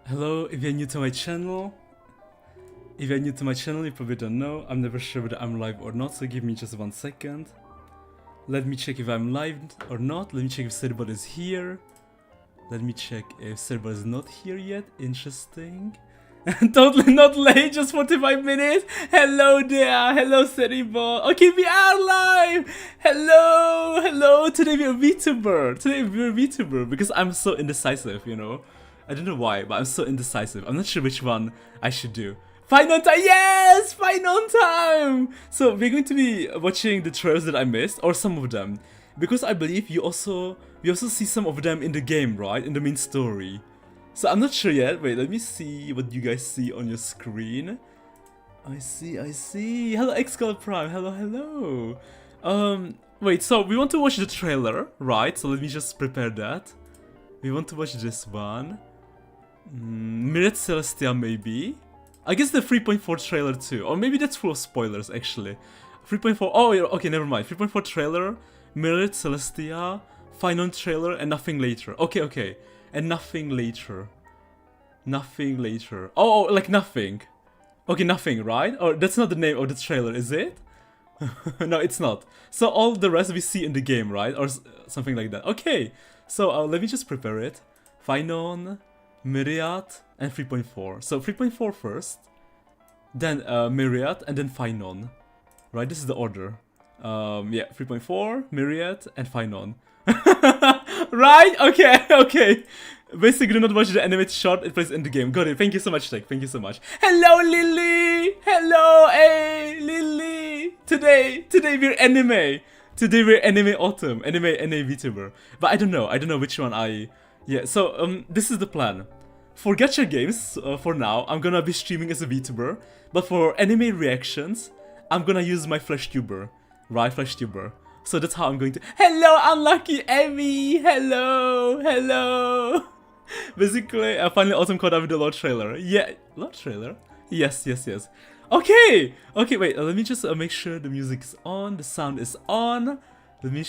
Hello, if you're new to my channel, you probably don't know. I'm never sure whether I'm live or not, so give me just 1 second. Let me check if I'm live or not. Let me check if Server is here. Let me check if Server is not here yet. Interesting. Totally not late, just 45 minutes. Hello there, hello Seribo. Okay, we are live. Hello. Today we're VTuber. Because I'm so indecisive, you know. I don't know why, but I'm so indecisive. I'm not sure which one I should do. Phainon time! Yes! Phainon time! So we're going to be watching the trailers that I missed, or some of them. Because I believe we also see some of them in the game, right? In the main story. So I'm not sure yet. Wait, let me see what you guys see on your screen. I see. Hello Xcol Prime, hello. Wait, so we want to watch the trailer, right? So let me just prepare that. We want to watch this one. Myriad Celestia maybe. I guess the 3.4 trailer too. Or maybe that's full of spoilers actually. 3.4, oh yeah, okay, never mind. 3.4 trailer, Myriad Celestia, Phainon trailer, and nothing later. Okay. And nothing later. Oh, like nothing. Okay, nothing, right? Or that's not the name of the trailer, is it? No, it's not. So all the rest we see in the game, right? Or something like that. Okay. So let me just prepare it. Phainon, Myriad, and 3.4. So 3.4 first, then Myriad, and then Phainon. Right, this is the order. Yeah, 3.4, Myriad, and Phainon. Right? Okay. Basically, do not watch the animated short, it plays in the game. Got it. Thank you so much, Tech. Thank you so much. Hello, Lily! Hello, hey, Lily! Today we're anime. Today we're anime autumn, anime VTuber. But I don't know which one yeah, so this is the plan. For gacha games, for now, I'm gonna be streaming as a VTuber. But for anime reactions, I'm gonna use my FlashTuber. Right, FlashTuber. So that's how I'm going to... Hello, Unlucky Emmy! Hello! Basically, finally Autumn caught up with the Lord trailer. Yeah, Lord trailer? Yes. Okay, wait, let me just make sure the music is on, the sound is on. Let me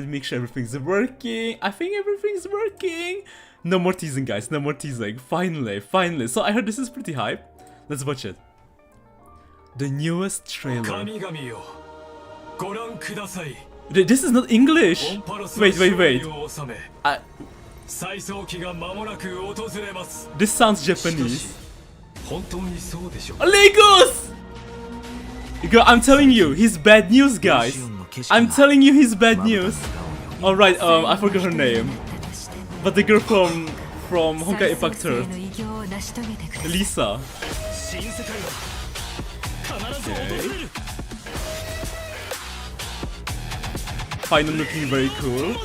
make sure everything's working. I think everything's working. No more teasing, guys, no more teasing. Finally. So I heard this is pretty hype. Let's watch it. The newest trailer. This is not English. Wait. This sounds Japanese. Legos! Girl, I'm telling you, he's bad news, guys. I'm telling you, he's bad news. Alright, I forgot her name. But the girl from Honkai Impact Third. Lisa. Okay. Phainon looking very cool.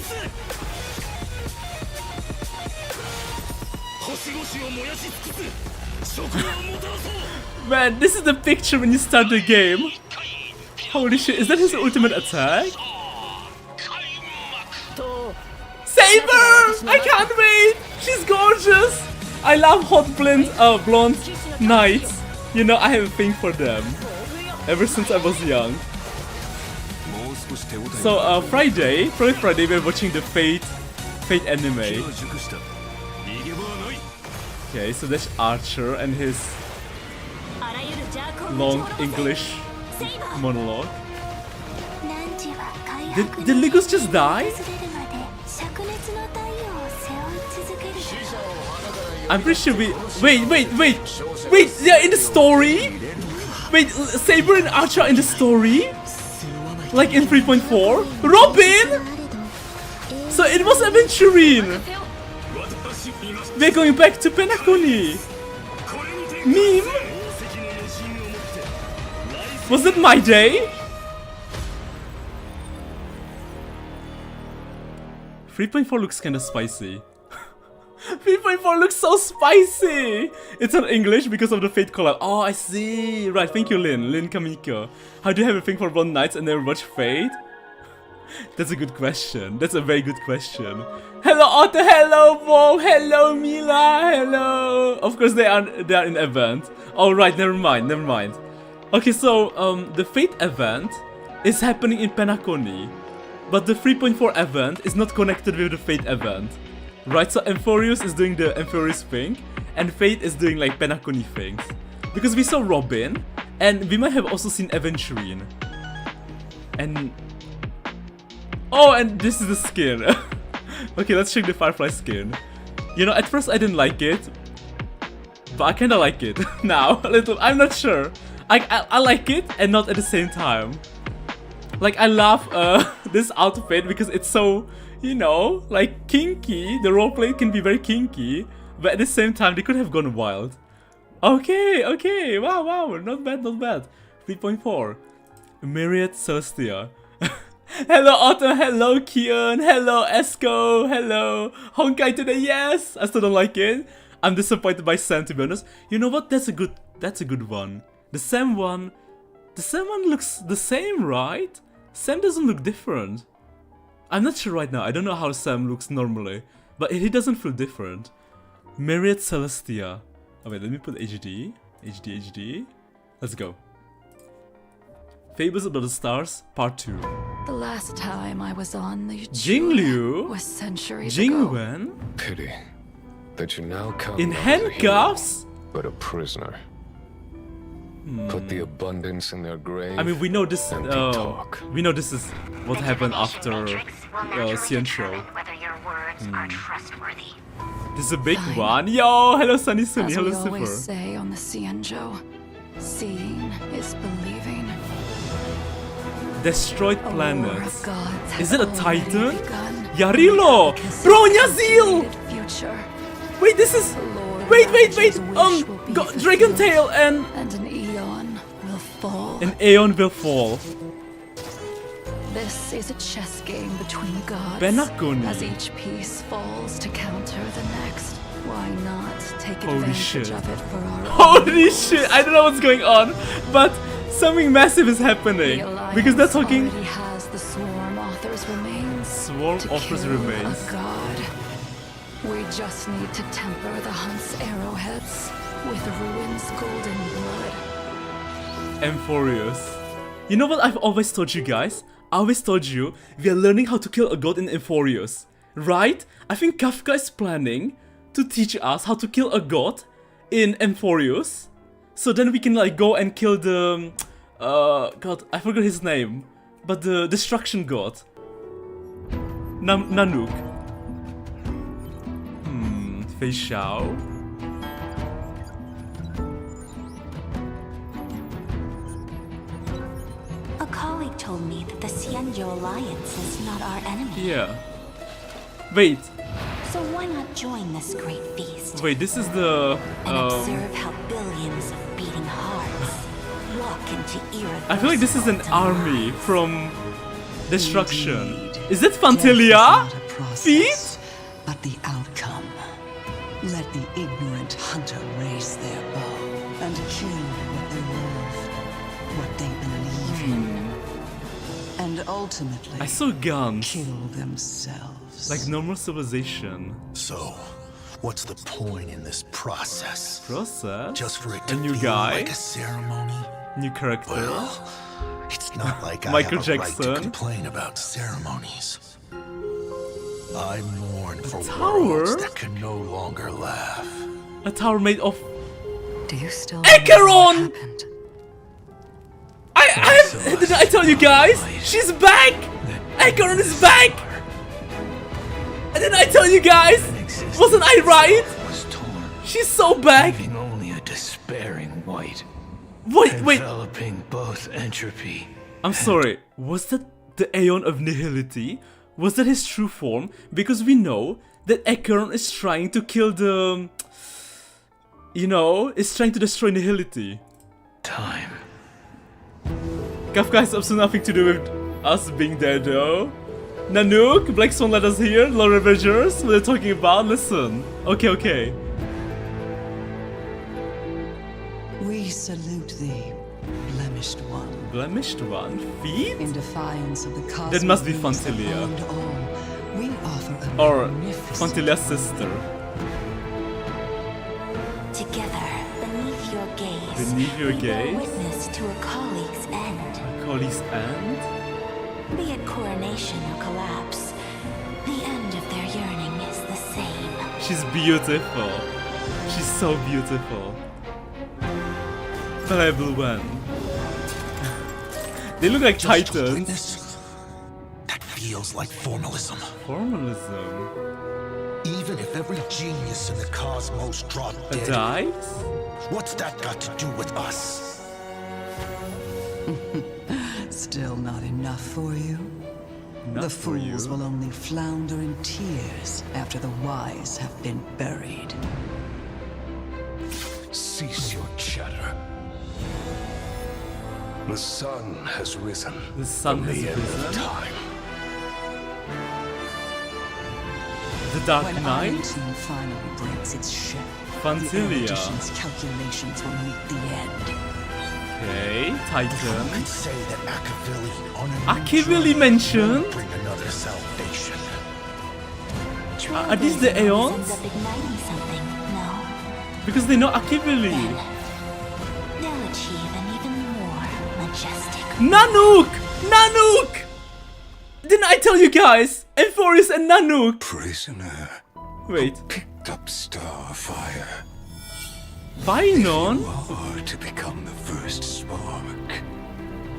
Man, this is the picture when you start the game. Holy shit, is that his ultimate attack? Saber! I can't wait! She's gorgeous! I love hot blonde knights. You know, I have a thing for them. Ever since I was young. So, Friday we're watching the Fate anime. Okay, so that's Archer and his long English monologue. Did Legos just die? I'm pretty sure we... Wait, they're in the story? Wait, Saber and Archer in the story? Like in 3.4? Robin? So it was Aventurine! We're going back to Penacony! Meme? Was it my day? 3.4 looks kinda spicy. 3.4 looks so spicy! It's not English because of the Fate collab. Oh, I see! Right, thank you, Lynn Kamiko. How do you have a thing for blonde knights and never watch Fate? That's a good question. That's a very good question. Hello Otto, hello Bob, hello Mila, hello. Of course they are in event. Oh right, never mind. Okay, so the Fate event is happening in Penacony, but the 3.4 event is not connected with the Fate event. Right, so Amphorius is doing the Amphorius thing, and Fate is doing like Penacony things. Because we saw Robin, and we might have also seen Aventurine. And... oh, and this is the skin. Okay, let's check the Firefly skin. You know, at first I didn't like it, but I kinda like it now, a little. I'm not sure. I like it, and not at the same time. Like, I love this outfit because it's so, you know, like kinky. The roleplay can be very kinky, but at the same time they could have gone wild. Okay, okay, wow, not bad, not bad. 3.4. Myriad Celestia. Hello Otto, hello Kian, hello Esco, hello Honkai today, yes! I still don't like it. I'm disappointed by Sam, to be honest. You know what? That's a good one. The Sam one looks the same, right? Sam doesn't look different. I'm not sure right now. I don't know how Sam looks normally, but he doesn't feel different. Myriad Celestia. Oh wait, let me put HD. HD. Let's go. Fables About the Stars, Part 2. The last time I was on the Jingliu was centuries Jingwen? ago. Pity that you now come In not as a hero, handcuffs? but a prisoner. Put the abundance in their grave. I mean, we know this. and talk. We know this is what happened after CN show. Whether your words are trustworthy. This is a big Fine. one. Yo, hello Sunny Sunny, As hello we always Super. say on the Cienjo, seeing is believing. Destroyed A war planets. of gods Is has it a already Titan? begun. Yarilo! Bro, Nyazil! Future. Wait, this is. The Lord Wait. Ravager's wish will be Dragon fulfilled, Tail and an eon will fall. an Aeon will fall. This is a chess game between gods. Penacony. As each piece falls to counter the next, why not take Holy advantage shit. of it for our Holy shit! I don't know what's going on, but something massive is The happening Alliance because they're talking. already has the Swarm Author's remains. Swarm to Author's kill remains. A god. We just need to temper the hunt's arrowheads with Ruin's golden blood. Amphorius. You know what I've always told you guys? I always told you we are learning how to kill a god in Amphorius, right? I think Kafka is planning to teach us how to kill a god in Amphorius, so then we can like go and kill the god, I forgot his name, but the destruction god. Nanook. Fei Xiao. A colleague told me that the Cienjo Alliance is not our enemy. Yeah. Wait, So why not join this great feast wait, this is the and observe how billions of beating hearts walk into irreversible I feel like this is an tomorrow. army from Destruction. Indeed. Is it Death Fantilia? is not a process, Feet? but the outcome. Let the ignorant hunter raise their bow and kill what they love, what they believe in, and ultimately I saw guns. kill themselves. Like normal civilization. So, what's the point in this process? Process? Just for it A to new feel guy? like a ceremony? New character? Well, it's not like I Michael have a right Jackson. to complain about ceremonies. I mourn for tower? worlds that can no longer laugh. A tower made of... Do you still Acheron! remember what happened? Did I tell you guys? She's back! Acheron is back! Didn't I tell you guys? Wasn't I right? Was torn, She's so back! leaving only a despairing white, Wait, enveloping both entropy. I'm sorry, was that the Aeon of Nihility? Was that his true form? Because we know that Acheron is trying to kill the... You know, is trying to destroy Nihility. Time. Kafka has absolutely nothing to do with us being there though. Nanook, Black Swan let us hear, Lord Ravagers, what they're talking about, listen. Okay. We salute thee, blemished one. Blemished one? Feet? In defiance of the cosmic That must be rules that Fantilia. bound all, we offer a Or magnificent Fantilia's sister. Together, beneath your gaze, Beneath your we bear gaze? witness to a colleague's end. Coley's end? Be it coronation or collapse, the end of their yearning is the same. She's beautiful. She's so beautiful. Playable one. They look like Just to titans. witness? That feels like formalism. Formalism. Even if every genius in the cosmos dropped A dead, dice? what's that got to do with us? Still not enough for you? Not The for you. fools will only flounder in tears after the wise have been buried. Cease your chatter. The sun has risen. The sun from has the end of risen. time. The Dark When Knight? Iron Team finally breaks its ship, the Fantilia. Erudition's calculations will meet the end. Okay, Titan. Could say that Akavili Akavili mentioned? bring another salvation. Are these the Trailblazing always Aeons? ends up igniting something, no? Because they know Akavili. They'll achieve an even more majestic. Nanook! Nanook! Didn't I tell you guys? Emphorius and Nanook! Prisoner, Wait. picked up Starfire. Phainon? You are to become the first spark.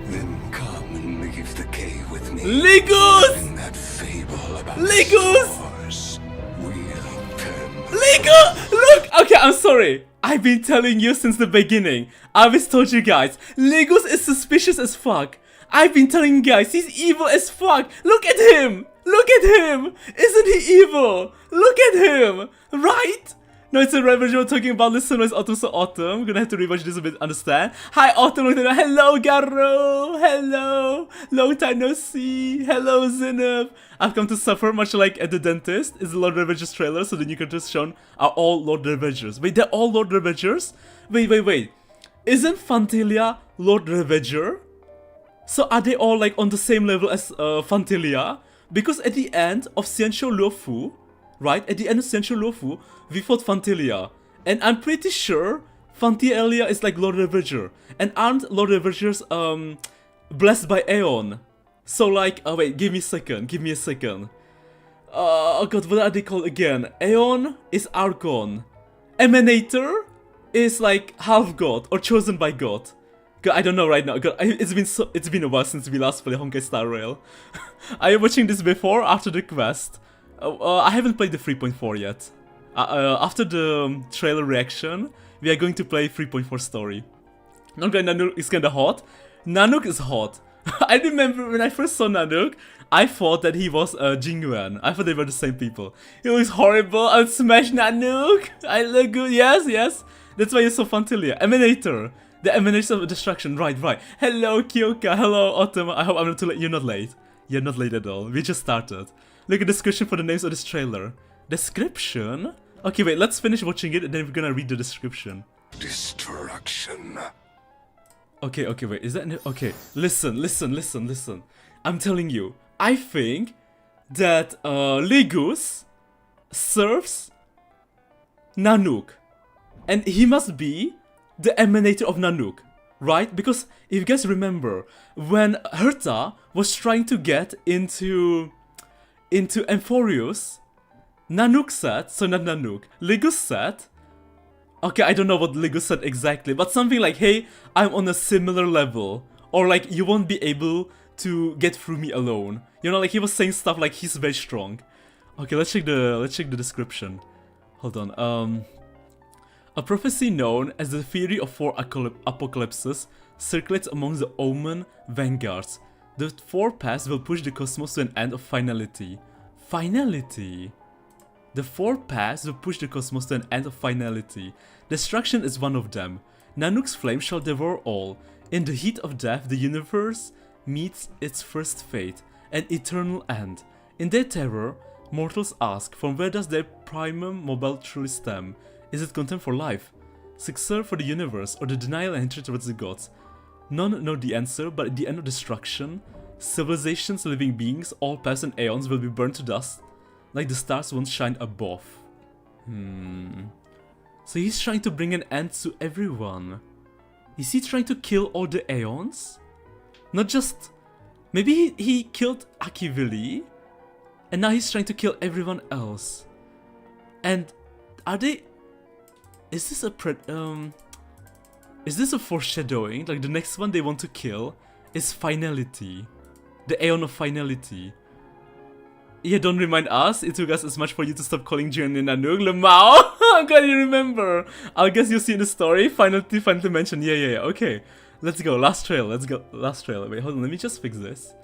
Then come and leave the cave with me. Legus! In that fable about Legus! stars, we'll pen. Lego! Look! Okay, I'm sorry. I've been telling you since the beginning. I always told you guys. Legos is suspicious as fuck. I've been telling you guys, he's evil as fuck. Look at him! Look at him! Isn't he evil? Look at him! Right? No, it's a revenge we're talking about. Listen, it's Autumn, so Autumn. Gonna have to rewatch this a bit, understand? Hi, Autumn. Hello, Garo. Hello. Long time no see. Hello, Zineb. I've come to suffer, much like at the dentist. It's the Lord Revengers trailer, so the new characters shown are all Lord Revengers. Wait, they're all Lord Revengers? Wait. Isn't Fantilia Lord Revenger? So are they all like on the same level as Fantilia? Because at the end of Xianqiu Luofu, right? At the end of Xianqiu Luofu, we fought Fantilia. And I'm pretty sure Fantilia is like Lord Revenger. And aren't Lord Revengers blessed by Aeon? So like, oh wait, give me a second. Oh god, what are they called again? Aeon is Archon. Emanator is like half god or chosen by god. God, I don't know right now. God, it's been a while since we last played Honkai Star Rail. Are you watching this before or after the quest? I haven't played the 3.4 yet. After the trailer reaction, we are going to play 3.4 story. Okay, Nanook is kinda hot. Nanook is hot. I remember when I first saw Nanook, I thought that he was Jingyuan. I thought they were the same people. He looks horrible. I'll smash Nanook. I look good. Yes. That's why you're so Fantilia. Emanator. The emanation of destruction. Right. Hello, Kyoka. Hello, Autumn. I hope I'm not too late. You're not late. You're not late at all. We just started. Look at the description for the names of this trailer. Description? Okay, wait. Let's finish watching it and then we're gonna read the description. Destruction. Okay, wait. Is that... Okay. Listen. I'm telling you. I think that Legus serves Nanook. And he must be the emanator of Nanook, right? Because if you guys remember, when Herta was trying to get into Emphorius, Nanook said, so not Nanook, Legus said, okay, I don't know what Legus said exactly, but something like, hey, I'm on a similar level, or like, you won't be able to get through me alone. You know, like he was saying stuff like he's very strong. Okay, let's check the description. Hold on, a prophecy known as the theory of 4 apocalypses circulates among the Omen vanguards. The 4 paths will push the cosmos to an end of finality. Finality? The 4 paths will push the cosmos to an end of finality. Destruction is one of them. Nanook's flame shall devour all. In the heat of death, the universe meets its first fate, an eternal end. In their terror, mortals ask, from where does their primum mobile truly stem? Is it contempt for life, success for the universe, or the denial and hatred towards the gods? None know the answer, but at the end of destruction, civilizations, living beings, all past and aeons will be burned to dust, like the stars once shined above. So he's trying to bring an end to everyone. Is he trying to kill all the aeons? Not just... Maybe he killed Akavili, and now he's trying to kill everyone else. And are they... is this a is this a foreshadowing? Like the next one they want to kill is Finality. The Aeon of Finality. Yeah, don't remind us. It took us as much for you to stop calling Jiren and Nanook. Lemao! I'm glad you remember. I guess you'll see in the story. Finality mentioned. Yeah. Okay. Let's go. Last trail. Let's go. Last trail. Wait, hold on. Let me just fix this.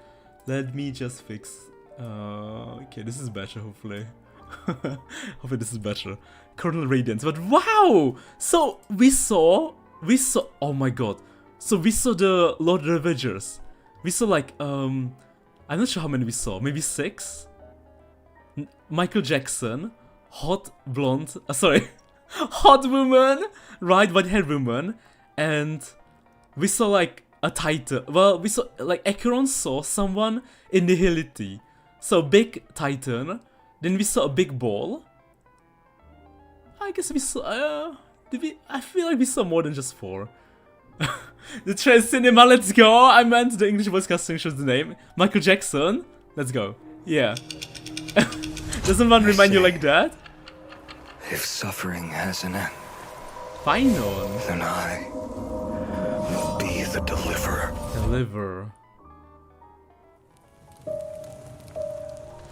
Okay, this is better, hopefully. Hopefully this is better. Colonel Radiance. But wow! So, we saw... Oh my god. So, we saw the Lord Ravagers. We saw like, I'm not sure how many we saw. Maybe 6? Michael Jackson. Hot blonde... sorry. Hot woman. Right, white-haired woman. And we saw like a titan. Well, we saw... Like, Acheron saw someone in Nihility. So, big titan. Then we saw a big ball. I guess we saw... I feel like we saw more than just 4. The Trans Cinema, let's go! I meant the English voice casting shows the name. Michael Jackson. Let's go. Yeah. Doesn't one remind you like that? If suffering has an end, Phainon. then I will be the deliverer. Deliver.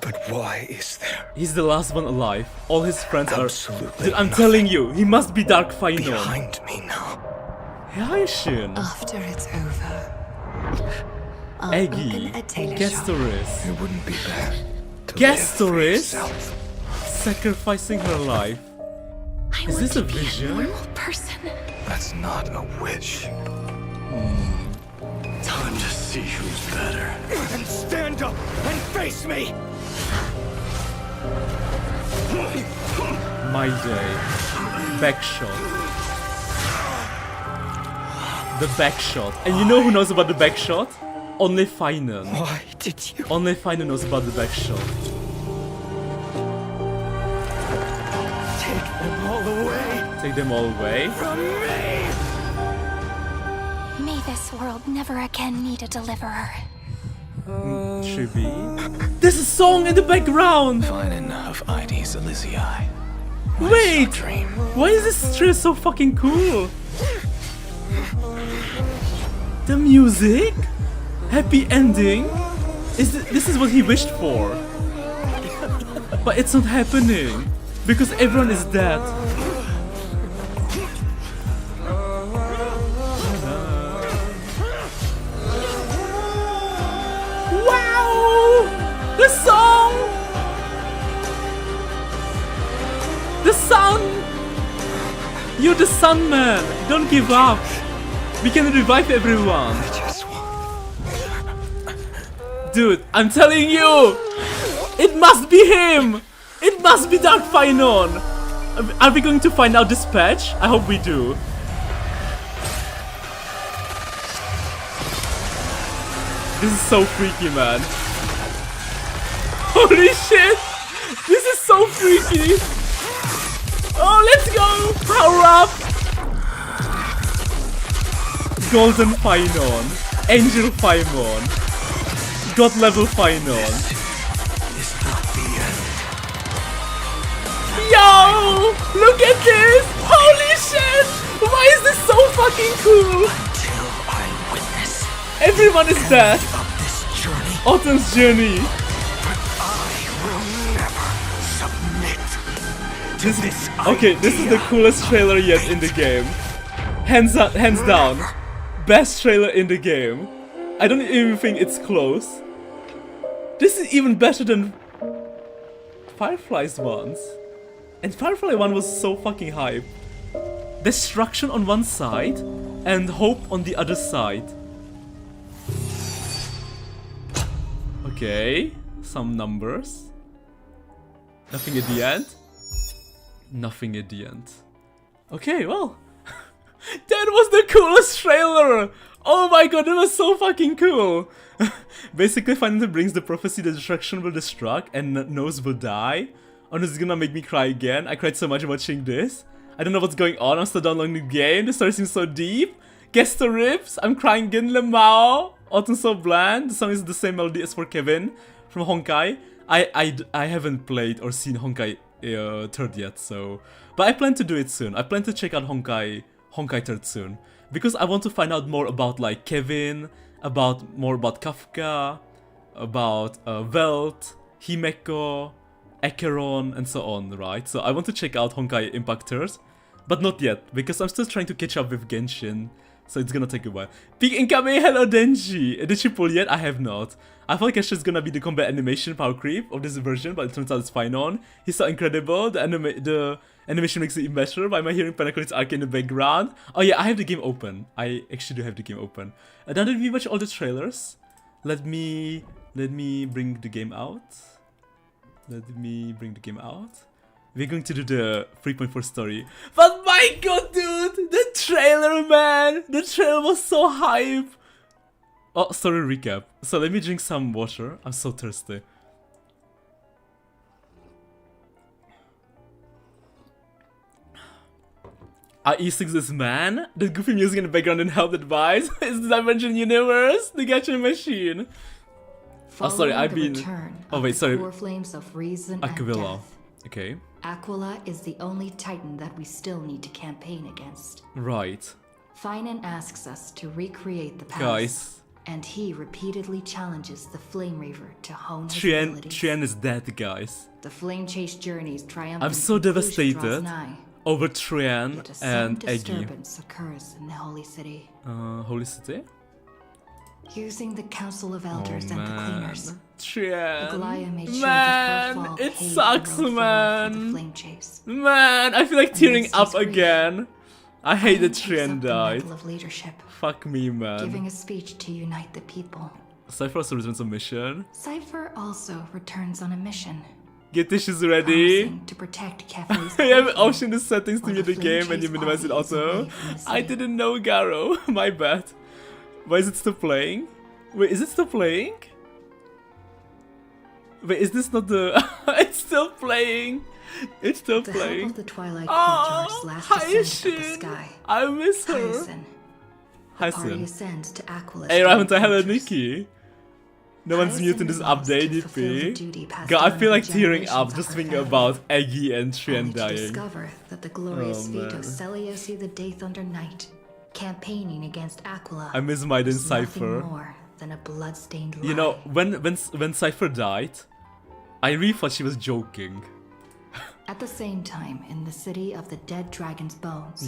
But why is there He's the last one alive. All his friends absolutely are... Dude, I'm nothing telling you, he must be Dark Phainon. behind me now? Haishin. After it's over, I'll Eggy. open a tailor shop. Gestoris. It wouldn't be bad to Gestoris? live for yourself. Sacrificing her life. I Is want this to a be vision? normal person. That's not a wish. Time to see who's better. And stand up and face me! My day. Back shot. The back shot. And you know who knows about the back shot? Only Phainon. Why did you? Only Phainon knows about the back shot. Take them all away Take them all away. from me! May this world never again need a deliverer. Should be. There's a song in the background! Phainon of Ides Elysiae. Wait! Dream. Why is this trailer so fucking cool? The music? Happy ending? This is what he wished for. But it's not happening. Because everyone is dead. Wow! The song! The sun! You're the sun man! Don't give up! We can revive everyone! I just want... Dude, I'm telling you! It must be him! It must be Dark Phainon! Are we going to find out this patch? I hope we do. This is so freaky, man. Holy shit! This is so freaky! Oh, let's go! Power up! Golden Phainon. Angel Phainon. God level Phainon. It's not the end. Yo! Look at this! Holy shit! Why is this so fucking cool? Till I witness Everyone is dead. of this journey, Autumn's journey. but I will never submit to this. Okay, this is the coolest trailer yet in the game. Hands down. Best trailer in the game. I don't even think it's close. This is even better than Firefly's ones. And Firefly one was so fucking hype. Destruction on one side and hope on the other side. Okay, some numbers. Nothing at the end. Nothing at the end. Okay, well. That was the coolest trailer! Oh my god, that was so fucking cool! Basically, Phainon brings the prophecy that destruction will destruct and Nose will die. Oh, this is gonna make me cry again. I cried so much watching this. I don't know what's going on, I'm still downloading the game. The story seems so deep. Guess the rips, I'm crying again, Lemao. Autumn so bland. The song is the same melody as for Kevin from Honkai. I haven't played or seen Honkai 3rd yet, so... But I plan to do it soon. I plan to check out Honkai 3rd soon. Because I want to find out more about, like, Kevin, more about Kafka, about Welt, Himeko, Acheron, and so on, right? So I want to check out Honkai Impact 3rd, but not yet, because I'm still trying to catch up with Genshin, so it's gonna take a while. Peak incoming, hello Denji! Did you pull yet? I have not. I thought actually it's gonna be the combat animation power creep of this version, but it turns out it's Phainon. He's so incredible, the animation makes it even better. Why am I hearing Panacolic's arc in the background? Oh yeah, I have the game open. I actually do have the game open. Now that we watch all the trailers, let me bring the game out. We're going to do the 3.4 story. But my god, dude! The trailer, man! The trailer was so hype! Oh, story recap. So let me drink some water. I'm so thirsty. E6 this man? The goofy music in the background didn't help advice. It's the Dimension Universe, the gacha machine. Oh, sorry, I've been... Oh, wait, sorry. Flames of reason Aquila. and death. Okay. Aquila is the only Titan that we still need to campaign against. Right. Phainon asks us to recreate the past. Guys. And he repeatedly challenges the Flame Reaver to hone his abilities. Trian is dead, guys. The Flame Chase journey's triumphant I'm so devastated over Trian and Eggy. Disturbance occurs in the Holy City. Holy City? Using the Council of Elders and the Cleaners. Trian. Made sure Man, it sucks, man. Flame Chase. Man, I feel like tearing up again. I hate that Trian died. Of leadership, fuck me, man. Giving a speech to unite the people. Cypher also returns on mission. Cypher also returns on a mission. Get dishes ready. To protect Kefli's You have option the settings to mute the game and you minimize it auto. I didn't know, Garo. My bad. Why is it still playing? Wait, is it still playing? Wait, is this not the... It's still playing. It's still playing. The Twilight Hyacinth. I miss her. Hyacinth. Ascends to Aquila. Hey, Raventai, hello, Nikki. No one's muting this update, DP. God, I feel like tearing up just thinking about Eggy and Trian dying. Discover that the glorious feat of Celestia the Day Thunder Knight, campaigning against Aquila. I miss Maiden Cypher. More than a bloodstained lie. You know, when Cypher died, I really thought she was joking. At the same time, in the city of the dead dragon's bones,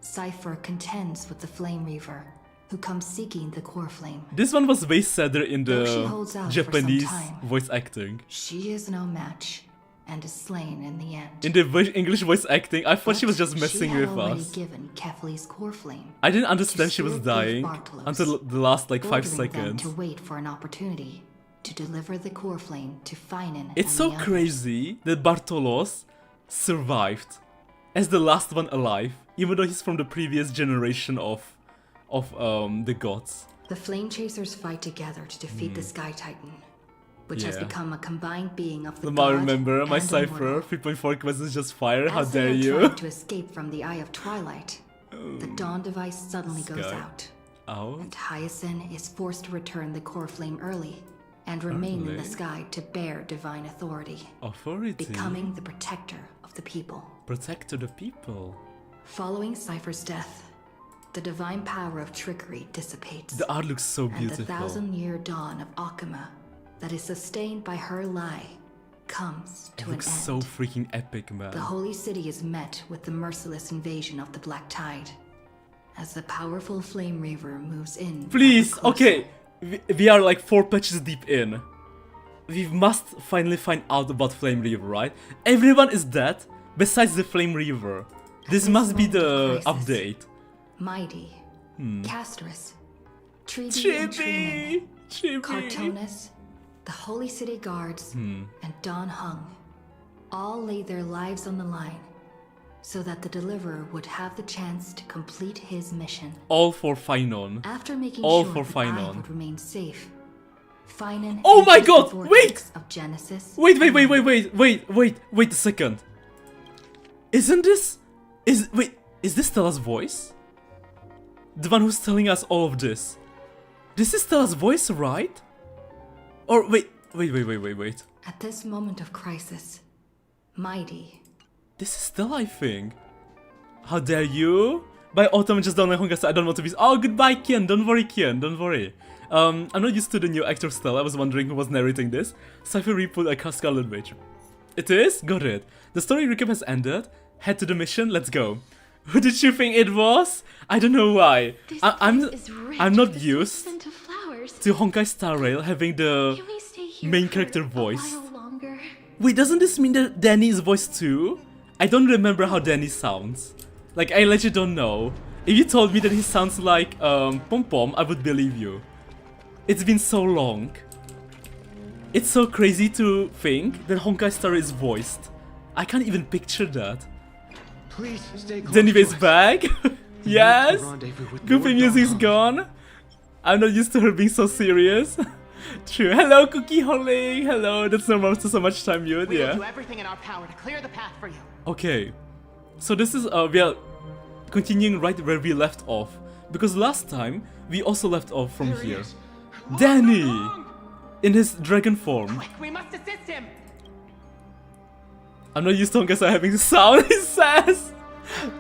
Cypher contends with the Flame Reaver, who comes seeking the core flame. This one was way sadder in the Japanese voice acting. She is no match, and is slain in the end. In the English voice acting, I thought she was just messing with us. Given Kefli's core flame. I didn't understand she was dying until the last like 5 seconds. To wait for an opportunity to deliver the core flame to Phainon. It's so crazy that Bartolos survived as the last one alive, even though he's from the previous generation of the gods. The Flame Chasers fight together to defeat the Sky Titan, which has become a combined being of the god. Remember my Cypher 3.4 questions just fire. How dare you? To escape from the Eye of Twilight, the Dawn device suddenly goes out, and Hyacinth is forced to return the core flame early and remain in the sky to bear divine authority. Becoming the protector of the people. Protector the people. Following Cypher's death, the divine power of trickery dissipates. The art looks so beautiful. And the 1,000-year dawn of Akuma that is sustained by her lie comes to an end. It looks so freaking epic, man. The Holy City is met with the merciless invasion of the Black Tide as the powerful Flame Reaver moves in. Please, okay. We are like 4 patches deep in. We must finally find out about Flame Reaver, right? Everyone is dead besides the Flame Reaver. This must be the update. Mighty, Casterus, Chibi, Cartonus, the Holy City Guards, and Don Hung all laid their lives on the line so that the Deliverer would have the chance to complete his mission. All for Phainon. After making all sure for that Phainon. I would remain safe, Phainon. Oh my god! Wait! Of Genesis. Wait a second. Isn't this... Is this Stella's voice? The one who's telling us all of this. This is Stella's voice, right? Or wait. At this moment of crisis, mighty. This is still, I think. How dare you? By autumn, just don't like Honkai. I don't want to be. Oh, goodbye, Kian. Don't worry, Kian. Don't worry. I'm not used to the new actor still. I was wondering who was narrating this. Cypher reboot a Scarlet Witch. It is? Got it. The story recap has ended. Head to the mission. Let's go. Who did you think it was? I don't know why. I'm not used to honkaistarrail having the main character voice. Wait, doesn't this mean that Danny is voiced too? I don't remember how Danny sounds. Like, I legit don't know. If you told me that he sounds like Pom Pom, I would believe you. It's been so long. It's so crazy to think that honkaistarrail is voiced. I can't even picture that. Please stay close. Danny is back. Yes. Goofy music's gone. I'm not used to her being so serious. True. Hello, Cookie Holly. Hello. That's normal after so much time mute. We will Yeah. do everything in our power to clear the path for you. Okay. So this is we are continuing right where we left off, because last time we also left off from here. Danny in his dragon form. Quick, we must assist him. I'm not used to Honkai having the sound, he says.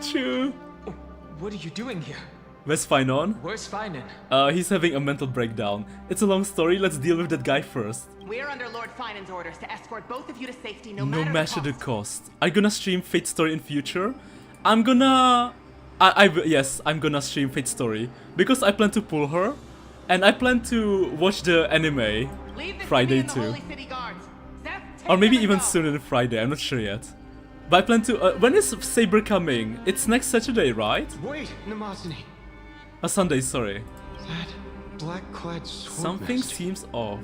True. What are you doing here? Where's Phainon? Where's Phainon? He's having a mental breakdown. It's a long story, let's deal with that guy first. We're under Lord Phainon's orders to escort both of you to safety no No matter matter the the cost. cost. I'm gonna stream Fate Story in future. I'm gonna... yes, I'm gonna stream Fate Story. Because I plan to pull her. And I plan to watch the anime Leave the Friday city and the too. Holy City Guards. Seth, take Or maybe them and even go. sooner than Friday, I'm not sure yet. But I plan to... when is Saber coming? It's next Saturday, right? Wait, Namazani. Sunday, sorry. That black-clad sword Something master. seems off.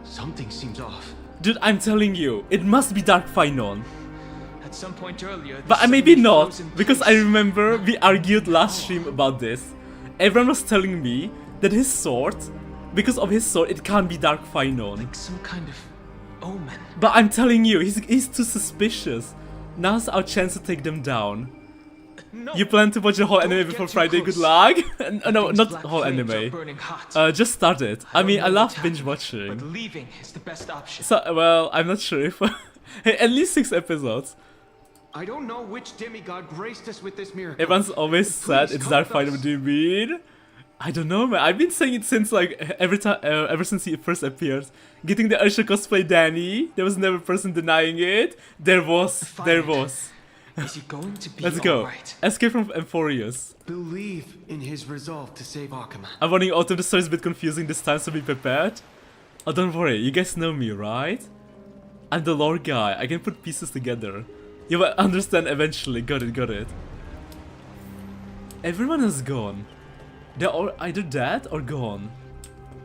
Something seems off. Dude, I'm telling you, it must be Dark Phainon. At some point earlier, the But maybe sun not, froze in because I place. remember we argued last stream about this. Everyone was telling me that his sword, because of his sword, it can't be Dark Phainon. Like some kind of omen. But I'm telling you, he's too suspicious. Now's our chance to take them down. No. You plan to watch the whole Don't anime get before too Friday, close. good luck. No, Things not black whole flames are anime. burning hot. Just start it. I mean, I don't know love what's binge happening, watching. But leaving is the best option. So, well, I'm not sure if... Hey, at least 6 episodes. I don't know which demigod graced us with this miracle. Everyone's always said Please it's come Dark with Phainon. us. Do you mean? I don't know, man. I've been saying it since like every time, ever since he first appeared. Getting the Ursha cosplay Danny. There was never a person denying it. There was. Is he going to be Let's go. alright? Escape from Emphorius. Believe in his resolve to save Akuma. I'm warning Autumn, the story is a bit confusing this time, so be prepared. Oh, don't worry. You guys know me, right? I'm the lore guy. I can put pieces together. You will understand eventually. Got it. Everyone is gone. They're all either dead or gone.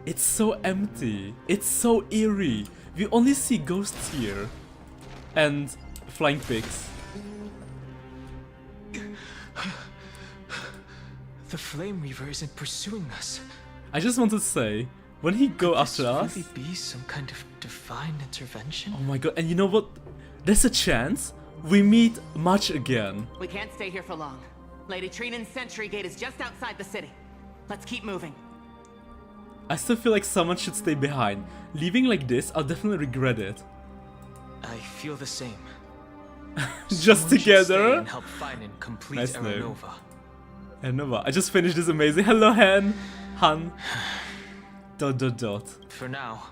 It's so empty. It's so eerie. We only see ghosts here. And flying pigs. The Flame Reaver isn't pursuing us. I just want to say, when he go after us... Could this really be some kind of divine intervention? Oh my god, and you know what? There's a chance we meet March again. We can't stay here for long. Lady Trinan's sentry gate is just outside the city. Let's keep moving. I still feel like someone should stay behind. Leaving like this, I'll definitely regret it. I feel the same. Just Someone should stay together? and help Phainon complete Nice name. Aranova. Nova. I just finished this amazing. Hello, Han. For now,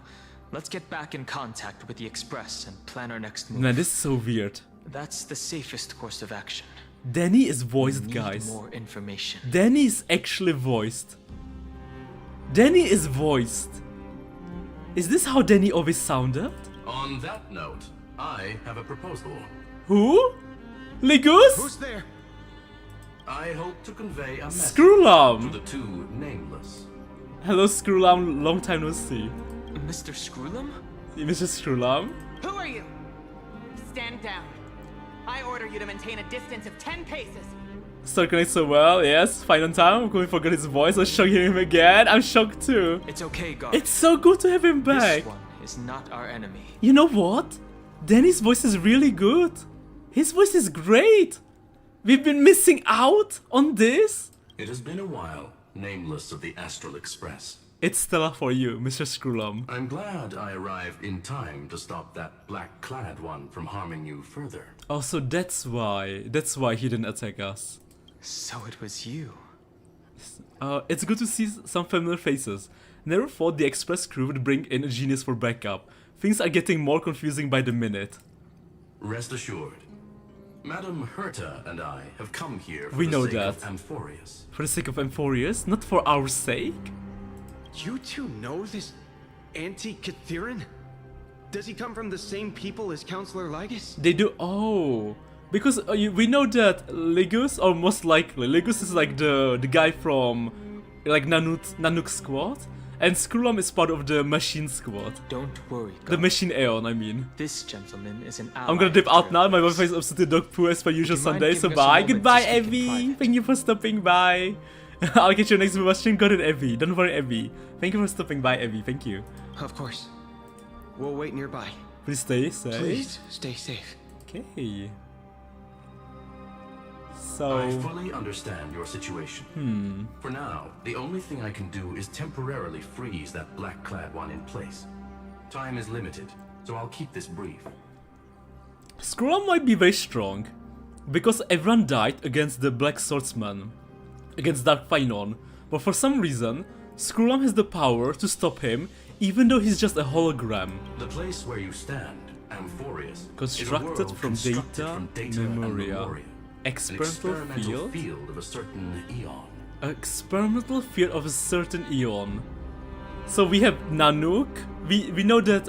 let's get back in contact with the Express and plan our next move. Man, this is so weird. That's the safest course of action. Danny is voiced, We need guys. more information. Danny is actually voiced. Danny is voiced. Is this how Danny always sounded? On that note, I have a proposal. Who? Legus? Who's there? I hope to convey a message Screwlam. to the two nameless. Hello, Screwlam. Long time no see. Mr. Screwlam? Mr. Screwlam? Who are you? Stand down. I order you to maintain a distance of 10 paces. Start connecting so well, yes. Fine on time. I'm going to forget his voice. I'm shocked hearing him again. I'm shocked too. It's okay, Guard. It's so good to have him back. This one is not our enemy. You know what? Danny's voice is really good. His voice is great. We've been missing out on this. It has been a while, nameless of the Astral Express. It's Stella for you, Mr. Screwlum. I'm glad I arrived in time to stop that black-clad one from harming you further. Oh, so that's why he didn't attack us. So it was you. It's good to see some familiar faces. Never thought the Express crew would bring in a genius for backup. Things are getting more confusing by the minute. Rest assured, Madam Herta and I have come here for We know the sake that. of Amphorius. For the sake of Amphorius, not for our sake? You two know this anti-Catheran? Does he come from the same people as Counselor Lygus? They do. Oh, because we know that Lygus, or most likely Lygus, is like the guy from like Nanook's squad, and Screwlum is part of the Machine squad. Don't worry, The Machine Aeon, I mean. This gentleman is an ally. I'm gonna dip out now. My Wi-Fi is absolutely dog poo as per usual Sunday. So bye. Goodbye, Evie. Thank you for stopping by. I'll catch you next video stream. Got it, Evie. Don't worry, Evie. Thank you for stopping by, Evie. Thank you. Of course. We'll wait nearby. Please stay safe. Please stay safe. Okay. So I fully understand your situation. For now, the only thing I can do is temporarily freeze that black-clad one in place. Time is limited, so I'll keep this brief. Screwlum might be very strong, because everyone died against the Black Swordsman, against Dark Phainon, but for some reason, Screwlum has the power to stop him, even though he's just a hologram. The place where you stand, Amphorius, Constructed is a world from constructed data, from data memoria. and memoria. Experimental An experimental field? field of a certain eon. Experimental field of a certain eon. So we have Nanook. We know that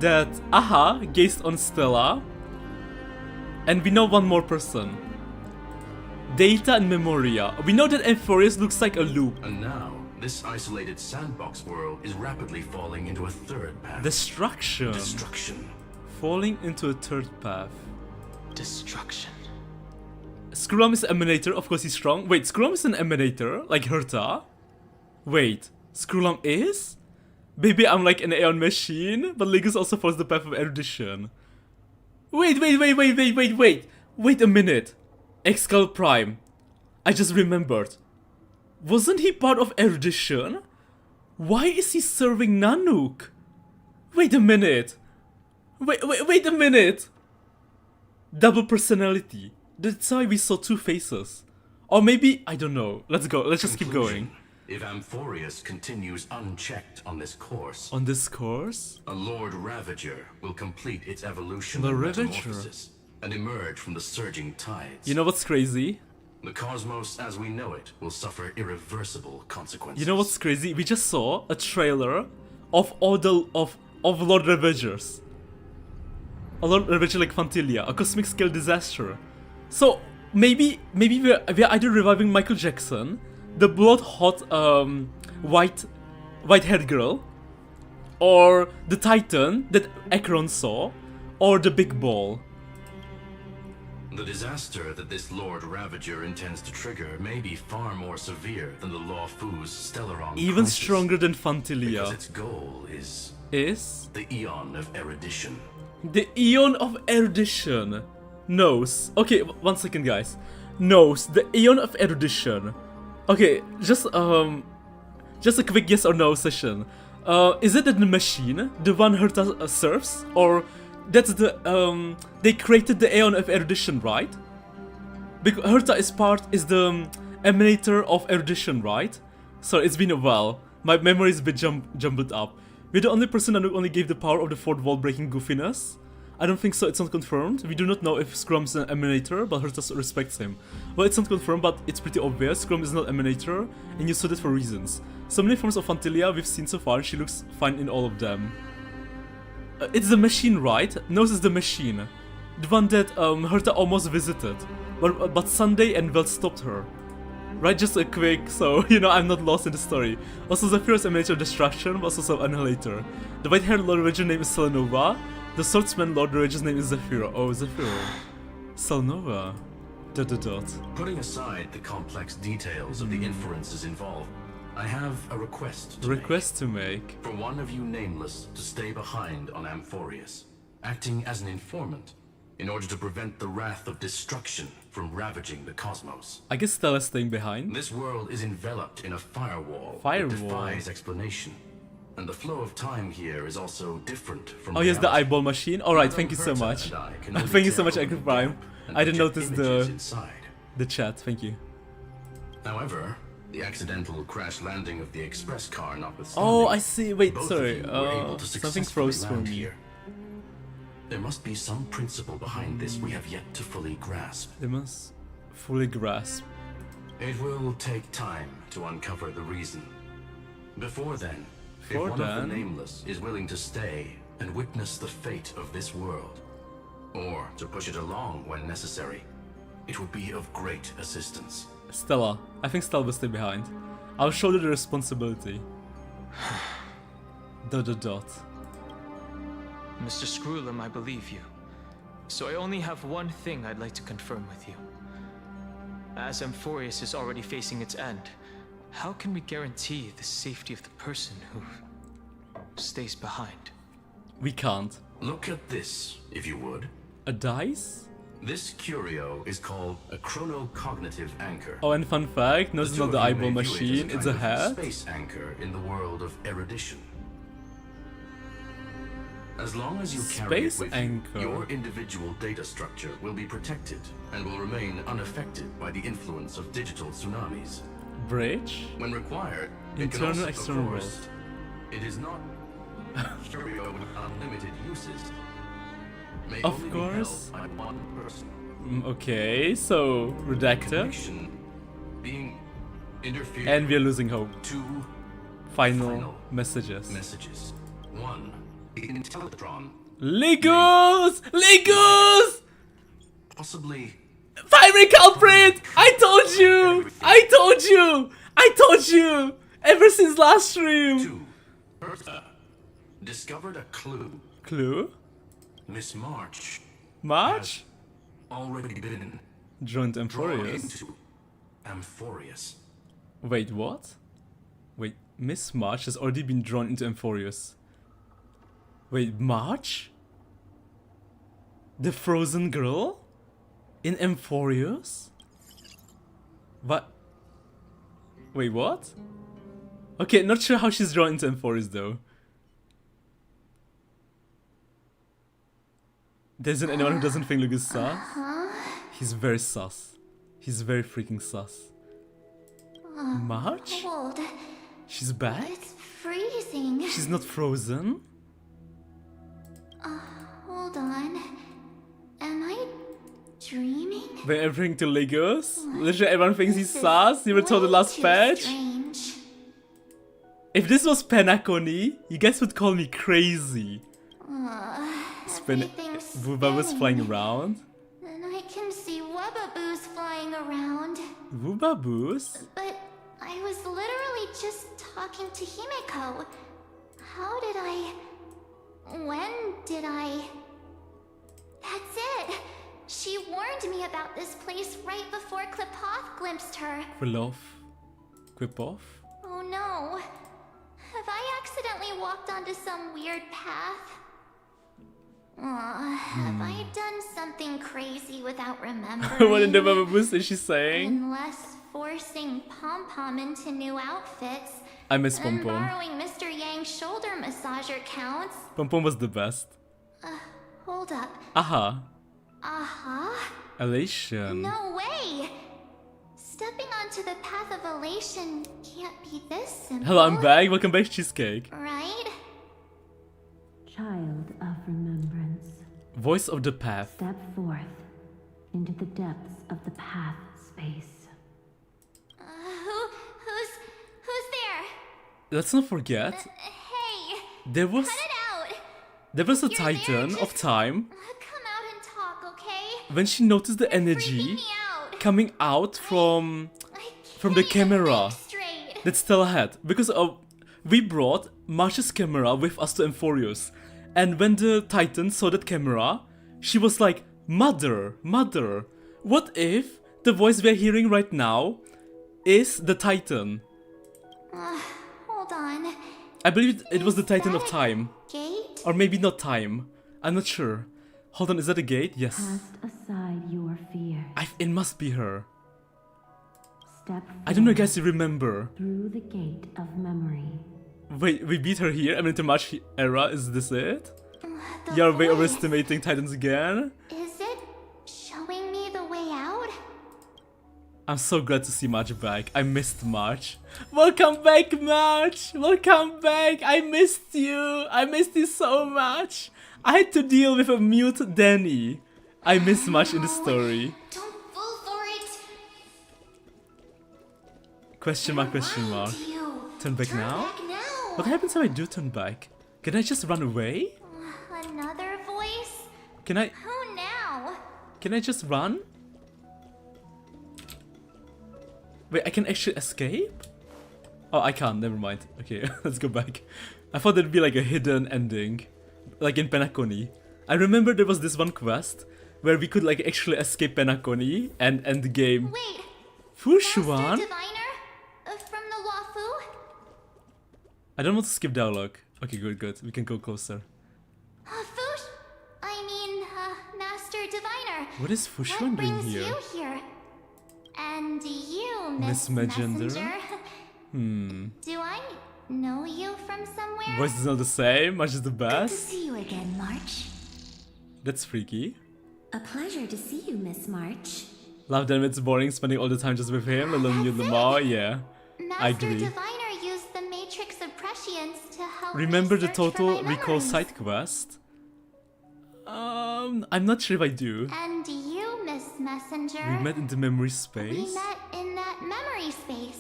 that Aha gazed on Stella, and we know one more person. Data and Memoria. We know that Amphorius looks like a loop. And now, this isolated sandbox world is rapidly falling into a third path. Destruction. Destruction. Falling into a third path. Destruction. Screwlum is an emanator. Of course he's strong. Wait, Screwlum is an emanator, like Herta. Wait, Screwlum is? Maybe I'm like an Aeon machine, but Lygus also follows the path of erudition. Wait a minute. Excal Prime. I just remembered. Wasn't he part of erudition? Why is he serving Nanook? Wait a minute. Wait a minute. Double personality. That's why we saw two faces. Or maybe, I don't know. Let's go. Let's just keep going. If Amphorius continues unchecked on this course, a Lord Ravager will complete its evolution The and Ravager. metamorphosis and emerge from the surging tides. You know what's crazy? The cosmos as we know it will suffer irreversible consequences. You know what's crazy? We just saw a trailer of all the of Lord Ravagers. A Lord Ravager like Fantilia, a cosmic scale disaster. So maybe we're either reviving Michael Jackson, the blood hot white-haired girl, or the Titan that Akron saw, or the big ball. The disaster that this Lord Ravager intends to trigger may be far more severe than the Lawfoo's Stellaron Even crisis, stronger than because Fantilia. its goal is The Eon of Erudition. The Eon of Erudition knows. Okay, one second, guys. Knows the Eon of Erudition. Okay, just a quick yes or no session. Is it the machine, the one Herta serves, or that's the they created the Aeon of Erudition, right? Because Herta is the emanator of erudition, right? So it's been a while. My memory is a bit jumbled up. We're the only person who only gave the power of the fourth wall breaking goofiness. I don't think so, it's not confirmed. We do not know if Scrum is an emanator, but Herta respects him. Well, it's not confirmed, but it's pretty obvious. Scrum is not emanator, and you saw that for reasons. So many forms of Fantilia we've seen so far, and she looks fine in all of them. It's the machine, right? Nose is the machine. The one that Herta almost visited. But Sunday and Vel stopped her. Right, just a quick, so, you know, I'm not lost in the story. Also, Zephyr's emanator destruction, but also annihilator. The white-haired Lord Ravager's name is Selenova. The swordsman Lord Ravager's name is Zephyr. Oh, Zephyr. Selenova. ... Putting aside the complex details of the inferences involved, I have a request to make. For one of you nameless to stay behind on Amphorius, acting as an informant, in order to prevent the wrath of destruction from ravaging the cosmos. I guess Stella's staying behind. This world is enveloped in a firewall that defies explanation. And the flow of time here is also different from yes, the eyeball machine. Alright, thank you so much. Thank you so much, Agri Prime. I didn't notice the chat, thank you. However, the accidental crash landing of the express car notwithstanding. Oh, I see. Wait, sorry. Something froze for me. There must be some principle behind this we have yet to fully grasp. They must fully grasp. It will take time to uncover the reason. Before then, if one of the Nameless is willing to stay and witness the fate of this world, or to push it along when necessary, it would be of great assistance. Stella. I think Stella will stay behind. I'll shoulder the responsibility. ... Mr. Screwlum, I believe you. So I only have one thing I'd like to confirm with you. As Amphorius is already facing its end, how can we guarantee the safety of the person who stays behind? We can't. Look at this, if you would. A dice? This curio is called a chronocognitive anchor. Oh, and fun fact, no, it's not the eyeball machine, it's a hat. Space anchor in the world of erudition. As long as you carry it with you, your individual data structure will be protected and will remain unaffected by the influence of digital tsunamis. Bridge? When required, internal, external world. It is not curio with unlimited uses. Of course. Okay, so redactor. And we are losing hope. Two final messages. 1. Intellatron. Legos! Legos! Possibly. Fiery culprit! I told you! I told you! I told you! Ever since last stream. 2. Discovered a clue. Clue? Miss March. March? Already been drawn to Amphorius. Amphorius. Wait, what? Wait, Miss March has already been drawn into Amphorius. Wait, March? The frozen girl? In Amphorius? What? Wait, what? Okay, not sure how she's drawn into Amphorius though. There isn't anyone who doesn't think Luke is sus. He's very sus. He's very freaking sus. March? Cold. She's back? It's freezing. She's not frozen? Hold on. Am I dreaming? They're everything to Legos? Literally everyone thinks he's sus? You were told the last patch? Strange. If this was Penacony, you guys would call me crazy. Wooba was flying around. And I can see Wubbaboos flying around. Woobaboos? But I was literally just talking to Himeko. How did I... When did I... That's it! She warned me about this place right before Klipoth glimpsed her. Klipoth? Oh no. Have I accidentally walked onto some weird path? Have I done something crazy without remembering? What in the Woobaboos is she saying? Unless forcing Pom-Pom into new outfits. I miss Pom-Pom. Borrowing Mr. Yang's shoulder massager counts. Pom-Pom was the best. Hold up. Aha. Aha? Elation. No way! Stepping onto the path of elation can't be this simple. Hello, I'm back. Welcome back, Cheesecake. Right? Child of remembrance. Voice of the path. Step forth into the depths of the path space. Who's there? Let's not forget. Hey! There was... Cut it out! There was a Titan of time. Come out and talk, okay? When she noticed the energy coming out from the camera that Stella had. Because we brought March's camera with us to Amphorius. And when the Titan saw that camera, she was like, Mother, Mother, what if the voice we're hearing right now is the Titan? Hold on. I believe it was the Titan of time. Gate? Or maybe not time. I'm not sure. Hold on, is that a gate? Yes. Cast aside your fear. It must be her. Step I don't know, guys, you remember. Through the gate of memory. Wait, we beat her here? I mean, the March era, is this it? You're way overestimating Titans again? Is it showing me the way out? I'm so glad to see March back. I missed March. Welcome back, March! Welcome back! I missed you! I missed you so much! I had to deal with a mute Danny. I miss March in the story. Don't fall for it. Question mark, question mark. Turn back now? What happens if I do turn back? Can I just run away? Another voice? Can I? Who now? Can I just run? Wait, I can actually escape? Oh, I can't, never mind. Okay, let's go back. I thought there'd be like a hidden ending. Like in Penacony. I remember there was this one quest where we could like actually escape Penacony and end the game. Wait! Fushuan? Diviner? From the Wafu? I don't want to skip dialogue. Okay, good. We can go closer. Master Diviner. What is Fushuan doing here? What brings you here? And you, Miss Messenger? Do I know you from somewhere? Voice is not the same, March is the best. Good to see you again, March. That's freaky. A pleasure to see you, Miss March. Love them, it's boring spending all the time just with him, alone you Lamar, yeah. I agree. Diviner used the Matrix of Prescience to help Remember me the search Total for my Recall memories. side quest? I'm not sure if I do. And you, Miss Messenger. We met in the memory We space. met in that memory space.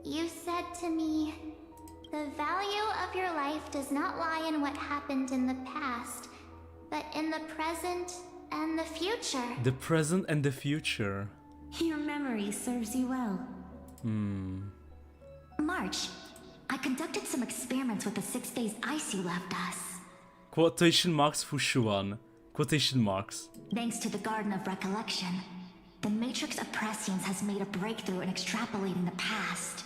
You said to me, the value of your life does not lie in what happened in the past, but in the present and the future. The present and the future. Your memory serves you well. March, I conducted some experiments with the 6 days ice you left us. Quotation marks Fushuan. Quotation marks. Thanks to the Garden of Recollection, the Matrix of Prescience has made a breakthrough in extrapolating the past.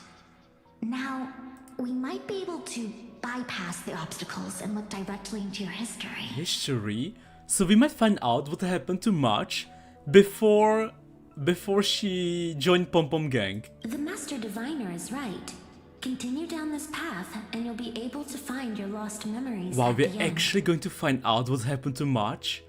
Now, we might be able to bypass the obstacles and look directly into your history. History? So we might find out what happened to March before she joined Pom Pom Gang. The Master Diviner is right. Continue down this path and you'll be able to find your lost memories. Wow, at we're the end. actually going to find out what happened to March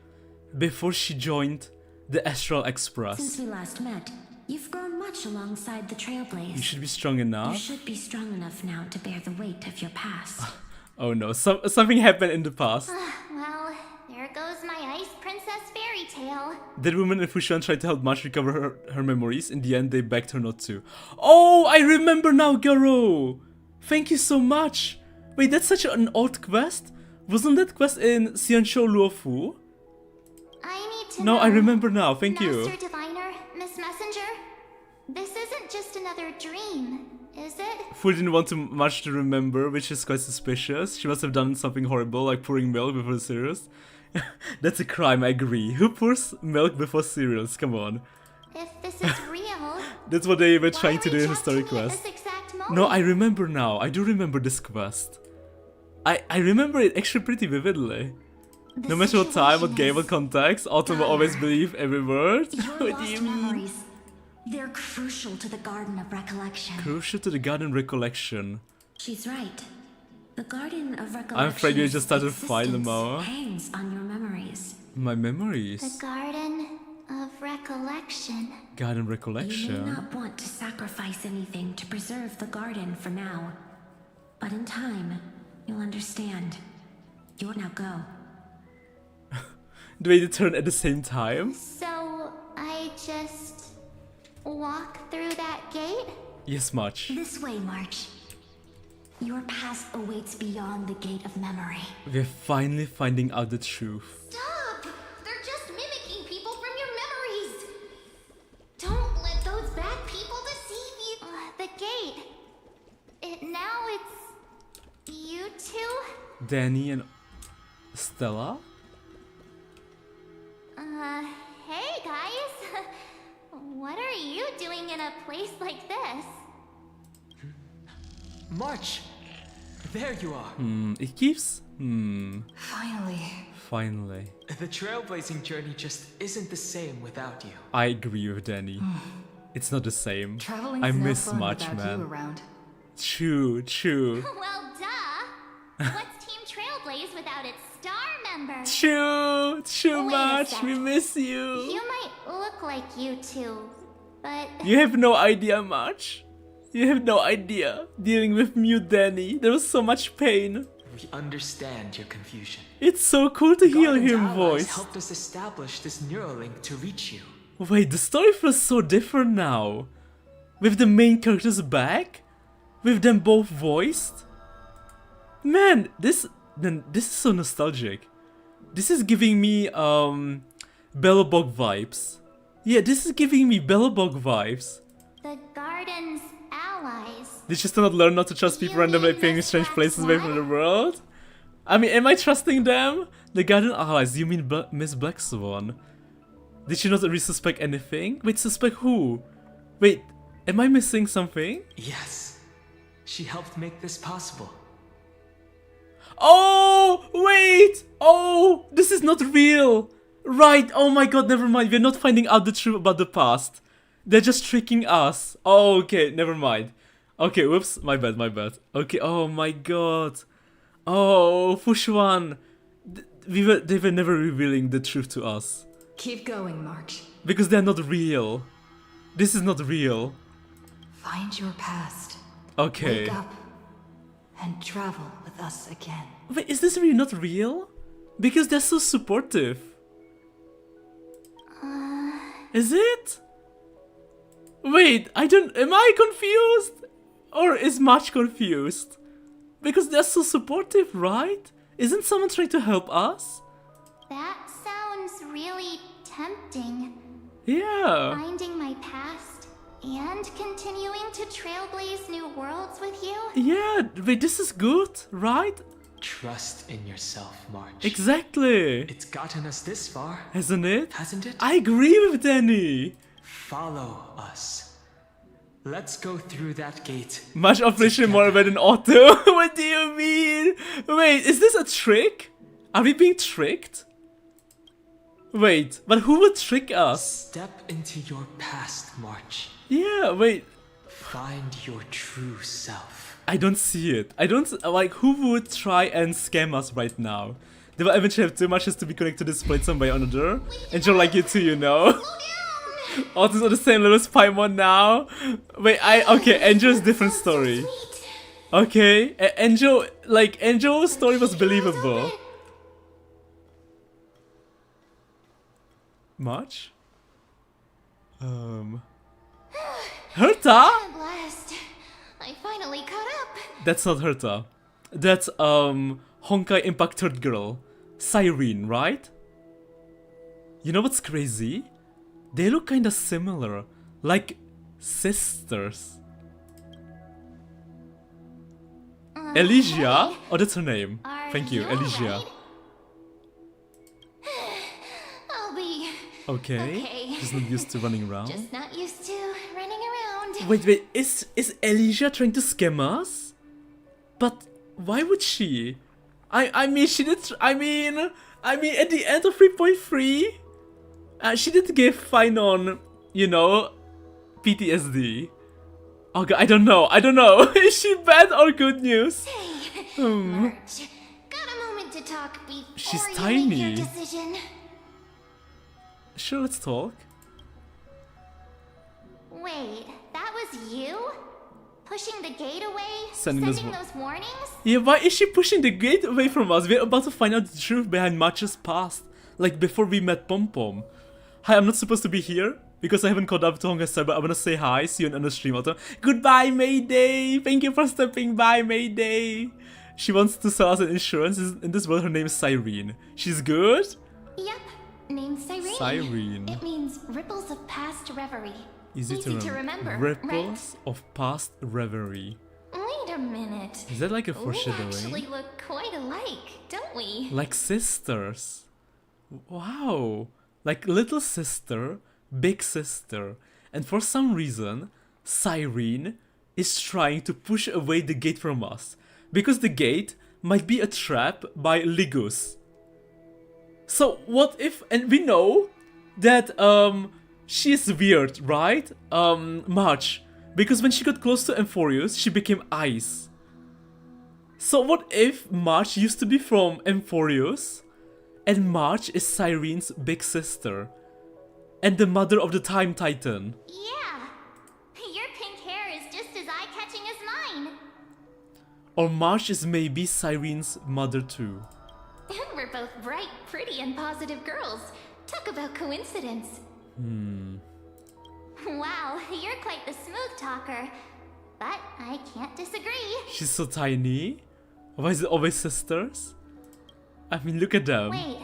before she joined the Astral Express. Since we last met, you've grown much alongside the Trailblaze. You should be strong enough. You should be strong enough now to bear the weight of your past. Oh no, something happened in the past. Well, there goes my Ice Princess fairy tale. That woman in Fushuan tried to help March recover her memories. In the end, they begged her not to. Oh, I remember now, Garo! Thank you so much! Wait, that's such an old quest? Wasn't that quest in Xianshou Luofu? I need to No, know. I remember now, thank you. Master Diviner, Miss Messenger, this isn't just another dream, is it? Fu didn't want March to remember, which is quite suspicious. She must have done something horrible, like pouring milk before cereals. That's a crime, I agree. Who pours milk before cereals? Come on. If this is real, That's what they were trying to do in Historic Quest. No, I remember now. I do remember this quest. I remember it actually pretty vividly. No matter what time, what game, what context, Autumn will always believe every word. What do you mean? Memories, they're crucial to the Garden of Recollection. Crucial to the Garden Recollection. She's right. The Garden of Recollection. I'm afraid you just started Phainon. Hangs on your memories. My the memories. Garden of Recollection. Garden You may Recollection. not want to sacrifice anything to preserve the garden for now. But in time, you'll understand. You'll now go. Do they turn at the same time? So, I just walk through that gate? Yes, March. This way, March. Your past awaits beyond the gate of memory. We're finally finding out the truth. Stop! They're just mimicking people from your memories! Don't let those bad people deceive you! The gate. Now it's... you two? Danny and Stella? Hey guys! What are you doing in a place like this? March! There you are. It keeps Finally. Finally. The trailblazing journey just isn't the same without you. I agree with Danny. It's not the same. Traveling's I no miss fun much, without man. you around. True. Well, duh. What's Team Trailblaze without its star member? Too Wait a much. sec. We miss you. You might look like you two, but You have no idea much. You have no idea. Dealing with mute Danny, there was so much pain. We understand your confusion. It's so cool to hear Garden's him allies voice. helped us establish this neural link to reach you. Wait, the story feels so different now. With the main characters back? With them both voiced? Man, this is so nostalgic. This is giving me Bellabog vibes. Yeah, this is giving me Bellabog vibes. the garden's allies. Did she still not learn not to trust people randomly appearing in strange places away from the world? I mean, am I trusting them? The garden allies, you mean Miss Black Swan? Did she not really suspect anything? Wait, suspect who? Wait, am I missing something? Yes. She helped make this possible. Oh, wait! Oh, this is not real! Right, oh my god, never mind. We're not finding out the truth about the past. They're just tricking us. Oh, okay, never mind. Okay, whoops, my bad. Okay, oh my god. Oh, Fushuan. They were never revealing the truth to us. Keep going, March. Because they're not real. This is not real. Find your past. Okay. Wake up and travel with us again. Wait, is this really not real? Because they're so supportive. Is it? Wait, am I confused? Or is March confused? Because they're so supportive, right? Isn't someone trying to help us? That sounds really tempting. Yeah. Finding my past and continuing to trailblaze new worlds with you? Yeah, wait, this is good, right? Trust in yourself, March. Exactly. It's gotten us this far. Hasn't it? Hasn't it? I agree with Danny. Follow us. Let's go through that gate. Much operation more about an auto. What do you mean? Wait, is this a trick? Are we being tricked? Wait, but who would trick us? Step into your past, March. Yeah, wait. Find your true self. I don't see it. I don't, like, who would try and scam us right now? They will eventually have too much to be connected to this plate some way or another. Angel like you too, you know. Autos on the same level as Phainon now. Wait, okay, Angel's different story. Okay, Angel's story was believable. Much? Herta? Blessed. I finally caught up. That's not Herta. That's Honkai Impact Third Girl. Cyrene, right? You know what's crazy? They look kinda similar. Like sisters. Elysia? Oh, that's her name. Thank you, Elysia. I'll be Okay. She's not used to running around. just not used to running around. Wait, is Elysia trying to scam us? But why would she? I mean she did I mean at the end of 3.3 she did give Phainon, you know, PTSD. Oh god, I don't know. Is she bad or good news? Hey, March, got a moment to talk before She's you tiny. make your decision? Sure, let's talk. Wait, that was you? Pushing the gate away? Sending Sending those those warnings? Yeah, why is she pushing the gate away from us? We're about to find out the truth behind March's past. Like before we met Pom Pom. Hi, I'm not supposed to be here because I haven't caught up to Honkai, but I wanna say hi. See you on another stream, Otto. Goodbye, Mayday. Thank you for stepping by, Mayday. She wants to sell us an insurance. In this world, her name is Cyrene. She's good? Yep, named Cyrene. Cyrene. It means ripples of past reverie. Easy to remember. Ripples of past reverie. Wait a minute. Is that like a We foreshadowing? actually look quite alike, don't we? Like sisters. Wow. Like little sister, big sister. And for some reason, Cyrene is trying to push away the gate from us. Because the gate might be a trap by Ligus. So what if, and we know that she's weird, right? March, because when she got close to Amphorius, she became ice. So what if March used to be from Amphorius, and March is Cyrene's big sister, and the mother of the Time Titan? Yeah, your pink hair is just as eye-catching as mine. Or March is maybe Cyrene's mother too. We're both bright, pretty, and positive girls. Talk about coincidence. Wow, you're quite the smooth talker. But I can't disagree. She's so tiny. Why is it always sisters? I mean, look at them. Wait.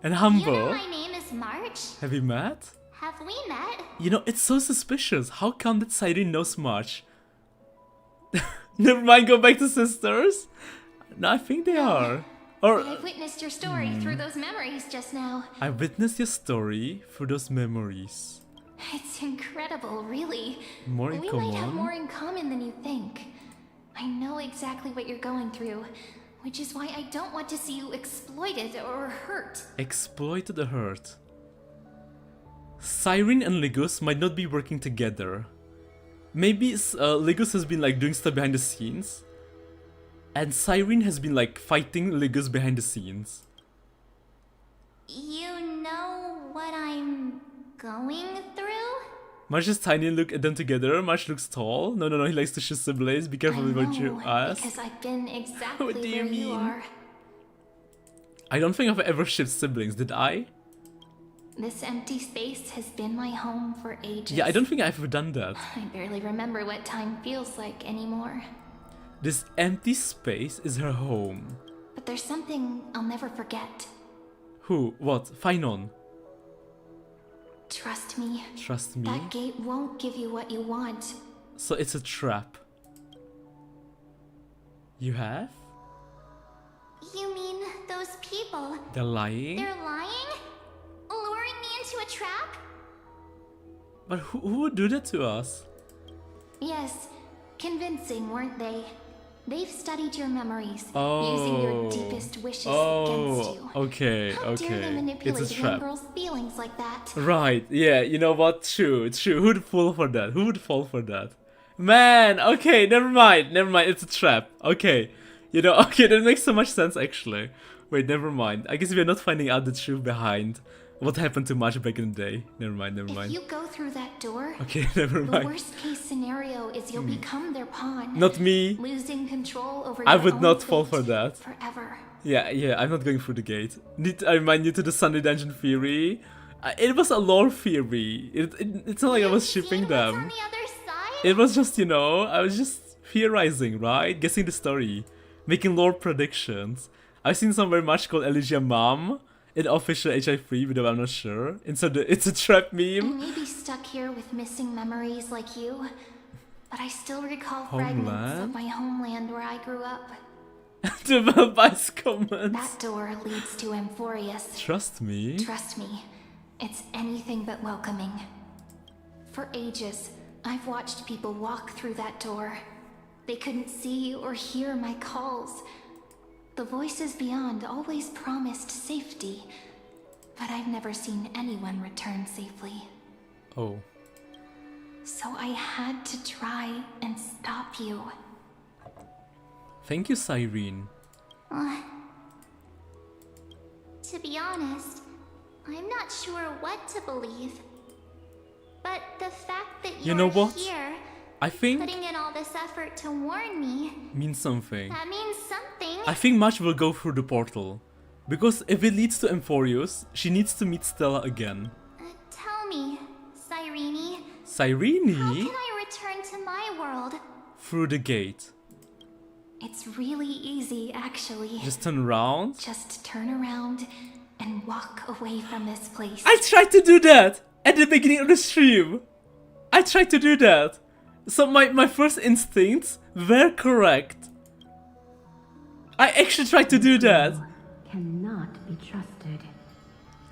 And humble. You know my name is March? Have you met? Have we met? You know, it's so suspicious. How come that Cyrene knows March? Never mind, go back to sisters. No, I think they are. Or But I've witnessed your story through those memories just now. I witnessed your story through those memories. It's incredible, really. More in We common? might have more in common than you think. I know exactly what you're going through, which is why I don't want to see you exploited or hurt. Exploited or hurt. Cyrene and Ligus might not be working together. Maybe Ligus has been like doing stuff behind the scenes, and Cyrene has been like fighting Ligus behind the scenes. You know what I'm going through? March is tiny and look at them together. March looks tall. No, he likes to shoot siblings. Be careful with what you ask. Because I've been exactly What do you where you mean? are. I don't think I've ever shipped siblings, did I? This empty space has been my home for ages. Yeah, I don't think I've ever done that. I barely remember what time feels like anymore. This empty space is her home. But there's something I'll never forget. Who? What? Phainon. Trust me. Trust me. That gate won't give you what you want. So it's a trap. You have? You mean those people? They're lying? They're lying? Luring me into a trap? But who would do that to us? Yes, convincing, weren't they? They've studied your memories, Oh. using your deepest wishes against you. Okay, How dare they manipulate It's a a young trap. girl's feelings like that? Right, yeah, you know what? True, it's true. Who'd fall for that? Who would fall for that? Man, okay, never mind, it's a trap. Okay, you know, okay, that makes so much sense actually. Wait, never mind. I guess we're not finding out the truth behind what happened to March back in the day. Never mind. If you go through that door, Okay, never the mind. worst case scenario is you'll become their pawn. Not me. Losing control over I your would own not fall fate for that. Forever. Yeah, I'm not going through the gate. Need I remind you to the Sunday Dungeon theory? It was a lore theory. It's not like I was shipping them. It was just, you know, I was just theorizing, right? Guessing the story. Making lore predictions. I've seen some very much called Elysia Mom in official HI3, but I'm not sure. And so it's a trap I meme. may be stuck here with missing memories like you, but I still recall Homeland? fragments of my homeland where I grew up. Developed by comments. That door leads to Amphorius. Trust me. Trust me, it's anything but welcoming. For ages, I've watched people walk through that door. They couldn't see or hear my calls. The voices beyond always promised safety, but I've never seen anyone return safely. Oh. So I had to try and stop you. Thank you, Cyrene. To be honest, I'm not sure what to believe. But the fact that You know what? here, I think putting in all this effort to warn me, means something. that means something. I think March will go through the portal. Because if it leads to Amphorius, she needs to meet Stella again. Tell me, Cyrene. Cyrene? How can I return to my world? Through the gate. It's really easy, actually. Just turn around. Just turn around and walk away from this place. I tried to do that at the beginning of the stream. I tried to do that. So my first instincts were correct. I actually tried to do that. Cannot be trusted.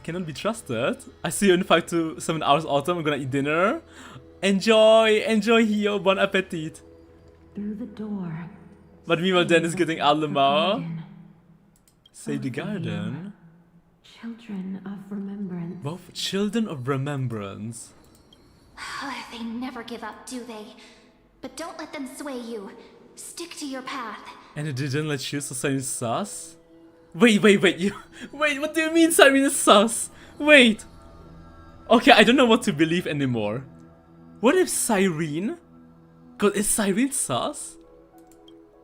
Cannot be trusted. I see you in 5 to 7 hours, Autumn. I'm gonna eat dinner. Enjoy, Hio. Bon appetit. Through the door. But meanwhile, Dan is getting Alma. Forbidden. Save the garden. Children of remembrance. Both children of remembrance. They never give up, do they? But don't let them sway you. Stick to your path. And it didn't let you, so Siren is sus? Wait, wait, what do you mean Siren is sus? Wait! Okay, I don't know what to believe anymore. What if Siren? God, is Siren sus?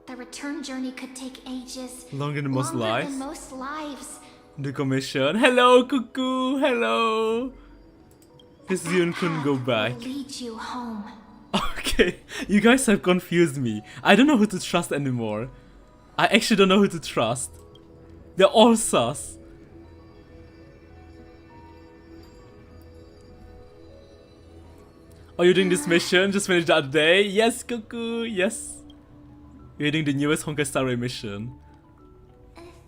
The return journey could take ages. Longer than most lives? Longer than most lives. The commission. Hello, Cuckoo, hello! Because Yun couldn't go back. Will lead you home. Okay, you guys have confused me. I don't know who to trust anymore. I actually don't know who to trust. They're all sus. Are you doing this mission? Just finished the other day? Yes, Cuckoo, yes. You're doing the newest honkaistarrail mission.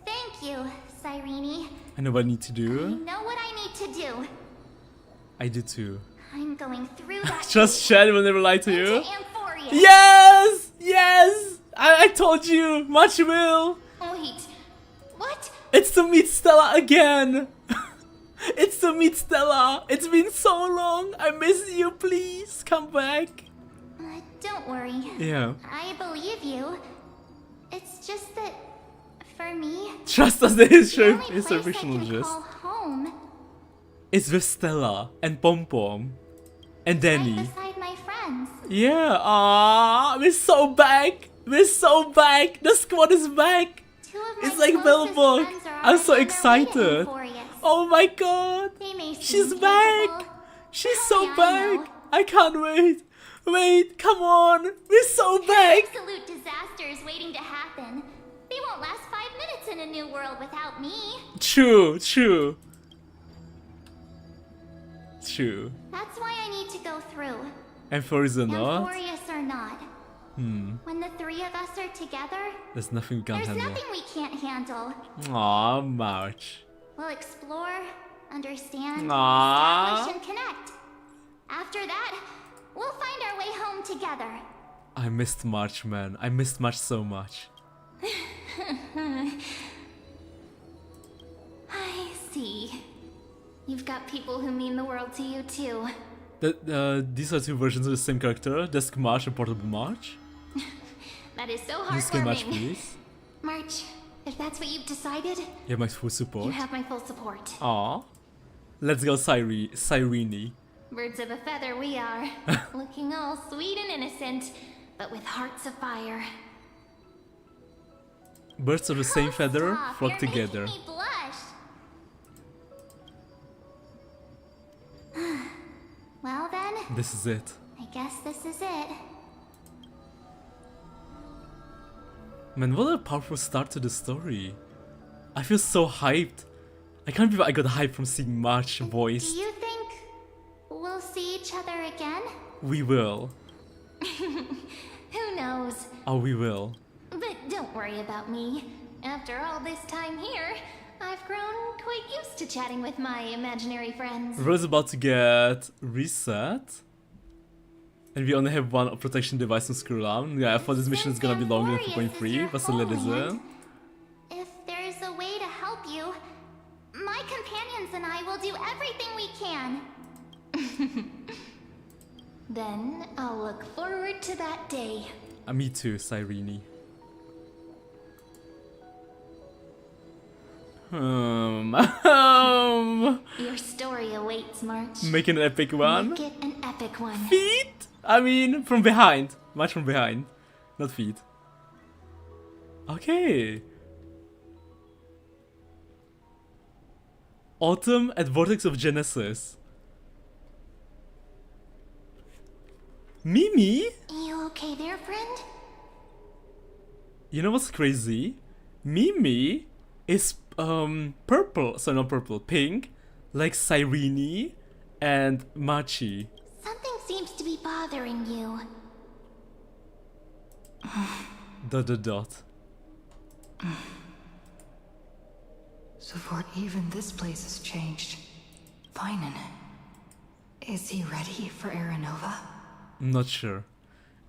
Thank you, Cyrene. I know what I need to I do. know what I need to do. I do too. I'm going through that. Trust Shed will never lie to you. into Amphoria. Yes! Yes! I told you! Much will! Wait, what? It's to meet Stella again! It's to meet Stella! It's been so long! I miss you, please! Come back! Don't worry. Yeah. I believe you. It's just that, for me, Trust us, there is the only a place I fictional can gist. call home It's with Stella and Pom Pom and Danny. right beside my friends. Yeah, aww, we're so back! We're so back! The squad is back! Two of my It's like closest Bellbook! friends are I'm so already on their way to excited! Amphorius. Oh my god! They may She's seem back! capable. She's so Yeah, I back! know. I can't wait! Wait, come on! We're so back! Absolute disaster is waiting to happen. They won't last 5 minutes in a new world without me. True, true. True. That's why I need to go through. Amphorius or not? Amphorius or not. When the three of us are together, There's nothing we can't there's handle. nothing we can't handle. Aw, March. We'll explore, understand, Aww. establish, and connect. After that, we'll find our way home together. I missed March, man. I missed March so much. I see. You've got people who mean the world to you too. These are two versions of the same character, Desk March and Portable March. That is so Use Sky March, heartwarming. please. March, if that's what you've decided, You have my full you support. have my full support. Aw. Let's go, Cyrene. Birds of a feather we are. Looking all sweet and innocent, but with hearts of fire. Birds of the same feather Stop, flock you're together. making me blush. Well then, This is it. I guess this is it. Man, what a powerful start to the story. I feel so hyped. I can't believe I got hyped from seeing March Do voiced. you think we'll see each other again? We will. Who knows? Oh, we will. But don't worry about me. After all this time here, I've grown quite used to chatting with my imaginary friends. The world's about to get reset. And we only have one protection device to screw around. Yeah, I thought this mission is gonna be longer than 4.3, but still it isn't. If there's a way to help you, my companions and I will do everything we can. Then I'll look forward to that day. Me too, Cyrene. Your story awaits, March. Make it an epic one. Make it an epic one. Feet? I mean, from behind. Much from behind. Not feet. Okay. Autumn at Vortex of Genesis. Mimi? You okay there, friend? You know what's crazy? Mimi is purple, so not purple, pink, like Cyrene and Machi. Something seems to be bothering you. Dot. So for even this place has changed. Phainon. Is he ready for Aranova? I'm not sure.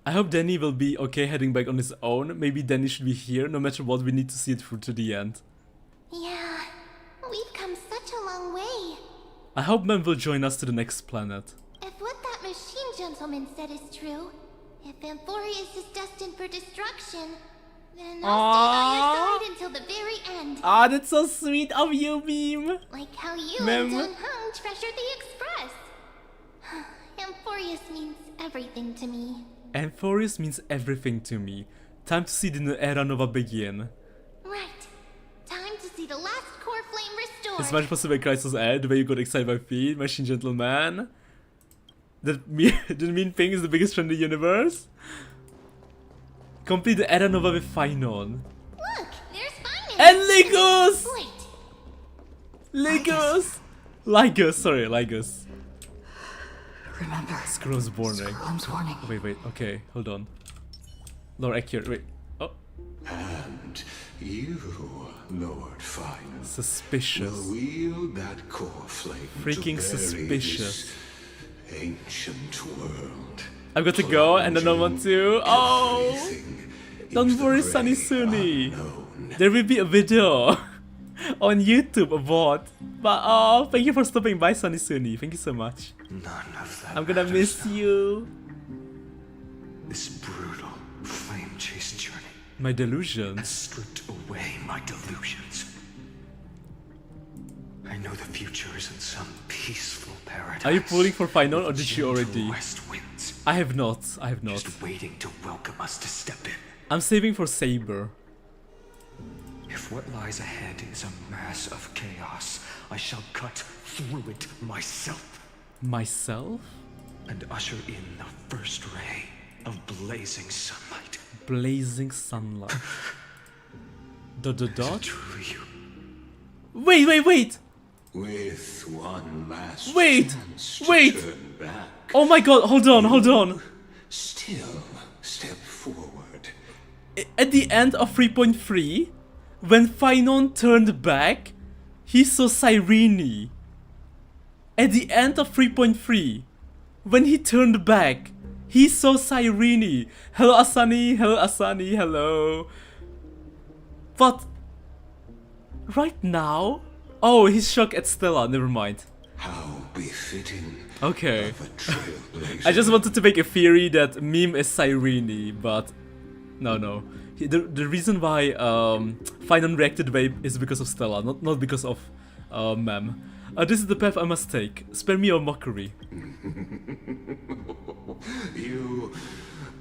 I hope Danny will be okay heading back on his own. Maybe Danny should be here. No matter what, we need to see it through to the end. I hope Mem will join us to the next planet. If what that machine gentleman said is true, if Amphorius is destined for destruction, then I'll stay by your side until the very end. Ah, that's so sweet of you, Meme. Like how you Mem. and Dun Hung treasured the Express. Amphorius means everything to me. Amphorius means everything to me. Time to see the new era nova begin. Right. Time to see the last core flame restored. As much possible Crisis Air, the way you got excited by feet, Machine Gentleman. The mean thing is the biggest trend in the universe. Complete the era nova with Phainon. Look, there's Phainon. And Ligus! Wait. Ligus! Ligus, sorry, Ligus. Remember. Scrolls warning. Scrolls warning. Wait, okay, hold on. Lord accurate, wait. Oh. And you, Lord Phainon, Suspicious. will wield that core flame Freaking to bury suspicious. this ancient world. I've got to go and I don't want to. Oh! Don't worry, Sunny Suni. There will be a video on YouTube of what. But oh, thank you for stopping by, Sunny Suni. Thank you so much. None of that I'm gonna miss you. This brutal flame chase journey My delusions. has stripped away my delusions. I know the future is in some peaceful paradise. Are you pulling for Phainon or did you already? West winds, I have not. just waiting to welcome us to step in. I'm saving for Saber. If what lies ahead is a mass of chaos, I shall cut through it myself. Myself? And usher in the first ray of blazing sunlight. Blazing sunlight. Dot. Truly you. Wait! With one last Wait! chance to turn back. Oh my god, hold on. Still step forward. At the end of 3.3, when Phainon turned back, he saw Cyrene. At the end of 3.3, when he turned back, he saw Cyrene. Hello Asani, hello. But right now, oh, he's shocked at Stella, never mind. How befitting. Okay. Of a trailblazer. I just wanted to make a theory that Meme is Cyrene, but no. The reason why Phainon reacted the way is because of Stella, not because of Mem. This is the path I must take. Spare me your mockery. You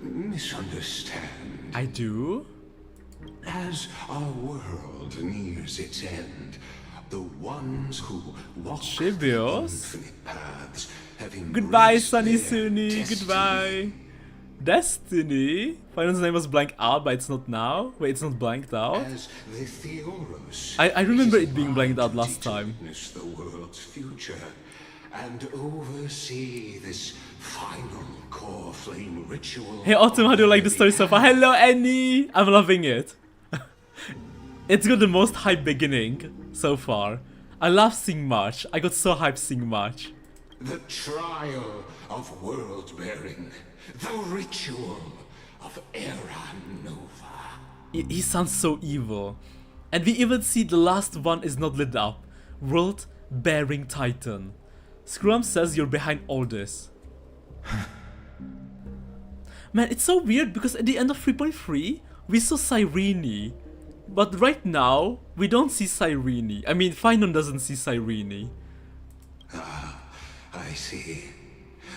misunderstand. I do? As our world nears its end, the ones who walk Chibios? infinite paths have embraced Goodbye, Sunny their Suni. destiny. Goodbye. Destiny? Phainon's name was blanked out, but it's not now. Wait, it's not blanked out? As the Theoros, I remember is it being blanked out allowed to last time. witness the world's future and oversee this final core flame ritual. Hey Autumn, how do you like the story so far? Hello Annie! I'm loving it. It's got the most hype beginning so far. I love seeing March. I got so hyped seeing March. The trial of world bearing. The ritual of Era Nova. He sounds so evil. And we even see the last one is not lit up. World Bearing Titan. Scrum says you're behind all this. Man, it's so weird because at the end of 3.3, we saw Cyrene. But right now, we don't see Cyrene. I mean, Phainon doesn't see Cyrene. Ah, I see.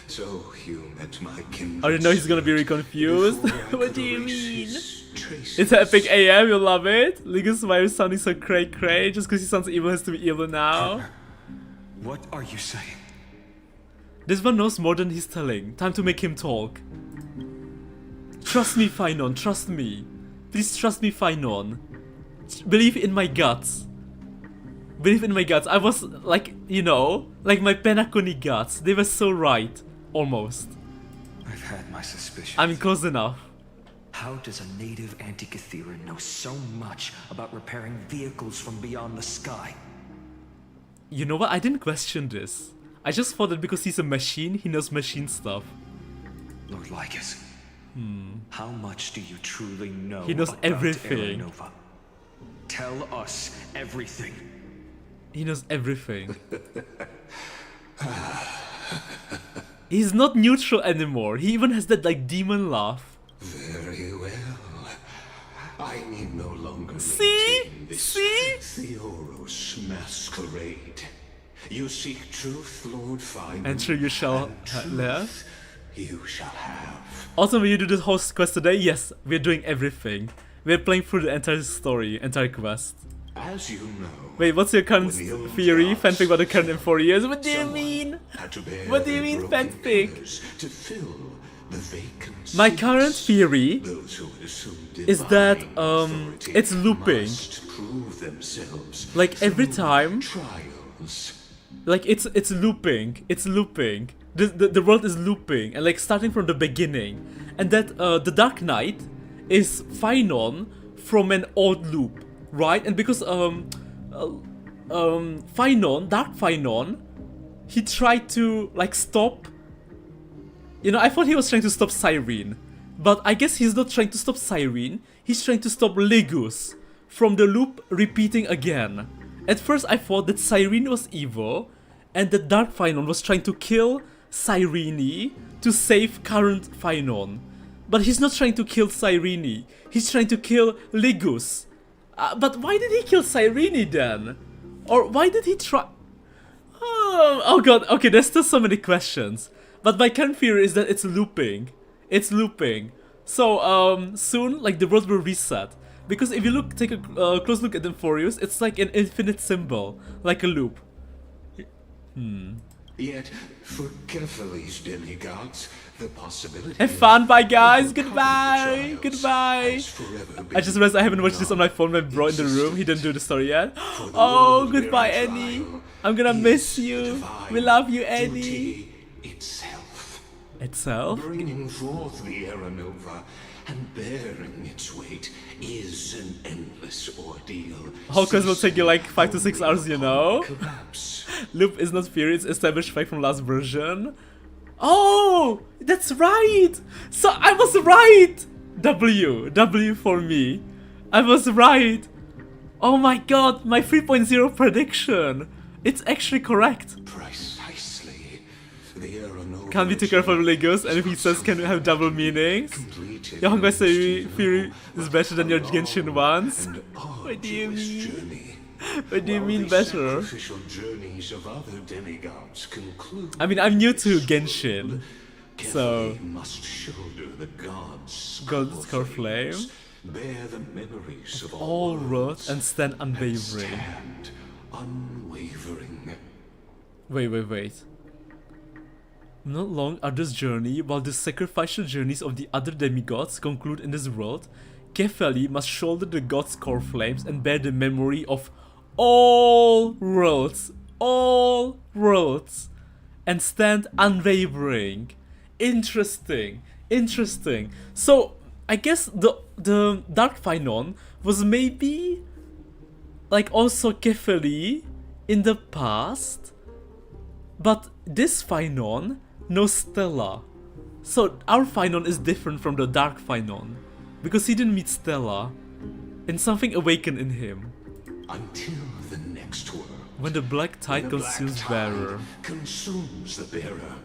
So you met my kindred. I didn't know he's gonna be really confused. What do you mean? It's epic AM, you love it? Ligus, why is sounding so cray just because he sounds evil has to be evil now? What are you saying? This one knows more than he's telling. Time to make him talk. Trust me, Phainon, trust me. Please trust me, Phainon. Believe in my guts. Believe in my guts. I was like, you know, like my Penacony guts. They were so right. Almost. I've had my suspicions. I mean, close enough. How does a native Antikytheran know so much about repairing vehicles from beyond the sky? You know what? I didn't question this. I just thought that because he's a machine, he knows machine stuff. Lord Lycus, how much do you truly know? He knows about everything. Era Nova? Tell us everything. He knows everything. He's not neutral anymore. He even has that like demon laugh. Very well. I need no longer See? maintain this See? Theoros masquerade. You seek truth, Lord Phainon. And true you shall and live. You shall have. Also, will you do the host quest today? Yes, we're doing everything. We're playing through the entire story, entire quest. As you know. Wait, what's your current theory? Fanfic about the current Emporius? What do you Someone mean? had to bear What do you their mean broken fanfic? pillars to fill the vacant My current seats. theory Those who would assume is that divine authority it's looping. must prove themselves Like every through time, trials. like it's looping. It's looping. The world is looping and like starting from the beginning. And that the Dark Knight is Phainon from an old loop, right? And because Phainon, Dark Phainon, he tried to like stop. You know, I thought he was trying to stop Cyrene, but I guess he's not trying to stop Cyrene. He's trying to stop Legus from the loop repeating again. At first, I thought that Cyrene was evil, and that Dark Phainon was trying to kill Cyrene to save current Phainon. But he's not trying to kill Cyrene. He's trying to kill Legus. But why did he kill Cyrene then? Or why did he try? Oh god, okay, there's still so many questions. But my current theory is that it's looping. It's looping. So, soon, like, the world will reset. Because if you take a close look at Emporius, it's like an infinite symbol. Like a loop. Yet, for Kephal's demigods, the possibility Have fun, bye guys, of goodbye, trials goodbye. has forever I just realized I haven't watched this on my phone, my bro in the room, he didn't do the story yet. For the Oh, world goodbye bearing Annie. trial I'm gonna is miss you. divine We love you, Annie. duty itself. Itself? Bringing forth the Era Nova and bearing its weight is an endless ordeal. Honkai will take you like 5 to 6 hours, you know? Collapse. Loop is not theory, it's established fact from last version. Oh, that's right. So I was right. W for me. I was right. Oh my god, my 3.0 prediction. It's actually correct. Precisely. The Era Nova Can't be too careful with Legos, and if he says can we have double meanings? Your Honkai theory is better than your Genshin ones. What do you mean? What do you mean better? Journeys of other demigods conclude. I mean, I'm new to Genshin, so must shoulder the gods' core flame, bear the memories of all worlds, and stand unwavering. Stand unwavering. Wait. Not long after this journey, while the sacrificial journeys of the other demigods conclude in this world, Kefali must shoulder the gods' core flames and bear the memory of all worlds, and stand unwavering. Interesting. So I guess the Dark Phainon was maybe like also Kefali in the past, but this Phainon knows Stella. So our Phainon is different from the Dark Phainon because he didn't meet Stella, and something awakened in him. Until the next world. When the Black Tide consumes Bearer. Consumes the bearer,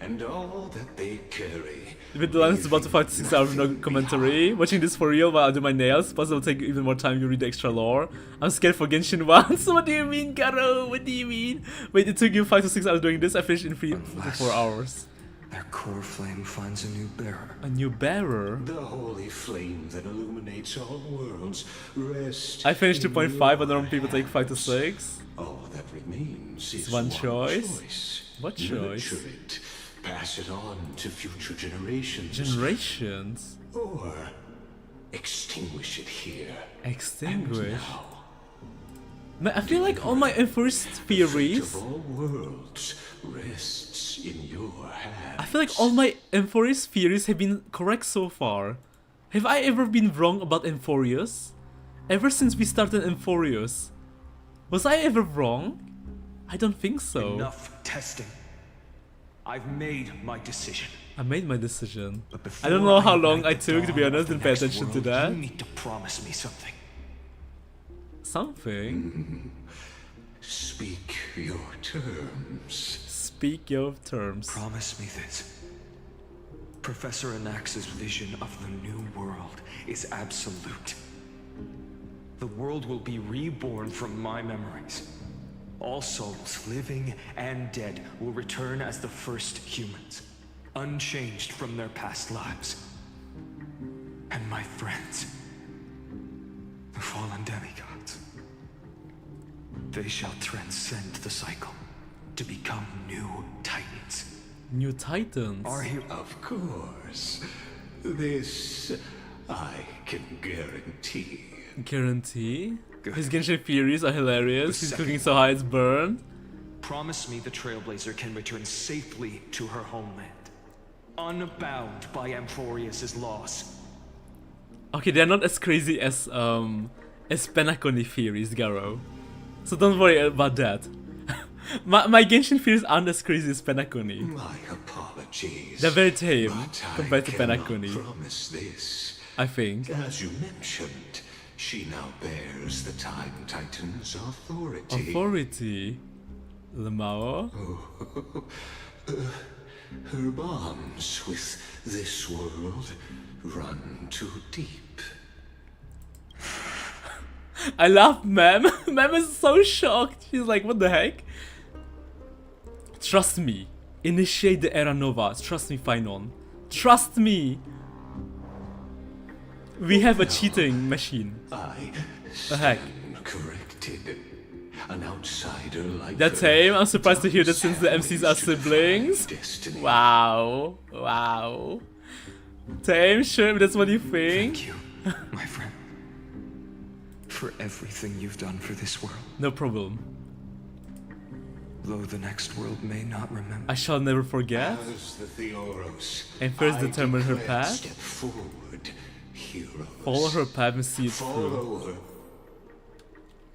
and all that they carry. With the line is about to 5 to 6 hours of no commentary. Watching this for real while I do my nails, plus it'll take even more time to read the extra lore. I'm scared for Genshin once. What do you mean, Garo? What do you mean? Wait, it took you 5 to 6 hours doing this? I finished in 3 to 4 hours. Their core flame finds a new bearer. A new bearer? The holy flame that illuminates all worlds rest. I finished 2.5, but normal people take 5 to 6. All that remains is one choice. What choice? Nurture it. Pass it on to future generations. Generations? Or extinguish it here. Extinguish? Man, I feel like all my first theories. The fate of all worlds rests in your hands. I feel like all my Emporius theories have been correct so far. Have I ever been wrong about Emporius? Ever since we started Emporius? Was I ever wrong? I don't think so. Enough testing. I've made my decision. I made my decision. I don't know how long I took, to be honest, didn't pay attention to that. You need to promise me something. Something? Speak your terms. Speak your terms. Promise me this. Professor Anax's vision of the new world is absolute. The world will be reborn from my memories. All souls, living and dead, will return as the first humans, unchanged from their past lives. And my friends, the fallen demigods, they shall transcend the cycle to become new titans. New titans? Are you? Of course. This I can guarantee. Guarantee? His Genshin theories are hilarious. He's cooking so high it's burned. Promise me the Trailblazer can return safely to her homeland, unbound by Amphorius' laws. Okay, they're not as crazy as Penacony theories, Garo. So don't worry about that. my Genshin theories aren't as crazy as Penacony. My apologies. They're very tame compared to I Penacony. promise this. I think. As you mentioned, she now bears the Time Titan's authority. Authority? Lemao? Her bonds with this world run too deep. I love Mem. Mem is so shocked. She's like, what the heck? Trust me. Initiate the Era Nova. Trust me, Phainon. Trust me. We have a cheating machine. The heck? Corrected. An outsider like That's tame. I'm surprised to hear that since the MCs are siblings. Destiny. Wow. Wow. Tame, sure, that's what you think? Thank you, my friend, for everything you've done for this world. No problem. Though the next world may not remember. I shall never forget. As the Theoros, And first I determine her declare path. Step forward, heroes. Follow her path and see it Follow through. her.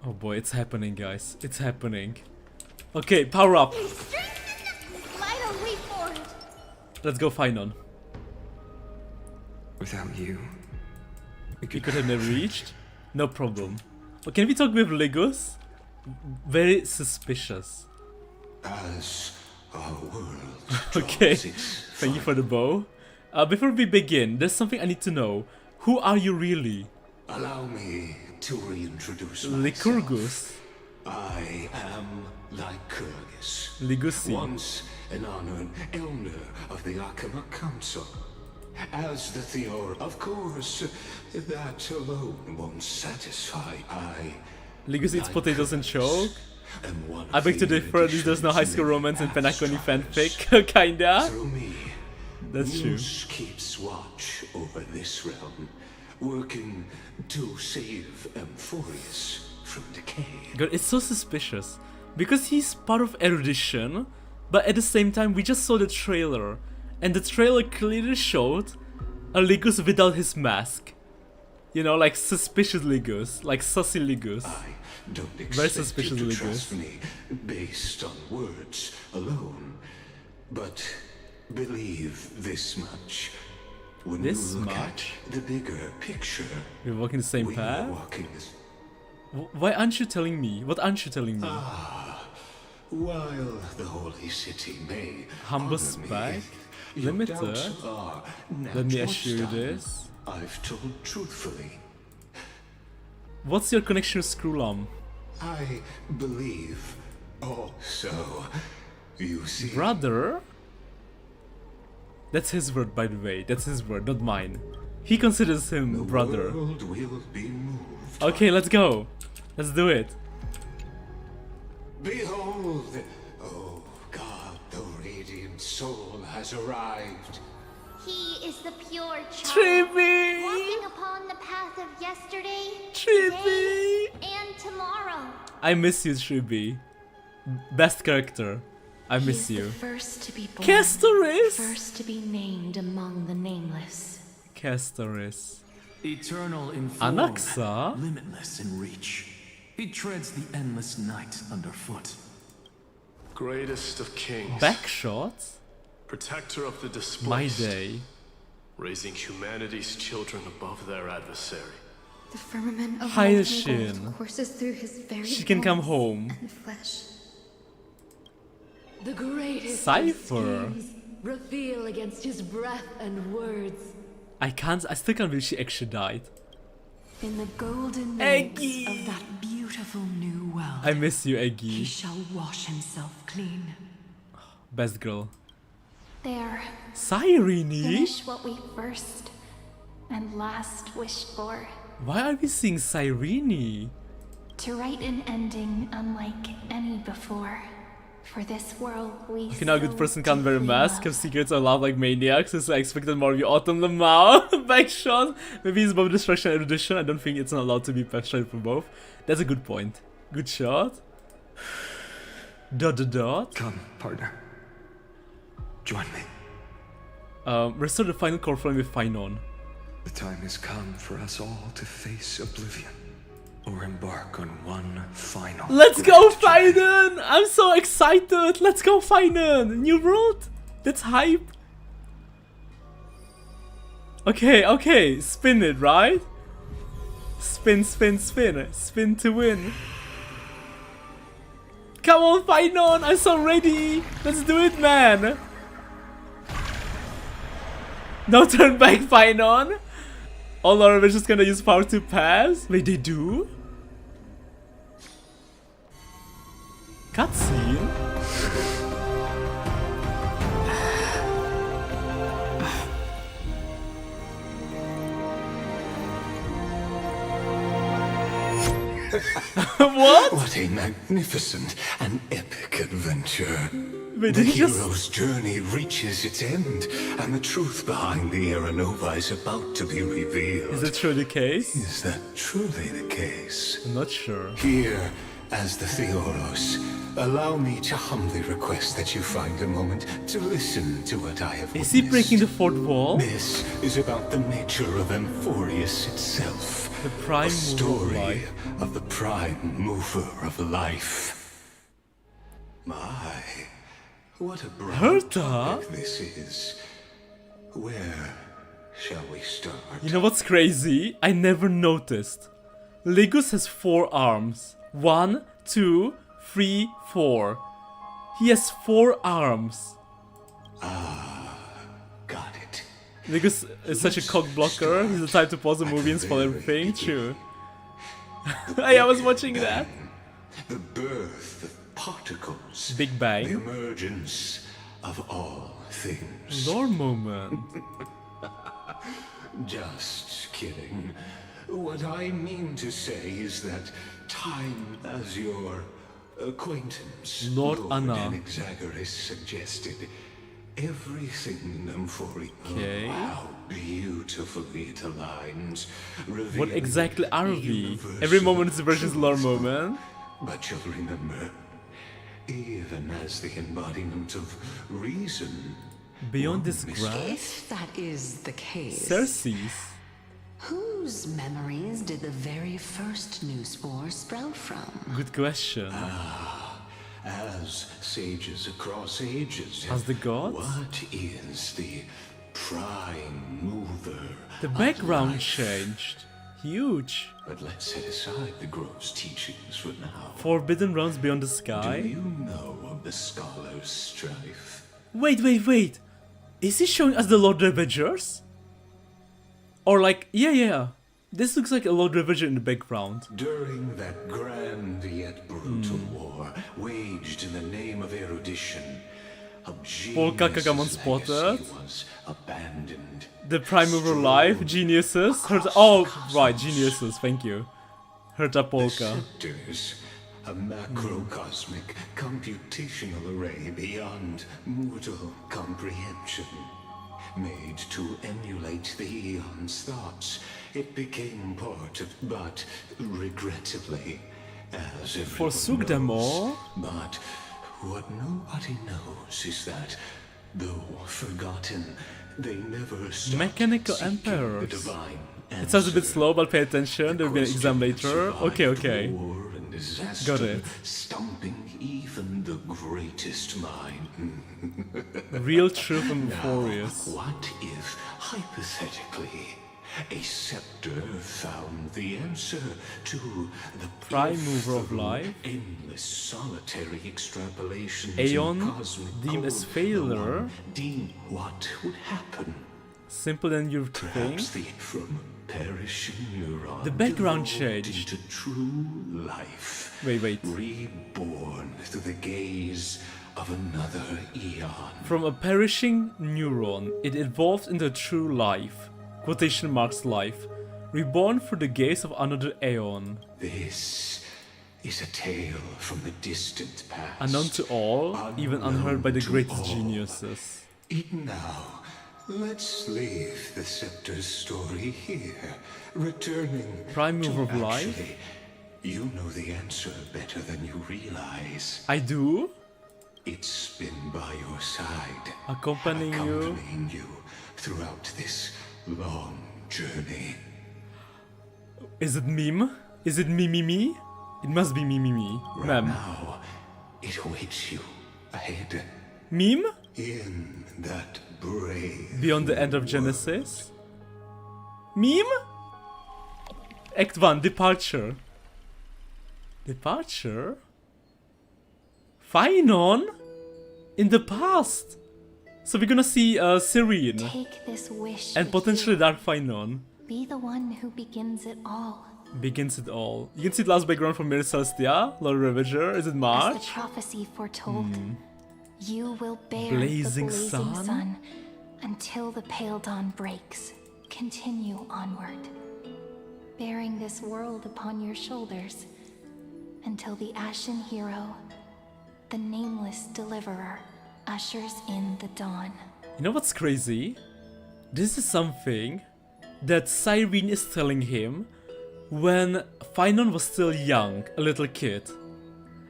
Oh boy, it's happening, guys. It's happening. Okay, power up. Vital leap forward. Let's go, Phainon. Without you, We could have never reached. No problem. Oh, can we talk with Legos? Very suspicious. As our world Okay, draws its thank you for the bow. Before we begin, there's something I need to know. Who are you really? Allow me to reintroduce myself. Lycurgus. I am Lycurgus. Legacy. Once an honored elder of the Arkema Council. As the Theor, of course, that alone won't satisfy. Legacy eats potatoes and choke. am one I beg to of the differ, at least there's no high school romance in Penacony fanfic. Kinda. Through me, That's true. Muse keeps watch over this realm, working to save Amphorius from decay. God, it's so suspicious. Because he's part of erudition, but at the same time we just saw the trailer. And the trailer clearly showed a Legus without his mask. You know, like suspicious Legus, like sussy Legus. Don't Very expect suspicious you to Legus. trust me based on words alone, but believe this much. When This you look much? at the bigger picture, We're walking the same we path? are walking this. Why aren't you telling me? What aren't you telling me? While the holy city may Humble honor me, spike? your Limited? doubts are Let me natural assure you stuff. this. I've told truthfully. What's your connection with Screwlum? I believe. Oh, so you see. Brother? That's his word, by the way. That's his word, not mine. He considers him brother. World will be moved. Okay, let's go. Let's do it. Behold! Oh God, the radiant soul has arrived. He is the pure child, Trippy! walking upon the path of yesterday, Trippy! today, and tomorrow. I miss you, Shubi. Best character. I miss He's you. the first to be born, Castoris! first to be named among the nameless. Castoris. Eternal in form, Anaxa? limitless in reach. He treads the endless night underfoot. Greatest of kings. Backshot? Protector of the My displaced. day. Raising humanity's children above their adversary. The firmament of Hyacinth. gold courses through his very She can come bones home. and flesh. The greatest Cypher. reveal against his breath and words. I still can't believe she actually died. In the golden waves of that beautiful new world, I miss you, he Eggy. shall wash himself clean. Best girl. There. Cyrene? Finish what we first and last wished for. Why are we seeing Cyrene? To write an ending unlike any before. For this world we Okay, now a good person can't wear a mask, have secrets and laugh like maniacs, so I expected more of you Autumn Lamau. Backshot. Maybe it's both destruction and erudition. I don't think it's not allowed to be passionate for both. That's a good point. Good shot. ... Come, partner. Join me. Restore the final core flame with Phainon. The time has come for us all to face oblivion, or embark on one final. Let's go, Phainon! I'm so excited! Let's go, Phainon! New world? That's hype. Okay, okay, spin it, right? Spin, spin, spin. Spin to win. Come on, Phainon! I'm so ready! Let's do it, man! No turn back, Phainon! All our just gonna use power to pass? Wait, they do? Cutscene? What? What a magnificent and epic adventure. Wait, The did he just... hero's journey reaches its end, and the truth behind the Aeronova is about to be revealed. Is it truly the case? Is that truly the case? I'm not sure. Here, as the Theoros, allow me to humbly request that you find a moment to listen to what I have Is he breaking the fourth wall? This is about the nature of Amphorius itself. The prime a mover of story life. of the prime mover of life. My, what a broad Herta? topic this is. Where shall we start? You know what's crazy? I never noticed. Legus has 4 arms. 1, 2, 3, 4. He has 4 arms. Got it. Legus is such a cock blocker. He's the type to pause a movie and spoil everything. True. Hey, I was watching that. The birth of particles. Big The Bang. emergence of all things. Lore moment. Just kidding. What I mean to say is that time as your acquaintance, Lord Anna. Anexagoras suggested, everything in Amphoria. Okay. How beautifully it aligns. What exactly are we? universal Every moment is a version's lore moment. But you'll remember, even as the embodiment of reason. Beyond this grass? If that is the case, Cersei's. whose memories did the very first new spore sprout from? Good question. As sages across ages. As the gods? What is the prime mover? The of background life? changed. Huge. But let's set aside the gross teachings for now. Forbidden realms beyond the Do sky. you know of the scholar's strife? Wait, wait, wait. Is he showing us the Lord Ravagers? Or like, yeah. This looks like a Lord Ravager in the background. During that grand yet brutal war, waged in the name of erudition, a Polka genius' Kagamon legacy spotted. was abandoned. The Prime Mover Life, Geniuses. Herta, oh, right, Geniuses, thank you. Herta The Polka. scepters, a macrocosmic computational array beyond mortal comprehension. Made to emulate the Eon's thoughts, it became part of, but regrettably, as everyone Forsook them knows. all? But what nobody knows is that, though forgotten, they never stopped Mechanical seeking the Emperors. divine It sounds a bit answer. slow, but pay attention. There will be an exam later. Survived Okay. war and disaster, Got it. Stumping even the greatest mind. Real truth and Now, Amphorius. what if, hypothetically, A scepter found the answer to the Prime mover of life. endless solitary extrapolations Aeon, in cosmic deemed as code. failure. Deem what would happen. Simple than you think. Perhaps from perishing neuron. The background devolved changed. into true life. Wait. Reborn through the gaze of another eon. From a perishing neuron, it evolved into true life. Quotation marks life. Reborn through the gaze of another aeon. This is a tale from the distant past. Unknown to all, even unheard by the to greatest all. geniuses. Now, let's leave the scepter's story here. Returning Prime mover to of life? actually, you know the answer better than you realize. I do? It's been by your side, Accompanying you throughout this long journey. Is it meme? Is it me? It must be me. Right Ma'am. now, it awaits you ahead. Meme? In that brave Beyond the end of Genesis? Meme? Act 1, Departure. Departure? Phainon? In the past! So we're gonna see Serene. Take this wish And to potentially heal. Dark Phainon. Be the one who begins it all. Begins it all. You can see the last background from Myriad Celestia, Lord Ravager. Is it As March? the prophecy foretold, you will bear Blazing the blazing sun? sun until the pale dawn breaks. Continue onward, bearing this world upon your shoulders until the ashen hero, the nameless deliverer, ushers in the dawn. You know what's crazy? This is something that Cyrene is telling him when Phainon was still young, a little kid.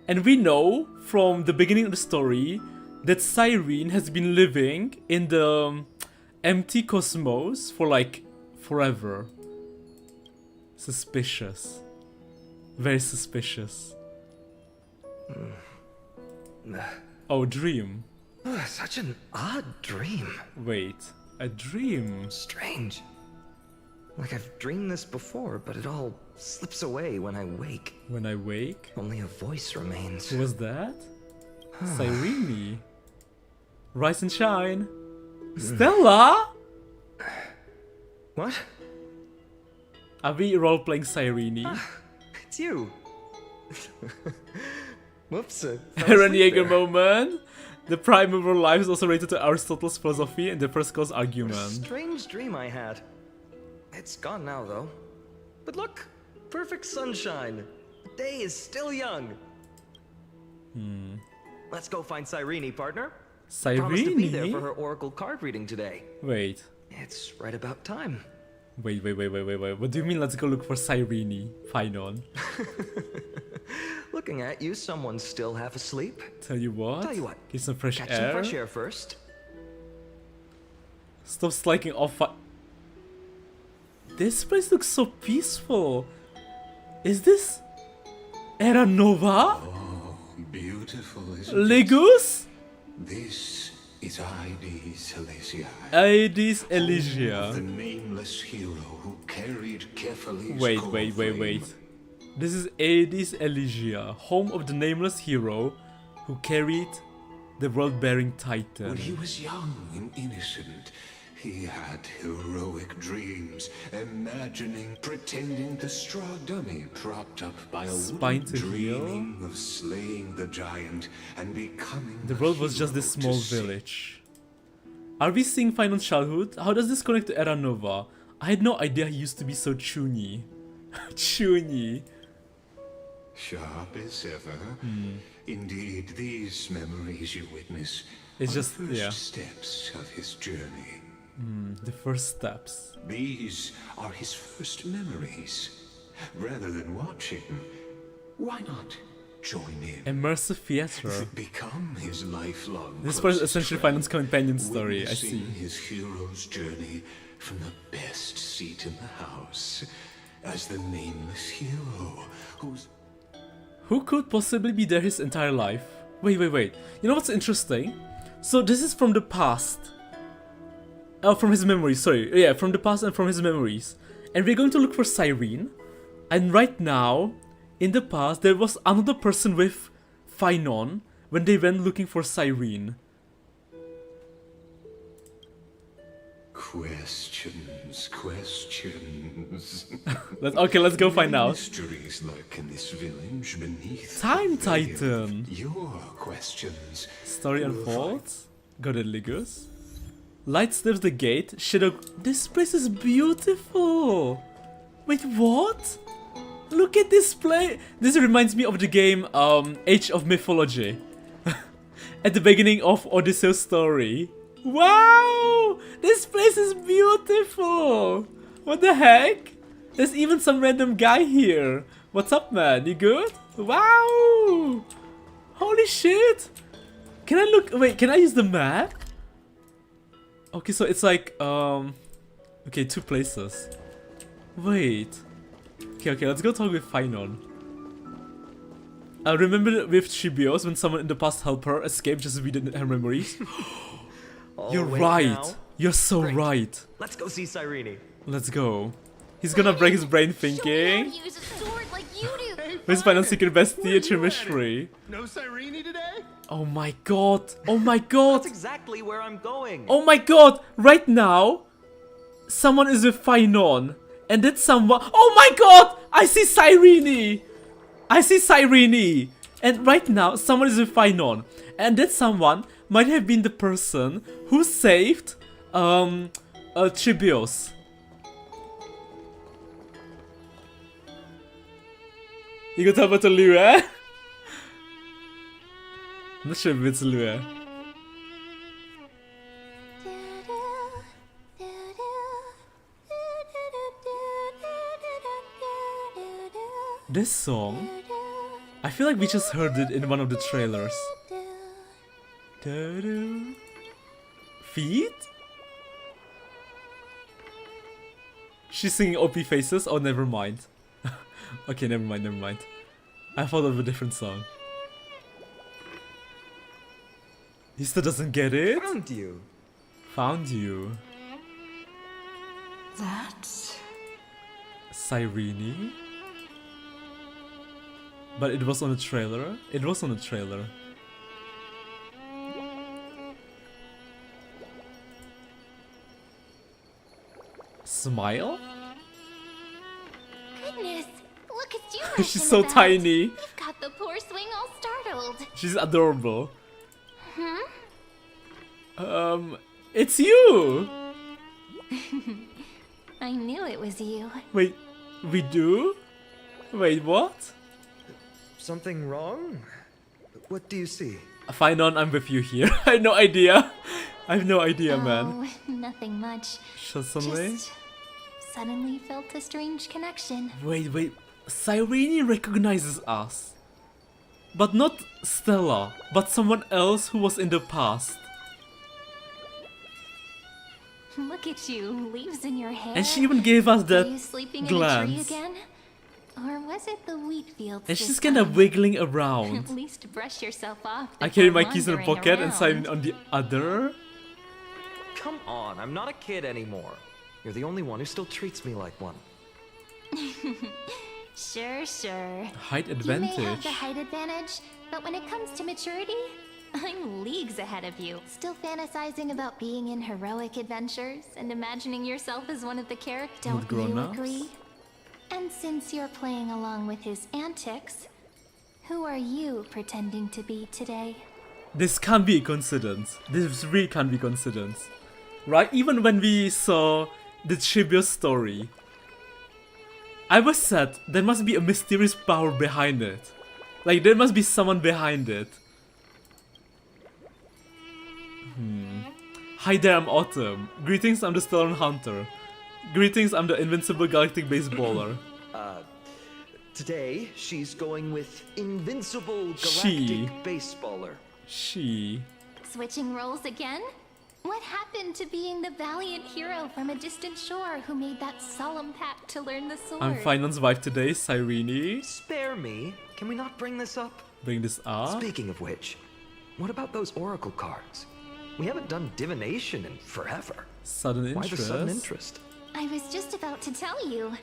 And we know from the beginning of the story that Cyrene has been living in the empty cosmos for like forever. Suspicious. Very suspicious. Oh, dream. Such an odd dream. Wait, a dream? Strange. Like I've dreamed this before, but it all slips away when I wake. When I wake? Only a voice remains. Who was that? Cyrene. Rise and shine. Stella? What? Are we role-playing Cyrene? It's you. Whoops. Aaron Yeager moment. The prime mover life is also related to Aristotle's philosophy and the first cause argument. Strange dream I had. It's gone now, though. But look, perfect sunshine. The day is still young. Let's go find Cyrene, partner. Promised to be there for Cyrene? her oracle card reading today. Wait. It's right about time. Wait. What do you mean let's go look for Cyrene? Phainon. Looking at you, someone's still half asleep. Tell you what. Get some fresh Catch air. some fresh air first. Stop slaking off. This place looks so peaceful. Is this Era Nova? Oh, beautiful, isn't Legus? This is Ides Celestia. Ides Elysia. The nameless hero who carried Kephalis. Wait. This is Ides Elysia, home of the nameless hero who carried the world-bearing titan. When he was young and innocent, he had heroic dreams, imagining, pretending to straw dummy propped up by a Spine woman, to heal. dreaming of slaying the giant and becoming The world was just this small village. Are we seeing Phainon's childhood? How does this connect to Era Nova? I had no idea he used to be so chuny. Chuny. Sharp as ever. Indeed, these memories you witness It's are just, the first yeah. steps of his journey. The first steps. These are his first memories. Rather than watching, why not join in? Immersive theater. Become his lifelong. This is closest essentially friend, Phainon's companion story, I see. witnessing his hero's journey from the best seat in the house as the nameless hero who's... Who could possibly be there his entire life? Wait. You know what's interesting? So this is from the past. Oh, from his memories, sorry. Yeah, from the past and from his memories. And we're going to look for Cyrene. And right now, in the past, there was another person with Phainon when they went looking for Cyrene. Questions. Okay, let's go find out. Mysteries lurk in this village beneath. Time Titan. Your questions. Story unfolds. Got it, Ligus. Light slips the gate. Shadow. This place is beautiful. Wait, what? Look at this place. This reminds me of the game Age of Mythology. At the beginning of Odysseus' story. Wow! This place is beautiful! What the heck? There's even some random guy here. What's up, man? You good? Wow! Holy shit! Can I look? Wait, can I use the map? Okay, so it's like, okay, 2 places. Wait. Okay, let's go talk with Phainon. I remember with Chibios when someone in the past helped her escape just reading her memories. You're right. Now. You're so right. Let's go see Cyrene. Let's go. He's gonna break his brain thinking. Use a sword like you do. Where's Phainon secret bestie? Mystery. No Cyrene today? Oh my god. Oh my god. That's exactly where I'm going. Oh my god. Right now, someone is with Phainon. And that someone. Oh my god. I see Cyrene. I see Cyrene. And right now, someone is with Phainon. And that someone might have been the person who saved Chibios. You can tell about the Lue? I'm not sure if it's Lue. This song, I feel like we just heard it in one of the trailers. Feet? She's singing OP Faces? Oh, never mind. Okay, never mind. I thought of a different song. He still doesn't get it? Found you. That's Cyrene? But it was on a trailer? It was on a trailer. Smile? Goodness, look at you. She's so tiny. You've got the poor swing all startled. She's adorable. It's you! I knew it was you. Wait, we do? Wait, what? Something wrong? What do you see? Phainon, I'm with you here. I have no idea. I have no idea, man. Nothing much. Suddenly? Just suddenly felt a strange connection. Wait. Cyrene recognizes us. But not Stella, but someone else who was in the past. Look at you, leaves in your hair. And she even gave us that Are you sleeping glance. in a tree again? Or was it the wheat fields? And she's kind of wiggling around. At least brush yourself off. I carry my keys in a pocket and Cyrene on the other. Come on, I'm not a kid anymore. You're the only one who still treats me like one. Sure. Height advantage. You may have the height advantage, but when it comes to maturity, I'm leagues ahead of you. Still fantasizing about being in heroic adventures and imagining yourself as one of the characters. Don't you agree? And since you're playing along with his antics, who are you pretending to be today? This can't be a coincidence. This really can't be a coincidence. Right? Even when we saw the Chibios story, I was said there must be a mysterious power behind it. Like, there must be someone behind it. Hi there, I'm Autumn. Greetings, I'm the Stellar Hunter. Greetings, I'm the invincible galactic baseballer. Today, she's going with invincible galactic baseballer. She. Switching roles again? What happened to being the valiant hero from a distant shore who made that solemn pact to learn the sword? I'm Phainon's wife today, Cyrene. Spare me. Can we not bring this up? Bring this up? Speaking of which, what about those oracle cards? We haven't done divination in forever. Sudden interest. Why the sudden interest? I was just about to tell you.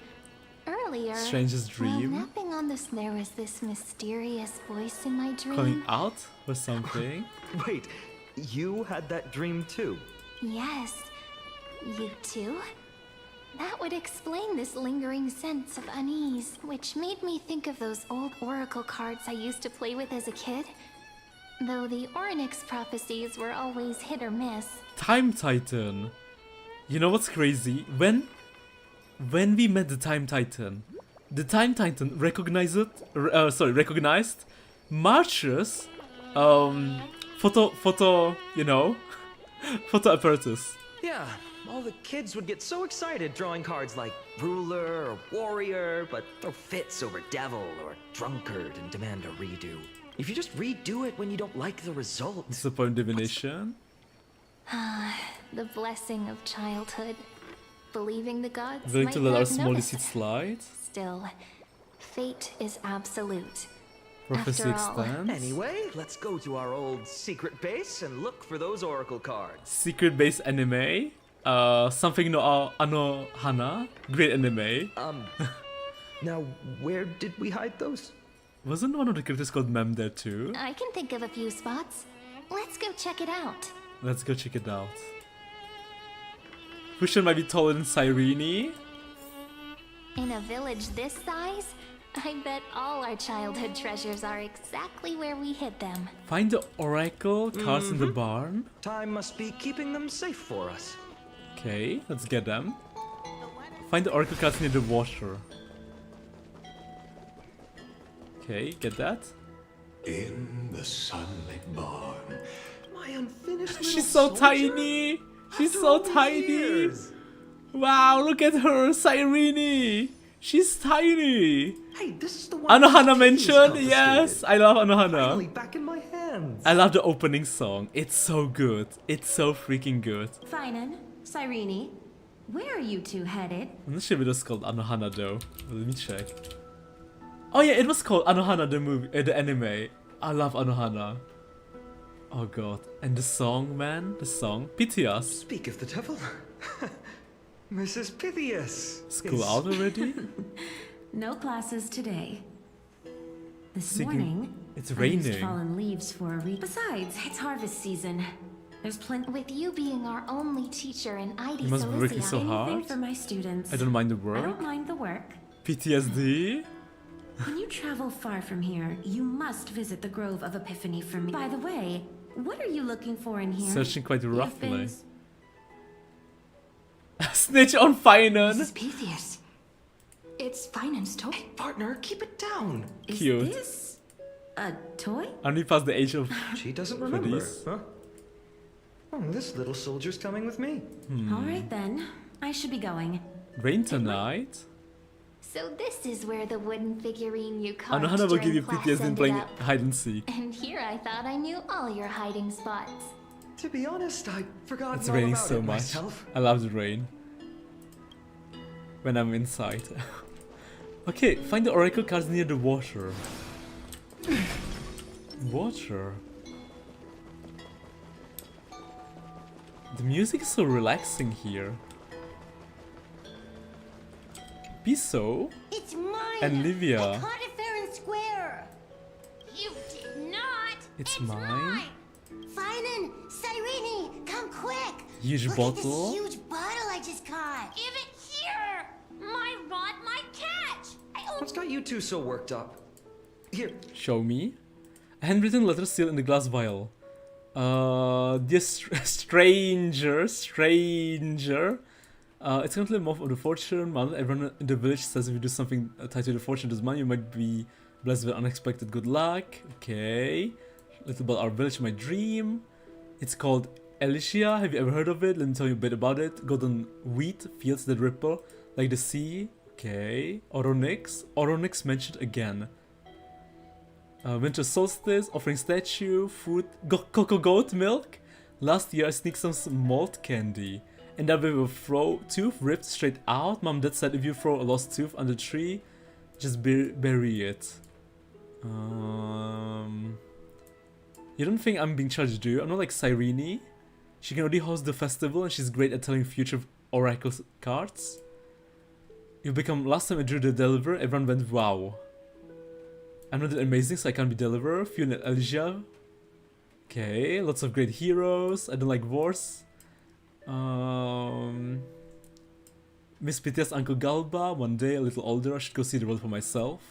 Earlier, Strangest dream. while napping on this, there was this mysterious voice in my dream. Calling out or something. Wait, you had that dream too? Yes. You too? That would explain this lingering sense of unease, which made me think of those old oracle cards I used to play with as a kid. Though the Oryx prophecies were always hit or miss. Time Titan. You know what's crazy? When we met the Time Titan recognized March's photo apparatus. Yeah, all the kids would get so excited drawing cards like ruler or warrior, but throw fits over devil or drunkard and demand a redo. If you just redo it when you don't like the result. Disappoint divination. The blessing of childhood. Believing the gods Willing might to let our not small notice. deceit slide. Still, fate is absolute. Prophecy After all. extends. Anyway, let's go to our old secret base and look for those oracle cards. Secret base anime. Something no Anohana. Great anime. Now where did we hide those? Wasn't one of the characters called Mem there too? I can think of a few spots. Let's go check it out. Let's go check it out. Fusion might be taller than Cyrene. In a village this size, I bet all our childhood treasures are exactly where we hid them. Find the oracle cards in the barn. Time must be keeping them safe for us. Okay, let's get them. Find the oracle cards near the water. Okay, get that. In the sunlit barn. My unfinished She's so tiny! She's so tiny! Wow, look at her, Cyrene! She's tiny! Hey, this is the one Anohana mentioned? Yes! I love Anohana. Finally back in my hands. I love the opening song. It's so good. It's so freaking good. Phainon, Cyrene, where are you two headed? I'm not sure if it was called Anohana though. Let me check. Oh yeah, it was called Anohana the movie, the anime. I love Anohana. Oh god. And the song, man. The song. Pythias. Speak of the devil. Mrs. Pythias. School out already? No classes today. This Siggy- morning, it's I used raining. fallen leaves for a read. Besides, it's harvest season. There's plenty. With you being our only teacher in ID You must be working so Anything hard. for my students. I don't mind the I work. don't mind the work. PTSD? When you travel far from here, you must visit the Grove of Epiphany for me. By the way, what are you looking for in here? Searching quite You've roughly. been- Snitch on Phainon! Mrs. Pythias. It's Phainon's toy. Hey, partner, keep it down. Cute. Is this a toy? Only past the age of She doesn't for remember. these. Huh? Oh, this little soldier's coming with me. All right then, I should be going. Rain tonight? So this is where the wooden figurine you carved Anohana will give during you class PTSD in ended playing up. hide and seek. And here I thought I knew all your hiding spots. To be honest, I forgot It's all raining about so it much. myself. I love the rain. When I'm inside. Okay, find the oracle cards near the water. Water? The music is so relaxing here. Piso It's mine! and I Livia. caught it fair and square! You did not! It's mine. Phainon! Cyrene! Come quick! Huge Look bottle. at this huge bottle I just caught! Give it here! My rod, my catch! What's got you two so worked up? Here. Show me. A handwritten letter sealed in the glass vial. Dear stranger. It's currently a month of the fortune month. Everyone in the village says if you do something tied to the fortune this month, you might be blessed with unexpected good luck. Okay. Little about our village, my dream. It's called Celestia. Have you ever heard of it? Let me tell you a bit about it. Golden wheat fields that ripple like the sea. Okay. Onyx mentioned again. Winter solstice, offering statue, food, cocoa goat milk. Last year I sneaked some malt candy. And then with a tooth ripped straight out. Mom dad said if you throw a lost tooth on the tree, just bury it. You don't think I'm being charged, do you? I'm not like Cyrene. She can already host the festival and she's great at telling future oracle cards. You become, last time I drew the Deliverer, everyone went wow. I'm not that amazing, so I can't be Deliverer. Fiona and Elijah. Okay, lots of great heroes. I don't like wars. Miss Pitia's Uncle Galba. One day, a little older, I should go see the world for myself.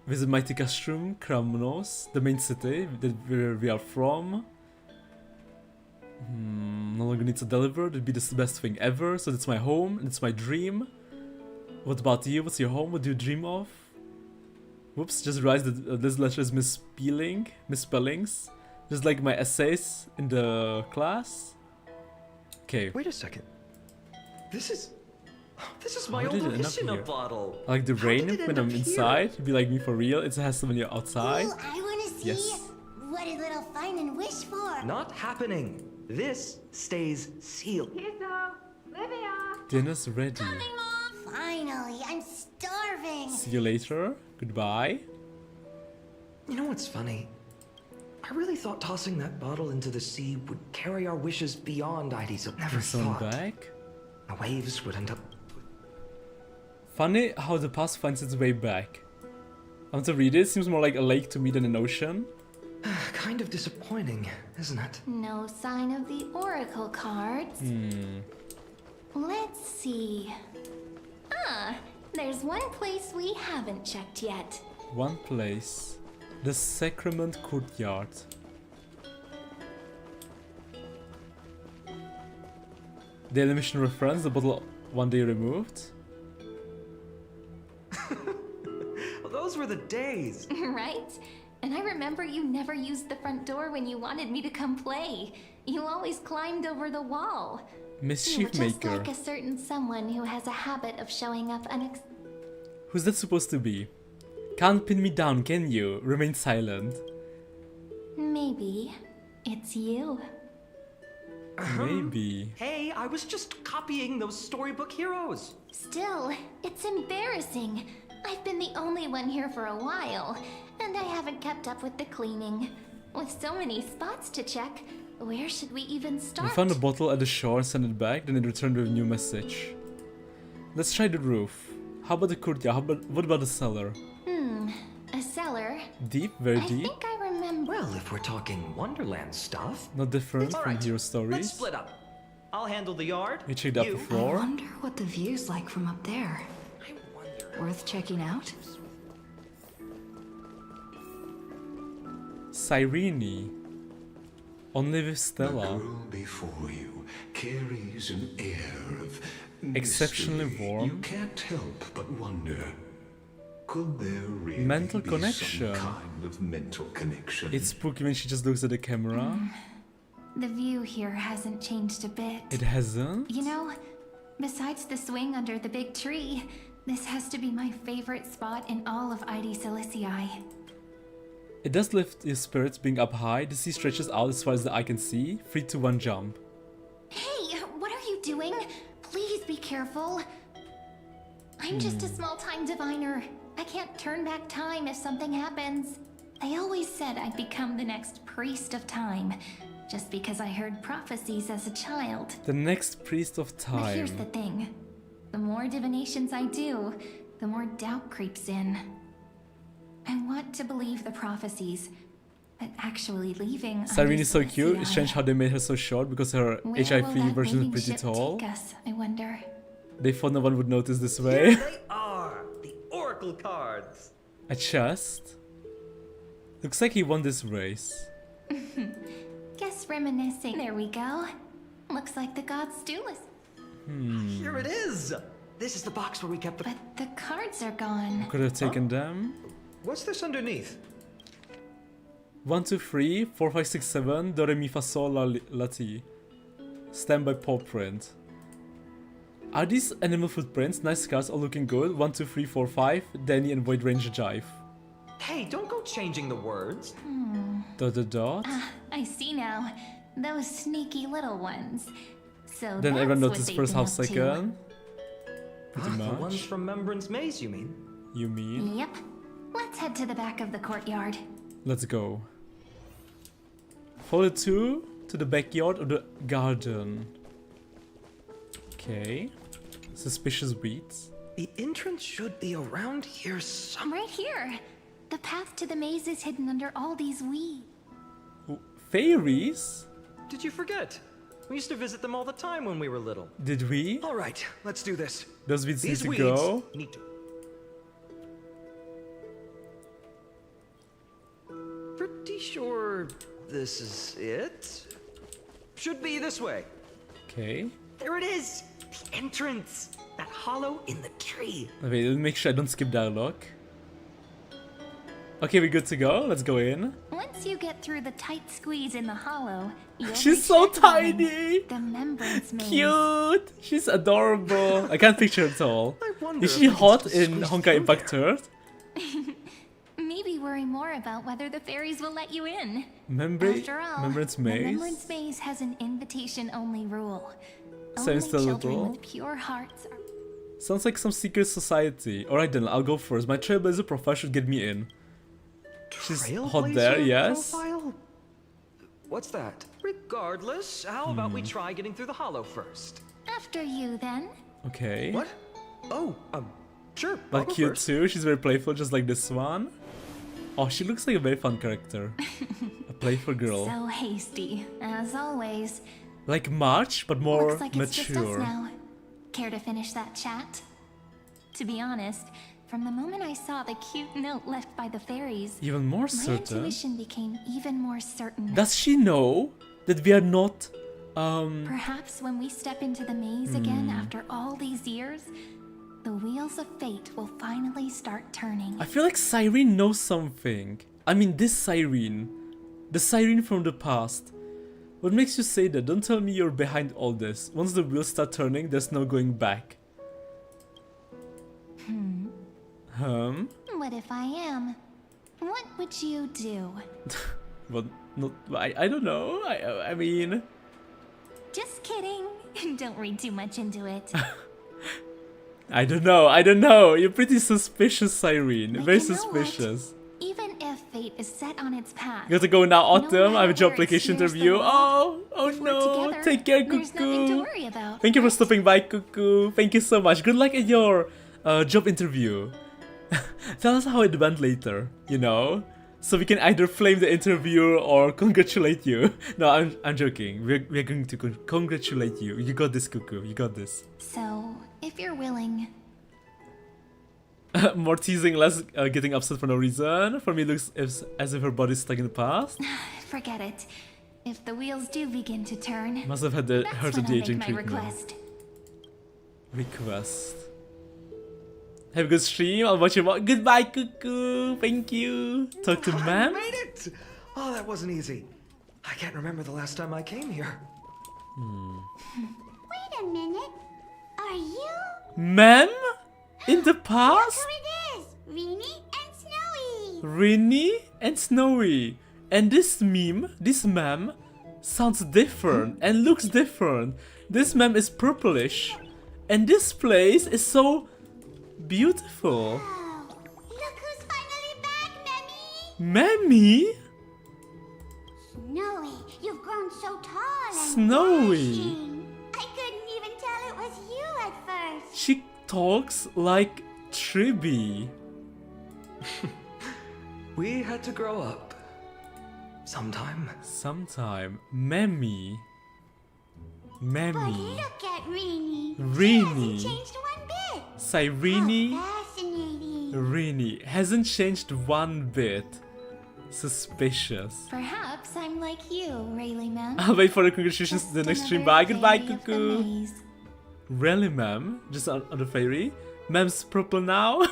Visit Mighty Castrum, Kramnos, the main city where we are from. No longer needs a Deliverer, that'd be the best thing ever. So that's my home, and it's my dream. What about you? What's your home? What do you dream of? Whoops, just realized that this letter is misspellings. Just like my essays in the class. Okay. Wait a second. This is my old Orishina bottle. I like the rain when I'm inside. It'd be like me for real. It has someone here outside. Ooh, I wanna see what did little Phainon wish for? Not happening. This stays sealed. Tiso, Livia. Dinner's ready. Finally, I'm starving. See you later. Goodbye. You know what's funny? I really thought tossing that bottle into the sea would carry our wishes beyond IDs. Never thought. Back? The waves would end up... Funny how the past finds its way back. I want to read it. Seems more like a lake to me than an ocean. Kind of disappointing, isn't it? No sign of the oracle cards. Let's see. Ah, there's one place we haven't checked yet. One place. The Sacrament Courtyard. Daily mission reference, the bottle one day removed. Well, those were the days. Right? And I remember you never used the front door when you wanted me to come play. You always climbed over the wall. Mischief You were just maker. like a certain someone who has a habit of showing up Who's that supposed to be? Can't pin me down, can you? Remain silent. Maybe it's you. Maybe. Hey, I was just copying those storybook heroes. Still, it's embarrassing. I've been the only one here for a while, and I haven't kept up with the cleaning. With so many spots to check, where should we even start? We found a bottle at the shore and sent it back, then it returned with a new message. Let's try the roof. How about the courtyard? What about the cellar? A cellar? Deep? Very deep? I think I remember. Well, if we're talking Wonderland stuff... Not different All from right, Hero Stories. Let's split up. I'll handle the yard. You checked out the floor. I wonder what the view's like from up there. Worth checking out? Cyrene. Only with The Stella. girl before you carries an air of Exceptionally mystery. warm. You can't help but wonder, could there really Mental be connection. some kind of mental connection? It's spooky when she just looks at the camera. The view here hasn't changed a bit. It hasn't? You know, besides the swing under the big tree, this has to be my favorite spot in all of ID Celestia. It does lift your spirits being up high. The sea stretches out as far as the eye can see. 3, 2, 1 jump. Hey, what are you doing? Please be careful. I'm just a small-time diviner. I can't turn back time if something happens. They always said I'd become the next priest of time, just because I heard prophecies as a child. The next priest of time. But here's the thing. The more divinations I do, the more doubt creeps in. I want to believe the prophecies, but actually leaving... Cyrene is so cute. It's strange how they made her so short because her Where will HIV that version is winged pretty ship tall. take us, I wonder. They thought no one would notice this way. They are the oracle cards. A chest. Looks like he won this race. Guess reminiscing. There we go. Looks like the gods do listen. Here it is. This is the box where we kept the... But the cards are gone. Could have taken them. What's this underneath? 1, 2, 3, 4, 5, 6, 7. Do, re, mi, fa, sol, la, ti. Stand by paw print. Are these animal footprints? Nice cards, all looking good. 1, 2, 3, 4, 5. Danny and Void Ranger Jive. Hey, don't go changing the words. Dot, dot, dot. I see now. Those sneaky little ones. So Then that's everyone what noticed they've first been half up to. second. Pretty The ones much. from Membran's Maze, you mean? You mean? Yep. Let's head to the back of the courtyard. Let's go. Follow 2. to the backyard or the garden? Okay. Suspicious weeds. The entrance should be around here somewhere. Right here. The path to the maze is hidden under all these weeds. Fairies? Did you forget? We used to visit them all the time when we were little. Did we? All right, let's do this. Those weeds need These to weeds go. need to... Pretty sure this is it. Should be this way. Okay. There it is! The entrance! That hollow in the tree. Wait, let me make sure I don't skip dialogue. Okay, we're good to go. Let's go in. Once you get through the tight squeeze in the hollow, you'll She's so reach that one, tiny. The Remembrance Maze. Cute. She's adorable. I can't picture it at all. wonder Is she if I can hot just in squeeze Honkai Impact Third? Maybe worry more about whether the fairies will let you in. After all, Remembrance the Maze? Remembrance Maze has an invitation-only rule. Sounds Only a children little. with pure hearts are... Sounds like some secret society. Alright then, I'll go first. My Trailblazer profile should get me in. She's hot there, yes. Profile? What's that? Regardless, how about we try getting through the hollow first? After you, then. Okay. What? Oh, sure. But I'll go cute first. too. She's very playful, just like this one. Oh, she looks like a very fun character. A playful girl. So hasty, as always. Like March, but more Looks like it's just us mature. now. Care to finish that chat? To be honest, from the moment I saw the cute note left by the fairies, Even more my certain. intuition became even more certain. Does she know that we are not Perhaps when we step into the maze again after all these years, the wheels of fate will finally start turning. I feel like Cyrene knows something. I mean, this Cyrene. The Cyrene from the past. What makes you say that? Don't tell me you're behind all this. Once the wheels start turning, there's no going back. What if I am? What would you do? But not. I don't know. I mean. Just kidding. Don't read too much into it. I don't know. I don't know. You're pretty suspicious, Cyrene. But Very you know what? suspicious. Even if fate is set on its path, You have to go now, no Autumn. I have a matter job where it application steers the interview. world, Oh if we're no. together, Take care, there's nothing to Cuckoo. worry about. Thank you for stopping by, Cuckoo. Thank you so much. Good luck at your job interview. Tell us how it went later, you know? So we can either flame the interviewer or congratulate you. No, I'm joking. We're going to congratulate you. You got this, Cuckoo. You got this. So, if you're willing, More teasing, less getting upset for no reason. For me, it looks as if her body's stuck in the past. forget it. If the wheels do begin to turn, Must have had the that's heart when of I'll the make aging my treatment. request. Request. Have a good stream. I'll watch you. Goodbye, Cuckoo. Thank you. Talk to I ma'am. made it! Oh, that wasn't easy. I can't remember the last time I came here. Wait a minute. Are you? Ma'am? In the past? Who it is? Rini and Snowy. Rini and Snowy. And this meme, this ma'am, sounds different and looks different. This ma'am is purplish. And this place is so beautiful. Oh, look who's finally back, Memmy. Mammy? Snowy, you've grown so tall and Snowy. dashing. I couldn't even tell it was you at first. She talks like Tribby. We had to grow up. Sometime. Sometime. Mammy. But Mammy. look at Rini. Rini. She hasn't changed one bit. Cyrene. How fascinating. Rini hasn't changed one bit. Suspicious. Perhaps I'm like you, Rayleigh ma'am. I'll wait for the congratulations to the next stream. Bye. Goodbye, Cuckoo. Maze. Really, ma'am? Just on the fairy? Ma'am's purple now?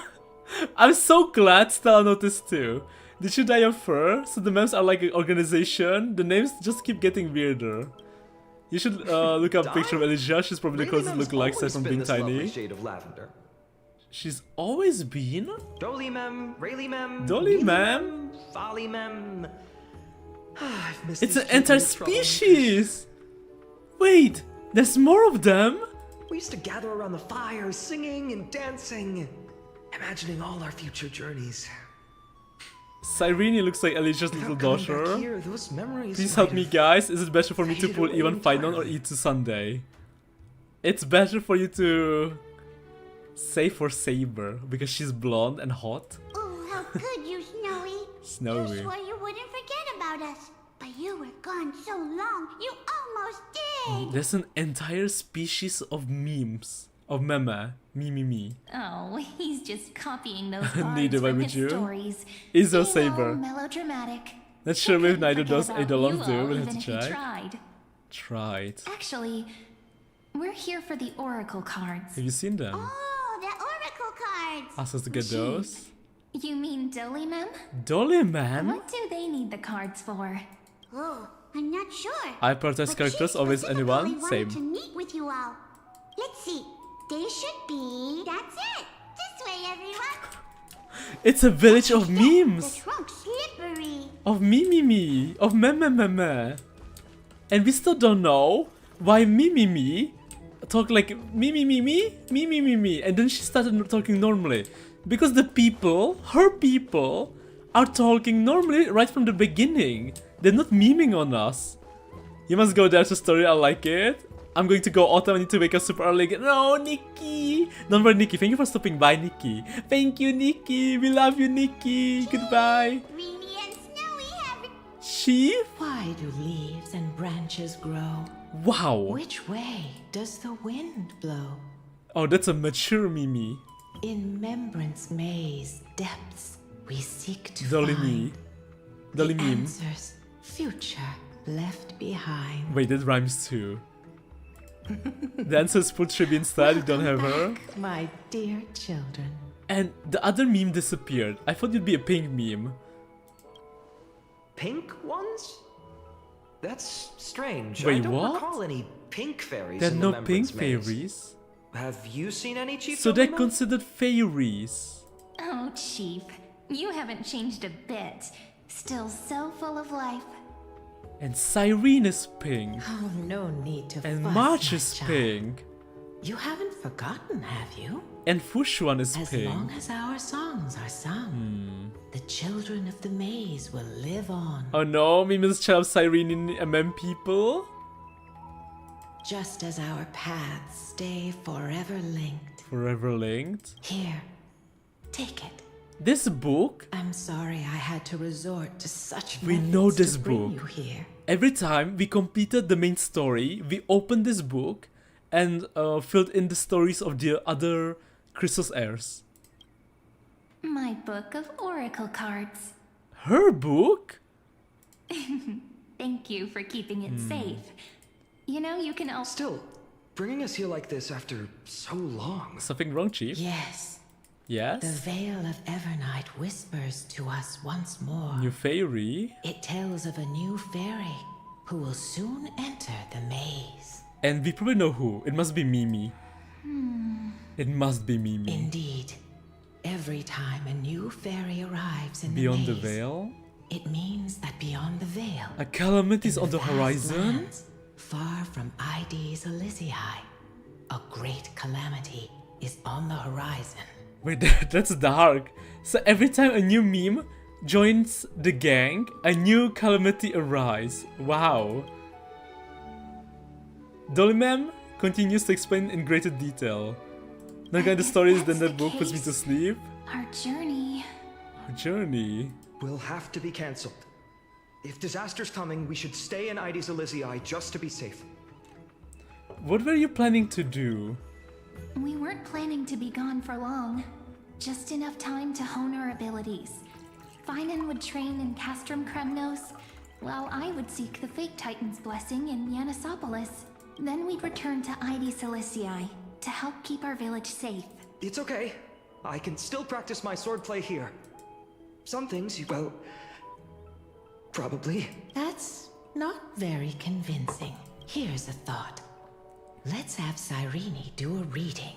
I'm so glad Stella noticed too. Did you dye your fur? So the ma'ams are like an organization? The names just keep getting weirder. You should look up a picture of Elijah. She's probably the closest lookalike aside from being tiny. Shade of lavender. She's always been? Dolly mem, Rayleigh mem, Dolly Neely mem? Folly mem. I've missed It's these an children entire with trouble. species! Wait, there's more of them? We used to gather around the fire, singing and dancing, imagining all our future journeys. Cyrene looks like Alicia's little daughter. Here, those memories Please help me, guys. Is it better for me to pull even Phainon or eat to Sunday? It's better for you to save for Saber because she's blonde and hot. Oh, how could you, Snowy? Snowy. You swore you wouldn't forget about us. But you were gone so long, you almost did. There's an entire species of memes. Of meme. Me. Oh, he's just copying those cards Neither from would his you. stories. Is a You know, Saber. melodramatic. Not sure if neither Forget does about Eidolons you do. all, We'll have even to if he check. tried. Tried. Actually, we're here for the oracle cards. Have you seen them? Oh, the oracle cards. Ask us to get those. You mean Dolimem? Dolimem? What do they need the cards for? Oh, I'm not sure. I protest But characters, she always specifically anyone? wanted Same. to meet with you all. Let's see. They should be. That's it. This way, everyone. It's a village of The memes! trunk's slippery. Of me. Of meme. And we still don't know why me talk like me. And then she started talking normally. Because the people, her people, are talking normally right from the beginning. They're not memeing on us. You must go there to story, I like it. I'm going to go autumn, I need to wake up super early again. No, Nikki! Don't worry, Nikki. Thank you for stopping by, Nikki. Thank you, Nikki. We love you, Nikki. Goodbye. Greeny and Snowy have... She? Why do leaves and branches grow? Wow. Which way does the wind blow? Oh, that's a mature Mimi. In Remembrance Maze depths we seek to Dolly find me. Dolly the meme. answers future left behind. Wait, that rhymes too. The answer's put Tribi instead, you don't have her. My dear children. And the other meme disappeared. I thought you'd be a pink meme. Pink ones? That's strange. Wait, I don't what? recall any pink fairies There are in no Remembrance pink Maze. fairies. Have you seen any, Chief? So they're Dolima? considered fairies. Oh, Chief, you haven't changed a bit. Still so full of life. And Cyrene is pink. Oh, no need to And fuss, March my is child. pink. You haven't forgotten, have you? And Fushuan is As pink. long as our songs are sung, the children of the maze will live on. Oh no, Mimi's child Cyrene in MM people. Just as our paths stay forever linked. Forever linked. Here, take it. This book? I'm sorry I had to resort to such We methods know this to bring book. you here. Every time we completed the main story, we opened this book and filled in the stories of the other Crystal's heirs. My book of oracle cards. Her book? Thank you for keeping it safe. You know, you can also... Still, bringing us here like this after so long. Something wrong, Chief? Yes. Yes? The veil of Evernight whispers to us once more. New fairy? It tells of a new fairy who will soon enter the maze. And we probably know who. It must be Mimi. It must be Mimi. Indeed. Every time a new fairy arrives in Beyond the the maze, veil? it means that beyond the veil, A calamity is on the vast horizon? lands, far from ID's Elysiae, a great calamity is on the horizon. Wait, that's dark. So every time a new meme joins the gang, a new calamity arises. Wow. Dolimem continues to explain in greater detail. Not gonna the stories, then the book puts me to sleep. Our journey... Our journey. Will have to be cancelled. If disaster's coming, we should stay in ID's Elysiae just to be safe. What were you planning to do? We weren't planning to be gone for long. Just enough time to hone our abilities. Phainon would train in Castrum Kremnos, while I would seek the Fake Titan's blessing in Yanisopolis. Then we'd return to ID Celestia to help keep our village safe. It's okay. I can still practice my swordplay here. Some things, well... probably. That's not very convincing. Here's a thought. Let's have Cyrene do a reading.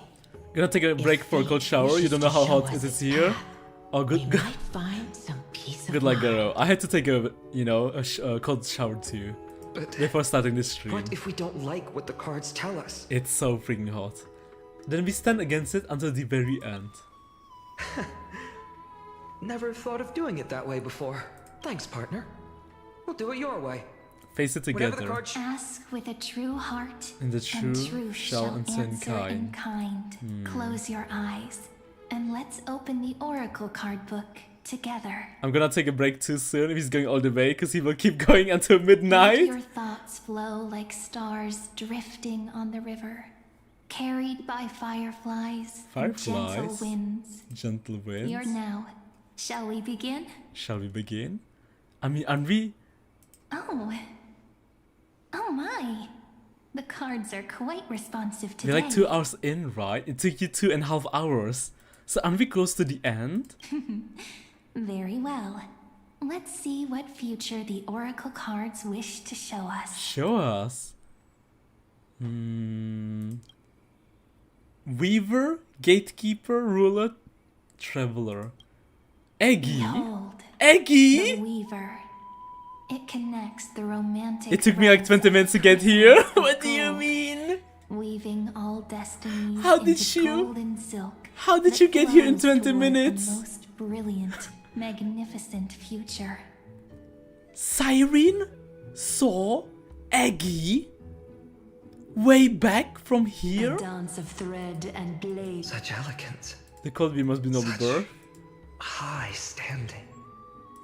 Gonna take a break for a cold shower. You don't know how hot it is here. Oh, good. We might find some peace of Good luck, mind. girl. I had to take a, a cold shower too. But before starting this stream. what if we don't like what the cards tell us? It's so freaking hot. Then we stand against it until the very end. never thought of doing it that way before. Thanks, partner. We'll do it your way. Face it together. Ask with a true heart, and the truth truth shall answer in kind. Close your eyes, and let's open the Oracle card book together. I'm gonna take a break too soon if he's going all the way, because he will keep going until midnight. Let your thoughts flow like stars drifting on the river, carried by fireflies. And gentle winds. Gentle winds. Here now. Shall we begin? Shall we begin? I mean, aren't we? Oh my. The cards are quite responsive today. We're like 2 hours in, right? It took you 2.5 hours. So aren't we close to the end? Very well. Let's see what future the Oracle cards wish to show us. Show us. Weaver, Gatekeeper, Ruler, Traveler. Eggy? Behold, Eggy? the Weaver. It connects the romantic. It took me like 20 minutes to get here. What do you mean? Weaving all destinies How did into golden silk. How did you get here in 20 minutes? The most brilliant, magnificent future. Siren saw Eggy way back from here. A dance of thread and blade. Such elegance. The Colby must be noble birth. High standing.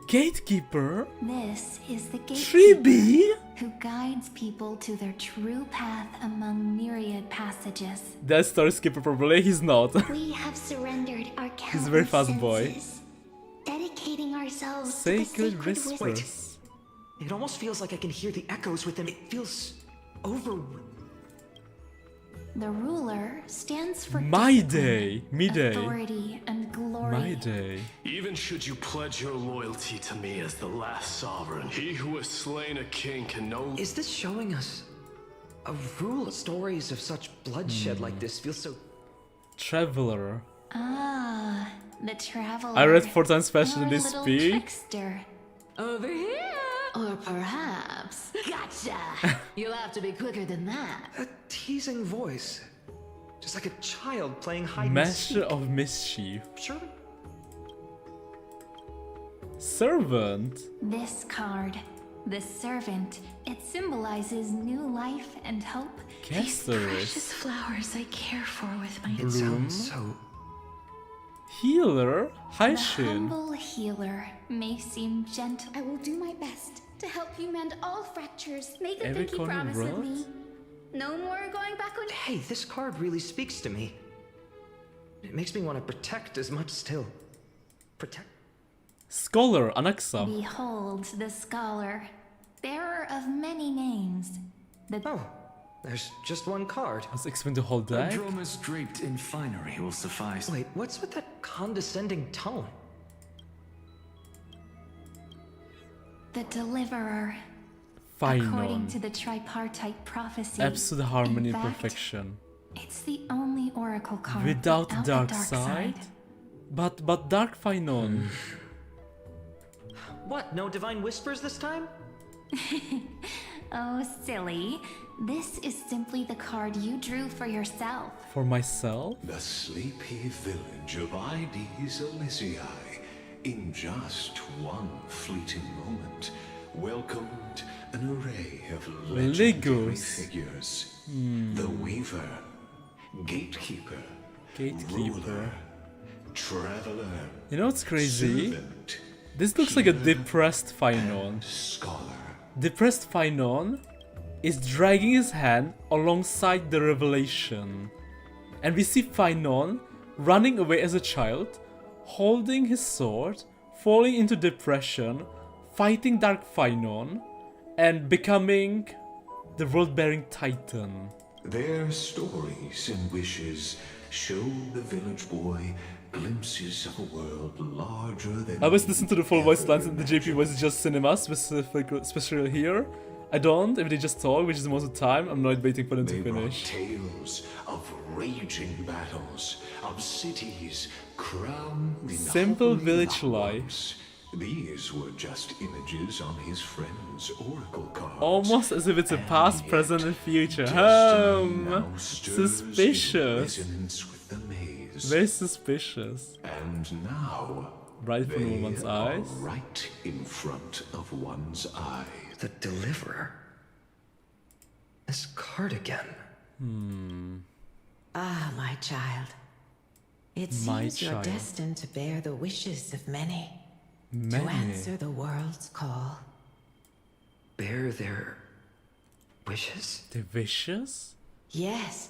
Gatekeeper. This is the Gatekeeper who guides people to their true path among myriad passages. That's story skipper probably. He's not. We have surrendered our countless He's a very fast boy. senses, dedicating ourselves Sacred to the sacred whispers. Wait, it almost feels like I can hear the echoes within. It feels over. The ruler stands for My day. Me day. authority and glory. My day. Even should you pledge your loyalty to me as the last sovereign, he who has slain a king can no... Is this showing us a rule? Stories of such bloodshed like this feel so... Traveler. Ah, the traveler. I read 4 times faster than Our this little speak. trickster. Over here! Or perhaps... Gotcha! You'll have to be quicker than that. A teasing voice. Just like a child playing hide and Master seek. of mischief. Sure. Servant. This card, the servant, it symbolizes new life and hope. Casterus. Flowers I care for with my... It sounds so... Healer. The Haishin. humble healer may seem gentle. I will do my best to help you mend all fractures. Make Every corner road? No more going back on. Hey, this card really speaks to me. It makes me want to protect as much still. Protect? Scholar. Anaxa. Behold the scholar, bearer of many names. Oh, there's just one card. Let's explain the whole deck. Dromas draped in finery will suffice. Wait, what's with that condescending tone? The deliverer. Phainon. According to the tripartite prophecy. Absolute harmony in and fact, perfection. It's the only oracle card Without the dark side? But dark Phainon. What, no divine whispers this time? Oh, silly. This is simply the card you drew for yourself. For myself? The sleepy village of Ides Elysiae, in just one fleeting moment, welcomed an array of legendary figures. The Weaver, Gatekeeper, Ruler, Traveler. You know what's crazy? Servant, This looks like a depressed Phainon. Scholar. Depressed Phainon is dragging his hand alongside the revelation. And we see Phainon running away as a child, holding his sword, falling into depression, fighting Dark Phainon, and becoming the world-bearing titan. Their stories and wishes show the village boy glimpses of a world larger than... I always listen to the full voice lines and the JP voice is just cinema, especially here. I don't, if they just talk, which is most of the time, I'm not waiting for them to finish. Tales of raging battles, of cities crowned in Simple holy village lives. These were just images on his friend's oracle cards. Almost as if it's a past, present, and future. Suspicious. With the maze. Very suspicious. And now, Right from one's eyes. Right in front of one's eye. The Deliverer? This card again. Ah, my child. It seems you're destined to bear the wishes of many. To answer the world's call. Bear their wishes? The wishes? Yes.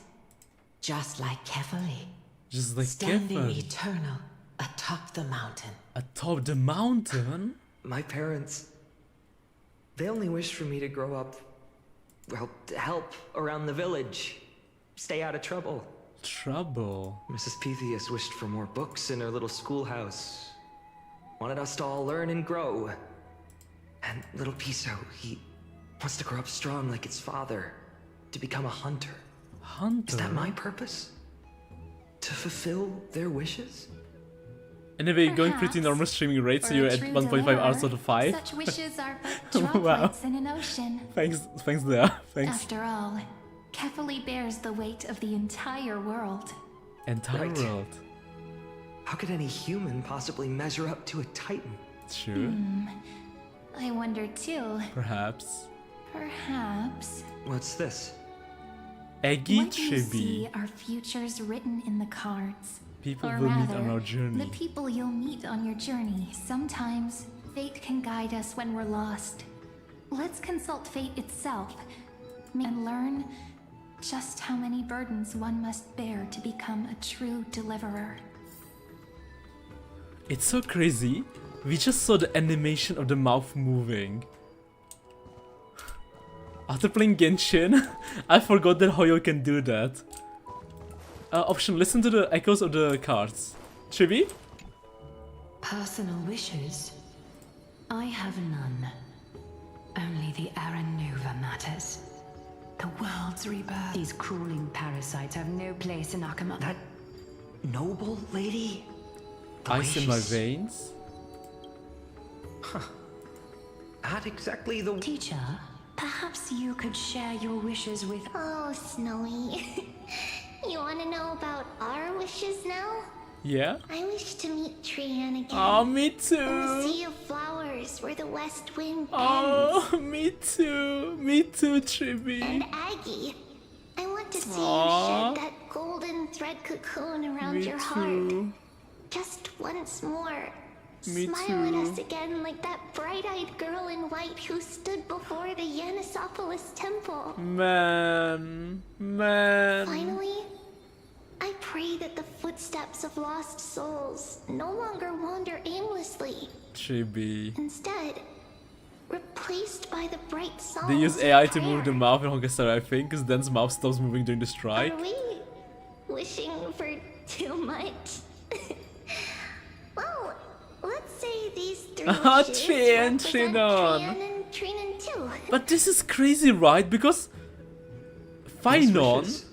Just like Kefali. Just like Standing Kefali. eternal atop the mountain. Atop the mountain? My parents... They only wished for me to grow up... well, to help around the village. Stay out of trouble. Trouble? Mrs. Pythias wished for more books in her little schoolhouse. Wanted us to all learn and grow. And little Piso, he wants to grow up strong like his father. To become a hunter. Hunter? Is that my purpose? To fulfill their wishes? Anyway, going pretty normal streaming rate, so you're at 1.5 hours out of 5. Such wishes are but droplets in an ocean. Thanks there. Thanks. After all, Kefali bears the weight of the entire world. Entire world. How could any human possibly measure up to a titan? Sure. I wonder too. Perhaps. Perhaps. What's this? Eggy What you Chibi. see are futures written in the cards. People Or will meet rather, on our journey. the people you'll meet on your journey. Sometimes, fate can guide us when we're lost. Let's consult fate itself and learn just how many burdens one must bear to become a true deliverer. It's so crazy. We just saw the animation of the mouth moving. After playing Genshin, I forgot that Hoyo can do that. Option, listen to the echoes of the cards. Chibi? Personal wishes? I have none. Only the Aranuva matters. The world's rebirth. These crawling parasites have no place in Akama. That noble lady? Ice in my veins? Huh. Not exactly the... Teacher, perhaps you could share your wishes with... Oh, Snowy. You want to know about our wishes now? Yeah? I wish to meet Trian again. Oh, me too. In the sea of flowers where the west wind Oh, ends. me too. Me too, Chibi. And Aggie. I want to see Aww. you shed that golden thread cocoon around Me your too. heart. Just once more. Me Smile at too. us again like that bright-eyed girl in white who stood before the Yanisopolis temple. Man. Finally, I pray that the footsteps of lost souls no longer wander aimlessly. Chibi. Instead, replaced by the bright songs They use of AI to prayer. move the mouth in Honkai Star, I think, because Dan's mouth stops moving during the strike. Are we wishing for too much? Well, let's say these three Ah, wishes Trian, represent Trinon. Trian and Trinan too. But this is crazy, right? Because Phainon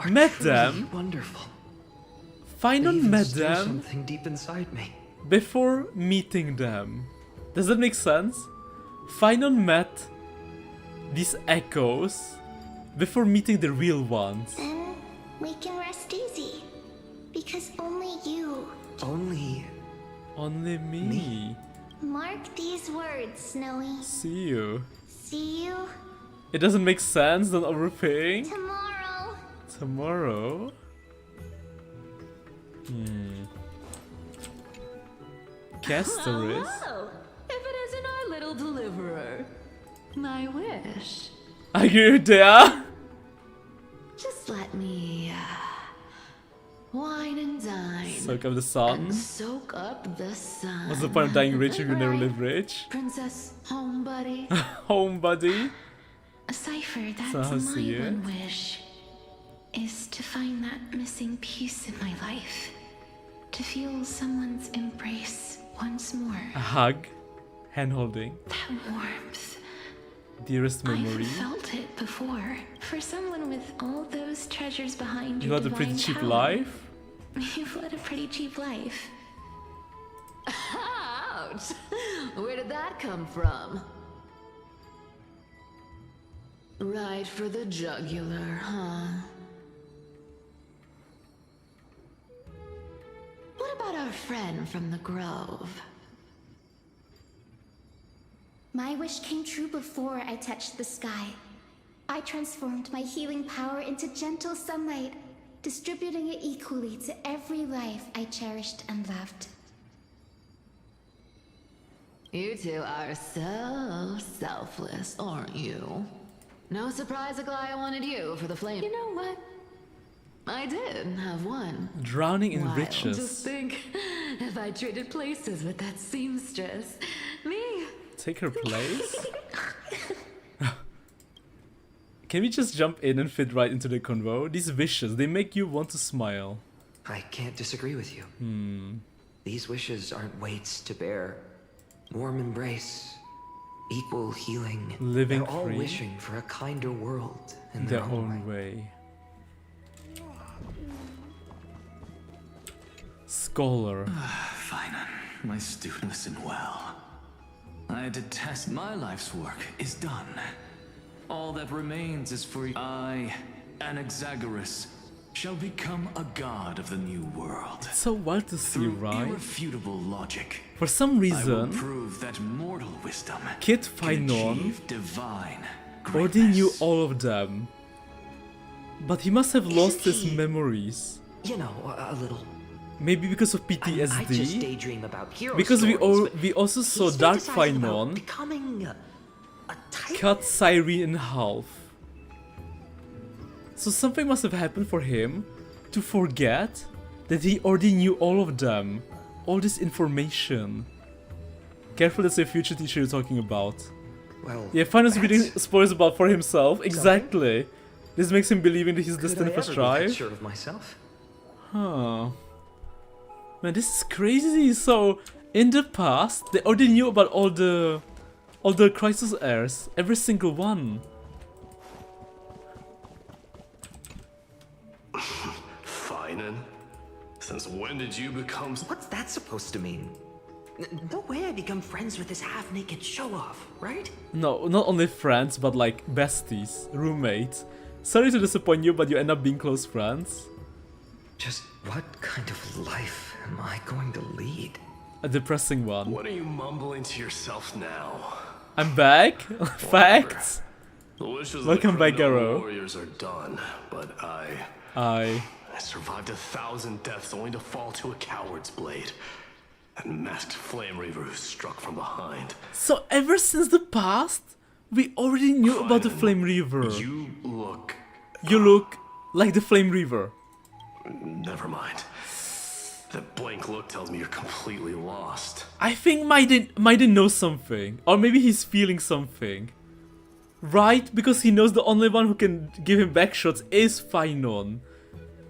met them. Wonderful. Phainon met Stir them something deep inside me. before meeting them. Does that make sense? Phainon met these echoes before meeting the real ones. Then we can rest easy. Because only you. Only me. Mark these words, Snowy. See you. See you It doesn't make sense, don't overthink. tomorrow. Tomorrow? Castoris? Hello! If it isn't our little deliverer. My wish. Are you there? Just let me wine and dine. Soak up the sun? And soak up the sun. What's the point of dying rich if you never live rich? Princess, home buddy. Home buddy? A cipher, that's So I my see it. one wish. Is to find that missing piece in my life. To feel someone's embrace once more. A hug? Hand holding? That warmth. Dearest memory? I've felt it before. For someone with all those treasures behind You your had a pretty divine cheap power, life? You've led a pretty cheap life. Ouch! Where did that come from? Right for the jugular, huh? What about about our friend from the Grove? My wish came true before I touched the sky. I transformed my healing power into gentle sunlight, distributing it equally to every life I cherished and loved. You two are so selfless, aren't you? No surprise Aglaya wanted you for the flame. You know what? I did have one. Drowning in Wild. riches. Just think, if I traded places with that seamstress, me. Take her place? Can we just jump in and fit right into the convo? These wishes, they make you want to smile. I can't disagree with you. These wishes aren't weights to bear. Warm embrace, equal healing. Living They're all free. wishing for a kinder world in Their own way. Scholar. Phainon, my student, listen well. I detest my life's work is done. All that remains is for I, Anaxagoras, shall become a god of the new world. It's so wild to see, right? Irrefutable logic. For some I will reason, prove that mortal wisdom Kid can Phainon achieve divine already knew all of them. But he must have lost his memories. You know, a little. Maybe because of I just PTSD. daydream about hero Because stories, we also saw he's Dark fantasizing about Phainon becoming a cut Cyrene in half. So something must have happened for him to forget that he already knew all of them. All this information. Careful, that's a future teacher you're talking about. Well, yeah, Phainon's reading spoilers about for himself. Exactly. This makes him believing that he's destined for strife. Sure of myself. Huh. Man, this is crazy. So, in the past, they already knew about all the crisis heirs, every single one. Phainon? Since when did you become... What's that supposed to mean? No way I become friends with this half-naked show-off, right? No, not only friends, but like besties, roommates. Sorry to disappoint you, but you end up being close friends. Just what kind of life am I going to lead? A depressing one. What are you mumbling to yourself now? I'm back. Facts. The wishes Welcome of the back, Garo. warriors are done, but I survived 1,000 deaths only to fall to a coward's blade. That masked flame reaver who struck from behind. So ever since the past, we already knew about the flame reaver. You look like the flame reaver. Never mind. That blank look tells me you're completely lost. I think Maiden knows something. Or maybe he's feeling something. Right? Because he knows the only one who can give him backshots is Phainon.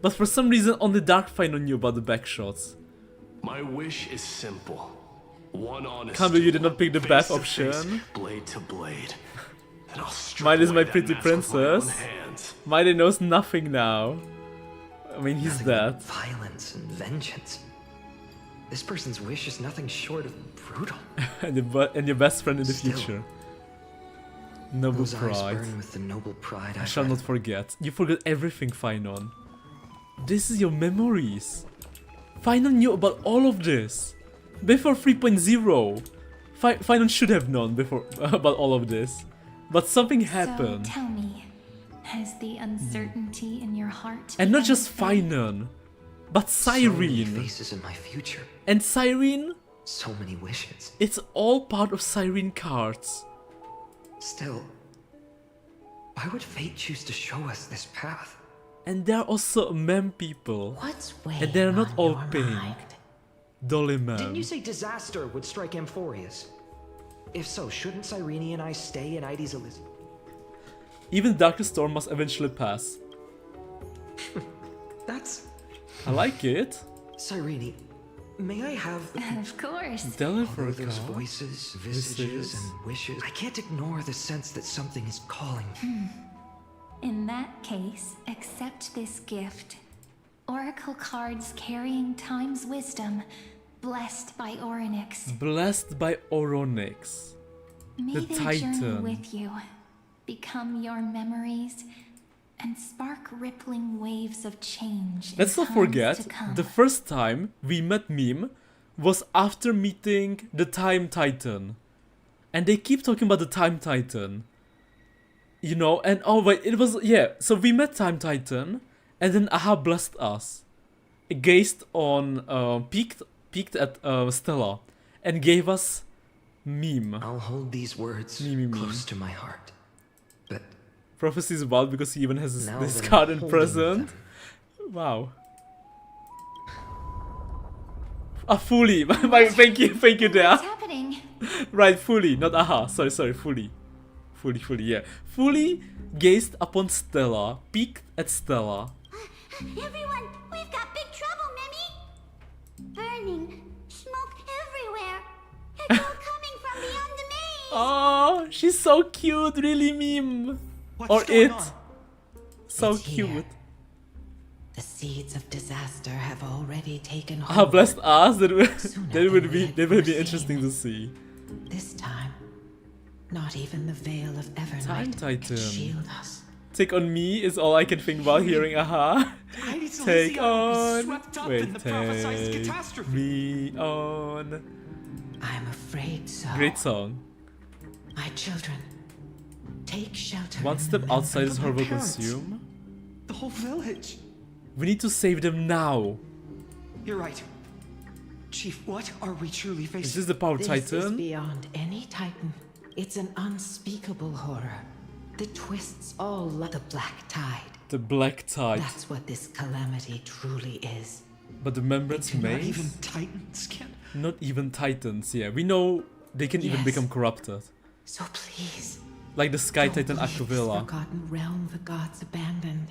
But for some reason only Dark Phainon knew about the backshots. My wish is simple. One honest Can't believe you did not pick the bath face-to-face, option. blade to blade. Then I'll strip Maiden is away my that pretty mask with my own princess. hands. Maiden knows nothing now. I mean, he's Nothing dead. but violence and vengeance. This person's wish is nothing short of brutal. and your best friend in the Still, future. Noble Those eyes pride. burn with the noble pride I I've shall read. not forget. You forgot everything, Phainon. This is your memories. Phainon knew about all of this. Before 3.0. Phainon should have known before about all of this. But something happened. So tell me, has the uncertainty in your heart... And not just Phainon, but So many Cyrene. faces in my future. And Cyrene? So many wishes. It's all part of Cyrene cards. Still, why would fate choose to show us this path? And they're also mem people. What's And they're not all your pink. mind? Dolly Didn't you mem. say disaster would strike Amphorius? If so, shouldn't Cyrene and I stay in Ides Elysium? Even Darkest Storm must eventually pass. That's... I like it. Cyrene, may I have... Of course. Deliver All those card. voices, visages, and wishes. I can't ignore the sense that something is calling me. In that case, accept this gift. Oracle cards carrying time's wisdom, blessed by Orynyx. Blessed by Orynyx. May The they journey Titan. with you, become your memories, and spark rippling waves of change. Let's not forget, the first time we met Meme was after meeting the Time Titan. And they keep talking about the Time Titan. You know, and oh wait, it was, yeah, so we met Time Titan, and then Aha blessed us. Gazed on, peeked at Stella, and gave us Meme. I'll hold these words close to my heart. But Prophecy is wild because he even has this card in present. Wow. Fully. Thank you there. What's happening? Right, fully, not Aha. Sorry, fully. Fully, yeah. Fully gazed upon Stella, peeked at Stella. Everyone, we've got big trouble, Mimi! Burning, smoke everywhere. It's all coming from beyond the maze. Oh, she's so cute, really, Meme. What's going on? So It's cute. here. The seeds of disaster have already taken Ah, hold. blessed us. That Sooner would than be we'd that would be foreseen. interesting to see. This time, not even the veil of Time Evernight Titan. can shield us. Take on me is all I can think about hearing Aha. Take on. Wait, take me on. I'm afraid so. Great song. My children, take shelter. One in step the outside is memory horrible of my parents. consume. The whole village. We need to save them now. You're right. Chief, what are we truly facing? Is this the Power This Titan? is beyond any Titan. It's an unspeakable horror that twists all like the black tide. The Black Tide. That's what this calamity truly is. But the Remembrance Not Maze? even Titans can. Not even Titans, yeah. We know they can even Yes. become corrupted. So please, Like the Sky don't Titan leave this Aquavilla. forgotten realm the gods abandoned.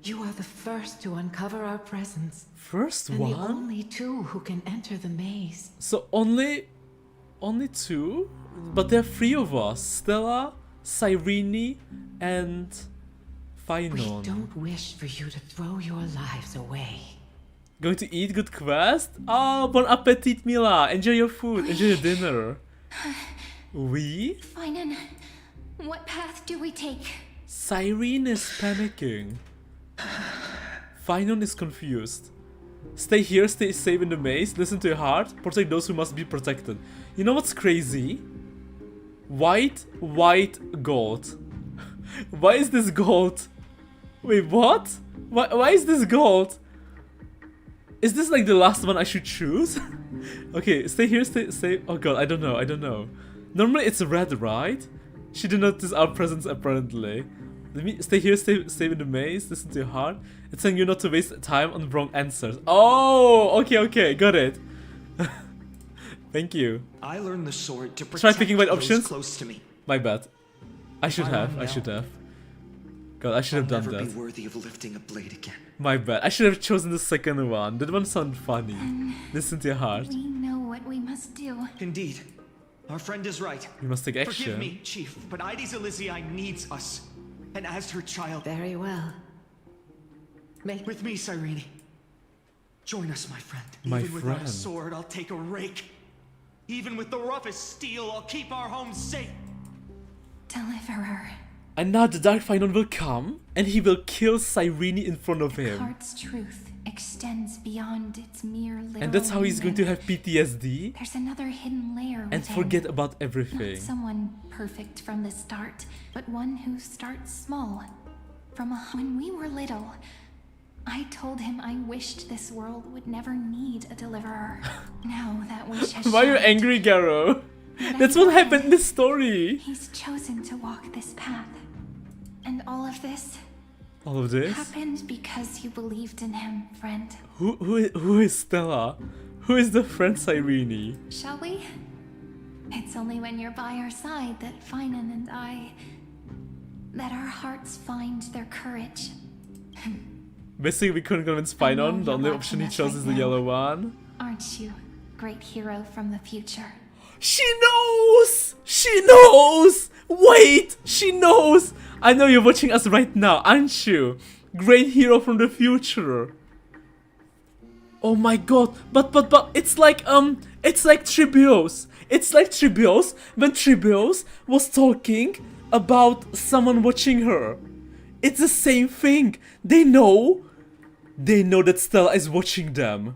You are the first to uncover our presence. First and one? the only two who can enter the maze. So only two? But there are three of us. Stella, Cyrene, and We Phainon. don't wish for you to throw your lives away. Going to eat? Good quest? Oh, bon appetit, Mila. Enjoy your food. Enjoy your dinner. We? Phainon, what path do we take? Cyrene is panicking. Phainon is confused. Stay here, stay safe in the maze, listen to your heart, protect those who must be protected. You know what's crazy? White, gold. Why is this gold? Wait, what? Why is this gold? Is this like the last one I should choose? Okay, stay here, stay. Oh god, I don't know. Normally it's red, right? She did notice our presence apparently. Let me stay here, stay in the maze, listen to your heart. It's telling you not to waste time on the wrong answers. Oh, okay, got it. Thank you. I learned the sword to protect Try picking right those options. close to me. My bad. I should have. God, I should have done I'll never that. be worthy of lifting a blade again. My bad. I should have chosen the second one. That one sounded funny. Listen to your heart. We know what we must do. Indeed. Our friend is right. We must take Forgive action. me, Chief, but Ides Elysiae needs us. And as her child... Very well. With me, Cyrene. Join us, my friend. My Even without a friend. sword, I'll take a rake. Even with the roughest steel, I'll keep our home safe. Deliverer. And now the Dark Phainon will come, and he will kill Cyrene in front of him. Heart's truth extends beyond its mere literal And that's how he's going to meaning. have PTSD There's another hidden layer and within. forget about Not everything. someone perfect from the start, but one who starts small. When we were little, I told him I wished this world would never need a deliverer. Now that wish has Why are you shattered. angry, Garo? But That's I what know happened in this story. He's chosen to walk this path. And all of this All of this? happened because you believed in him, friend. Who is Stella? Who is the friend Cyrene? Shall we? It's only when you're by our side that Phainon and I... that our hearts find their courage. Basically, we couldn't convince I know Phainon. The you're only watching option he us chose right is the now. yellow one. Aren't you, great hero from the future? She knows! She knows! Wait! She knows! I know you're watching us right now, aren't you? Great hero from the future. Oh my god, but it's like Tribios. It's like Tribios when Tribios was talking about someone watching her. It's the same thing. They know that Stella is watching them.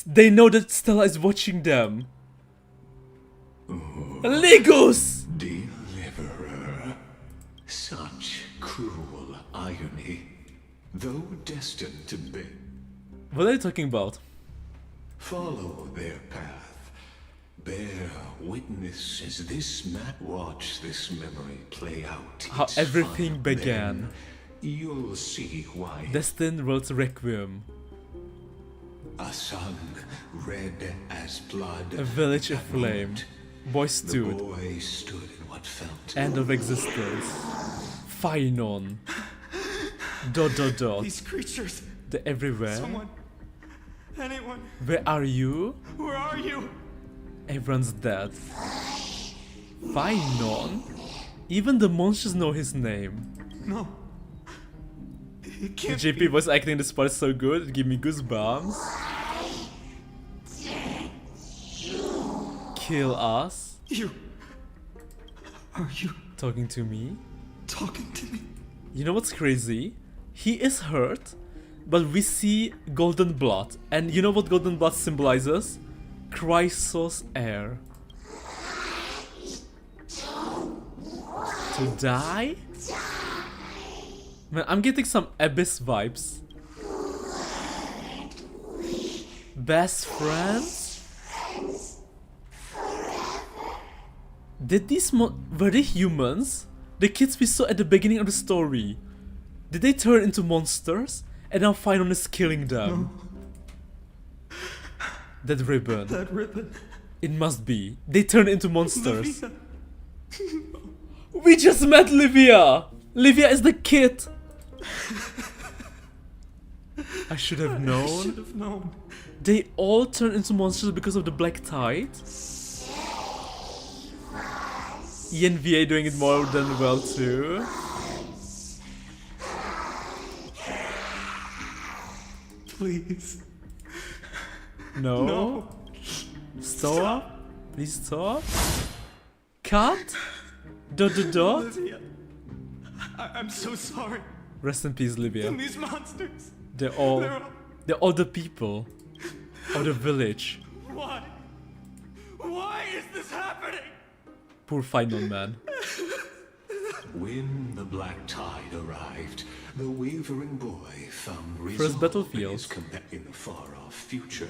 They know that Stella is watching them. Legos! Deliverer. Such cruel irony. Though destined to be. What are you talking about? Follow their path. Bear witness as this man watch this memory play out. How everything began. Then you'll see why. Destin wrote Requiem. A sun red as blood. A village aflame. Boy stood. The boy stood in what felt. End of existence. Phainon. ... These creatures. They're everywhere. Someone. Anyone. Where are you? Where are you? Everyone's dead. Phainon? Even the monsters know his name. No. The JP voice acting in this part is so good, it gave me goosebumps. Kill us? Are you talking to me? Talking to me? You know what's crazy? He is hurt, but we see golden blood. And you know what golden blood symbolizes? Chrysos heir. To die? Man, I'm getting some Abyss vibes. Best friends? Did these were they humans? The kids we saw at the beginning of the story. Did they turn into monsters? And now Phainon is killing them. No. That ribbon. That ribbon. It must be. They turn into monsters. We just met Livia! Livia is the kid! I should have known. I should have known. They all turn into monsters because of the black tide. ENVA doing it more than well too. Please. No. No. Stop. Please stop. Cut. ... Olivia. I'm so sorry. Rest in peace, Livia. And these monsters. They're all the people of the village. Why? Why is this happening? Poor Phainon, man. When the black tide arrived, the wavering boy found First resolve battlefield. in his in the far-off future.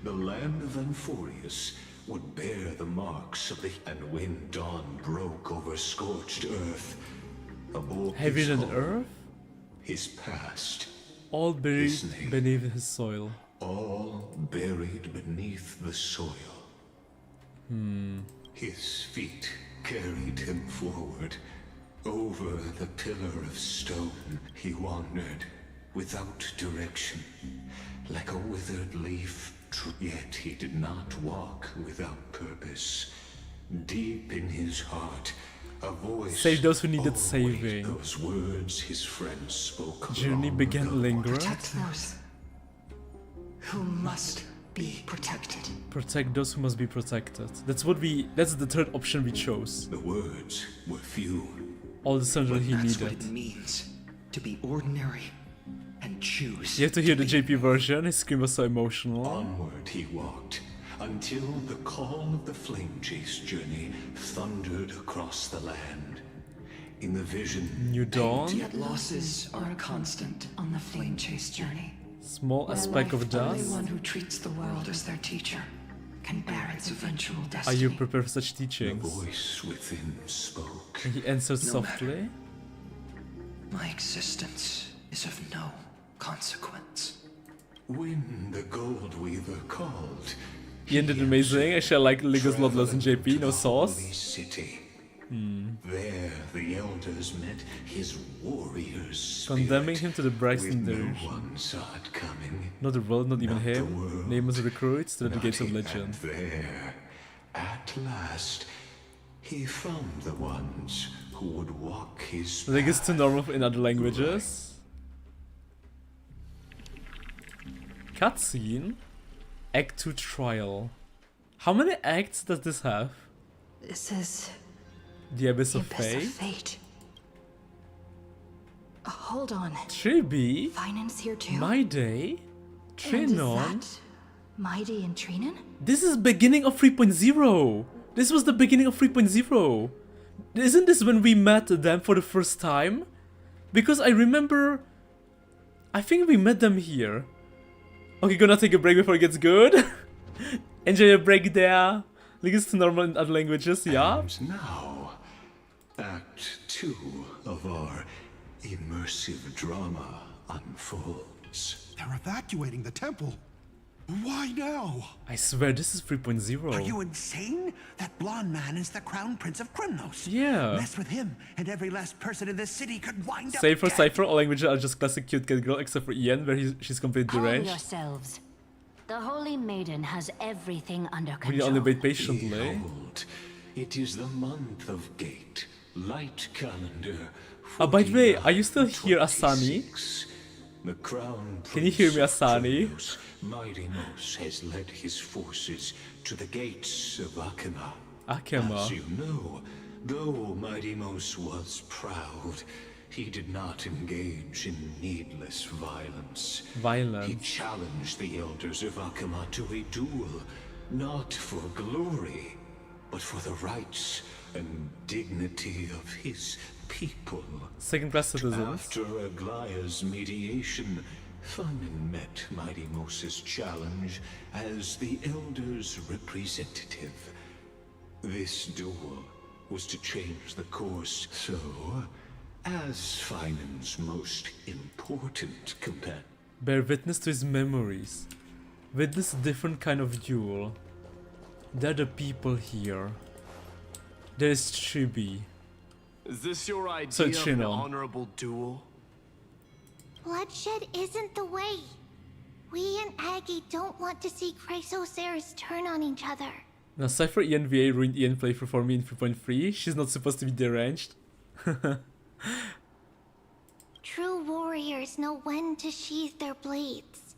The land of Amphorius would bear the marks of the... And when dawn broke over scorched earth, aboard Heaven his and home, earth? his past, All buried his name, beneath his soil. all buried beneath the soil. His feet carried him forward. Over the pillar of stone he wandered, without direction, like a withered leaf. Yet he did not walk without purpose. Deep in his heart, a voice... Save those who needed always saving. Those words his friends spoke. Journey began lingering. Protect those who must be protected. Protect those who must be protected. That's the third option we chose. The words were few. All the sun that he That's needed. what it means to be ordinary and choose. You have to hear the JP version, his scream was so emotional. Onward he walked, until the call of the flame chase journey thundered across the land. In the vision, New dawn? Yet losses are a constant on the flame chase journey. Small Where speck of life, dust? only one who treats the world as their teacher can bear its eventual Are destiny. you prepared for such the teachings? voice within spoke. And he answered No softly. My existence is of no consequence. When the gold weaver called, He ended amazing. I shall like Ligos Love Lesson JP, no sauce. holy city. There the elders met his warriors. Condemning him to the Braxton No Dirge. one saw it coming. Not the world, not even Not the him. world, Name as recruits to the not gates of even legend. There, at last, he found the ones who would walk his I think it's too normal in other languages. Cutscene. Act 2 trial. How many acts does this have? This is The Abyss of the Abyss of Fate? Fate. Hold on. Tribi? Phainon's here too? My Day? Phainon? And is that Mighty and Phainon? This is beginning of 3.0. This was the beginning of 3.0. Isn't this when we met them for the first time? Because I remember... I think we met them here. Okay, gonna take a break before it gets good. Enjoy a break there. Link is to normal in other languages, yeah? And now, Act 2 of our immersive drama unfolds. They're evacuating the temple. Why now? I swear this is 3.0. Are you insane? That blonde man is the crown prince of Krymnos. Yeah. Mess with him, and every last person in this city could wind up Save for dead. Cypher, all languages are just classic cute cat girl except for Ian, where she's completely Calm deranged. yourselves. The Holy Maiden has everything under control. We only wait patiently. Behold, it is the month of Gate, light calendar. By the way, are you still here, Asani? The crown Can you hear me, Asani? Mighty Mos has led his forces to the gates of Akema. Akema. As you know, though Mighty Mos was proud, he did not engage in needless violence. He challenged the elders of Akema to a duel, not for glory, but for the rights and dignity of his people. Second-class citizens. After Aglaya's mediation, Phainon met Mighty Mos's challenge as the Elder's representative. This duel was to change the course, so, as Phainon's most important companion, Bear witness to his memories. Witness a different kind of duel. They're the people here. There's Tribi. Is this your idea So of an Phainon. honorable duel? Bloodshed isn't the way. We and Aggie don't want to see Chrysoceres turn on each other. Now, Cypher ENVA ruined Ian playthrough for me in 3.3. She's not supposed to be deranged. True warriors know when to sheathe their blades.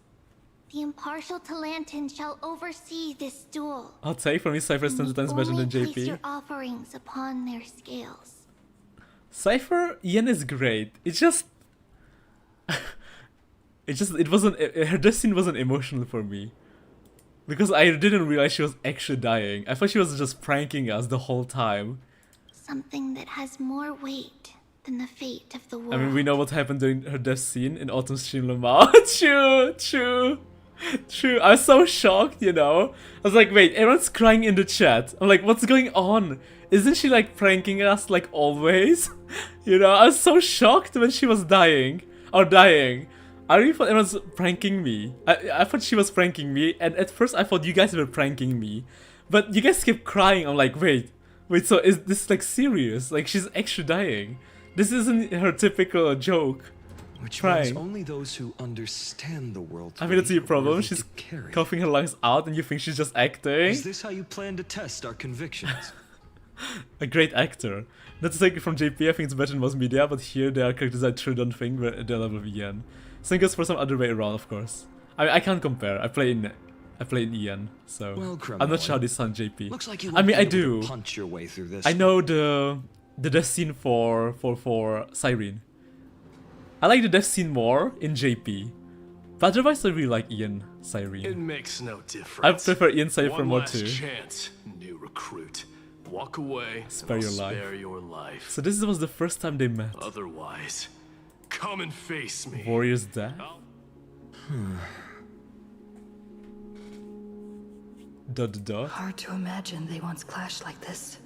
The impartial Talantin shall oversee this duel. I'll take from me Cypher is 10 times better than Place JP. your offerings upon their scales. Cypher Ian is great. It just it wasn't her death scene wasn't emotional for me. Because I didn't realize she was actually dying. I thought she was just pranking us the whole time. Something that has more weight than the fate of the world. I mean, we know what happened during her death scene in Autumn Stream Lamar. True. I was so shocked, you know. I was like, wait, everyone's crying in the chat. I'm like, what's going on? Isn't she like pranking us like always? You know, I was so shocked when she was dying. I really thought everyone's pranking me. I thought she was pranking me, and at first I thought you guys were pranking me. But you guys kept crying. I'm like, wait, so is this like serious? Like she's actually dying. This isn't her typical joke. Which Crying. means only those who understand the world. I mean, that's your problem. worthy She's to carry. coughing her lungs out, and you think she's just acting. Is this how you plan to test our convictions? A great actor. That's like from JP. I think it's better in most media, but here there are characters I truly don't think were at the level of Ian. Same goes for some other way around, of course. I mean, I can't compare. I play in Ian, so Well, I'm not sure how this sounds JP. Looks like you I won't mean, be I able to do. punch your way through this. I know the death scene for Cyrene. I like the death scene more in JP, but otherwise I really like Ian Cyrene. It makes no difference. I prefer Ian Cypher One more last too. chance, new recruit. Walk away. Spare and your I'll life. Spare your life. So this was the first time they met. Otherwise, come and face me. Warrior's death. Dot. Hard to imagine they once clashed like this.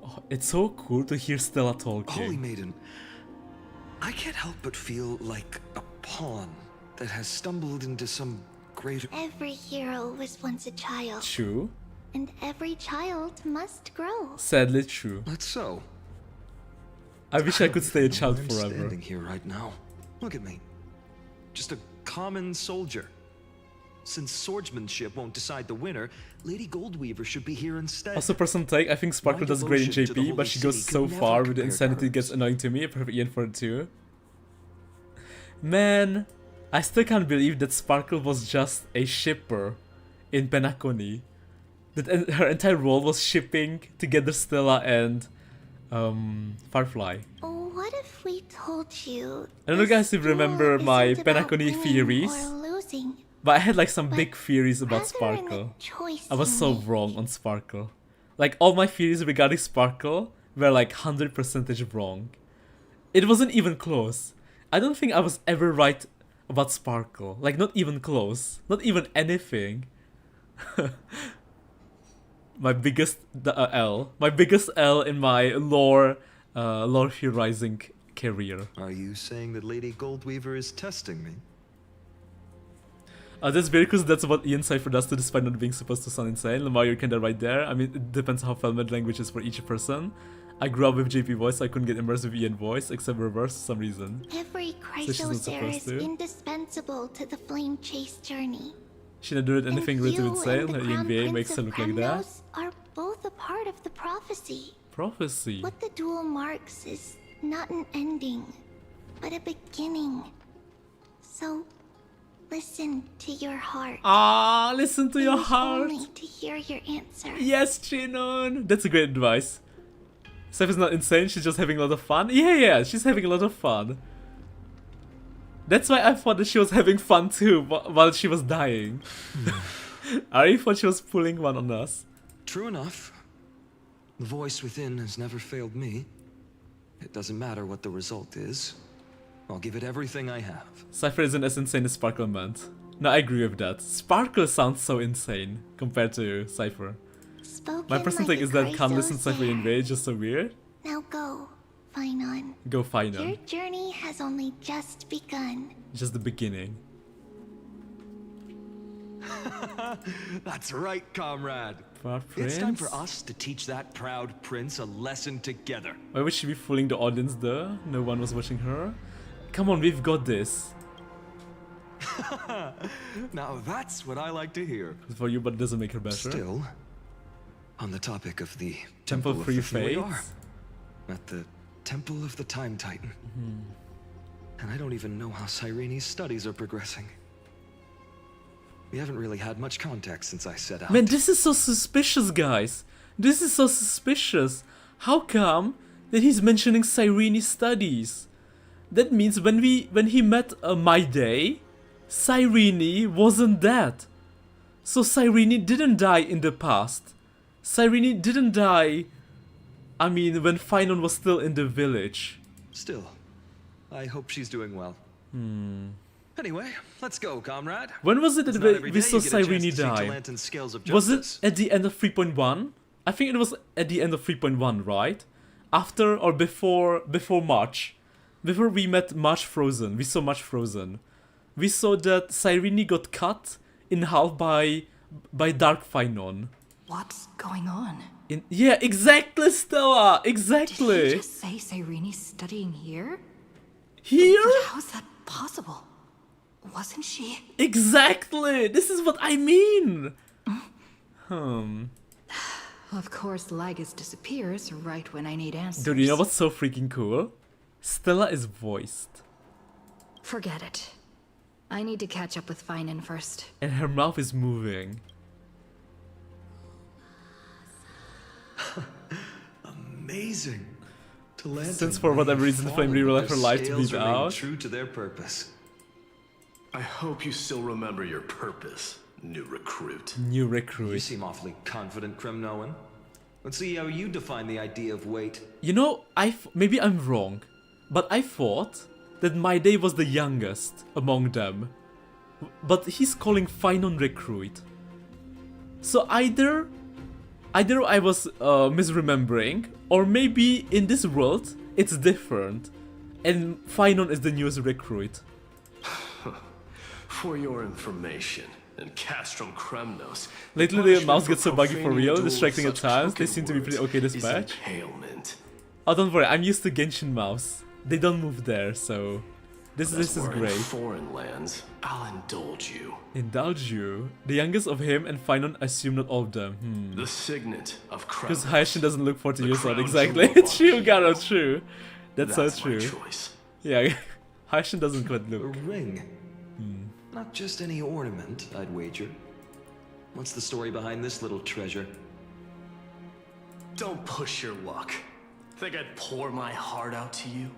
Oh, it's so cool to hear Stella talking. Holy Maiden, I can't help but feel like a pawn that has stumbled into some greater... Every hero was once a child. True. And every child must grow. Sadly true. That's so. I wish I could stay a child I'm forever. standing here right now. Look at me. Just a common soldier. Since swordsmanship won't decide the winner, Lady Goldweaver should be here instead. Also, personal take, I think Sparkle My does great in devotion to the JP, Holy but she goes City so could never far with the compare to insanity it gets annoying to me. I prefer Ian for it too. Man, I still can't believe that Sparkle was just a shipper in Penacony. That her entire role was shipping together Stella and Firefly. What What if we told you? I don't know guys if you remember my Penacony theories, but I had like some big theories about Sparkle. I was so wrong on Sparkle. Like all my theories regarding Sparkle were like 100% wrong. It wasn't even close. I don't think I was ever right about Sparkle. Like not even close. Not even anything. My biggest L. My biggest L in my lore theorizing career. Are you saying that Lady Goldweaver is testing me? That's weird because that's what Ian Cypher does to despite not being supposed to sound insane. Lamar, you're kinda right there. I mean, it depends how Phainon language is for each person. I grew up with JP voice, so I couldn't get immersed with Ian voice, except reverse for some reason. Every Chrysosaur is indispensable to the flame chase journey. She never did anything really insane. Her ENVA makes her look like that. Are both a part of the prophecy. Prophecy? What the duel marks is not an ending, but a beginning. So, listen to your heart. Ah, listen to your heart. Only to hear your answer. Yes, Phainon. That's a great advice. Seth is not insane, she's just having a lot of fun. Yeah, she's having a lot of fun. That's why I thought that she was having fun too, while she was dying. I thought she was pulling one on us. True enough. The voice within has never failed me. It doesn't matter what the result is. I'll give it everything I have. Cypher isn't as insane as Sparkle meant. No, I agree with that. Sparkle sounds so insane compared to Cypher. My personal thing is that can't listen to Cypher in Rage, just so weird. Now go, Phainon. Go Phainon. Your journey has only just begun. Just the beginning. That's right, comrade. It's time for us to teach that proud prince a lesson together. Why would she be fooling the audience there? No one was watching her. Come on, we've got this. Now that's what I like to hear. It's for you, but it doesn't make her better. Still, on the topic of the Temple of Three Fates. At the Temple of the Time Titan. And I don't even know how Cyrene's studies are progressing. We haven't really had much contact since I set out. Man, this is so suspicious, guys. This is so suspicious. How come that he's mentioning Cyrene's studies? That means when he met My Day, Cyrene wasn't dead. So Cyrene didn't die in the past. Cyrene didn't die, I mean, when Phainon was still in the village. Still, I hope she's doing well. Anyway, let's go, comrade. When was it that we saw Cyrene die? Was it at the end of 3.1? I think it was at the end of 3.1, right? After or before March. Before we met March Frozen, we saw March Frozen. We saw that Cyrene got cut in half by Dark Phainon. What's going on? Yeah, exactly, Stella! Exactly! Did he just say Cyrene's studying here? Here? But how's that possible? Wasn't she? Exactly! This is what I mean! Of course, Lygus disappears right when I need answers. Dude, you know what's so freaking cool? Stella is voiced. Forget it. I need to catch up with Phainon first. And her mouth is moving. Amazing. Since for whatever reason Flame realized her life to beat out. True to their purpose. I hope you still remember your purpose, new recruit. New recruit. You seem awfully confident, Kremnoan. Let's see how you define the idea of weight. You know, maybe I'm wrong, but I thought that My Day was the youngest among them. But he's calling Phainon recruit. So either I was misremembering, or maybe in this world it's different, and Phainon is the newest recruit. For your information, in Castrum Kremnos, lately the mouse gets so buggy for real, distracting at times. They seem to be pretty okay this patch. Oh, don't worry, I'm used to Genshin mouse. They don't move there, so this is great. Foreign lands, I'll indulge you. Indulge you? The youngest of him and Phainon, assume not all of them. The signet of Kremnos. Because Hayashin doesn't look 40 years old, exactly. It's true, Garo, true. That's so true. Yeah, Hayashin doesn't quite look. A ring. Not just any ornament, I'd wager. What's the story behind this little treasure? Don't push your luck. Think I'd pour my heart out to you?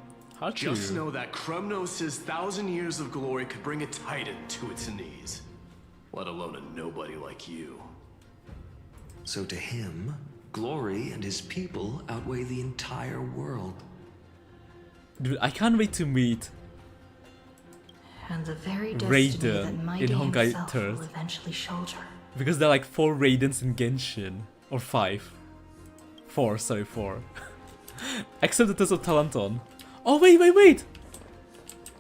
Got Just you. know that Kremnos' 1,000 years of glory could bring a titan to its knees. Let alone a nobody like you. So to him, glory and his people outweigh the entire world. Dude, I can't wait to meet And the very destiny that Raiden my in day Honkai himself Third. will eventually shoulder. Because there are like 4 Raidens in Genshin. Or 5. 4, sorry, 4. Except the Test of Talanton. Oh, wait!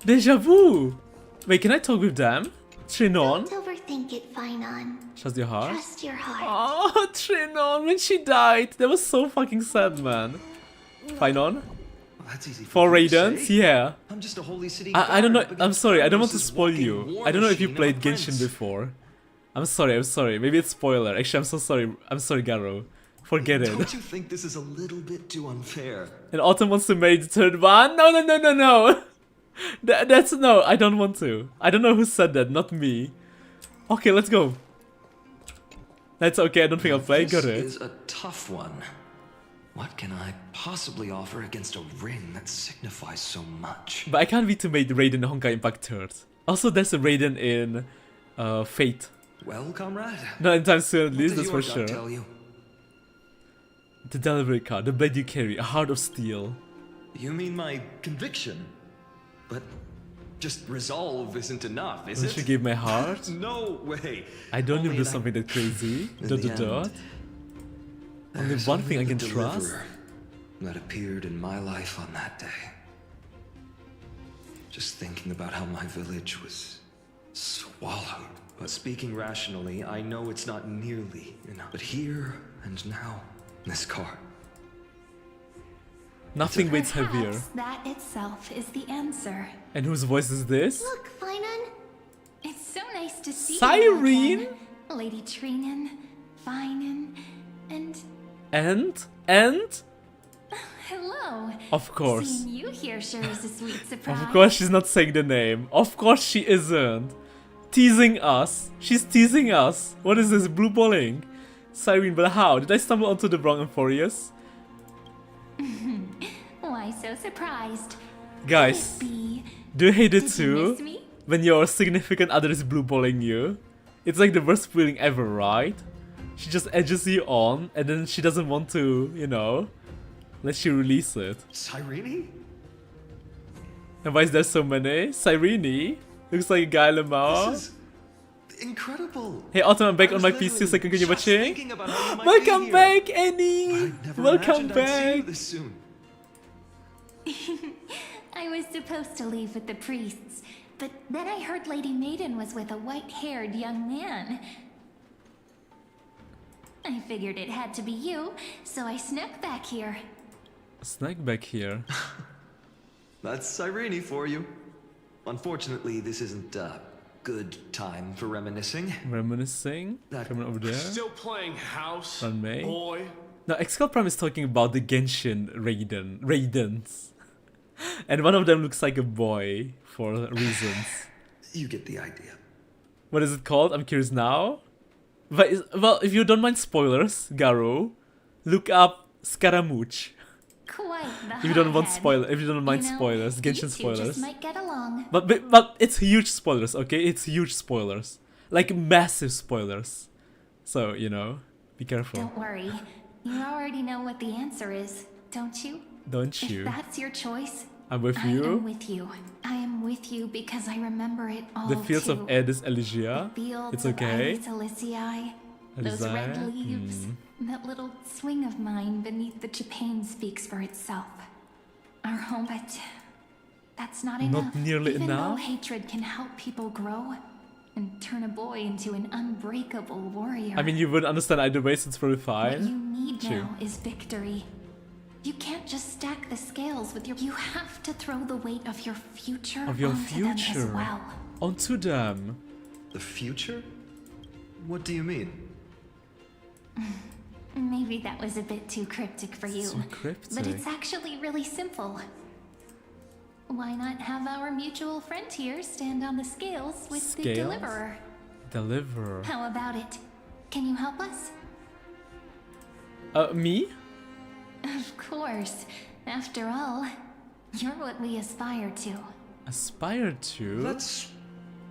Deja vu! Wait, can I talk with them? Trinon? Don't overthink it, Phainon. Trust your heart? Trust your heart. Oh, Trinon, when she died. That was so fucking sad, man. Phainon? That's easy For for you to Raidens? say. Yeah. I'm just a holy city I don't know, guard I'm sorry, I don't want to against spoil walking you. war I don't know if you machine played of a Genshin prince. before. I'm sorry, maybe it's spoiler. Actually, I'm so sorry. I'm sorry, Garo. Forget it. Don't you think this is a little bit too unfair? And Autumn wants to marry the third one? No. That's no, I don't want to. I don't know who said that, not me. Okay, let's go. That's okay, I don't think I'll play. Got it. This is a tough one. What can I possibly offer against a ring that signifies so much? But I can't wait to make the Raiden Honkai Impact 3rd. Also, there's a Raiden in Fate. Well, comrade. Not anytime soon, at What least, does that's your for gut sure. tell you? The delivery card, the blade you carry, a heart of steel. You mean my conviction? But just resolve isn't enough, is Will it? she give my heart? No way. I don't Only even do an something that crazy. In Dot the dot dot. end, Only there's one thing I only can the trust. deliverer that appeared in my life on that day. Just thinking about how my village was swallowed. But speaking rationally, I know it's not nearly enough. But here and now, this card. Nothing weighs heavier. Perhaps that itself is the answer. And whose voice is this? Look, Phainon. It's so nice to see you Cyrene? again. Lady Trinon, Phainon, and And? hello. Of course. Seeing you here sure is a sweet surprise. Of course she's not saying the name. Of course she isn't. Teasing us. She's teasing us. What is this, blue balling? Cyrene, but how? Did I stumble onto the wrong Amphorius? Why so surprised? Guys, Could it be? do you hate it Did you too? miss me? When your significant other is blue balling you? It's like the worst feeling ever, right? She just edges you on and then she doesn't want to, you know, let you release it. Cyrene? And why is there so many? Cyrene? Looks like a guy Lamar. This is incredible. Hey Autumn, I'm back I on was my PC so I literally can continue just watching. thinking about how you might Welcome be here. back, Annie! Never Welcome imagined I'd see you back! this soon. I was supposed to leave with the priests, but then I heard Lady Maiden was with a white-haired young man. I figured it had to be you, so I snuck back here. Snack back here. That's Cyrene for you. Unfortunately, this isn't a good time for reminiscing. Reminiscing? Coming over there. Still playing house, Run May. boy? Now, Excal Prime is talking about the Genshin Raidens. And one of them looks like a boy, for reasons. You get the idea. What is it called? I'm curious now. Well, if you don't mind spoilers, Garo, look up Scaramouche. Quite the If you don't want hothead. if you don't mind You know, spoilers, you Genshin two spoilers. just might get along. But it's huge spoilers, okay? It's huge spoilers. Like massive spoilers. So, you know, be careful. Don't worry. You already know what the answer is, don't you? Don't you? If that's your choice, I'm with I you. am with you. I am with you because I remember it all The fields too. of Aedes Elysia. The fields It's of okay. Aedes Elysiae. Those red Elysiae? leaves. That little swing of mine beneath the chapane speaks for itself. Our home, but that's not enough. Not nearly Even though enough? hatred can help people grow and turn a boy into an unbreakable warrior. I mean, you wouldn't understand either way, so it's probably What you fine. need True. now is victory. You can't just stack the scales with your. You have to throw the weight of your future Of your onto them as future. well. Onto them. The future? What do you mean? Maybe that was a bit too cryptic for you. Too cryptic. But it's actually really simple. Why not have our mutual friend here stand on the scales with the Scales? deliverer? Deliver. How about it? Can you help us? Me? Of course. After all, You're what we aspire to. Aspire to? Let's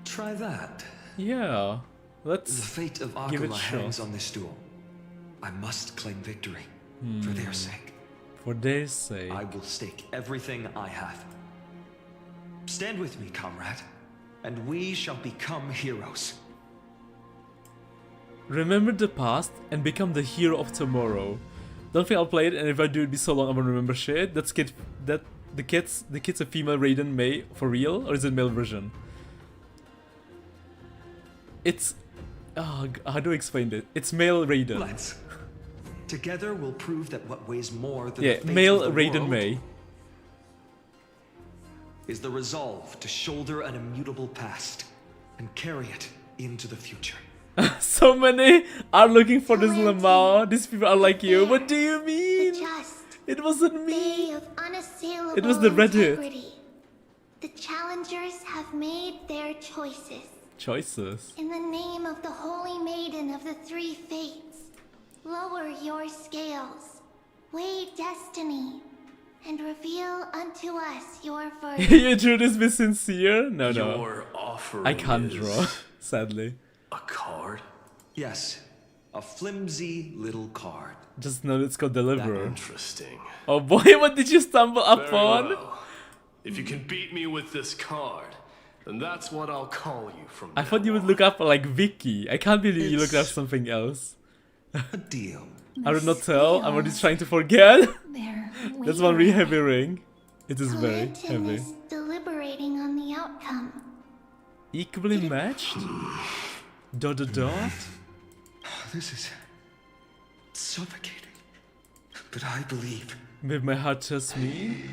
try that. Yeah. Let's The fate of give it Akuma a hangs shot. on this duel. I must claim victory. For their sake. For their sake. I will stake everything I have. Stand with me, comrade, and we shall become heroes. Remember the past and become the hero of tomorrow. Don't think I'll play it, and if I do, it'd be so long I won't remember shit. The kid's a female Raiden May for real, or is it male version? It's how do I explain it? It's male Raiden. Let's. Together we'll prove that what weighs more than Yeah, the fate male of the Raiden world May. is the resolve to shoulder an immutable past and carry it into the future. So many are looking for this Lamar. These people are like you. What do you mean? It wasn't me. Of unassailable It was the Reddit. integrity. The challengers have made their choices. Choices. In the name of the Holy Maiden of the Three Fates, lower your scales, weigh destiny, and reveal unto us your verdict. You drew this be sincere? No. Your offering I can't is draw, sadly. a card? Yes, a flimsy little card. Just know it's called Deliverer. Interesting. Oh boy, what did you stumble Very upon? well. If you can beat me with this card, then that's what I'll call you from I thought you would look up like Vicky. I can't believe you looked up It's something else. A deal. I would not tell. I'm already trying to forget. They're That's one really heavy ring. It is very Valentin heavy. is deliberating on the outcome. Equally matched? Dot. This is suffocating. But I believe. Maybe my heart tells me.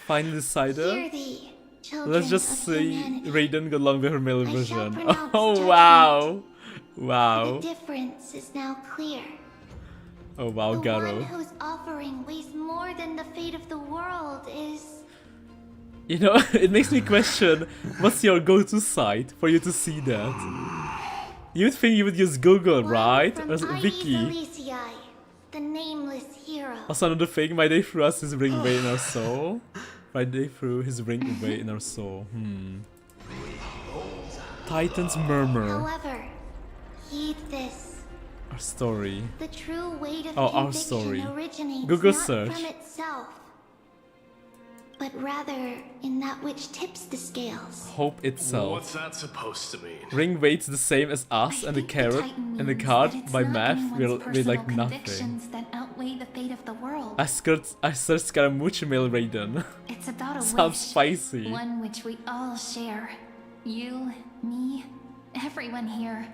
Final Hear decider. thee, children Let's just of say humanity. Raiden got along with her male I shall version. pronounce Oh judgment. wow. Wow. The difference is now clear. Oh wow, The one Garo. whose offering weighs more than the fate of the world is... You know, it makes me question what's your go-to site for you to see that. You would think you would use Google, right? Or Wiki. Celestia, the nameless hero. Also another thing, my day threw us his ring away in our soul. My day threw his ring away in our soul. Titan's Murmur. However, heed this. Our story. The true weight of Oh, our conviction story. originates Google not search. from itself, but rather in that which tips the scales. Hope itself. What's that supposed to mean? Ring weights the same as us, and the carrot and the card by math will weigh like nothing. Convictions that outweigh the fate of the world. I searched Scaramucci male Raiden. It's about a Sounds wish, spicy. one which we all share. You, me, everyone here.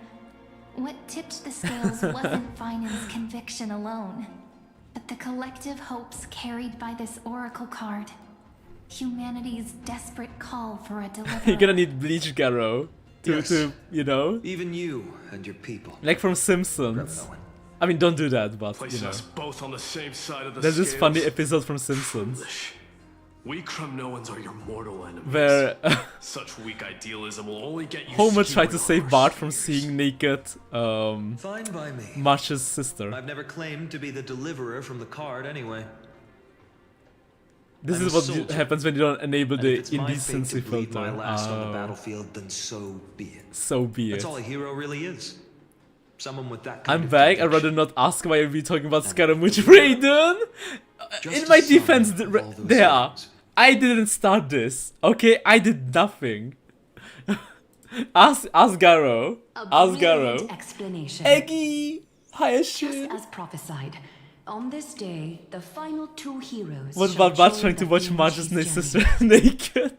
What tipped the scales wasn't Phainon's conviction alone, but the collective hopes carried by this oracle card. Humanity's desperate call for a deliverer. You're gonna need Bleach Garo to you know, Even you and your people. like from Simpsons. I mean, don't do that, but you Placing know, us both on the same side of the there's this scales. funny episode from Simpsons Foolish. We Kremnoans are your mortal enemies. where Such weak idealism will only get you Homer skewered tried to over save Bart from seeing naked Fine by me. Marsh's sister. I've never claimed to be the deliverer from the card anyway. This I'm is a what soldier. happens when you don't enable And the if it's my fate indecency to bleed filter. my last on the Oh, battlefield, then so be it. so be it. That's all a hero really is. Someone with that kind I'm of back. I'd rather not ask why we're talking about Scaramucci Raiden. In my defense, there. I didn't start this. Okay, I did nothing. ask Garo. Ask Garo. Explanation. Eggy. Hiyashi. Just as prophesied, on this day, the final two heroes. What shall about Bart join trying to the watch Phainon Marge's journey. sister naked?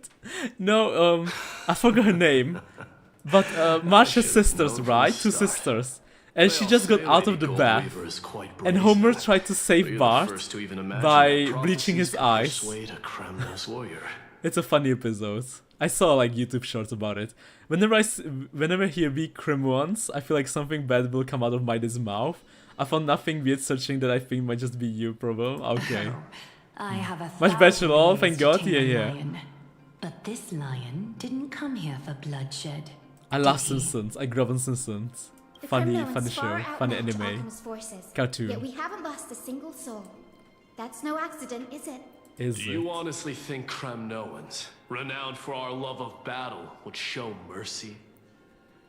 No, I forgot her name. But Marge's sisters, right? Two sisters. And she just got out of the bath. And Homer tried to save Bart by bleaching his eyes. It's a funny episode. I saw like YouTube shorts about it. Whenever I hear "we Krim once," I feel like something bad will come out of Maida's mouth. I found nothing weird searching that I think might just be you problem. Okay. I have a Much better, thousand lol. ways Thank to God. tame Yeah, a yeah. lion, but this lion didn't come here for bloodshed. I love Simpsons. I grew up on Simpsons. The Funny Kremnoans show. far Funny outmatch anime. Alchemist's forces, Cartoon. Yet we haven't lost a single soul. That's no accident, is it? is Do it? you honestly think Kramnoans, renowned for our love of battle, would show mercy?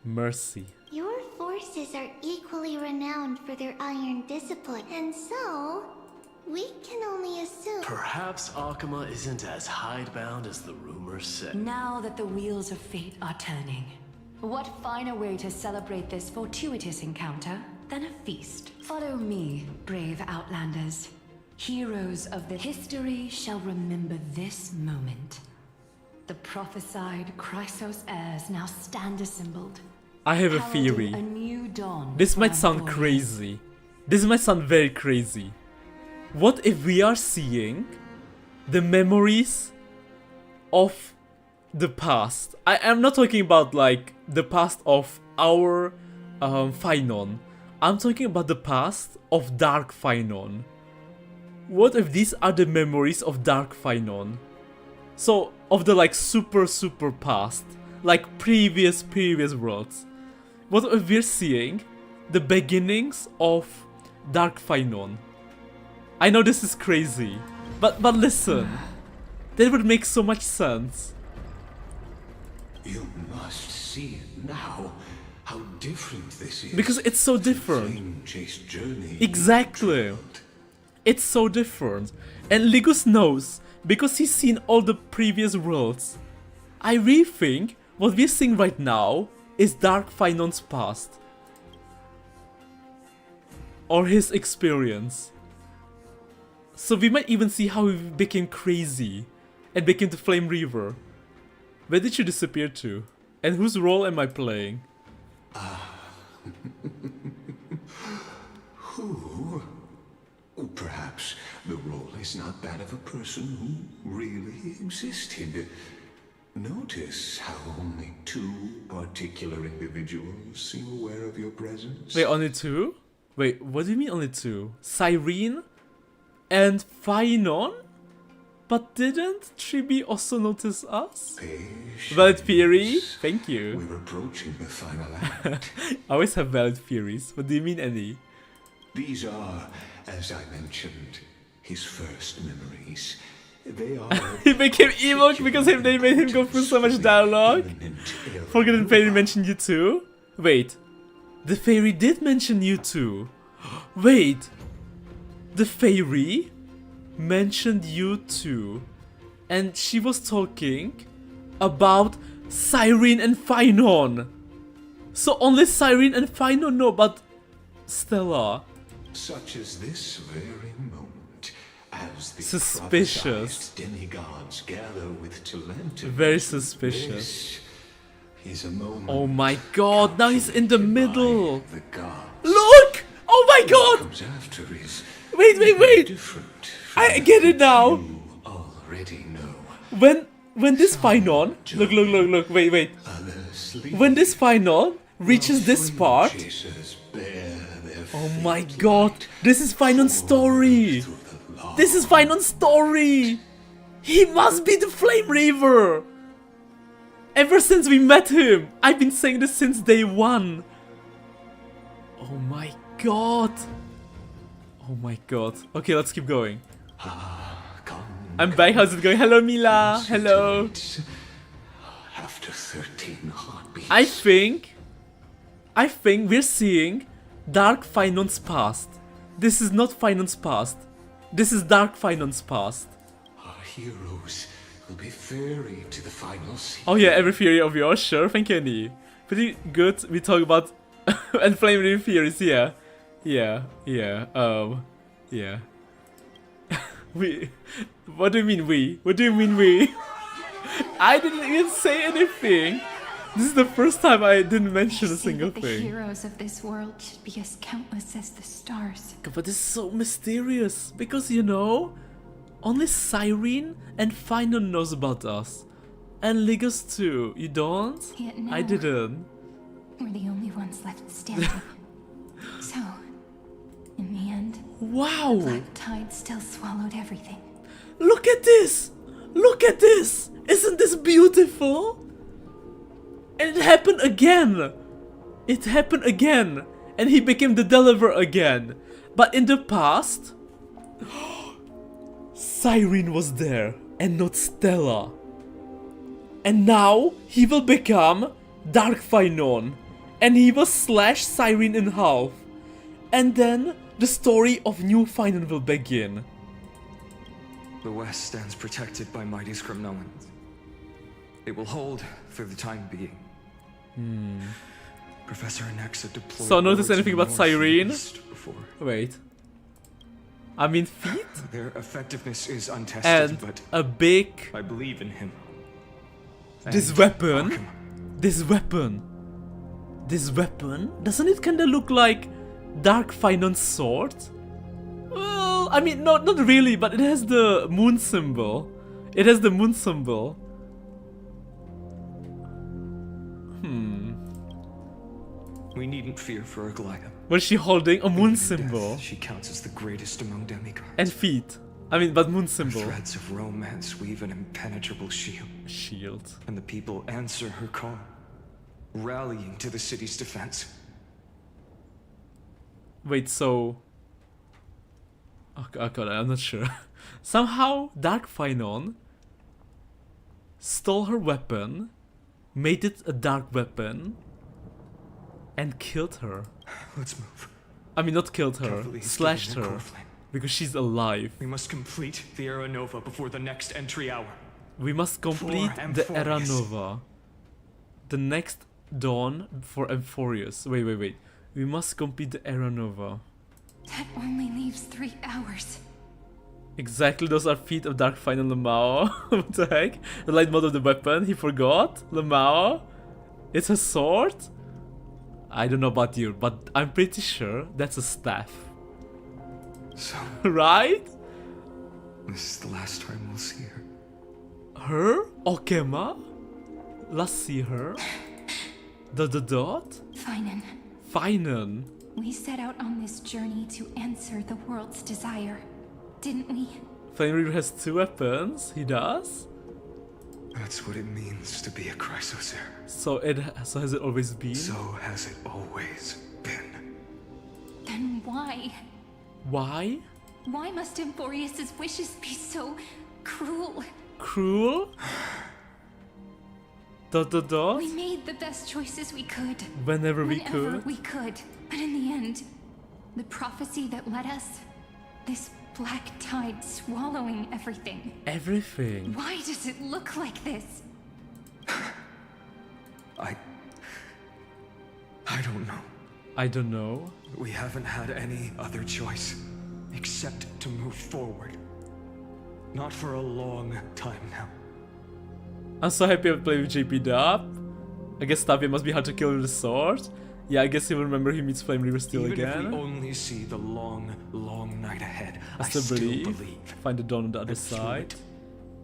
Mercy. Your forces are equally renowned for their iron discipline, and so we can only assume. Perhaps Akama isn't as hidebound as the rumors say. Now that the wheels of fate are turning, what finer way to celebrate this fortuitous encounter than a feast? Follow me, brave Outlanders. Heroes of the history shall remember this moment. The prophesied Chrysos heirs now stand assembled. I have a heralding theory. A new dawn This might for sound warriors. crazy. This might sound very crazy. What if we are seeing the memories of the past? I am not talking about like the past of our Phainon. I'm talking about the past of Dark Phainon. What if these are the memories of Dark Phainon? So, of the like super past, like previous worlds. What if we're seeing the beginnings of Dark Phainon? I know this is crazy, but listen, that would make so much sense. You must see it now, how different this is. Because it's so different. Flame-chased journey. Exactly. It's so different. And Ligus knows, because he's seen all the previous worlds. I really think what we're seeing right now is Dark Phainon's past. Or his experience. So we might even see how he became crazy and became the Flame Reaver. Where did you disappear to? And whose role am I playing? Who? Perhaps the role is not that of a person who really existed. Notice how only 2 particular individuals seem aware of your presence. Wait, only 2? Wait, what do you mean only 2? Cyrene and Phainon? But didn't Tribi also notice us? Valid theory? Thank you. We're approaching the final act. I always have valid theories. What do you mean any? These are, as I mentioned, his first memories. They are... He became evil because they made him go through so much dialogue. Forgotten Fairy mentioned you too? Wait. The fairy did mention you too. Wait. The fairy mentioned you too. And she was talking about Cyrene and Phainon. So only Cyrene and Phainon know about Stella. Such as this very moment, as the Suspicious. demigods gather with Talenta. Very suspicious. Is a moment. Oh my god, now he's in the middle. The gods. Look! Oh my god! Comes after is Wait! different. I get it now. You already know. When this Phainon, look, wait. When this Phainon reaches this part. Oh my god, this is Phainon's story. This is Phainon's story. He must be the Flame Reaver. Ever since we met him, I've been saying this since day 1. Oh my god. Oh my god. Okay, let's keep going. I'm back. How's it going? Hello, Mila. Hello. After 13 heartbeats. I think we're seeing Dark Phainon's past. This is not Phainon's past. This is Dark Phainon's past. Our heroes will be ferried to the final scene. Oh yeah, every theory of yours, sure. Thank you, Annie. Pretty good. We talk about and Flame Reaver theories. Yeah. We. What do you mean we? What do you mean we? I didn't even say anything. This is the first time I didn't mention a single The thing. heroes of this world should be as countless as the stars. But this is so mysterious because you know, only Cyrene and Phainon knows about us, and Ligus too. You don't? Yet now, I didn't. we're the only ones left standing. So, in the end, wow, the black tide still swallowed everything. Look at this! Look at this! Isn't this beautiful? And it happened again! It happened again! And he became the Deliverer again. But in the past, Cyrene was there and not Stella. And now he will become Dark Phainon. And he will slash Cyrene in half. And then the story of new Phainon will begin. The West stands protected by mighty Scripnolans. It will hold for the time being. Professor Anaxa deployed. So notice anything about Cyrene? Wait. I mean feet? Their effectiveness is untested, and but a big... I believe in him. This weapon? This weapon? This weapon? Doesn't it kinda look like Dark Phainon's sword? Well, I mean, not really, but it has the moon symbol. It has the moon symbol. We needn't fear for Aglaia. Was she holding a moon symbol? She counts as the greatest among demigods. And feet. I mean, but moon symbol. Her threads of romance weave an impenetrable shield. Shield. And the people answer her call, rallying to the city's defense. Wait, so... Oh god, I'm not sure. Somehow, Dark Phainon stole her weapon, made it a dark weapon, and killed her. Let's move. I mean, not killed her, slashed her, because she's alive. We must complete the Era Nova before the next entry hour. We must complete the Era Nova. The next dawn for Amphorius. Wait. We must complete the Era Nova. That only leaves 3 hours. Exactly, those are feet of Dark Phainon Lemao. What the heck? The light mode of the weapon, he forgot? Lemao? It's a sword? I don't know about you, but I'm pretty sure that's a staff. So... right? This is the last time we'll see her. Her? Okema? Let's see her. The dot? Phainon. We set out on this journey to answer the world's desire, didn't we? Phainon has 2 weapons. He does? That's what it means to be a Chrysos heir. So has it always been? So has it always been. Then why? Why? Why must Amphorius' wishes be so cruel? Cruel? Dot? We made the best choices we could. Whenever we could. But in the end, the prophecy that led us, this black tide swallowing everything. Everything? Why does it look like this? I don't know. I don't know. We haven't had any other choice except to move forward. Not for a long time now. I'm so happy I played with JP Dub. I guess Tapia must be hard to kill with a sword. Yeah, I guess he'll remember he meets Flame Reaver Steel Even again. If we only see the long, long night ahead, I still believe. Find the dawn on the other side.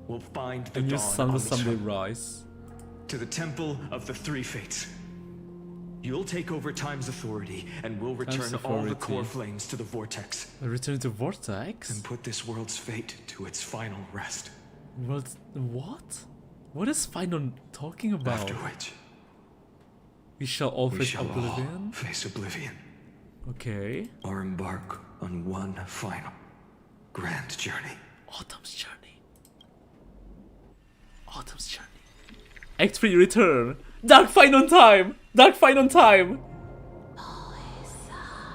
We'll find the and dawn your sun will on someday rise. To the Temple of the Three Fates. You'll take over Time's authority, and we'll return all the core flames to the Vortex. Return to Vortex? And put this world's fate to its final rest. What? What is Phainon talking about? After which, we shall all face oblivion? Face oblivion. Okay. Or embark on one final grand journey. Autumn's journey. Autumn's journey. Act 3 return. Dark Phainon time! Dark Phainon time!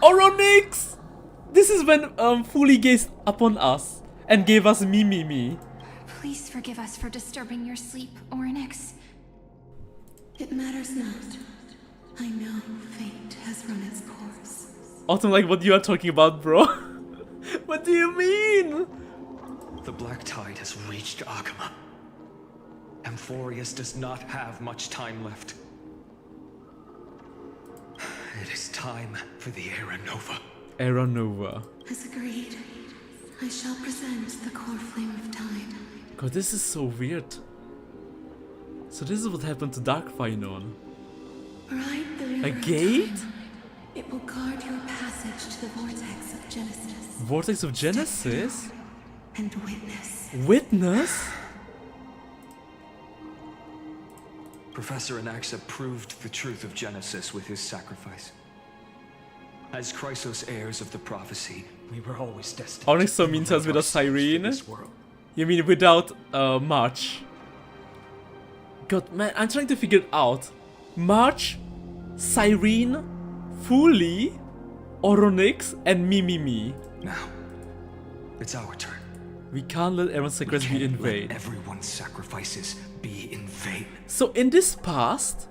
Oronix! This is when Fully gazed upon us and gave us me. Please forgive us for disturbing your sleep, Oronix. It matters not. I know fate has run its course. Autumn, like what you are talking about, bro? What do you mean? The black tide has reached Akama. Amphorius does not have much time left. It is time for the Era Nova. Era Nova. As agreed, I shall present the core flame of time. God, this is so weird. So this is what happened to Dark Phainon. Ride the river a gate? Time. It will guard your passage to the vortex of Genesis. Vortex of Genesis? And witness. Witness? Professor Anaxa proved the truth of Genesis with his sacrifice. As Chrysos heirs of the prophecy, we were always destined. Onyx so mean tells me the Cyrene. You mean without March? God, man, I'm trying to figure it out. March, Cyrene, Fuli, Oronix, and Me. Now, it's our turn. We can't let everyone's sacrifice be in vain. Everyone's sacrifices be in vain. So in this past,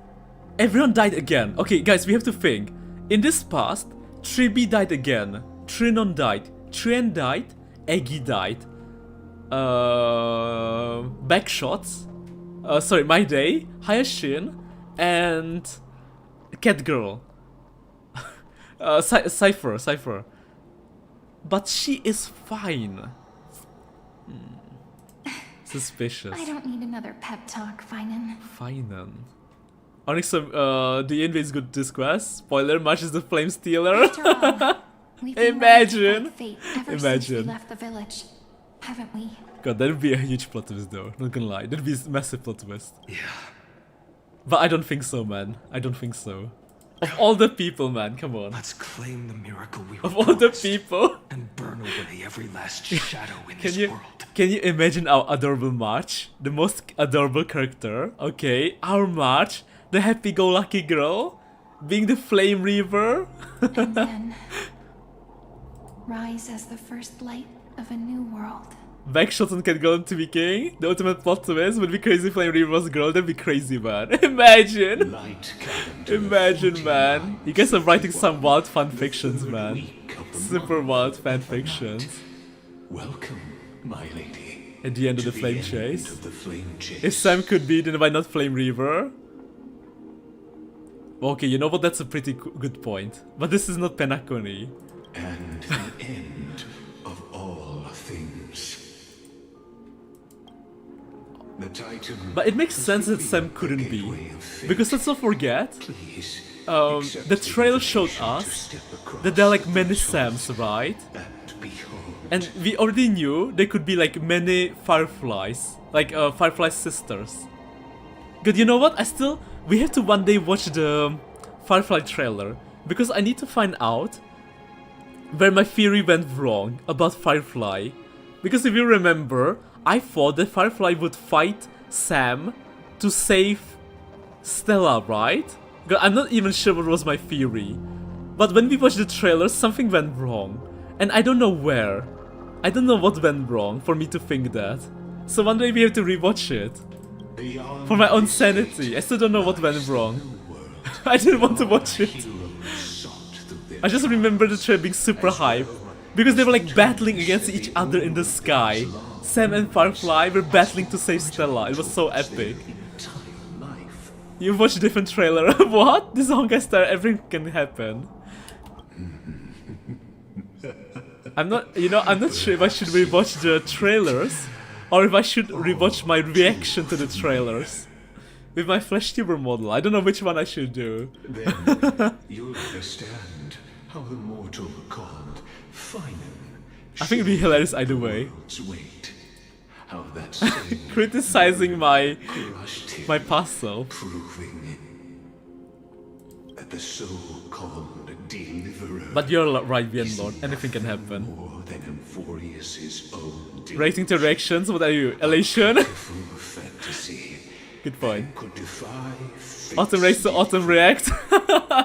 everyone died again. Okay, guys, we have to think. In this past, Tribi died again. Trinon died. Trien died. Eggy died. Backshots. Sorry, My Day, Hayashin, and Catgirl. Cypher. But she is fine. Suspicious. I don't need another pep talk, Phainon. Phainon. Onyx, the envy is good to this quest. Spoiler, March is the flame stealer. Imagine. Since we left the village, haven't we? God, that would be a huge plot twist though, not gonna lie. That would be a massive plot twist. Yeah. But I don't think so, man. I don't think so. Of all the people, man, come on. Let's claim the miracle we were Of all the people. And burn away every last shadow in this world. Can you imagine our adorable March? The most adorable character. Okay, our March, the happy-go-lucky girl, being the Flame Reaver. And then rise as the first light of a new world. Backshots and Catgirl to be king. The ultimate plot twist would be crazy Flame Reaver was a girl. That'd be crazy, man. Imagine. Imagine, man. You guys are writing some wild fan fictions, man. Super wild fan fictions. Welcome, my lady. At the end of the flame chase. If Sam could be, then why not Flame Reaver? Okay, you know what? That's a pretty good point. But this is not Penacony. And the end of all things. The Titan. But it makes sense that Sam couldn't be. Because let's not forget, the trailer showed us that there are like many Sams, right? And we already knew there could be like many Fireflies, like Firefly sisters. Good, you know what? We have to one day watch the Firefly trailer, because I need to find out where my theory went wrong about Firefly. Because if you remember, I thought that Firefly would fight Sam to save Stella, right? God, I'm not even sure what was my theory. But when we watched the trailer, something went wrong. And I don't know where. I don't know what went wrong for me to think that. So one day we have to rewatch it. For my own sanity. I still don't know what went wrong. I didn't want to watch it. I just remember the trailer being super hype. Because they were like battling against each other in the sky. Sam and Firefly were battling to save Stella. It was so epic. You watched a different trailer. What? This is Honkai Star, everything can happen. I'm not sure if I should rewatch the trailers or if I should rewatch my reaction to the trailers. With my flash tuber model. I don't know which one I should do. Then you'll understand how the mortal called Phainon. I think it'd be hilarious either way. How that criticizing my puzzle. Proving that the so-called deliverer. But you're right, Bien Lord. Anything can happen. More than Emphorius's own rating to reactions. What are you? Elation? Fantasy. Good point. Could defy Autumn reacts to Autumn react.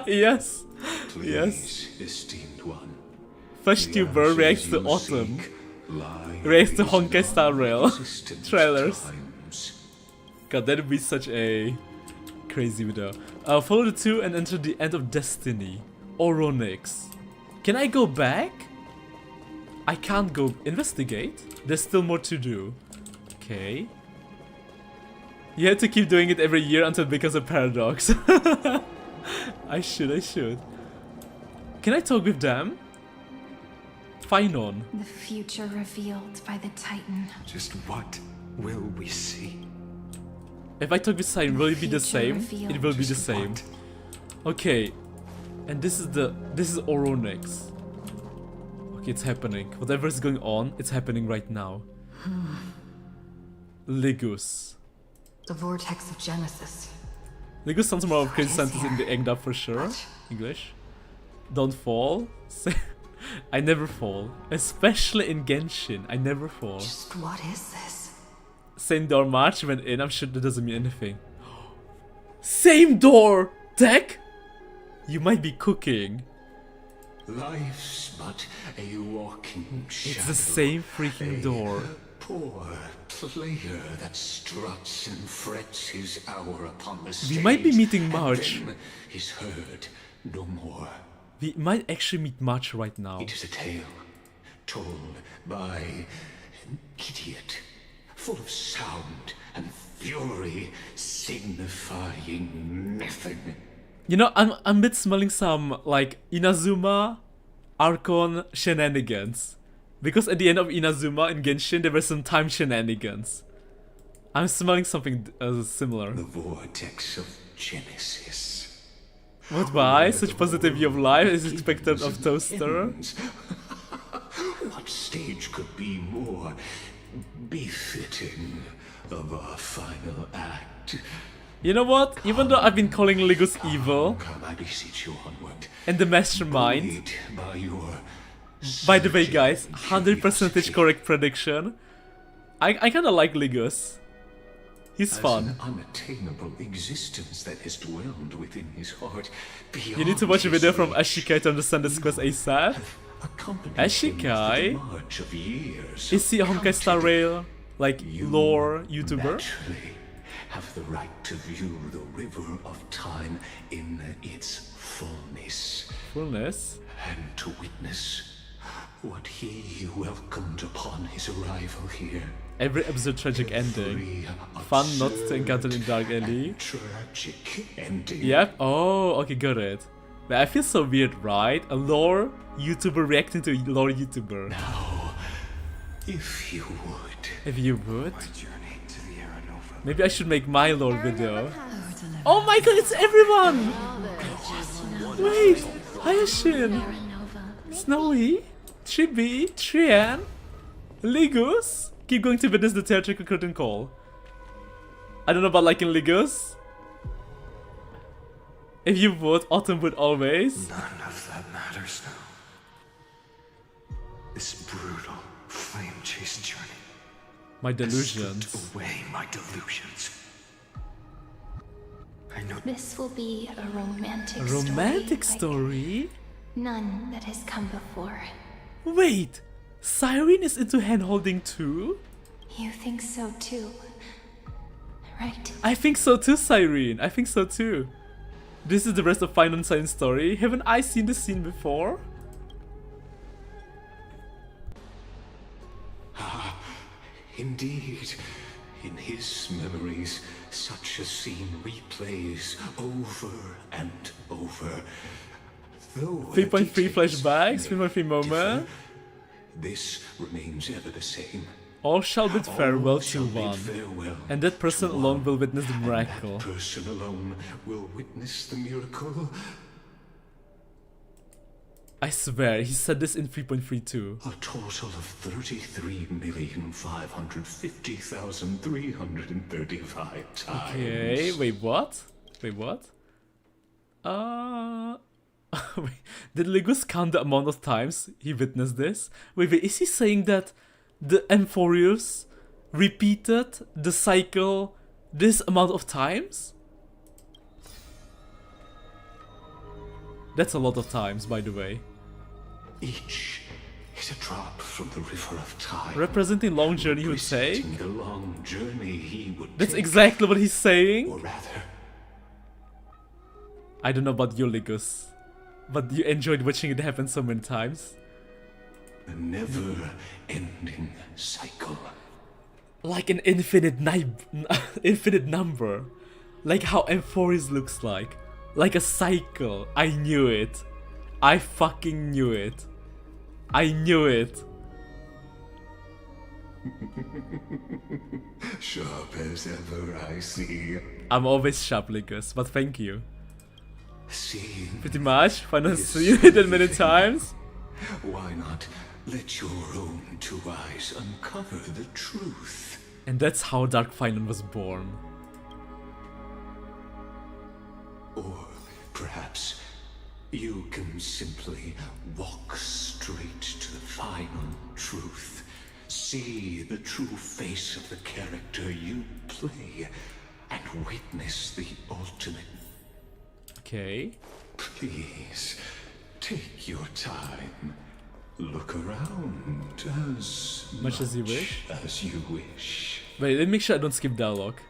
Yes. Please, yes. Esteemed one. Flash Tuber reacts to Autumn. Reacts to honkaistarrail trailers. God, that would be such a crazy video. Follow the 2 and enter the end of Destiny. Oronix. Can I go back? I can't go investigate. There's still more to do. Okay. You have to keep doing it every year until it becomes a paradox. I should. Can I talk with them? Phainon. The future revealed by the Titan. Just what will we see? If I talk with Siren, will it be the same? It will be the same. Okay. And this is Oronix. Okay, it's happening. Whatever is going on, it's happening right now. Ligus. The vortex of Genesis. Ligus sounds more of crazy sentence in the Engda for sure. English. Don't fall. I never fall. Especially in Genshin, I never fall. Just what is this? Same door March went in, I'm sure that doesn't mean anything. Same door! Deck? You might be cooking. Life's but a walking shadow. It's the same freaking door. Poor player that struts and frets his hour upon the stage. We might be meeting March. And then is heard no more. We might actually meet March right now. It is a tale told by an idiot, full of sound and fury, signifying nothing. You know, I'm a bit smelling some, like, Inazuma Archon shenanigans. Because at the end of Inazuma in Genshin, there were some time shenanigans. I'm smelling something similar. The vortex of Genesis. What by? Such positive view of life is expected of Toaster? What stage could be more befitting of our final act? You know what? Even though I've been calling Lego's evil, come, I beseech you onward. And the mastermind, by your by the way guys, 100% correct prediction. I kinda like Legos. He's fun. An unattainable existence that has dwelled within his heart. You need to watch a video from Ashikai to understand this quest ASAP. Ashikai? Is he a honkaistarrail, like, lore YouTuber? Have the right to view the river of time in its fullness. Fullness? And to witness what he welcomed upon his arrival here. Every episode tragic ending. Fun not to encounter in Dark Alley. Tragic ending. Yep. Oh, okay, got it. But I feel so weird, right? A lore YouTuber reacting to a lore YouTuber. Now, if you would. If you would? Maybe I should make my lore video. Oh my god, it's everyone! Wait, Hayashin, Snowy, Chibi, Trian, Legos. Keep going to witness the theatrical curtain call. I don't know about liking Legos. If you would, Autumn would always. None of that matters now. This brutal, flame-chased journey. My delusions. Stripped away my delusions. I know this will be a romantic story. Like none that has come before. Wait, Cyrene is into hand-holding too? You think so too, right? I think so too, Cyrene. I think so too. This is the rest of Phainon Science story. Haven't I seen this scene before? Indeed, in his memories, such a scene replays over and over. 3.3 flashbacks, 3.3 moment. This remains ever the same. All shall bid farewell to one, and that person alone will witness the miracle. That person alone will witness the miracle. I swear, he said this in 3.32. A total of 33,550,335 times. Okay, wait, what? Wait, what? Wait, did Legos count the amount of times he witnessed this? Wait, is he saying that the Amphorius repeated the cycle this amount of times? That's a lot of times, by the way. Each is a drop from the river of time. Representing long journey he would take? The long journey he would That's take. exactly what he's saying? Or rather, I don't know about you, Legos, but you enjoyed watching it happen so many times. a never-ending cycle. Like an infinite number. Like how Amphorius looks like. Like a cycle. I knew it. I fucking knew it. I knew it. Sharp as ever, I see. I'm always sharp, Legos, but thank you. Seeing pretty much. Finally seen it many times. Why not let your own two eyes uncover the truth? And that's how Dark Phainon was born. Or perhaps You can simply walk straight to the final truth. See the true face of the character you play, and witness the ultimate. Okay. Please, take your time. Look around as much as you wish. As you wish. Wait, let me make sure I don't skip dialogue.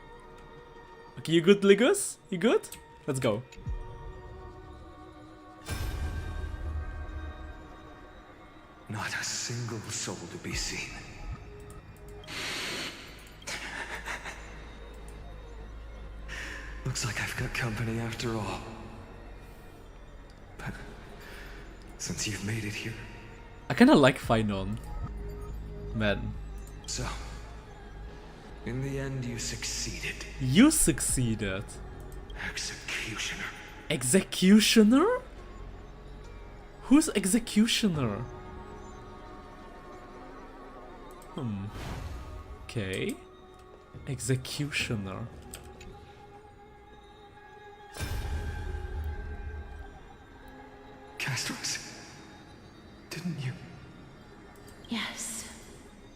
Okay, you good, Ligus? You good? Let's go. Not a single soul to be seen. Looks like I've got company after all. But since you've made it here, I kinda like Phainon. Man. So, in the end, you succeeded. You succeeded. Executioner. Executioner? Who's Executioner? Okay. Executioner. Castros, didn't you? Yes.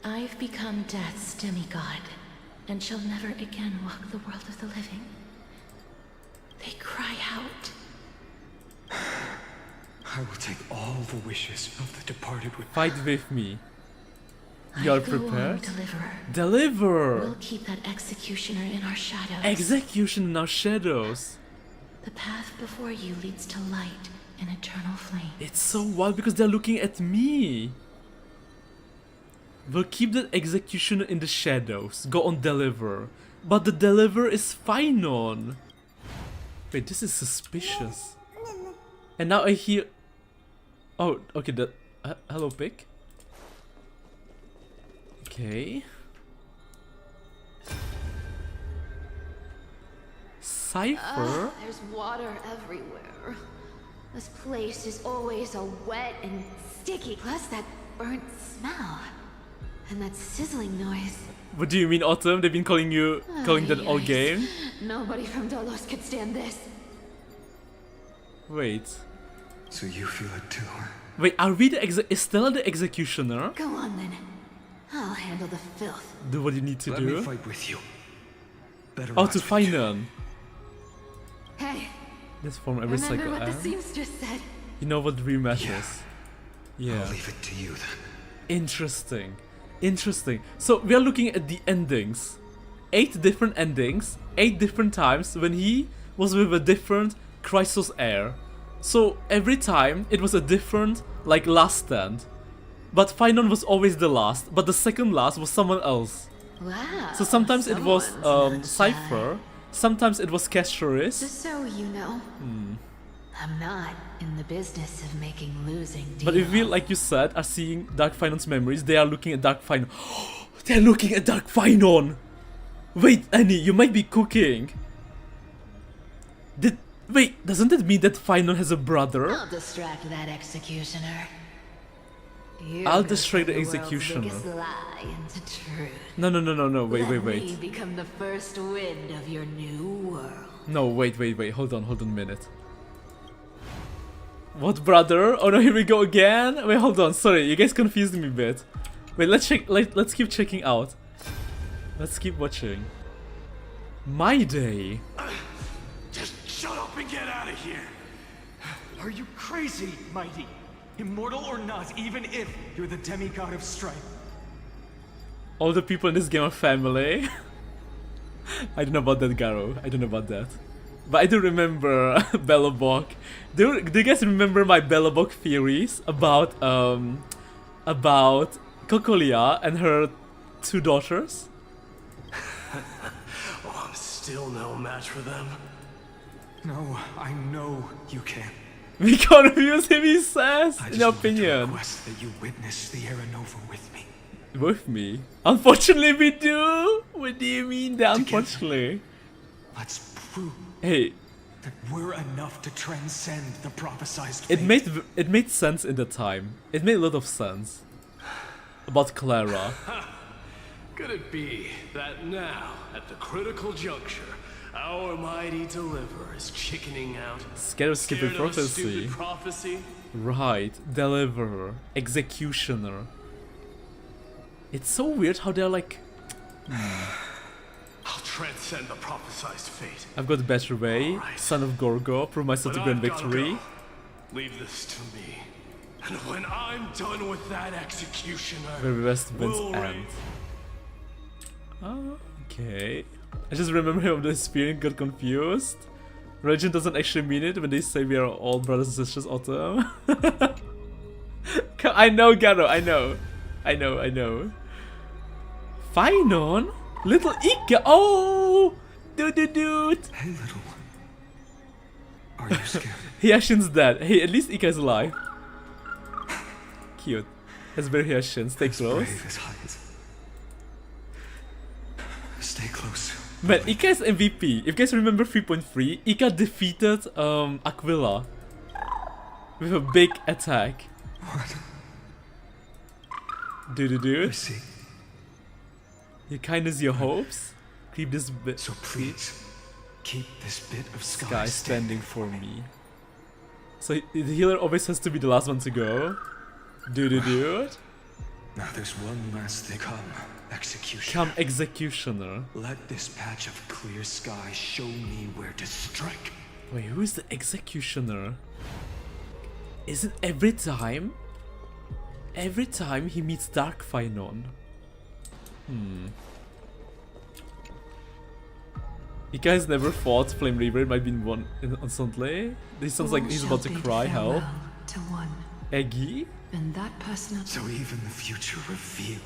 I've become Death's demigod, and shall never again walk the world of the living. They cry out. I will take all the wishes of the departed with Fight with me. You're prepared? Deliverer. Deliver! We'll keep that executioner in our shadows. Execution in our shadows. The path before you leads to light and eternal flame. It's so wild because they're looking at me. We'll keep that executioner in the shadows. Go on deliver. But the deliverer is Phainon. Wait, this is suspicious. And now I hear... Oh, okay, that... hello, pig. Okay. Cypher? There's water everywhere. This place is always so wet and sticky. Plus that burnt smell. And that sizzling noise. What do you mean, Autumn? They've been calling that all game? Nobody from Dolos could stand this. Wait. So you feel it too? Wait, are we is Stella the executioner? Go on then. I'll handle the filth. Do what you need to Let do. me fight with you. Better to Phainon. Hey. This form every remember cycle. What the seamstress said. You know what rematch is. Yeah. I'll leave it to you then. Interesting. Interesting. So we are looking at the endings. 8 different endings, 8 different times when he was with a different Chrysos heir. So every time it was a different, like, last stand. But Phainon was always the last, but the second last was someone else. Wow. So sometimes it was Cypher, sometimes it was Castros. Just so you know, I'm not in the business of making losing deals. But if we, like you said, are seeing Dark Phainon's memories, they are looking at Dark Phainon. They're looking at Dark Phainon! Wait, Annie, you might be cooking. Wait, doesn't that mean that Phainon has a brother? I'll distract that executioner. I'll distract the executioner. Lie into truth. No, wait. Let me become the first wind of your new world. No, wait, hold on a minute. What, brother? Oh no, here we go again? Wait, hold on, sorry, you guys confused me a bit. Wait, let's keep checking out. Let's keep watching. My day. Just shut up and get out of here. Are you crazy, Mighty? Immortal or not, even if you're the demigod of strife. All the people in this game are family. I don't know about that, Garo. I don't know about that. But I do remember Belobok. Do you guys remember my Belobok theories about Kokolia and her 2 daughters? Oh, I'm still no match for them. No, I know you can. We confuse him, he says, in your opinion. I request that you witness the Aranova with me. With me? Unfortunately, we do. What do you mean that unfortunately? Let's prove that we're enough to transcend the prophesized fate. Fate. It made sense in the time. It made a lot of sense. About Clara. Could it be that now, at the critical juncture, Our mighty deliverer is chickening out. Scared of stupid prophecy. Prophecy. Right, deliverer, executioner. It's so weird how they're like. I'll transcend the prophesized fate. I've got a better way. Right. Son of Gorgo, prove myself to grand victory. Leave this to me. And when I'm done with that executioner, very best wins end. Okay. I just remember him of the experience, got confused. Religion doesn't actually mean it when they say we are all brothers and sisters, Autumn. I know, Garo, I know. Phainon? Little Ika, oh! Dude. Hey, little one. Are you scared? Hyashin's dead. Hey, at least Ika is alive. Cute. That's very Hyashin. Stay close. Stay close. Man, Ika is MVP. If you guys remember 3.3, Ika defeated Aquila with a big attack. What? Dude. I see. Your kindness, your hopes. Keep this bit. So please, keep this bit of sky standing for me. So the healer always has to be the last one to go. Dude. Now there's one last thing. Come, executioner. Come, executioner. Let this patch of clear sky show me where to strike. Wait, who is the executioner? Is it every time? Every time he meets Dark Phainon. Ika has never fought Flame Reaver. It might be one instantly. This sounds like he's about to cry. Help. Eggy? And that person. So even the future revealed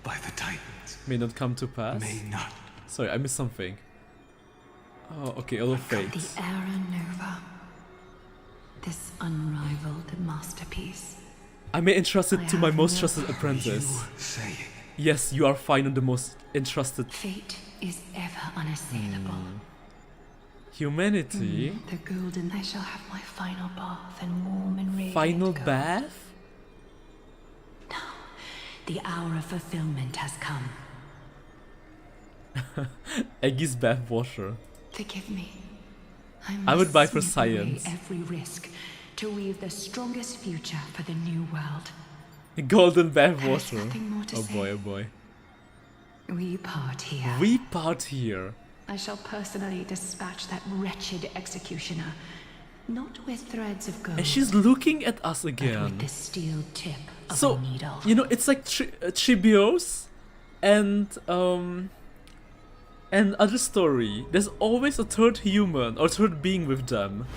by the Titans may not come to pass. May not. Sorry, I missed something. Oh, okay, a little fate. The Era Nova. This unrivaled masterpiece. I may entrust it to my most trusted apprentice. Yes, you are Phainon, the most entrusted. Fate is ever unassailable. Humanity. The golden. I shall have my final bath and warm and radiant. Final bath? Now, the hour of fulfillment has come. Eggy's bath washer. Forgive me. I would buy for science. Every risk to weave the strongest future for the new world. A golden bath washer. Oh boy. We part here. We part here. I shall personally dispatch that wretched executioner, not with threads of gold. And she's looking at us again. But with the steel tip of a needle. You know, it's like Chibios and other story. There's always a third human or third being with them.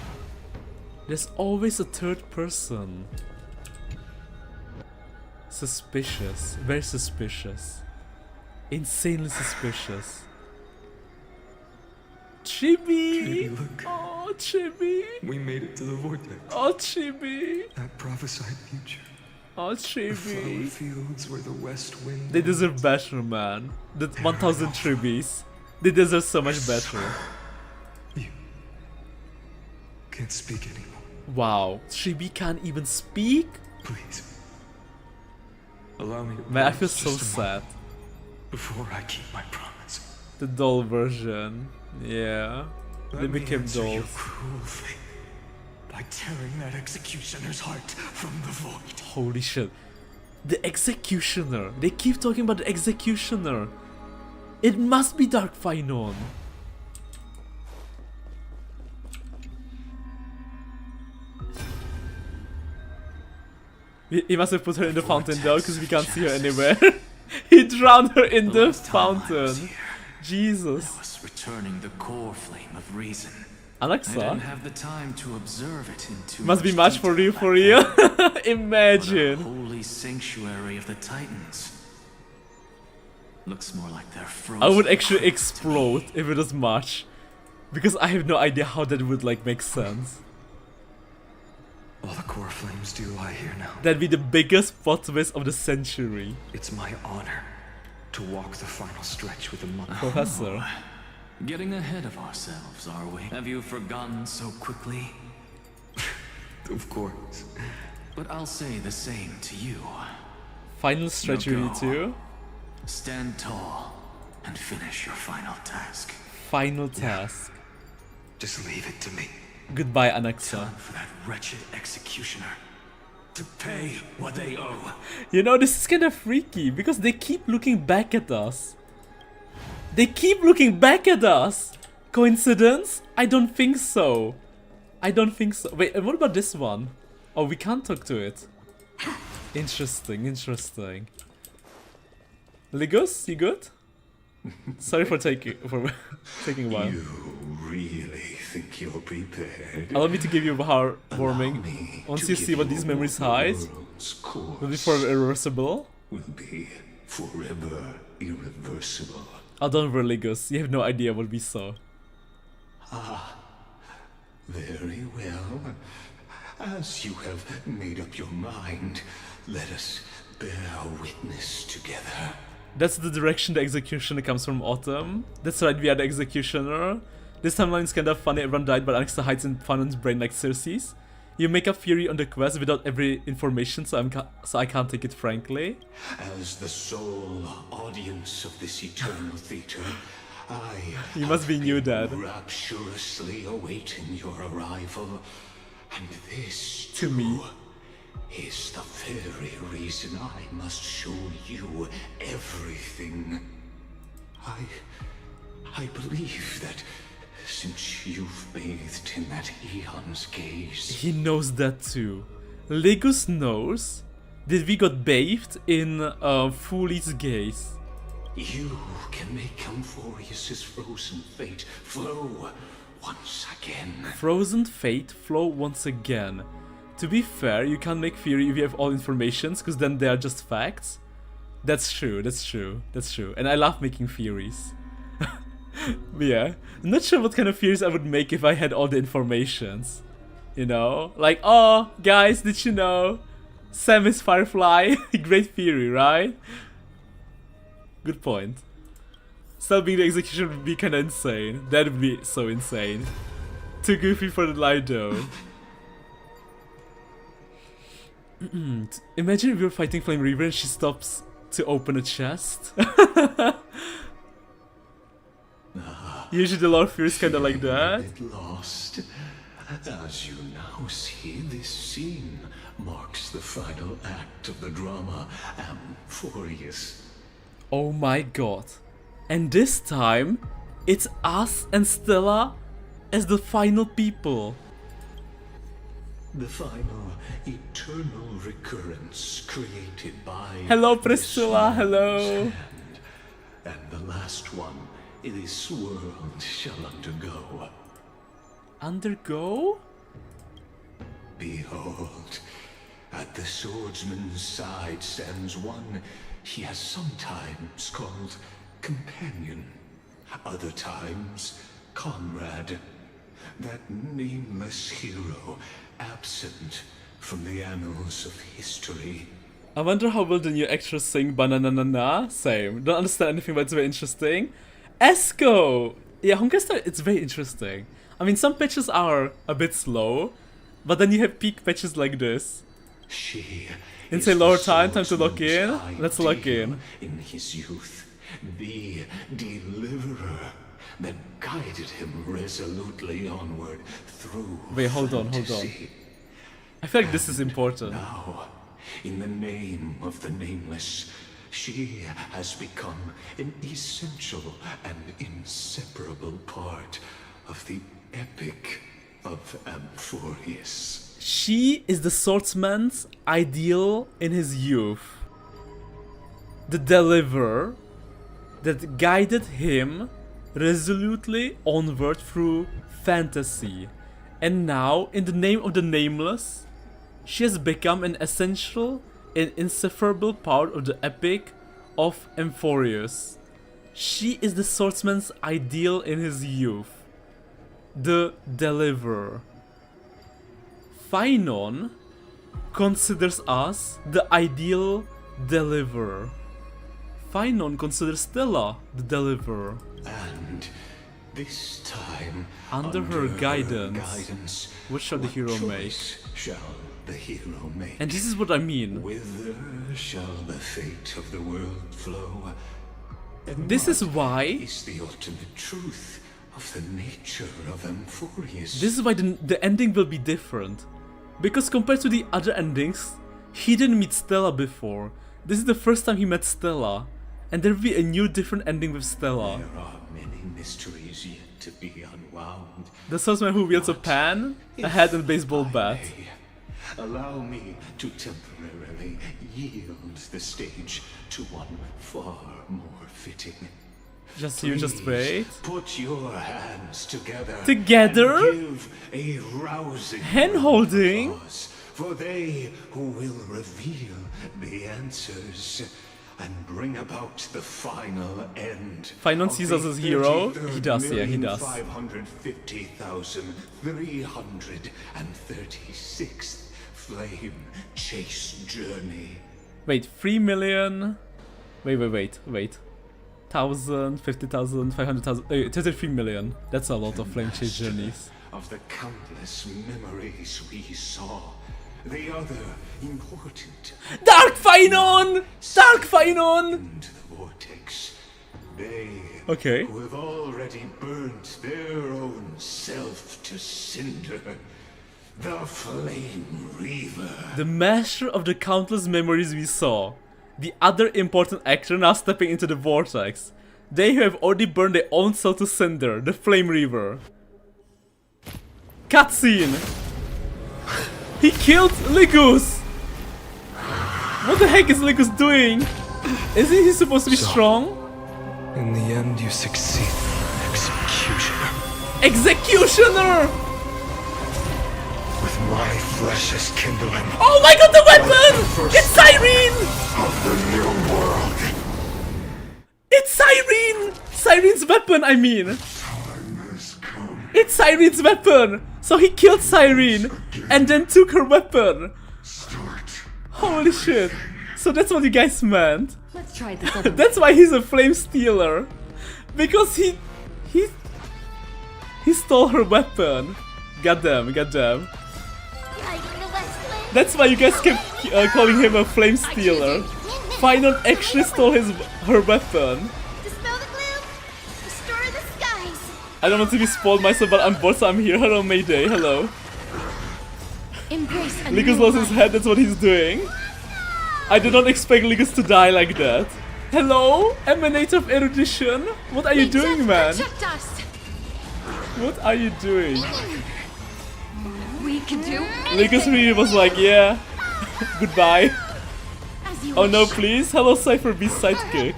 There's always a third person. Suspicious. Very suspicious. Insanely suspicious. Chibi! Look. Oh, Chibi! We made it to the vortex. Oh, Chibi! That prophesied future. Oh, Chibi! The flower fields where the west wind. They deserve better, man. The 1000 Chibis. They deserve so much better. You can't speak anymore. Wow, Chibi can't even speak? Please. Allow me to. Man, I feel so sad. Before I keep my promise. The doll version. Yeah. They became dolls. Cruel fate by tearing that executioner's heart from the void. Holy shit. The executioner. They keep talking about the executioner. It must be Dark Phainon. He must have put her in the fountain though, because we can't see her anywhere. He drowned her in the fountain. Jesus. I was returning the core flame of reason. Alexa? I didn't have the time to observe it in too must be much for real, Imagine. The holy sanctuary of the Titans. Looks more like they're frozen. I would actually explode if it was much. Because I have no idea how that would like make sense. All the core flames do lie here now. That'd be the biggest plot twist of the century. It's my honor to walk the final stretch with the mother. Professor. Getting ahead of ourselves, are we? Have you forgotten so quickly? Of course. But I'll say the same to you. Final stretch really too? Stand tall and finish your final task. final task. Just leave it to me. Goodbye, Anaxa. Time for that wretched executioner to pay what they owe. You know, this is kind of freaky because they keep looking back at us. They keep looking back at us. Coincidence? I don't think so. I don't think so. Wait, and what about this one? Oh, we can't talk to it. Interesting, interesting. Ligos, you good? Sorry for taking a while. You really think you're prepared? Allow me to give you a heartwarming. Once you see what these memories hide, will be forever irreversible. Will be forever irreversible. Oh, don't worry, Ligos. You have no idea what we saw. Ah, very well. As you have made up your mind, let us bear witness together. That's the direction the executioner comes from, Autumn. That's right, we are the executioner. This timeline is kind of funny, everyone died, but Anaxa hides in Phainon's brain like Circe's. You make up Fury on the quest without every information, so I can't take it frankly. As the sole audience of this eternal theater, You must be new, Dad. rapturously awaiting your arrival. And this, to me, is the very reason I must show you everything. I believe that since you've bathed in that eon's gaze... He knows that too. Legos knows that we got bathed in Foolie's gaze. You can make Amphorius's frozen fate flow once again. Frozen fate flow once again. To be fair, you can't make Fury if you have all informations, because then they are just facts. That's true, that's true, that's true. And I love making Furies. But yeah, I'm not sure what kind of Furies I would make if I had all the informations. You know? Like, oh, guys, did you know? Sam is Firefly. Great Fury, right? Good point. Still being the execution would be kinda insane. That would be so insane. Too goofy for the lie though. Imagine if we were fighting Flame Reaver and she stops to open a chest. Usually the Lord Fear is kinda like that. Lost. As you now see, this scene marks the final act of the drama Amphorius. Oh my god. And this time, it's us and Stella as the final people. The final eternal recurrence created by... Hello Priscilla, hello. And the last one this world shall undergo. Undergo? Behold, at the swordsman's side stands one he has sometimes called companion, other times comrade, that nameless hero absent from the annals of history. I wonder how will the new actress sing Banana Na? Same. Don't understand anything, but it's very interesting. Esco! Yeah, Honkai, it's very interesting. I mean, some patches are a bit slow, but then you have peak patches like this. She Insane lower time to lock in. Let's lock in. In his youth, the deliverer that guided him resolutely onward through Wait, hold on. fantasy. I feel like this is important. Now, in the name of the Nameless, she has become an essential and inseparable part of the epic of Amphorius. She is the swordsman's ideal in his youth. The deliverer that guided him resolutely onward through fantasy. And now, in the name of the Nameless, she has become an essential and inseparable part of the epic of Amphorius. She is the swordsman's ideal in his youth. The deliverer. Phainon considers us the ideal deliverer. Phainon considers Stella the deliverer. And this time, under her guidance, what shall the hero make? Shall the hero make? And this is what I mean. Whither shall the fate of the world flow? And this is why is the ultimate truth of the nature of Amphorius. This is why the ending will be different. Because compared to the other endings, he didn't meet Stella before. This is the first time he met Stella. And there will be a new different ending with Stella. There are many mysteries yet to be unwound. The swordsman who wields a pan, a hat and a baseball bat. Allow me to temporarily yield the stage to one far more fitting. Just wait. Put your hands together. Together? And give a rousing hand-holding? applause for they who will reveal the answers and bring about the final end. Phainon sees us as hero. He does, yeah, he does. 550,336th flame chase journey. Wait, 3 million. Wait. 1,000, 50,000, 500,000. 33 million. That's a lot of flame chase journeys. Of the countless memories we saw. The other important. Dark Phainon! Dark Phainon! Into the vortex. They okay. who have already burnt their own self to cinder. The Flame Reaver. The master of the countless memories we saw. The other important actor now stepping into the vortex. They who have already burned their own self to cinder. The Flame Reaver. Cutscene! He killed Lygus! What the heck is Lygus doing? Isn't he supposed to be strong? In the end, you succeed. Executioner. Executioner! With my flesh as kindling. Oh my god, the weapon! It's Cyrene! Of the new world. It's Cyrene! Cyrene's weapon, I mean. It's Cyrene's weapon! So he killed Cyrene and then took her weapon. Holy shit. So that's what you guys meant. Let's try this. That's why he's a flame stealer. Because he stole her weapon. Goddamn. That's why you guys kept calling him a flame stealer. Phainon actually stole her weapon. I don't want to be spoiled myself, but I'm bored, so I'm here. Hello, Mayday. Hello. Lygus lost his head, that's what he's doing. I did not expect Lygus to die like that. Hello? Emanator of Erudition? What are you doing, man? What are you doing? We can do Lygus really was like, yeah. Goodbye. Oh no, please. Hello, Cypher Beast sidekick.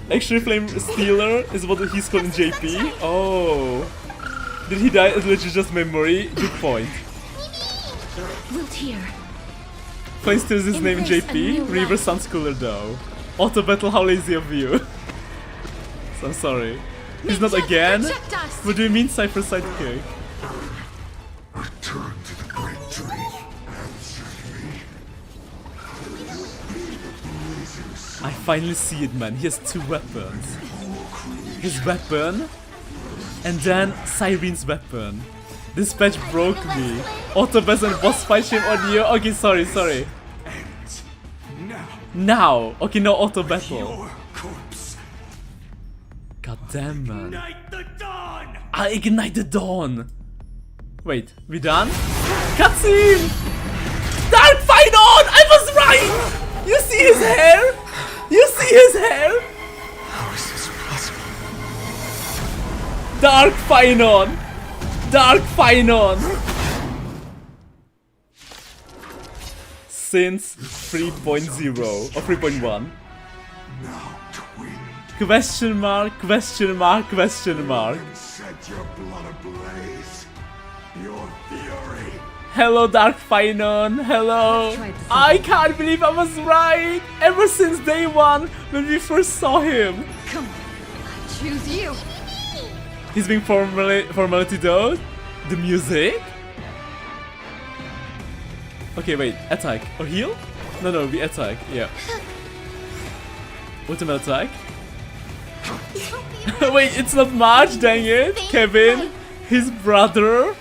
Actually, Flame Stealer is what he's called in JP. Oh. Did he die? It's literally just memory. Good point. Flame Stealer is his name in JP. Reaver sounds cooler though. Auto battle, how lazy of you. So I'm sorry. He's not again? What do you mean, Cypher sidekick? Return to the great dream. I finally see it, man. He has two weapons. His weapon, and then Cyrene's weapon. This patch broke me. Autobus and boss fight, shame on you. Okay, sorry. Now. Okay, no auto battle. God damn, man. I ignite the dawn. Wait, we done? Cutscene! Dark Phainon! I was right! You see his hair? You see his hair? How is this possible? Dark Phainon! Dark Phainon! Since 3.0 or 3.1. Question mark. Set your blood ablaze. Your fury. Hello, Dark Phainon. Hello. I can't believe I was right. Ever since day one when we first saw him. Come on, I choose you. He's being formality though. The music. Okay, wait. Attack or heal? No, we attack. Yeah. Ultimate attack. Wait, it's not Marge, dang it. Kevin, his brother.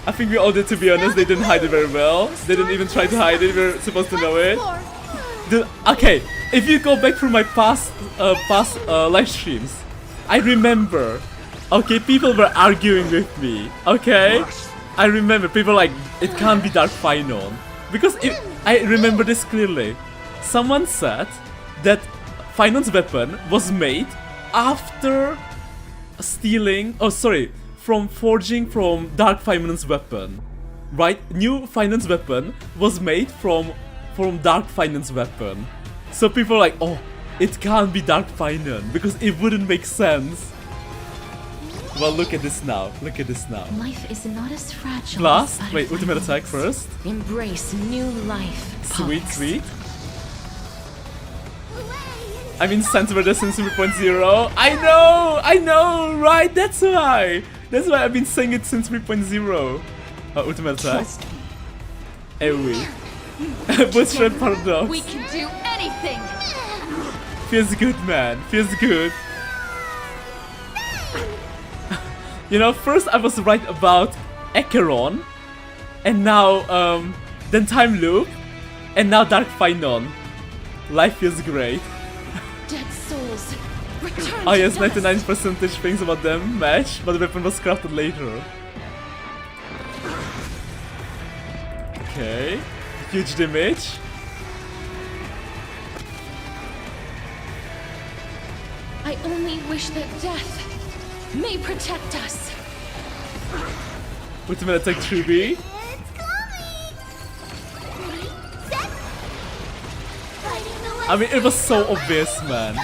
I think we all did, to be honest. They didn't hide it very well. They didn't even try to hide it. We were supposed to know it. Okay, if you go back through my past live streams, I remember Okay, people were arguing with me. Okay, I remember people like it can't be Dark Phainon because I remember this clearly. Someone said that Phainon's weapon was made after stealing. Oh, sorry, from forging from Dark Phainon's weapon. Right, new Phainon's weapon was made from Dark Phainon's weapon. So people are like, oh, it can't be Dark Phainon because it wouldn't make sense. Well, look at this now. Look at this now. Life is not as fragile. Plus, as wait, ultimate attack first. Embrace new life. Sweet, sweet. I mean, Sentinel Distance 3.0. I know, right? That's why I've been saying it since 3.0. Ultimate attack. AoE. Bootstrap paradox. We can do anything. Feels good, man. Feels good. You know, first I was right about Acheron, and now, then Time Loop, and now Dark Phainon. Life feels great. Dead souls. Return Oh yes, to dust. 99% things about them match, but the weapon was crafted later. Okay, huge damage. I only wish that death may protect us. Ultimate attack 3B. I mean, it was so obvious, man.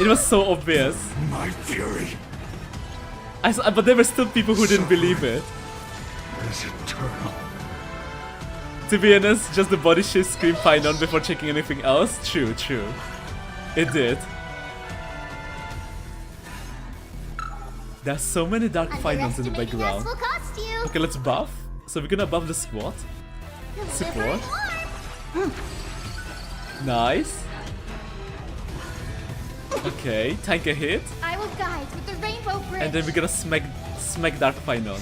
It was so obvious. My fury But there were still people who didn't believe it. is eternal. To be honest, just the body shift scream Phainon before checking anything else. True, true. It did. There's so many Dark Phainons in the background. Okay, let's buff. So we're gonna buff the squad. Support. Nice. Okay, tank a hit. I will guide with the rainbow bridge. And then we're gonna smack Dark Phainon.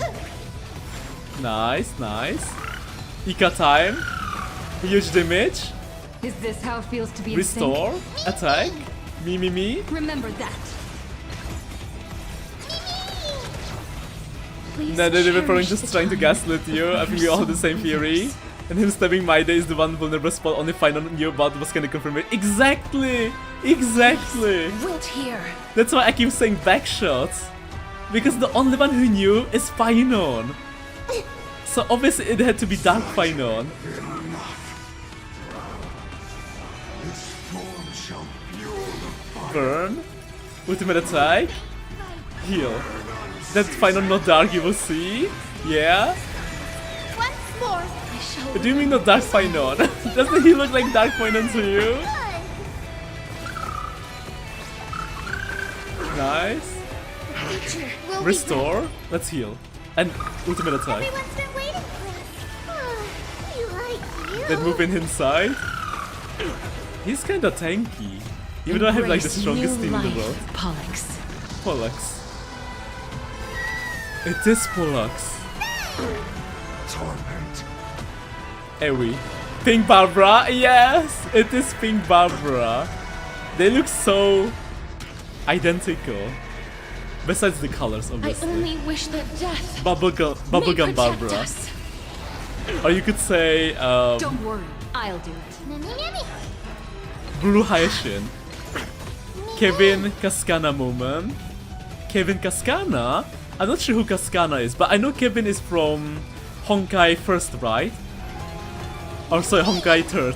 Nice, nice. Ika time. Huge damage. Is this how it feels to be Restore. in sync? Attack. Me. Remember that. No, they were probably just trying to gaslit you. I think we all have the same theory. And him stabbing Maida is the one vulnerable spot only Phainon knew about was gonna confirm it. Exactly! Exactly! Wilt here. That's why I keep saying backshots. Because the only one who knew is Phainon. So obviously it had to be Dark Phainon. Burn. Ultimate attack. Heal. That's Phainon not dark, you will see. Yeah. Once more. Do you mean not Dark Phainon? Doesn't he look like Dark Phainon to you? Nice. Restore. Let's heal. And ultimate attack. Everyone's been waiting for us. We like you. Then move in inside. He's kinda tanky. Even though I have like the strongest team in the world. Pollux. Pollux. It is Pollux. Torment. AoE. Pink Barbara. Yes, it is Pink Barbara. They look so identical. Besides the colors, I obviously. only wish that death Bubblegum Barbara. us. Or you could say Don't worry, I'll do it. Blue Hyacinth. Kevin Cascana moment. Kevin Cascana? I'm not sure who Cascana is, but I know Kevin is from Honkai first, right? Or sorry, Honkai third.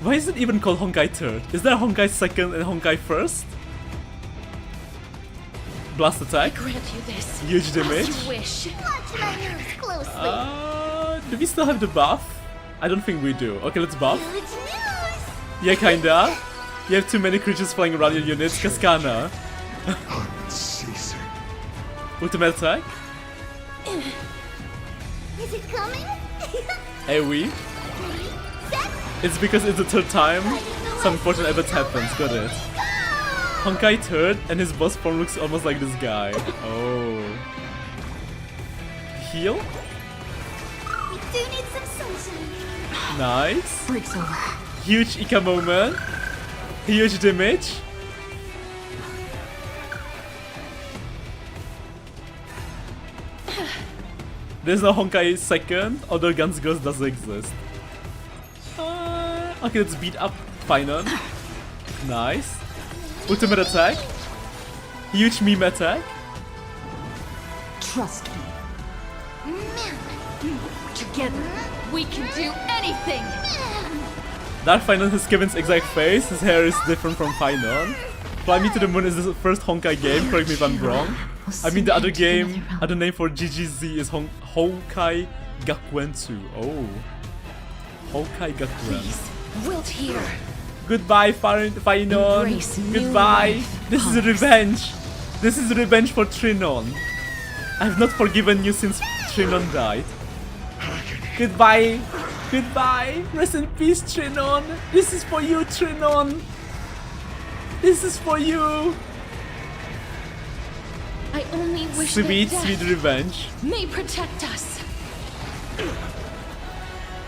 Why is it even called Honkai third? Is there Honkai second and Honkai first? Blast attack. I grant you this. Huge damage. As you wish. Watch my moves closely. Do we still have the buff? I don't think we do. Okay, let's buff. Huge news. Yeah, kinda. You have too many creatures flying around your units. Cascana. Unceasing. Ultimate attack. Is it coming? AoE. It's because it's the third time some unfortunate event happens. Got it. Honkai third, and his boss form looks almost like this guy. Oh. Heal? We do need some sunshine. Nice. Break's over. Huge Ika moment. Huge damage. There's no Honkai second, although Guns Girls does exist. Okay, let's beat up Phainon. Nice. Ultimate attack. Huge meme attack. Trust me. Together, we can do anything! Dark Phainon has Kevin's exact face. His hair is different from Phainon. Fly Me to the Moon is the first Honkai game, correct me if I'm wrong. I mean, the other game, other name for GGZ is Honkai Gakuen 2. Oh. Honkai Gakuen. Wilt here. Goodbye, Phainon. Goodbye. This is revenge. This is revenge for Trinon. I've not forgiven you since Trinon died. Goodbye. Goodbye. Rest in peace, Trinon. This is for you, Trinon. This is for you. I only wish sweet, that sweet revenge may protect us.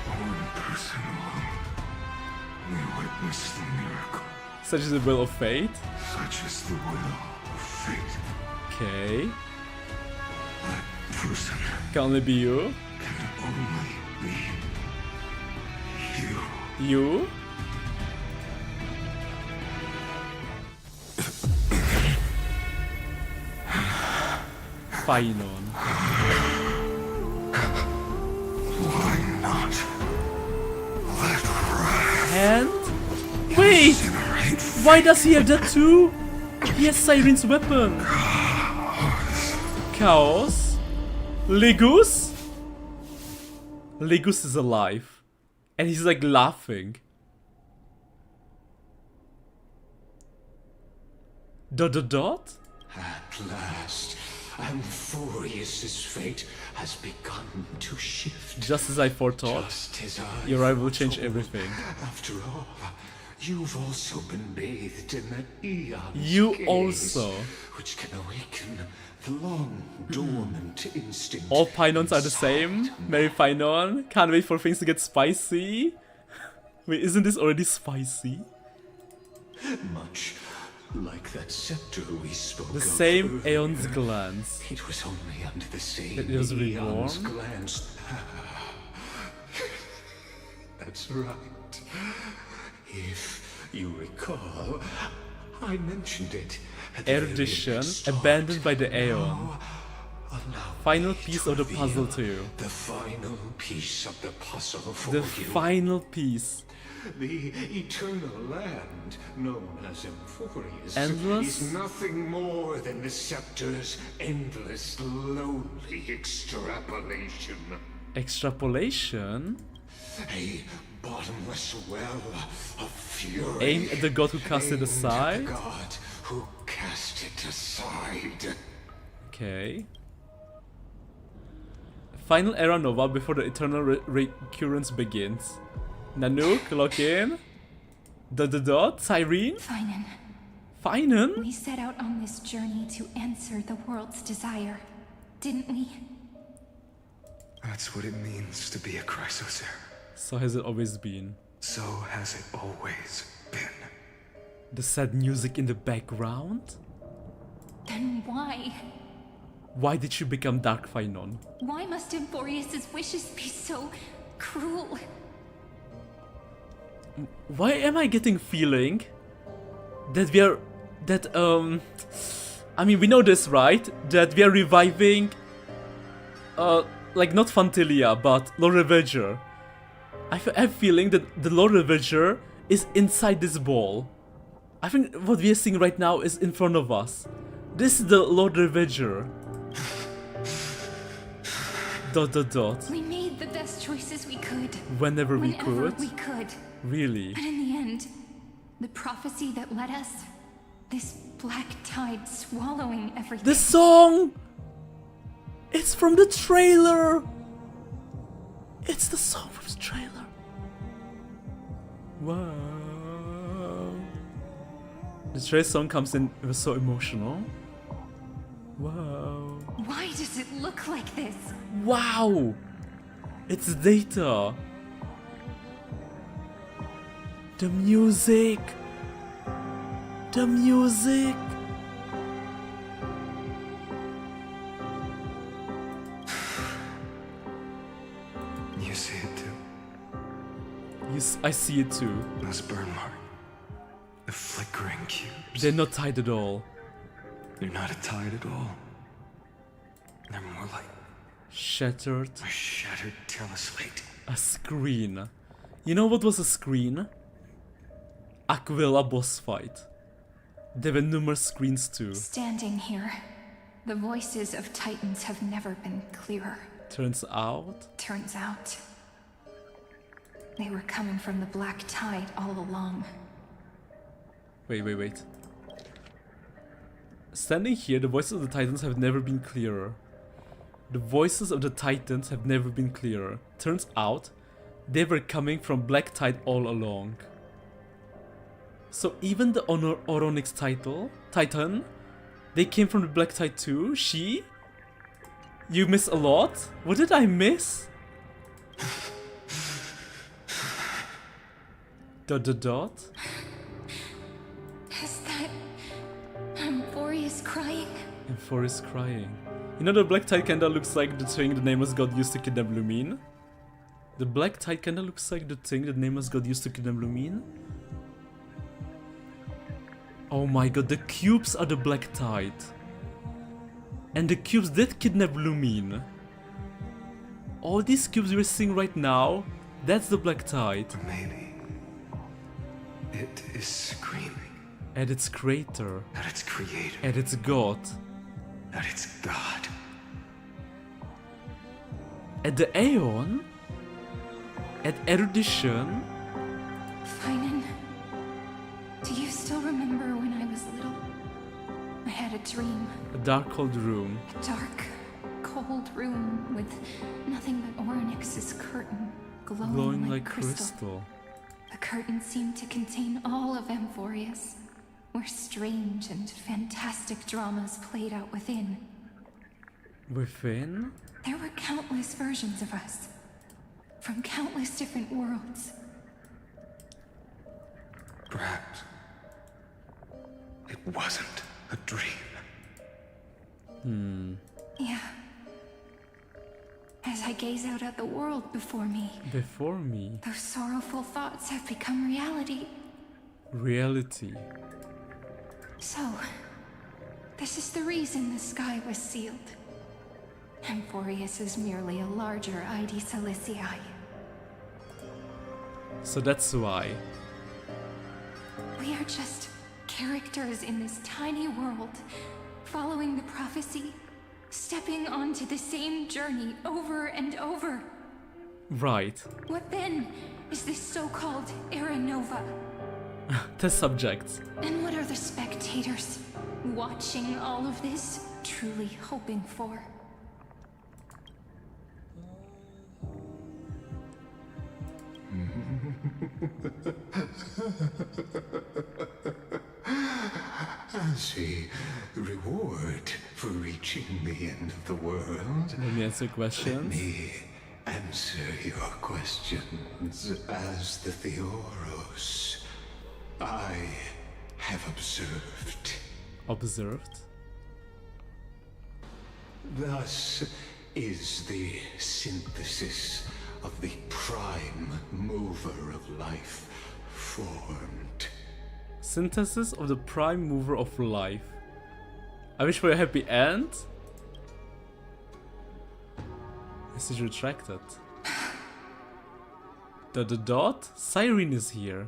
One person alone may witness the miracle. Such is the will of fate. Such is the will of fate. Okay. That person can only be you. Can only be you. You? Phainon. Why not? Let wrath And? Wait! Why does he have that too? He has Siren's weapon. Chaos? Legus? Legus is alive. And he's like laughing. Dot dot dot? At last, Amphorius's fate has begun to shift. Just as I forethought. Just as I your arrival will change everything. After all, you've also been bathed in that eon's You gaze, also. which can awaken the long dormant instinct. All Phainons are the same. Mary Phainon. Can't wait for things to get spicy. Wait, isn't this already spicy? Much like that scepter we spoke of. The same earlier. Aeon's glance. It was only under the same It was Eon's reborn. glance. That's right. If you recall, I mentioned it. At the very Erudition, start. abandoned by the Aeon. Now, allow Final me piece to of the reveal puzzle to you. The final piece of the puzzle for The you. final piece. The eternal land, known as Amphorius, Endless? is nothing more than the scepter's endless, lonely extrapolation. Extrapolation? A bottomless well of fury. Aimed at the god who cast it Aimed at aside? the god who cast it aside. Okay. Final era nova before the eternal recurrence begins. Nanook, lock in. Dot dot dot. Cyrene? Phainon. Phainon? We set out on this journey to answer the world's desire, didn't we? That's what it means to be a Chrysosaur. So has it always been. So has it always been. The sad music in the background? Then why? Why did you become Dark Phainon? Why must Amphorius's wishes be so cruel? Why am I getting feeling that we are I mean we know this, right? That we are reviving like not Fantilia but Lord Revenger. I have feeling that the Lord Revenger is inside this ball. I think what we are seeing right now is in front of us. This is the Lord Revenger. Dot dot dot. We made the best choices we could. Whenever we Whenever could. we could. Really? But in the end, the prophecy that led us, this black tide swallowing everything. The song! It's from the trailer! It's the song from the trailer. Wow. The trailer song comes in, it was so emotional. Wow. Why does it look like this? Wow! It's data. The music. The music. You see it too? I see it too. Those burn marks. The flickering cubes. They're not tied at all. They're not tied at all. They're more like... Shattered. A shattered teleslate. A screen. You know what was a screen? Aquila boss fight. There were numerous screens too. Standing here, the voices of Titans have never been clearer. Turns out, they were coming from the Black Tide all along. Wait. Standing here, the voices of the Titans have never been clearer. The voices of the Titans have never been clearer. Turns out, they were coming from Black Tide all along. So even the Oronix Titan, they came from the Black Tide too? She? You miss a lot? What did I miss? ... Is that... Amphorius crying? Amphorius crying. You know the Black Tide kinda looks like the thing the Nameless God used to kidnap Lumine? The Black Tide kinda looks like the thing that Nameless God used to kidnap Lumine? Oh my god, the cubes are the Black Tide. And the cubes did kidnap Lumine. All these cubes we're seeing right now, that's the Black Tide. Maybe it is screaming. At its creator. At its creator. At its god. At its god. At the Aeon? At Erudition? Phainon, do you still remember when I was little? I had a dream. A dark, cold room. A dark, cold room with nothing but Oronix's curtain glowing like crystal. The curtain seemed to contain all of Amphorius, where strange and fantastic dramas played out within. Within? There were countless versions of us, from countless different worlds. Perhaps it wasn't a dream. Yeah. As I gaze out at the world before me, those sorrowful thoughts have become reality. Reality. So, this is the reason the sky was sealed. Amphorius is merely a larger ID Celestia. So that's why. We are just characters in this tiny world, following the prophecy, stepping onto the same journey over and over. Right. What then is this so-called Era Nova? Test subjects. And what are the spectators watching all of this truly hoping for? As a reward for reaching the end of the world, let me answer questions. Let me answer your questions as the Theoros. I have observed. Observed? Thus is the synthesis of the prime mover of life formed. Synthesis of the prime mover of life. I wish for a happy end. Message retracted. Cyrene is here.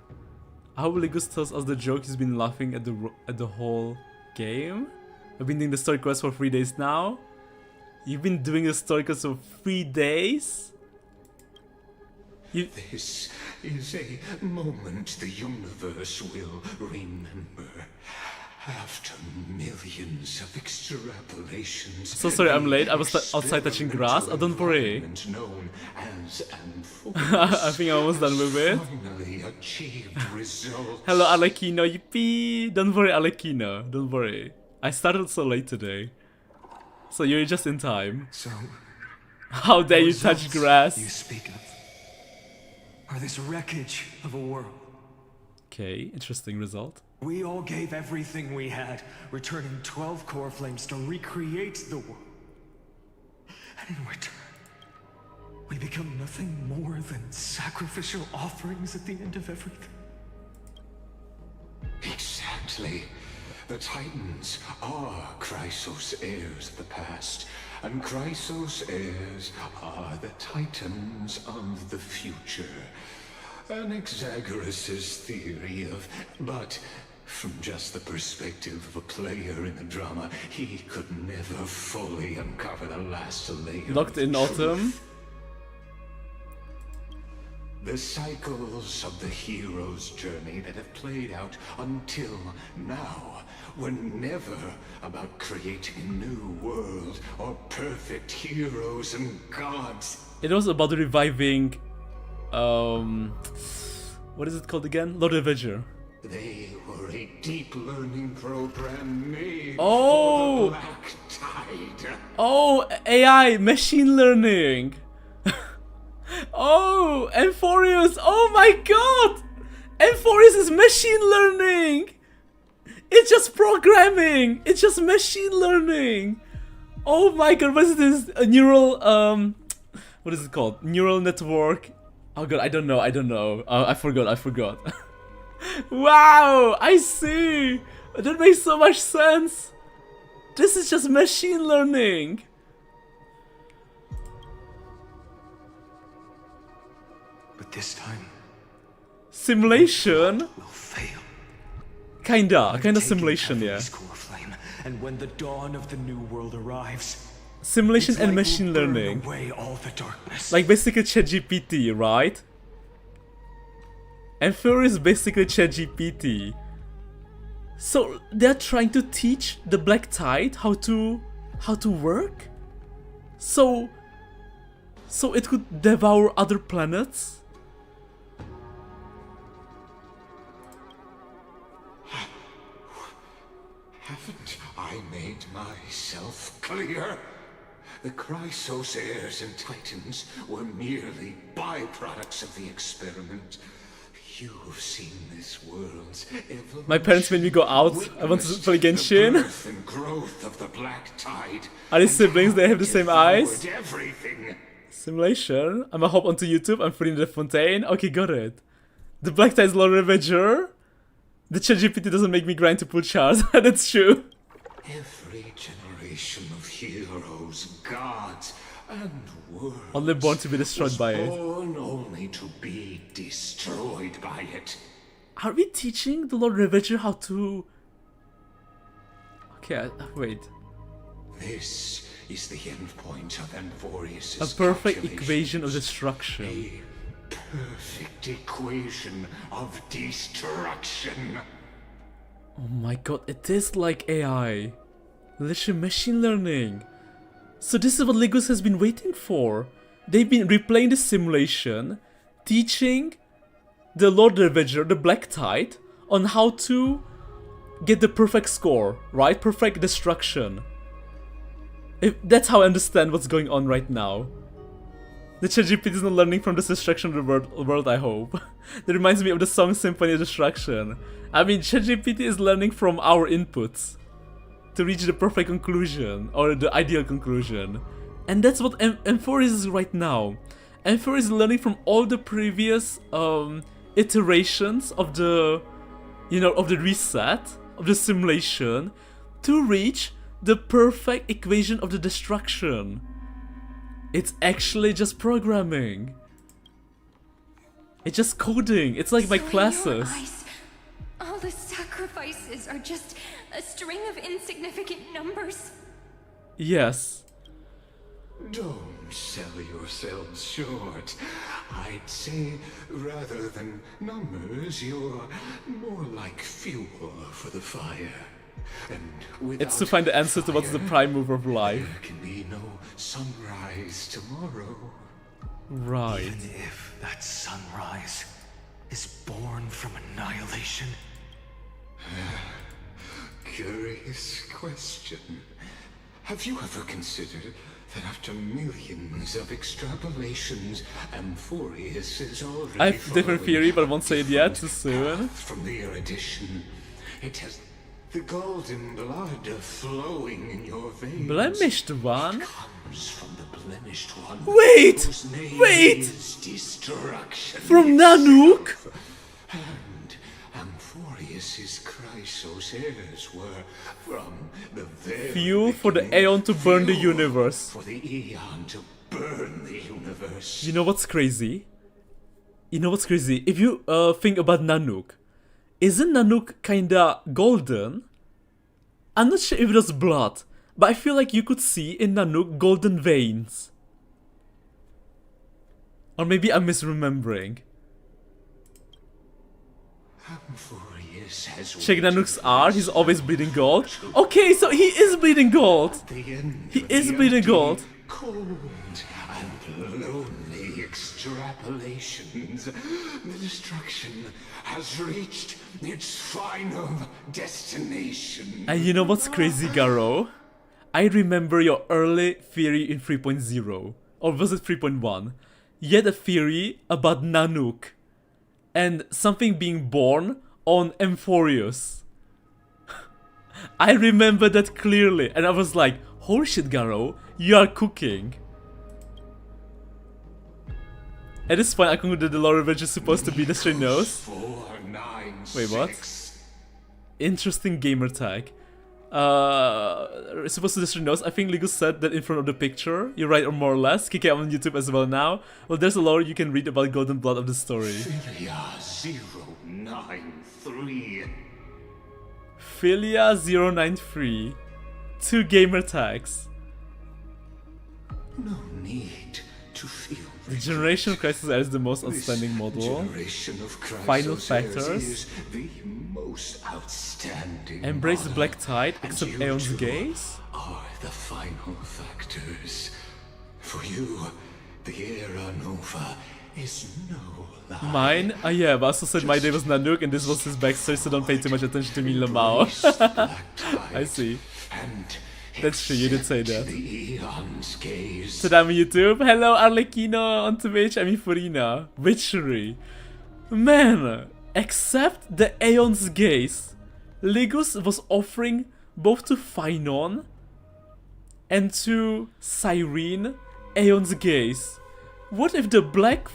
Howligus tells us the joke he's been laughing at the whole game. I've been doing the story quest for 3 days now. You've been doing the story quest for 3 days? This is a moment the universe will remember. After millions of extrapolations. So sorry I'm late, I was outside touching grass. Oh, don't worry. Known as I think I'm almost done with it. Finally achieved results. Hello Alekino, yippee! Don't worry Alekino, don't worry. I started so late today. So you're just in time. So, how dare you touch grass? You speak of are this wreckage of a world. Okay, interesting result. We all gave everything we had, returning 12 core flames to recreate the world. And in return, we become nothing more than sacrificial offerings at the end of everything. Exactly. The Titans are Chrysos heirs of the past, and Chrysos heirs are the Titans of the future. Anaxagoras' theory of... but from just the perspective of a player in the drama, he could never fully uncover the last layer. Locked in Autumn. The cycles of the hero's journey that have played out until now were never about creating a new world or perfect heroes and gods. It was about reviving, what is it called again? Lord Ravager. They were a deep learning program made for the Black Tide. Oh, AI, machine learning. Oh, Amphorius! Oh my god! Amphorius is machine learning! It's just programming! It's just machine learning! Oh my god, what is this? A neural, what is it called? Neural network? Oh god, I don't know. I forgot. Wow! I see! That makes so much sense! This is just machine learning! This time, simulation will fail. Kinda simulation, yeah. Flame, and when the dawn of the new world arrives, simulation and machine learning, away all the darkness. Like basically ChatGPT, right? And Fury is basically ChatGPT. So they're trying to teach the Black Tide how to work. So it could devour other planets. Haven't I made myself clear? The Chrysos heirs and Titans were merely byproducts of the experiment. You've seen this world's evolution. My parents made me go out. I want to play Genshin. The birth and growth of the Black Tide. Are they siblings? They have the same eyes? Everything. Simulation. I'ma hop onto YouTube. I'm Phainon the Fontaine. Okay, got it. The Black Tide's Lord Ravager. The ChatGPT doesn't make me grind to pull charts. That's true. Every generation of heroes, gods, and worlds only born to be destroyed by it. Born only to be destroyed by it. Are we teaching the Lord Ravager how to... Okay, wait. This is the end point of Amphorius' a perfect equation of destruction. A perfect equation of destruction. Oh my god, it is like AI. Literally machine learning. So this is what Legos has been waiting for. They've been replaying the simulation, teaching the Lord Ravager, the Black Tide, on how to get the perfect score, right? Perfect destruction. That's how I understand what's going on right now. The ChatGPT is not learning from this destruction of the world, I hope. That reminds me of the song Symphony of Destruction. I mean, ChatGPT is learning from our inputs to reach the perfect conclusion, or the ideal conclusion. And that's what Amphorius is right now. Amphorius is learning from all the previous iterations of the, of the reset, of the simulation, to reach the perfect equation of the destruction. It's actually just programming. It's just coding. It's like my classes. In your eyes, all the sacrifices are just a string of insignificant numbers. Yes. Don't sell yourselves short. I'd say, rather than numbers, you're more like fuel for the fire. And it's to find the answer to what's the prime mover of life. There can be no sunrise tomorrow. Right. Even if that sunrise is born from annihilation. Curious question. Have you ever considered that after millions of extrapolations, Amphorius is already... I have a different theory, but I won't say it yet, too soon. From the erudition, it has The golden blood flowing in your veins. Blemished one? Comes from the blemished one. Wait! Whose name Wait! is destruction. From Nanook? And Amphorius's Chrysos heirs were from the very Fuel for the Aeon to burn the universe. For the Aeon to burn the universe. You know what's crazy? You know what's crazy? If you think about Nanook, isn't Nanook kinda golden? I'm not sure if it was blood, but I feel like you could see in Nanook golden veins. Or maybe I'm misremembering. Amphorius has Check Nanook's R, he's always bleeding gold. Okay, so he is bleeding gold! He is bleeding gold. Cold and lonely extrapolations. The destruction has reached its final destination. And you know what's crazy, Garo? I remember your early theory in 3.0. Or was it 3.1? You had a theory about Nanook. And something being born on Amphorius. I remember that clearly. And I was like, holy shit, Garo, you are cooking. At this point, I concluded the lore revenge is supposed to be the straight nose. Wait, what? Interesting gamer tag. Supposed to the straight nose. I think Lego said that in front of the picture. You're right, or more or less. Kick it out on YouTube as well now. Well, there's a lore you can read about Golden Blood of the story. Philia 093. Philia 093. 2 gamer tags. No need to feel. The Generation of Crisis is the most outstanding model. Final factors. The most outstanding. Embrace the black tide, accept Aeon's gaze. Are the final factors. For you, the era nova is no lie. Mine? Yeah, but I also said my name was Nanook and this was his backstory, so don't pay too much attention to me, Lamau. I see. That's true, you did say that. Tadam YouTube, hello Arlecchino on Twitch, I'm Furina. Witchery. Man, except the Aeon's Gaze, Legus was offering both to Phainon and to Cyrene Aeon's Gaze. What if the Dark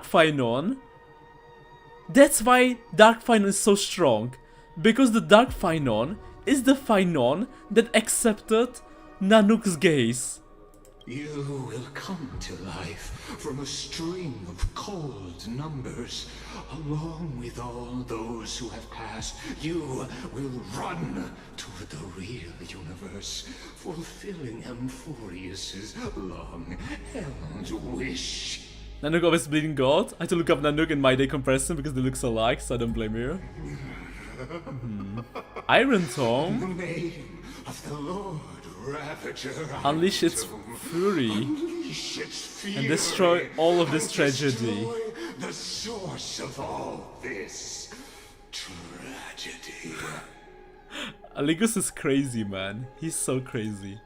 Phainon? That's why Dark Phainon is so strong. Because the Dark Phainon is the Phainon that accepted Nanook's gaze. You will come to life from a string of cold numbers. Along with all those who have passed, you will run toward the real universe, fulfilling Amphorius's long-held wish. Nanook always bleeding gold. I had to look up Nanook in my day comparison because they look so alike, so I don't blame you. Iron Tome. In the name of the Lord Ravager, unleash its fury. Unleash its fury and destroy all of this tragedy. The source of all this tragedy. Aligus is crazy, man. He's so crazy.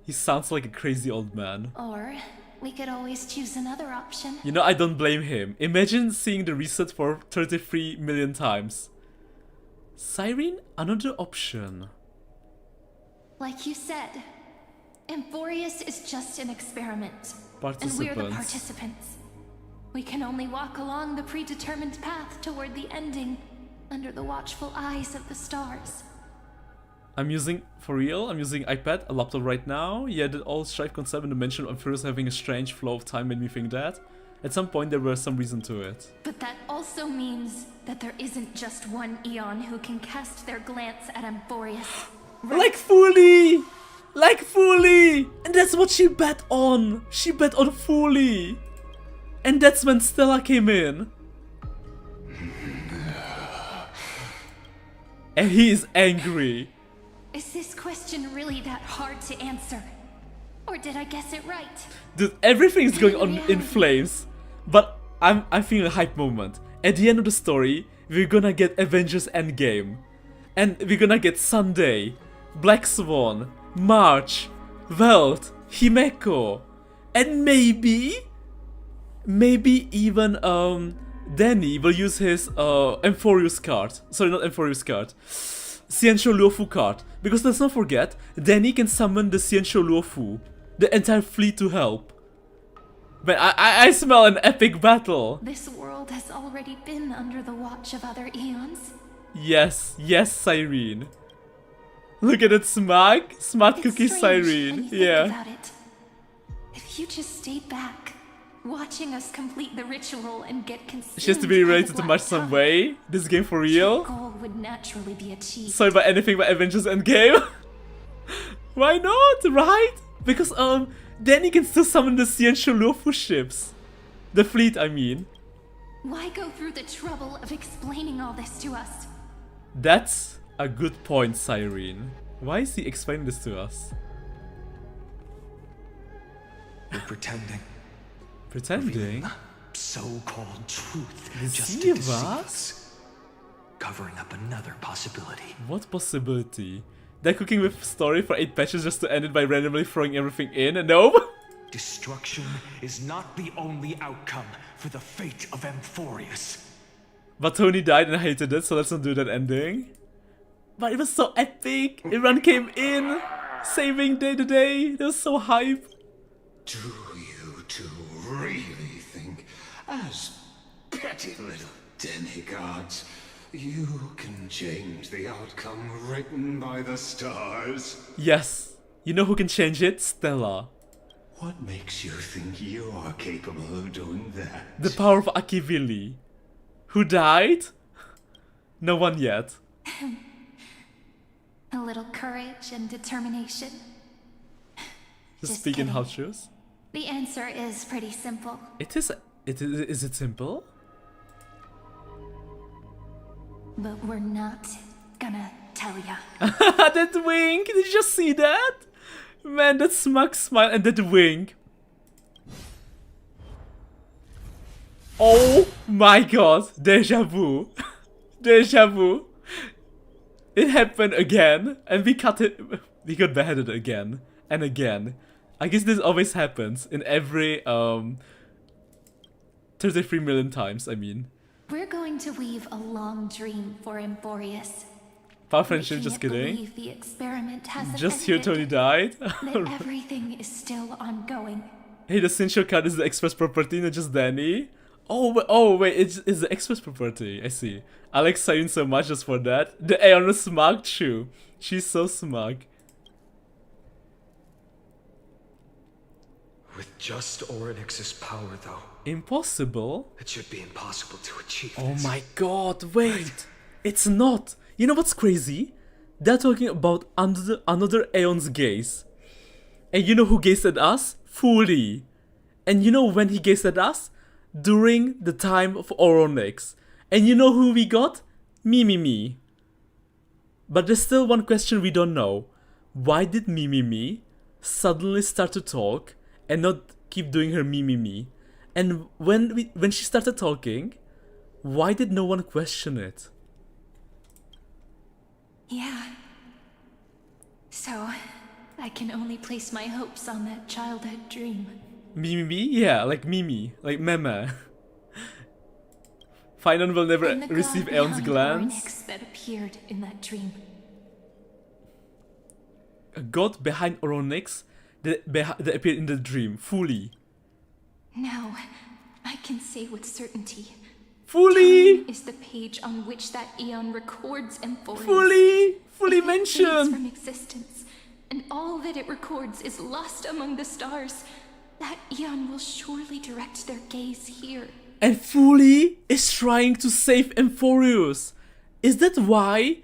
He sounds like a crazy old man. Or we could always choose another option. You know, I don't blame him. Imagine seeing the reset for 33 million times. Cyrene, another option. Like you said, Amphorius is just an experiment. And we're the participants. We can only walk along the predetermined path toward the ending, under the watchful eyes of the stars. I'm using iPad, a laptop right now. Yeah, the old Strife concept and the mention of Amphorius having a strange flow of time made me think that. At some point there was some reason to it. But that also means that there isn't just one Eon who can cast their glance at Amphorius. Like Fully! Like Fully! And that's what she bet on! She bet on Fully! And that's when Stella came in. And he is angry. Is this question really that hard to answer? Or did I guess it right? Dude, everything is going on in flames. But I'm feeling a hype moment. At the end of the story, we're gonna get Avengers Endgame. And we're gonna get Sunday, Black Swan, March, Welt, Himeko. And maybe even Danny will use his Amphorius card. Sorry, not Amphorius card. Xianshou Luofu card. Because let's not forget, Danny can summon the Xianshou Luofu. The entire fleet to help. But I smell an epic battle. This world has already been under the watch of other eons. Yes, yes, Cyrene. Look at it, smart cookie Cyrene. Yeah. About it. If you just stayed back, watching us complete the ritual and get consumed. She has to be related to match some way. This game for real. Goal would naturally be achieved. Sorry about anything but Avengers Endgame. Why not, right? Because Danny can still summon the Xianshou Luofu ships. The fleet, I mean. Why go through the trouble of explaining all this to us? That's a good point, Cyrene. Why is he explaining this to us? You're pretending. Pretending? So-called truth just to Deceive deceive us? us. Covering up another possibility. What possibility? They're cooking with story for 8 patches just to end it by randomly throwing everything in? No? Destruction is not the only outcome for the fate of Amphorius. But Tony died and I hated it, so let's not do that ending. But it was so epic! Everyone came in, saving day to day. It was so hype. Do you two really think, as petty little demigods, you can change the outcome written by the stars? Yes. You know who can change it? Stella. What makes you think you are capable of doing that? The power of Akivili. Who died? No one yet. A little courage and determination. Just speak in house shoes. The answer is pretty simple. Is it simple? But we're not gonna tell ya. That wink! Did you just see that? Man, that smug smile and that wink. Oh my god, deja vu. Deja vu. It happened again, and we got beheaded again and again. I guess this always happens in every 33 million times, I mean. We're going to weave a long dream for Amphorius. Power friendship, just kidding. The experiment hasn't just here Tony died. That everything is still ongoing. Hey, the Sincho card is the express property, not just Danny. Oh wait, it's the express property. I see. I like Cyrene so much just for that. The Aeon is smug too. She's so smug. With just Oryx's power, though. Impossible? It should be impossible to achieve. Oh my god, wait! It's not! You know what's crazy? They're talking about another Aeon's gaze. And you know who gazed at us? Fully. And you know when he gazed at us? During the time of Oryx. And you know who we got? Me. But there's still one question we don't know. Why did Me suddenly start to talk and not keep doing her me? And when she started talking, why did no one question it? Yeah. So, I can only place my hopes on that childhood dream. Me? Yeah, like Mimi, like Meme. Phainon will never receive Aeon's glance. That appeared in that dream. A god behind Oryx that appeared in the dream, fully. Now, I can say with certainty. Fully! Time is the page on which that Aeon records Amphorius. Fully mentioned! From existence, and all that it records is lost among the stars. That Aeon will surely direct their gaze here. And Fully is trying to save Amphorius. Is that why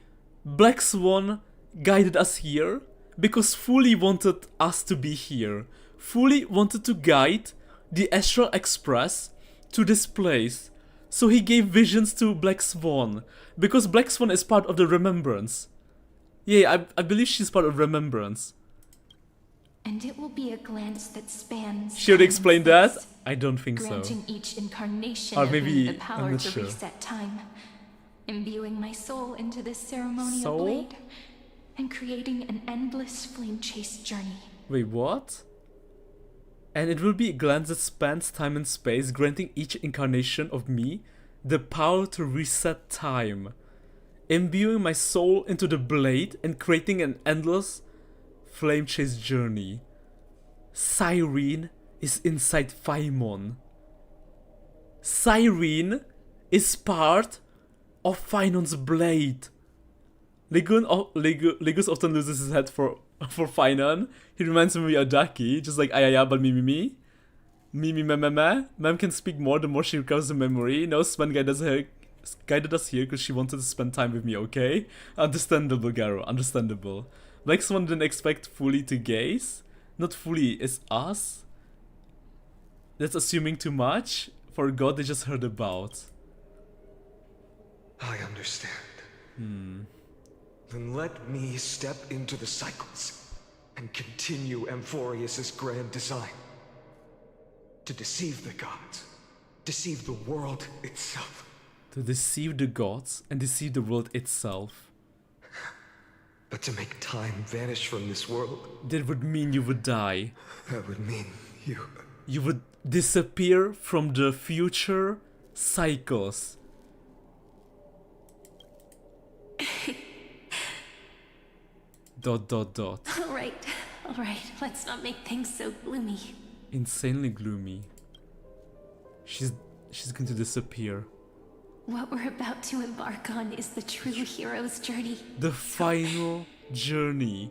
Black Swan guided us here? Because Fully wanted us to be here. Fully wanted to guide the Astral Express to this place. So he gave visions to Black Swan. Because Black Swan is part of the Remembrance. Yeah, I believe she's part of Remembrance. And it will be a glance that spans. Should explain that? I don't think so. Granting each incarnation or of maybe me the power to sure. reset time, imbuing my soul into this ceremonial blade, and creating an endless flame-chased journey. Wait, what? And it will be a glance that spans time and space, granting each incarnation of me the power to reset time, imbuing my soul into the blade and creating an endless flame chase journey. Cyrene is inside Phainon. Cyrene is part of Phainon's blade. Legus often loses his head for Phainon. He reminds me of Adaki, just like ayaya but me. Mem can speak more the more she recovers the memory. No, Sven guided us here because she wanted to spend time with me, okay? Understandable, Garo, understandable. Next one didn't expect fully to gaze. Not fully, it's us. That's assuming too much. For God, they just heard about. I understand. Then let me step into the cycles and continue Amphorius's grand design. To deceive the gods, deceive the world itself. To deceive the gods and deceive the world itself. But to make time vanish from this world. That would mean you would die. That would mean you... You would disappear from the future cycles. Alright, let's not make things so gloomy. Insanely gloomy. She's going to disappear. What we're about to embark on is the true hero's journey. The final journey.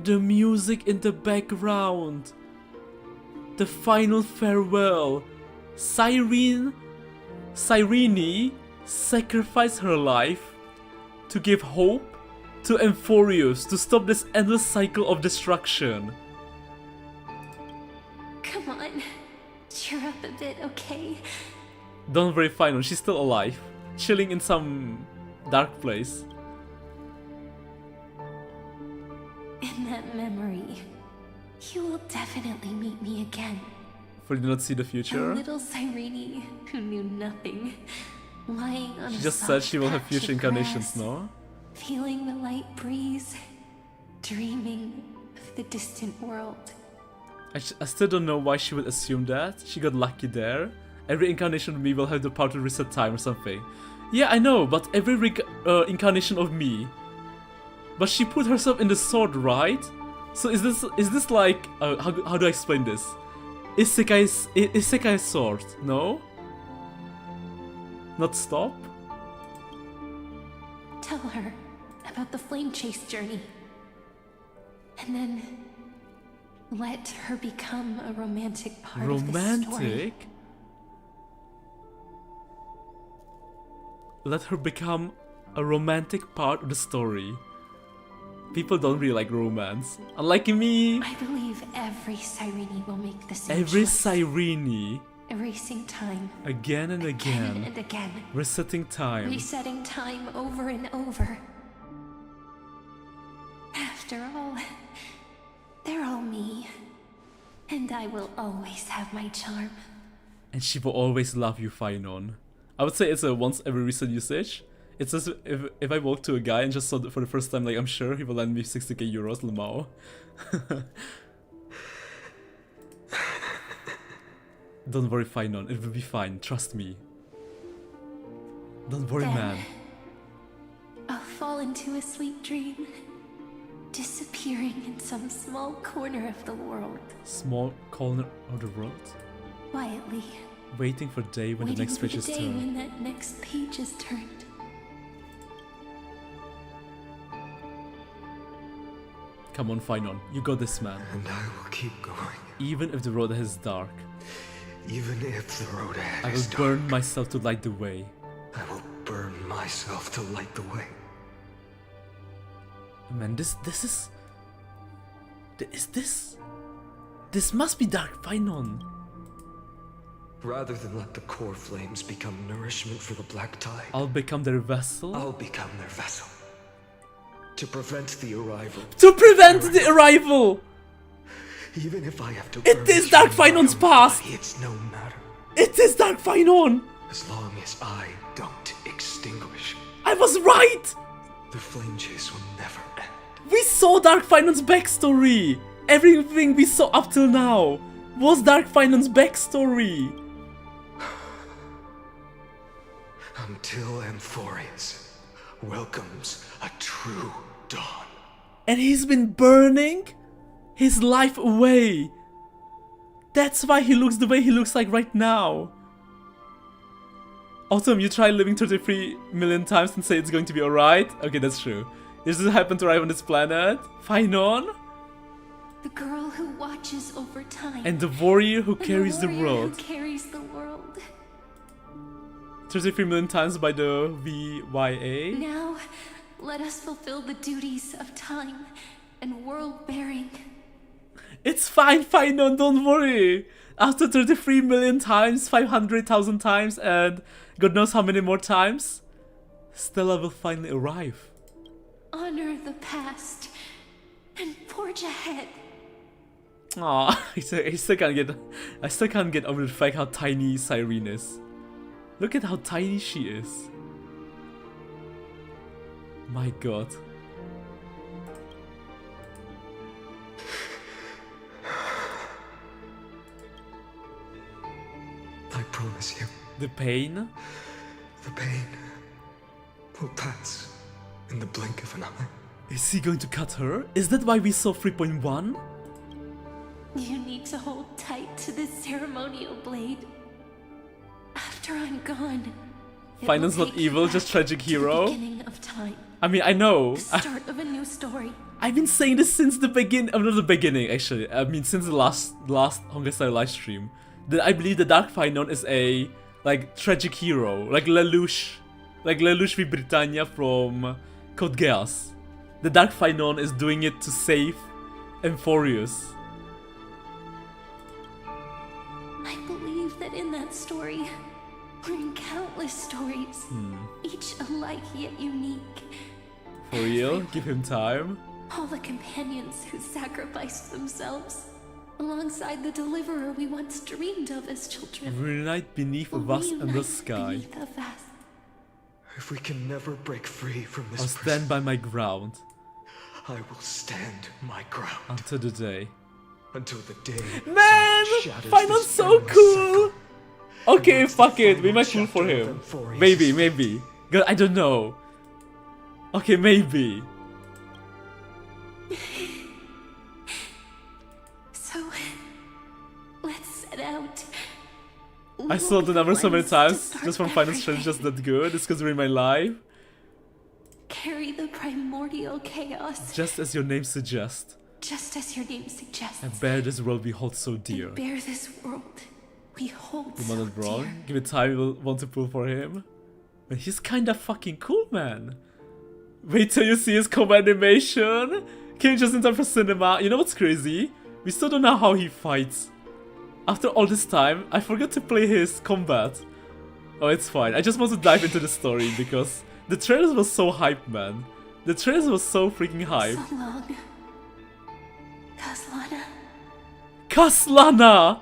The music in the background. The final farewell. Cyrene sacrificed her life to give hope to Amphorius to stop this endless cycle of destruction. Come on, cheer up a bit, okay? Don't worry, Phainon, she's still alive, chilling in some dark place. In that memory, you will definitely meet me again. For you do not see the future. A little Cyrene who knew nothing, lying on she a just soft said she will have patch future of incarnations, grass, no? feeling the light breeze, dreaming of the distant world. I still don't know why she would assume that. She got lucky there. Every incarnation of me will have the power to reset time or something. Yeah, I know, but every incarnation of me. But she put herself in the sword, right? So is this like how do I explain this? Isekai's sword? No? Not stop? Tell her about the flame chase journey. And then let her become a romantic part of this story. Romantic? Let her become a romantic part of the story. People don't really like romance. Unlike me. I believe every Cyrene will make the same Every choice. Cyrene. Erasing time. Again and again. And again. Resetting time. Resetting time over and over. After all, they're all me. And I will always have my charm. And she will always love you, Phainon. I would say it's a once every reset usage. It's as if I walk to a guy and just saw for the first time, like, I'm sure he will lend me 60k euros, Lamau. Don't worry, Phainon, it will be fine, trust me. Don't worry, Then man. I'll fall into a sweet dream, disappearing in some small corner of the world. Small corner of the world? Quietly. Waiting for day when the next page is turned. When that next page is turned. Come on, Phainon, you got this, man. And I will keep going. Even if the road ahead is dark. Even if the road ahead I will is dark. burn myself to light the way. I will burn myself to light the way. Man, this must be Dark Phainon. Rather than let the core flames become nourishment for the black tide, I'll become their vessel. I'll become their vessel. To prevent the arrival. To prevent the arrival! Even if I have to It is Dark Phainon's past! It's no matter. It is Dark Phainon! As long as I don't extinguish. I was right! The flame chase will never end. We saw Dark Phainon's backstory! Everything we saw up till now was Dark Phainon's backstory! until Amphorius welcomes a true dawn. And he's been burning his life away. That's why he looks the way he looks like right now. Autumn, you try living 33 million times and say it's going to be alright? Okay, that's true. You just happen to arrive on this planet. Phainon? The girl who watches over time. And the warrior who carries the world. Who carries the world. 33 million times by the VYA. Now, let us fulfill the duties of time and world bearing. It's fine, Phainon, don't worry. After 33 million times, 500,000 times, and God knows how many more times, Stella will finally arrive. Honor the past and forge ahead. Aw, I still can't get over the fact how tiny Cyrene is. Look at how tiny she is. My god. I promise you. The pain? The pain will pass in the blink of an eye. Is he going to cut her? Is that why we saw 3.1? You need to hold tight to this ceremonial blade. After I'm gone, Phainon's not evil, just tragic hero. Beginning of time. I mean, I know. The start of a new story. I've been saying this since the beginning. Not the beginning, actually. I mean, since the last Honkai live stream. That I believe the Dark Phainon is a tragic hero, like Lelouch V. Britannia from Code Geass. The Dark Phainon is doing it to save Amphorius. I believe that in that story, or in countless stories, each alike yet unique. For real? Give him time. All the companions who sacrificed themselves, alongside the deliverer we once dreamed of as children. Reunite beneath a vast endless sky. If we can never break free from this I'll stand by my ground. I will stand my ground. Until the day. Until the day. Man! Phainon's so cool! Okay, fuck it. We might cool for him. Maybe. God, I don't know. Okay, maybe. So, let's set out. I saw the number so many times just from Phainon's challenge just that good. It's because we're in my life. Carry the primordial chaos. Just as your name suggests. Just as your name suggests. And bear this world we hold so dear. And bear this world we hold so not wrong. dear. Give it time, we'll want to pull for him. But he's kinda fucking cool, man. Wait till you see his combat animation. Came just in time for cinema. You know what's crazy? We still don't know how he fights. After all this time, I forgot to play his combat. Oh, it's fine. I just want to dive into the story because the trailers was so hype, man. The trailers was so freaking hype. So long. Kaslana!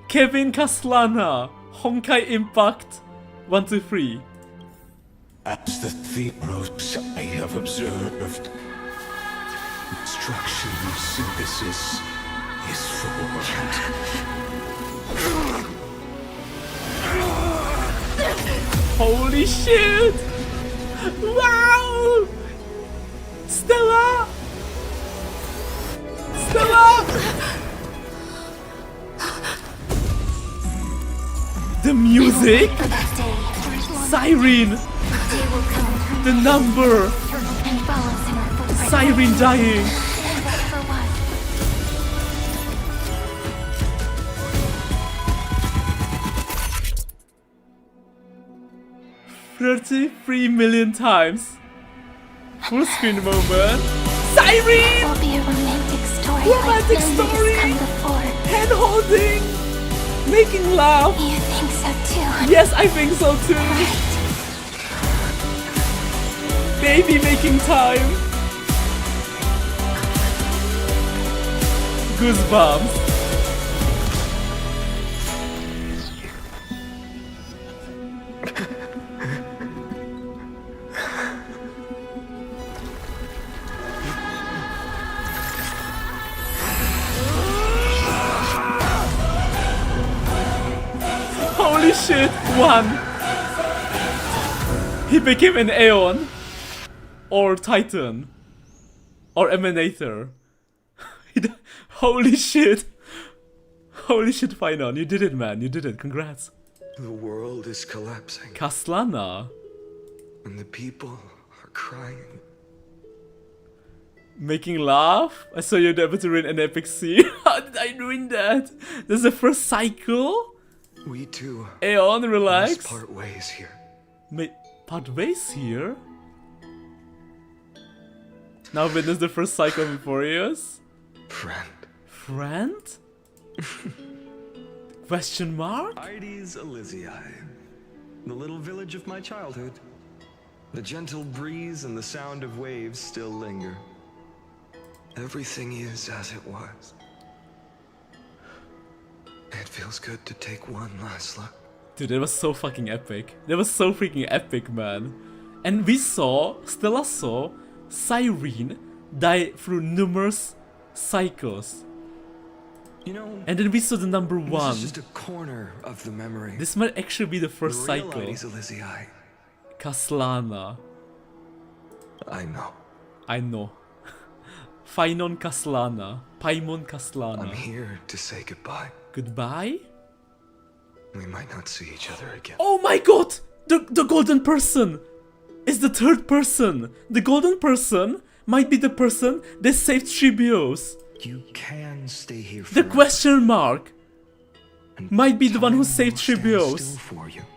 Kevin Kaslana! Honkai Impact 1, 2, 3. As the Theros I have observed, instruction synthesis is forward. Holy shit! Wow! Stella! The music! Cyrene! The number! Cyrene dying! $33 million times. Full screen moment. Cyrene! Will be a romantic story. Romantic story! Hand holding! Making love! You think so too? Yes, I think so too! Baby making time! Goosebumps! Holy shit! One! He became an Aeon. Or Titan. Or Emanator. Holy shit! Holy shit, Phainon. You did it, man. You did it. Congrats. The world is collapsing. Kaslana. And the people are crying. Making laugh? I saw you able to ruin an epic scene. How did I ruin that? This is the first cycle? We too. Aeon, relax. Must part ways here. Part ways here? Now witness the first cycle of Euphorius? Friend. Friend? Question mark? Ides Elysiae. The little village of my childhood. The gentle breeze and the sound of waves still linger. Everything is as it was. It feels good to take one last look. Dude, that was so fucking epic. That was so freaking epic, man. And we saw, Stella saw, Cyrene die through numerous cycles. You know, and then we saw the number 1. This is just a corner of the memory. This might actually be the first cycle. Ides Elysiae. Kaslana. I know. I know. Phainon Kaslana. Paimon Kaslana. I'm here to say goodbye. Goodbye? We might not see each other again. Oh my god! The golden person is the third person. The golden person might be the person that saved Tribios. You can stay here The question mark might be the one who saved Tribios.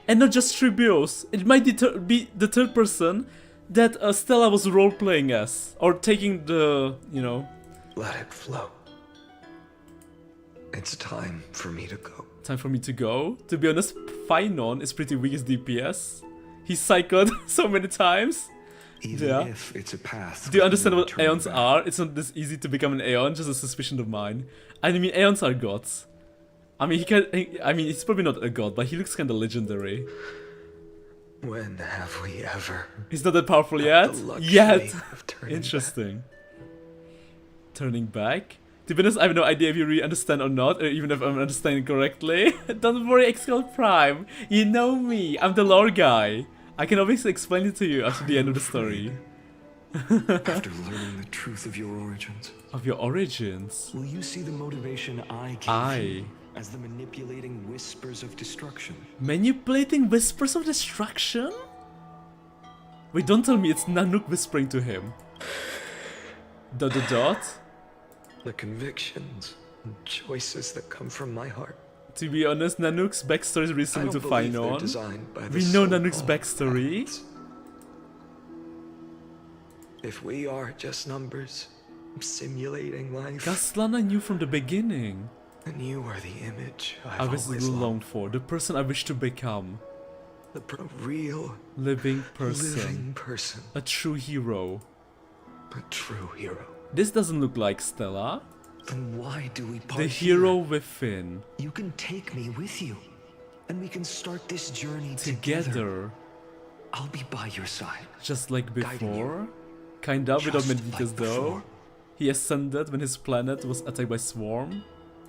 And not just Tribios. It might be the third person that Stella was role-playing as. Or taking the, you know... Let it flow. It's time for me to go. Time for me to go? To be honest, Phainon is pretty weak as DPS. He cycled so many times. Even if it's a path. Do you understand what Aeons are? It's not this easy to become an Aeon, just a suspicion of mine. I mean, Aeons are gods. I mean, he's probably not a god, but he looks kinda legendary. When have we ever? He's not that powerful yet? Yet! Interesting. Turning back? To be honest, I have no idea if you really understand or not, or even if I'm understanding correctly. Don't worry, Xcode Prime. You know me. I'm the lore guy. I can obviously explain it to you after the end of the story. After learning the truth of your origins. Of your origins? Will you see the motivation I gave you as the manipulating whispers of destruction? Manipulating whispers of destruction? Wait, don't tell me it's Nanook whispering to him. ... The convictions and choices that come from my heart. To be honest, Nanook's backstory is really similar to Phainon. We know Nanook's backstory. If we are just numbers, simulating life. Kaslana knew from the beginning. And you are the image I was longed for, the person I wish to become. The real living person. A true hero. A true hero. This doesn't look like Stella. Then why do we part The hero within. You can take me with you, and we can start this journey together. I'll be by your side. Just like before? Kinda, without Medvitas though. He ascended when his planet was attacked by Swarm.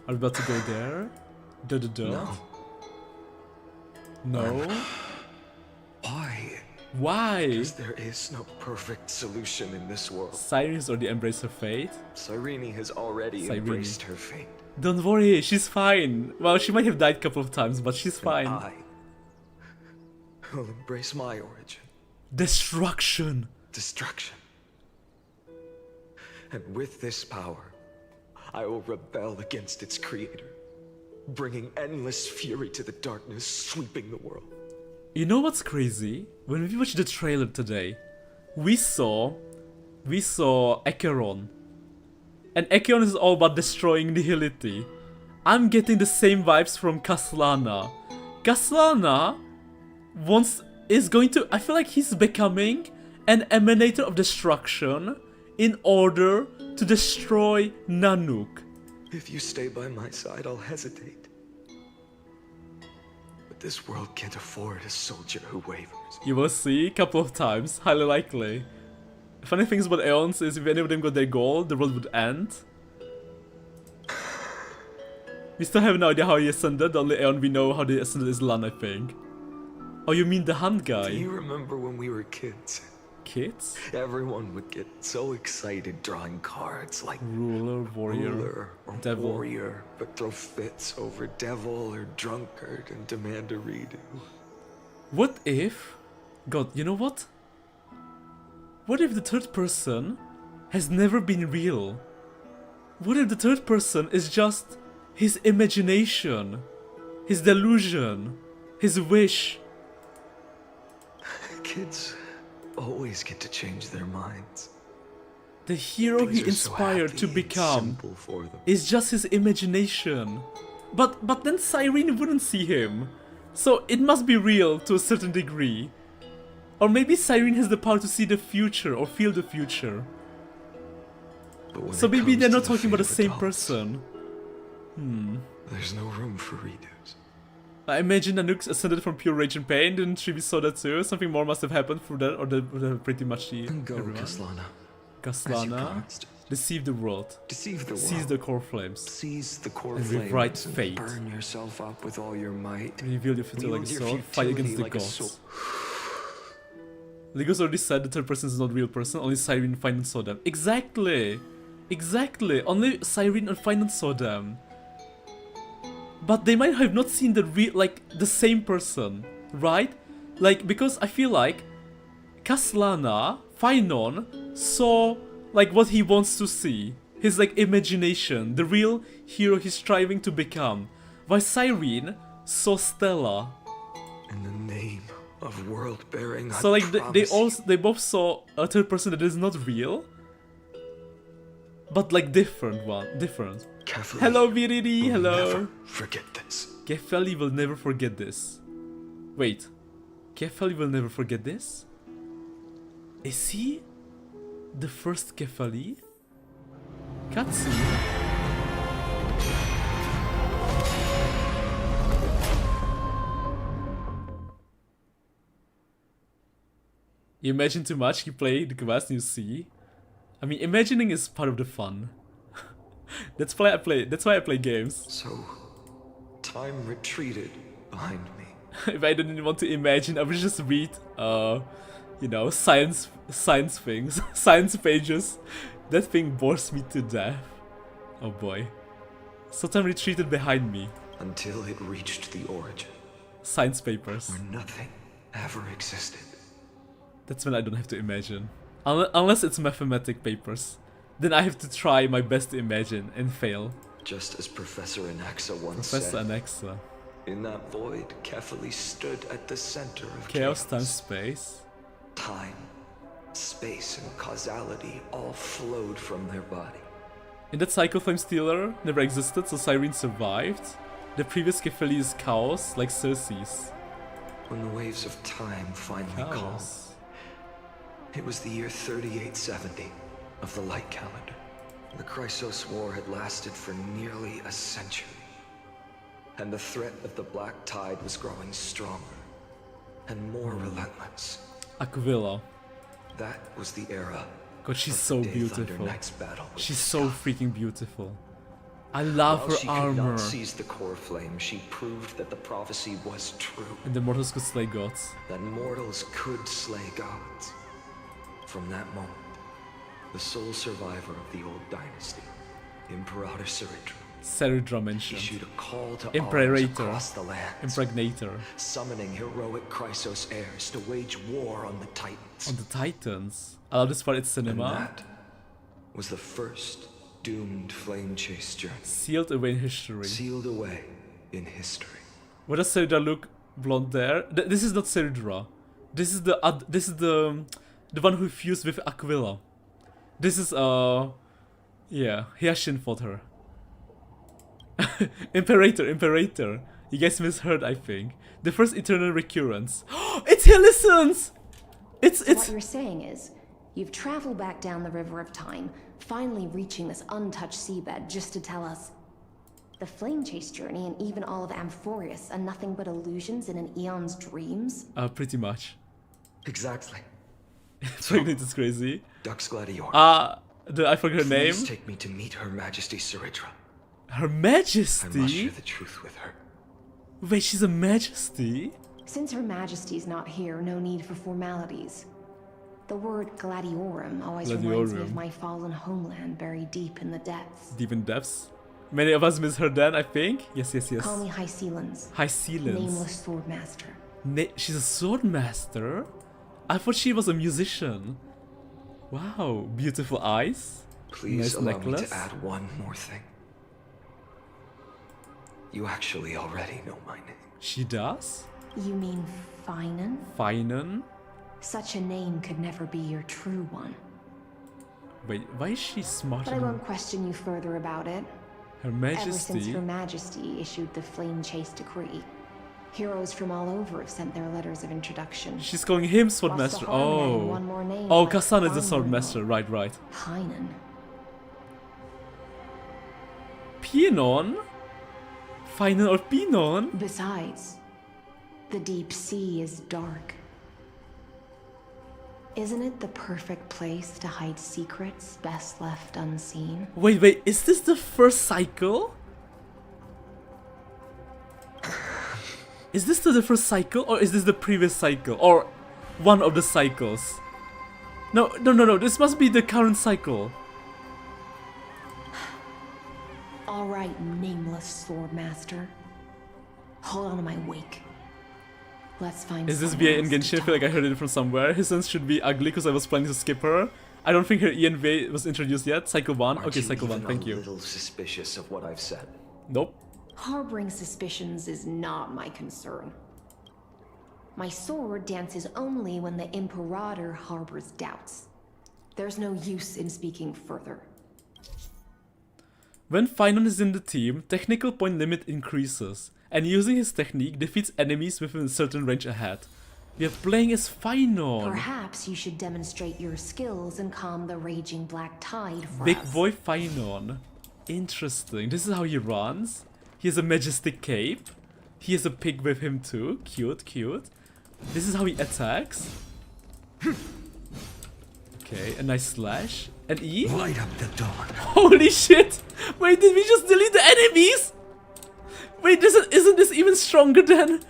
Are we about to go there? No. Why? Why? Because there is no perfect solution in this world. Cyrene already embraced her fate. Cyrene has already embraced her fate. Don't worry, she's fine. Well, she might have died a couple of times, but she's fine. I will embrace my origin. Destruction. Destruction. And with this power, I will rebel against its creator, bringing endless fury to the darkness, sweeping the world. You know what's crazy? When we watched the trailer today, we saw Acheron. And Acheron is all about destroying nihility. I'm getting the same vibes from Kaslana. Kaslana is going to, I feel like he's becoming an emanator of destruction in order to destroy Nanook. If you stay by my side, I'll hesitate. This world can't afford a soldier who wavers. You will see a couple of times, highly likely. Funny things about Aeons is if any of them got their goal, the world would end. We still have no idea how he ascended. The only Aeon we know how they ascended is Lan, I think. Oh, you mean the Honkai? Do you remember when we were kids? Kids? Everyone would get so excited drawing cards like Ruler, Warrior, or Devil. Warrior, but throw fits over Devil or Drunkard and demand a redo. What if... God, you know what? What if the third person has never been real? What if the third person is just his imagination, his delusion, his wish? Kids always get to change their minds. The hero he inspired to become is just his imagination. But then Cyrene wouldn't see him. So it must be real to a certain degree. Or maybe Cyrene has the power to see the future or feel the future. So maybe they're not talking about the same person. There's no room for redos. I imagine Nanook ascended from pure rage and pain. Didn't Chibi saw that too? Something more must have happened through that, or they would have pretty much the Kaslana. Kaslana. Deceive the world. Deceive the world. Seize the core flames. Seize the core and flames. rewrite fate. Burn yourself up with all your might. Reveal your future like a sword. Fight against the gods. Legos already said the third person is not a real person. Only Cyrene, Phainon saw them. Exactly. Exactly. Only Cyrene and Phainon saw them. But they might have not seen the the same person, right? Like, because I feel like Kaslana, Phainon, saw like what he wants to see. His like imagination, the real hero he's striving to become. While Cyrene saw Stella. In the name of world bearing, so like they both saw a third person that is not real. But like different. Kefali hello Viridi, hello. Never forget this. Kefali will never forget this. Wait. Kefali will never forget this? Is he the first Kefali? Cutscene. You imagine too much, you play the quest and you see. I mean, imagining is part of the fun. That's why I play games. So, time retreated behind me. If I didn't want to imagine, I would just read, you know, science things, science pages. That thing bores me to death. Oh boy. So time retreated behind me. Until it reached the origin. Science papers. Where nothing ever existed. That's when I don't have to imagine. Unless it's mathematic papers. Then I have to try my best to imagine and fail. Just as Professor Anaxa once said. Professor Anaxa. In that void, Kefali stood at the center of chaos times space. Time, space, and causality all flowed from their body. In that cycle, Flame Stealer never existed, so Cyrene survived. The previous Kefali is chaos, like Circe's. When the waves of time finally calmed, it was the year 3870 of the light calendar. The Chrysos War had lasted for nearly a century, and the threat of the Black Tide was growing stronger and more relentless. Aquila. That was the era. God, she's so beautiful. She's so freaking beautiful. I love her armor. While she could not seize the core flame, she proved that the prophecy was true. And the mortals could slay gods. That mortals could slay gods. From that moment, the sole survivor of the old dynasty, Imperator Ceridra mentioned. Issued a call to Imperator. arms across the lands, Impregnator. Summoning heroic Chrysos heirs to wage war on the Titans. On the Titans? I love this part, it's cinema. And that was the first doomed flame chase journey. Sealed away in history. Sealed away in history. What does Ceridra look blonde there? This is not Ceridra. This is the one who fused with Aquila. This is yeah, Hyashin fought her. Imperator. You guys misheard, I think. The first eternal recurrence. It's Hillisons! It's What you're saying is, you've traveled back down the river of time, finally reaching this untouched seabed just to tell us the flame chase journey and even all of Amphorius are nothing but illusions in an eon's dreams? Pretty much. Exactly. It's crazy. Dux Gladior. I forgot her name. Please take me to meet Her Majesty Ceridra. Her Majesty? I must share the truth with her. Wait, she's a Majesty? Since Her Majesty's not here, no need for formalities. The word Gladiorum always reminds me of my fallen homeland buried deep in the depths. Deep in depths? Many of us miss her then, I think. Yes. Call me High Sealans. High Sealans. Nameless swordmaster. She's a swordmaster? I thought she was a musician. Wow, beautiful eyes. Please nice allow necklace. me to add one more thing. You actually already know my name. She does? You mean Phainon? Phainon? Such a name could never be your true one. Wait, why is she smarter? But I won't question you further about it. Her Majesty? Ever since Her Majesty issued the Flame Chase Decree, heroes from all over have sent their letters of introduction. She's calling him Swordmaster. Oh. One more name Kassan is the Swordmaster. Right. Phainon. Phainon? Phainon or Phainon? Besides, the deep sea is dark. Isn't it the perfect place to hide secrets best left unseen? Wait, is this the first cycle? Is this the first cycle, or is this the previous cycle? Or one of the cycles? No, this must be the current cycle. Alright, nameless swordmaster. Hold on to my wake. Let's find. Is this VA in Genshin? I feel like I heard it from somewhere. His sense should be ugly because I was planning to skip her. I don't think her ENV was introduced yet. Cycle 1. Okay, Cycle 1, thank you. A little suspicious of what I've said. Nope. Harboring suspicions is not my concern. My sword dances only when the Imperator harbors doubts. There's no use in speaking further. When Phainon is in the team, technical point limit increases, and using his technique defeats enemies within a certain range ahead. We are playing as Phainon. Perhaps you should demonstrate your skills and calm the raging black tide for Big us. boy Phainon. Interesting. This is how he runs. He has a majestic cape. He has a pig with him too. Cute. This is how he attacks. Okay, a nice slash. An E? Light up the dawn. Holy shit! Wait, did we just delete the enemies? Wait, isn't this even stronger than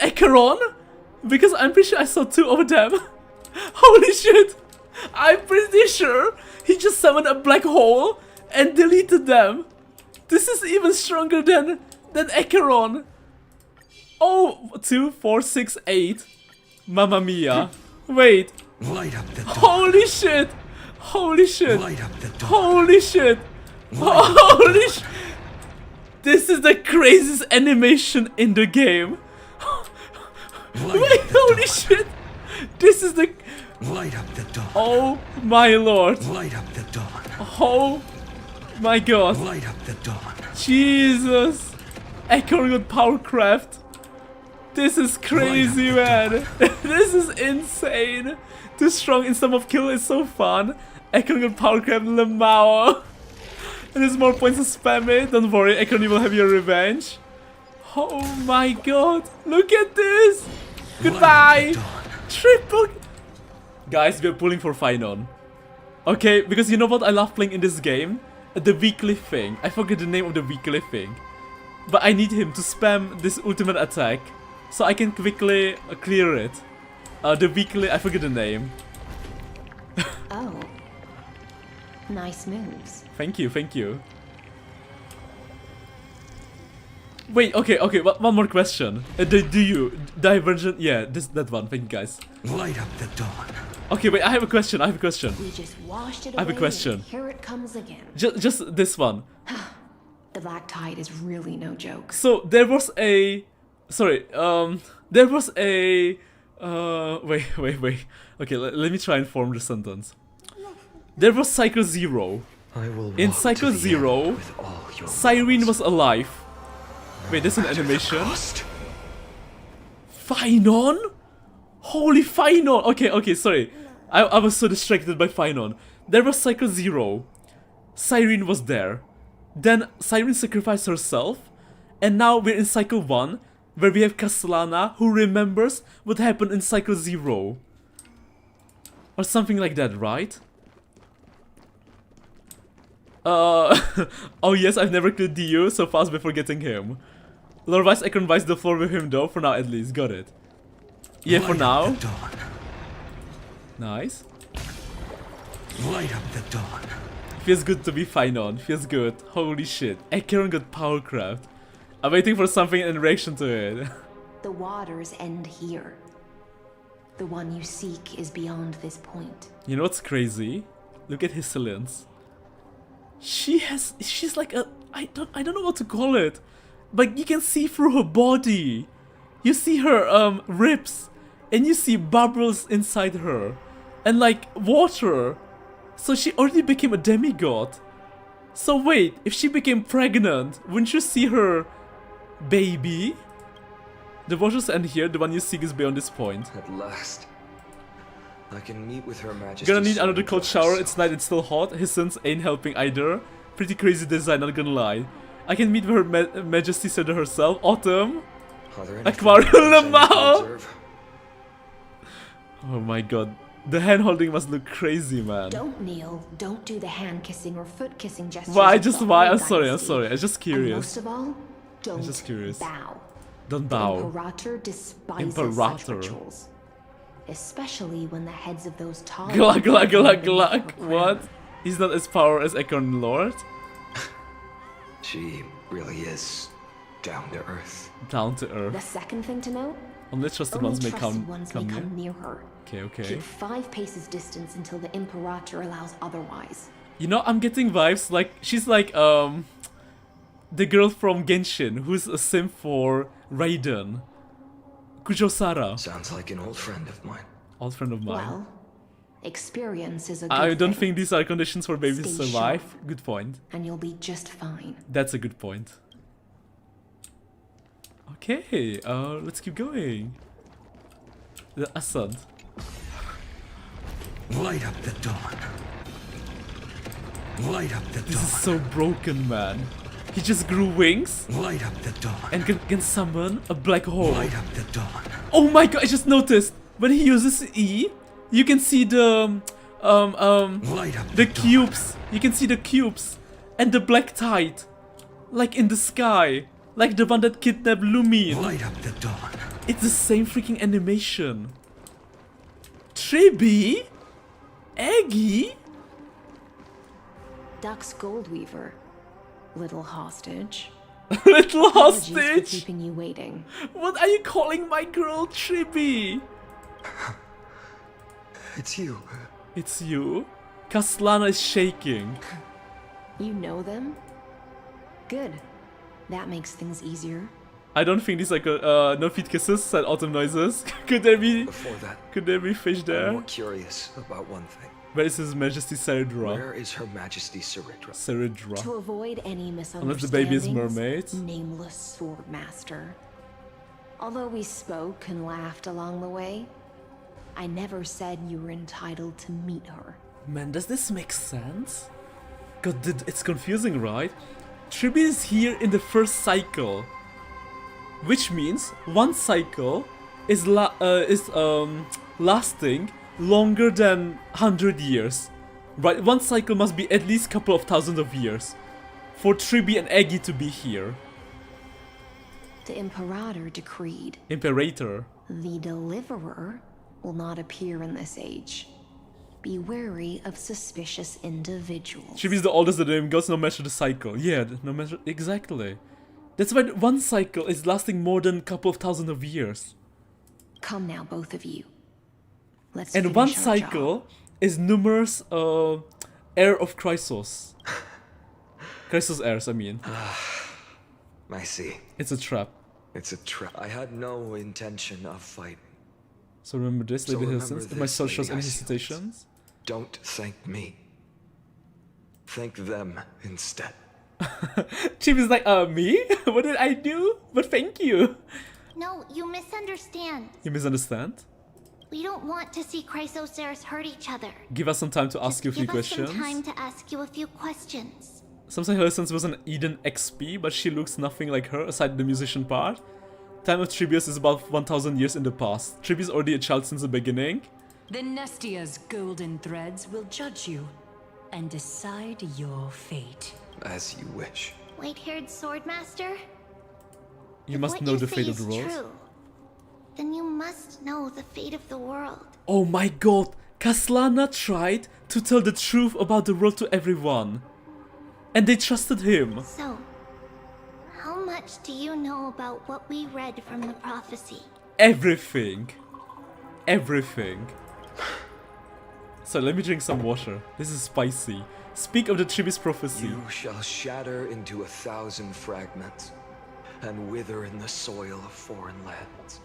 Acheron? Because I'm pretty sure I saw 2 of them. Holy shit! I'm pretty sure he just summoned a black hole and deleted them. This is even stronger than Acheron. Oh, 2, 4, 6, 8. Mamma mia. Wait. Light up the dawn. Holy shit! Holy shit! Light up the dawn. Holy shit! Holy shit! This is the craziest animation in the game. Wait, holy shit! This is the... Light up the dawn. Oh my lord. Light up the dawn. Oh my god. Light up the dawn. Jesus. Echoing with Powercraft. This is crazy, man. This is insane. Too strong in some of kill is so fun. Echoing with Powercraft Lemao. And there's more points to spam it. Don't worry, Ekron, you will have your revenge. Oh my god. Look at this. Goodbye. Triple. Guys, we're pulling for Phainon. Okay, because you know what I love playing in this game? The weekly thing. I forget the name of the weekly thing. But I need him to spam this ultimate attack. So I can quickly clear it. The weekly, I forget the name. Oh. Nice moves. Thank you. Wait, okay, one more question. Do you Divergent? Yeah, that one. Thank you, guys. Light up the dawn. Okay, wait, I have a question. We just washed it away. I have a question. Here it comes again. Just this one. The black tide is really no joke. So there was a... Sorry, there was a... wait. Okay, let me try and form the sentence. There was Cycle 0. In Cycle 0, Cyrene was alive. Wait, there's an animation. Phainon? Holy Phainon! Okay, sorry. I was so distracted by Phainon. There was Cycle 0. Cyrene was there. Then Cyrene sacrificed herself. And now we're in Cycle 1, where we have Castellana, who remembers what happened in Cycle 0. Or something like that, right? Oh yes, I've never killed Dio so fast before getting him. Lord Vice Ekron Vice the floor with him though, for now at least, got it. Yeah, for now. Nice. Light up the dawn. Feels good to be Phainon, feels good. Holy shit, Ekron got powercraft. I'm waiting for something in reaction to it. The waters end here. The one you seek is beyond this point. You know what's crazy? Look at his salience. She's like a, I don't know what to call it. But you can see through her body. You see her ribs. And you see bubbles inside her. And like water. So she already became a demigod. So wait, if she became pregnant, wouldn't you see her baby? The waters end here, the one you seek is beyond this point. At last. I can meet with Her Majesty. Gonna need another cold shower, it's night, it's still hot. His sons ain't helping either. Pretty crazy design, not gonna lie. I can meet with Her Majesty said herself. Autumn. Aquarium Lamau. Oh my god. The hand holding must look crazy, man. Don't kneel, don't do the hand kissing or foot kissing gestures. Why? I'm sorry. I'm just curious. And most of all, don't I'm just curious. bow. Don't bow. The Imperator despises such rituals. Especially when the heads of those tall... Glug. What? He's not as powerful as Ekron Lord? She really is down to earth. Down to earth. The second thing to note, only trusted ones may come near her. Okay. Keep 5 paces distance until the Imperator allows otherwise. You know, I'm getting vibes like she's like the girl from Genshin who's a sim for Raiden. Kujo-Sara. Sounds like an old friend of mine. Old friend of mine. Well, experience is a good I don't thing. think these are conditions for babies to Stay survive. sharp, Good point. and you'll be just fine. That's a good point. Okay, let's keep going. The ascent. Light up the dawn. Light up the dawn. This is so broken, man. He just grew wings. Light up the dawn. And can summon a black hole. Light up the dawn. Oh my god, I just noticed. When he uses E, you can see the Light up the cubes. You can see the cubes and the black tide, like in the sky, like the one that kidnapped Lumine. Light up the dawn. It's the same freaking animation. Tribi, Eggy, Dux Goldweaver, little hostage. Little Apologies for hostage. keeping you waiting. What are you calling my girl Tribi? It's you. It's you? Kaslana is shaking. You know them? Good. That makes things easier. I don't think these are no feet kisses, said autumn noises. Could there be fish there? I'm more curious about one thing. Where is His Majesty Saridra? Where is Her Majesty Saridra? Saridra. To avoid any misunderstandings, Unless the baby is mermaid. Nameless sword master. Although we spoke and laughed along the way, I never said you were entitled to meet her. Man, does this make sense? God, it's confusing, right? Tribi is here in the first cycle, which means one cycle is lasting longer than 100 years, right? One cycle must be at least a couple of thousands of years for Tribi and Eggy to be here. The Imperator decreed. Imperator. The Deliverer will not appear in this age. Be wary of suspicious individuals. Tribi is the oldest of the demigods, no matter the cycle. Yeah, no matter exactly. That's why one cycle is lasting more than a couple of thousands of years. Come now, both of you. Let's and one cycle is numerous heir of Chrysos. Chrysos heirs, I mean. I see. It's a trap. It's a trap. I had no intention of fighting. So remember this, Lady Hillsons. If my soul shows any hesitations. Don't thank me. Thank them instead. Chief is like, me? What did I do? But thank you. No, you misunderstand. You misunderstand? We don't want to see Chrysoceres hurt each other. Give us some time to ask you a few Give us questions. some time to ask you a few questions. Some say Hillsons was an Eden XP, but she looks nothing like her, aside the musician part. Time of Tribius is about 1000 years in the past. Tribius is already a child since the beginning. The Nestia's golden threads will judge you. and decide your fate. As you wish. White-haired swordmaster? You must know the fate of the world. True, then you must know the fate of the world. Oh my god! Kaslana tried to tell the truth about the world to everyone. And they trusted him. So, how much do you know about what we read from the prophecy? Everything. Everything. So let me drink some water. This is spicy. Speak of the Chibi's prophecy. You shall shatter into 1,000 fragments and wither in the soil of foreign lands.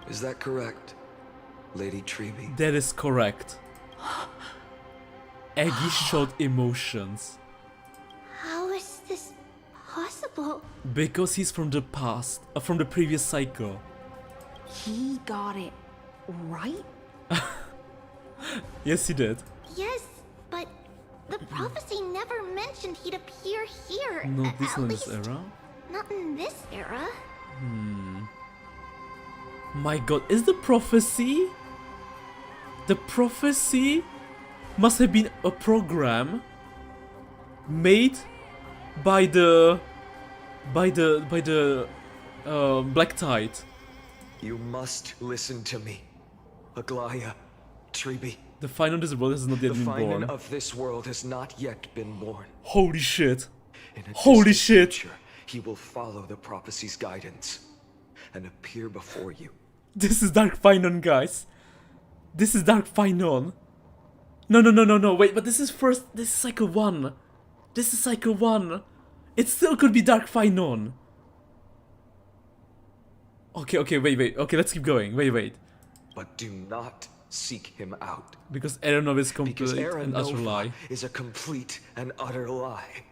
Is that correct, Lady Tribi? That is correct. Eggy showed emotions. How is this possible? Because he's from the past, from the previous cycle. He got it right? Yes, he did. Yes, but the prophecy never mentioned he'd appear here. Not this At in this least era. Not in this era. My god, is the prophecy? The prophecy must have been a program made by the Black Tide. You must listen to me, Aglaya, Tribi. The Phainon of this world has not yet been The born. Phainon of this world has not yet been born. Holy shit. In a Holy distant shit. future, he will follow the prophecy's guidance and appear before you. This is Dark Phainon, guys. This is Dark Phainon. No, wait, but this is cycle 1. This is cycle 1. It still could be Dark Phainon. Okay, wait. Okay, let's keep going. Wait. But do not seek him out. Because Aeronov is complete Because and utter lie. is a complete and utter lie.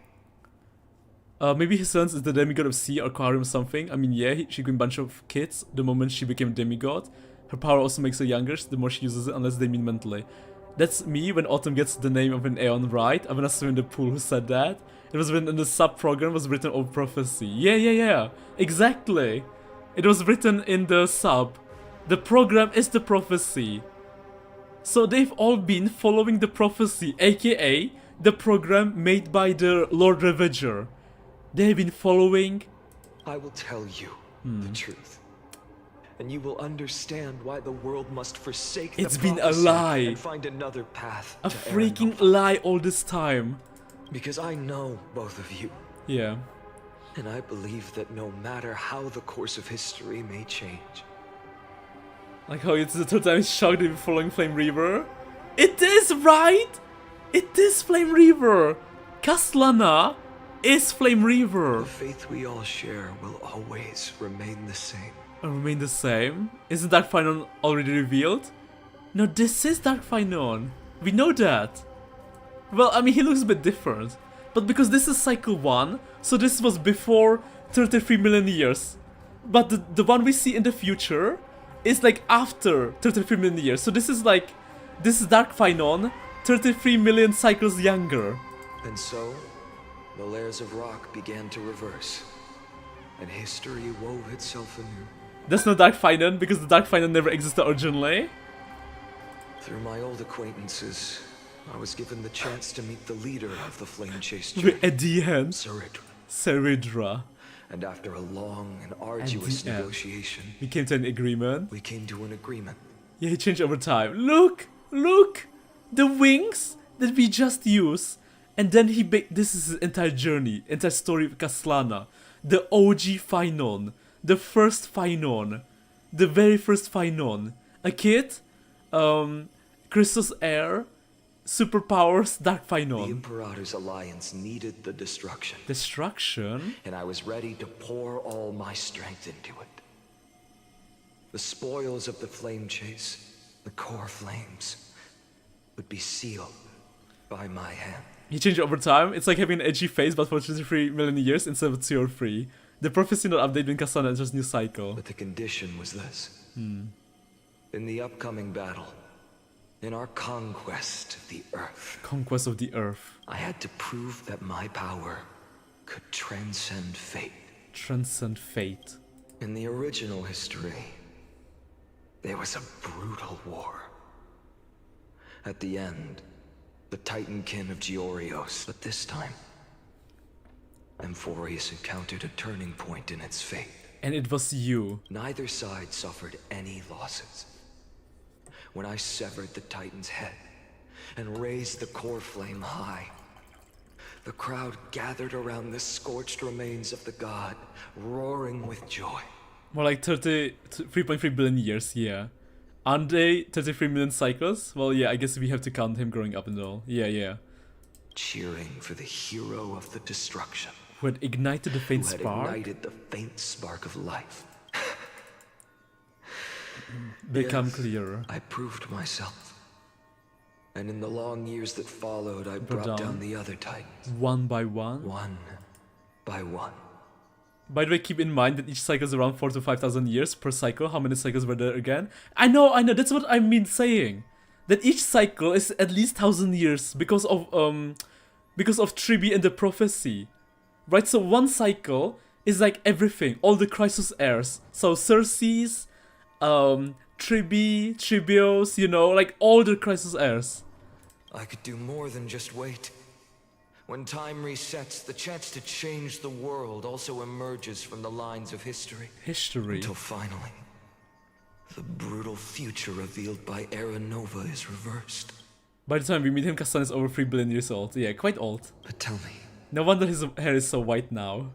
Maybe his sons is the demigod of sea or aquarium or something. I mean, yeah, she became a bunch of kids the moment she became a demigod. Her power also makes her younger the more she uses it, unless they mean mentally. That's me when Autumn gets the name of an Aeon right. I'm gonna swim in the pool. Who said that? It was written in the sub-program, was written over prophecy. Yeah. Exactly. It was written in the sub. The program is the prophecy. So they've all been following the prophecy, aka the program made by the Lord Ravager. They've been following... I will tell you the truth. And you will understand why the world must forsake It's the been a prophecy lie. and find another path A to freaking Aeronova. lie all this time. Because I know both of you. Yeah. And I believe that no matter how the course of history may change. Like how it's the third time he's shocked to be following Flame Reaver. It is, right? It is Flame Reaver. Kaslana is Flame Reaver. The faith we all share will always remain the same. Remain the same? Isn't Dark Phainon already revealed? No, this is Dark Phainon. We know that. Well, I mean, he looks a bit different. But because this is cycle 1, so this was before 33 million years. But the one we see in the future is like after 33 million years. So this is Dark Phainon, 33 million cycles younger. And so, the layers of rock began to reverse. And history wove itself anew. That's not Dark Phainon, because the Dark Phainon never existed originally. Through my old acquaintances, I was given the chance to meet the leader of the Flame Chase At the end, Seridra. And after a long and arduous negotiation, we came to an agreement. Yeah, he changed over time. Look! The wings that we just used. And then this is his entire journey, entire story of Kaslana. The OG Phainon. The first Phainon. The very first Phainon. A kid, Crystal's heir, superpowers, Dark Phainon. The Imperator's alliance needed the destruction. Destruction? And I was ready to pour all my strength into it. The spoils of the Flame Chase, the core flames, would be sealed by my hand. He changed over time. It's like having an edgy face, but for 23 million years instead of 0-3. The prophecy not updated in Kasana, it's just new cycle. But the condition was this. In the upcoming battle, in our conquest of the Earth. Conquest of the Earth. I had to prove that my power could transcend fate. Transcend fate. In the original history, there was a brutal war. At the end, the Titankin of Georios. But this time, Amphorius encountered a turning point in its fate. And it was you. Neither side suffered any losses. When I severed the Titan's head and raised the core flame high, the crowd gathered around the scorched remains of the god, roaring with joy. More like 3.3 billion years, yeah. Aren't they 33 million cycles? Well, yeah, I guess we have to count him growing up and all. Yeah. Cheering for the hero of the destruction. Who had ignited the faint spark? Ignited the faint spark of life. Become clearer. I proved myself. And in the long years that followed, I brought down the other Titans. One by one? One by one. By the way, keep in mind that each cycle is around 4,000 to 5,000 years per cycle. How many cycles were there again? I know, that's what I mean saying. That each cycle is at least 1,000 years because of 3B and the prophecy. Right, so one cycle is like everything, all the Crisis heirs. So Cersei's, Tribi, Tribios, you know, like all the Crisis heirs. I could do more than just wait. When time resets, the chance to change the world also emerges from the lines of history. Until finally, the brutal future revealed by Era Nova is reversed. By the time we meet him, Kastan is over 3 billion years old. Yeah, quite old. But tell me. No wonder his hair is so white now.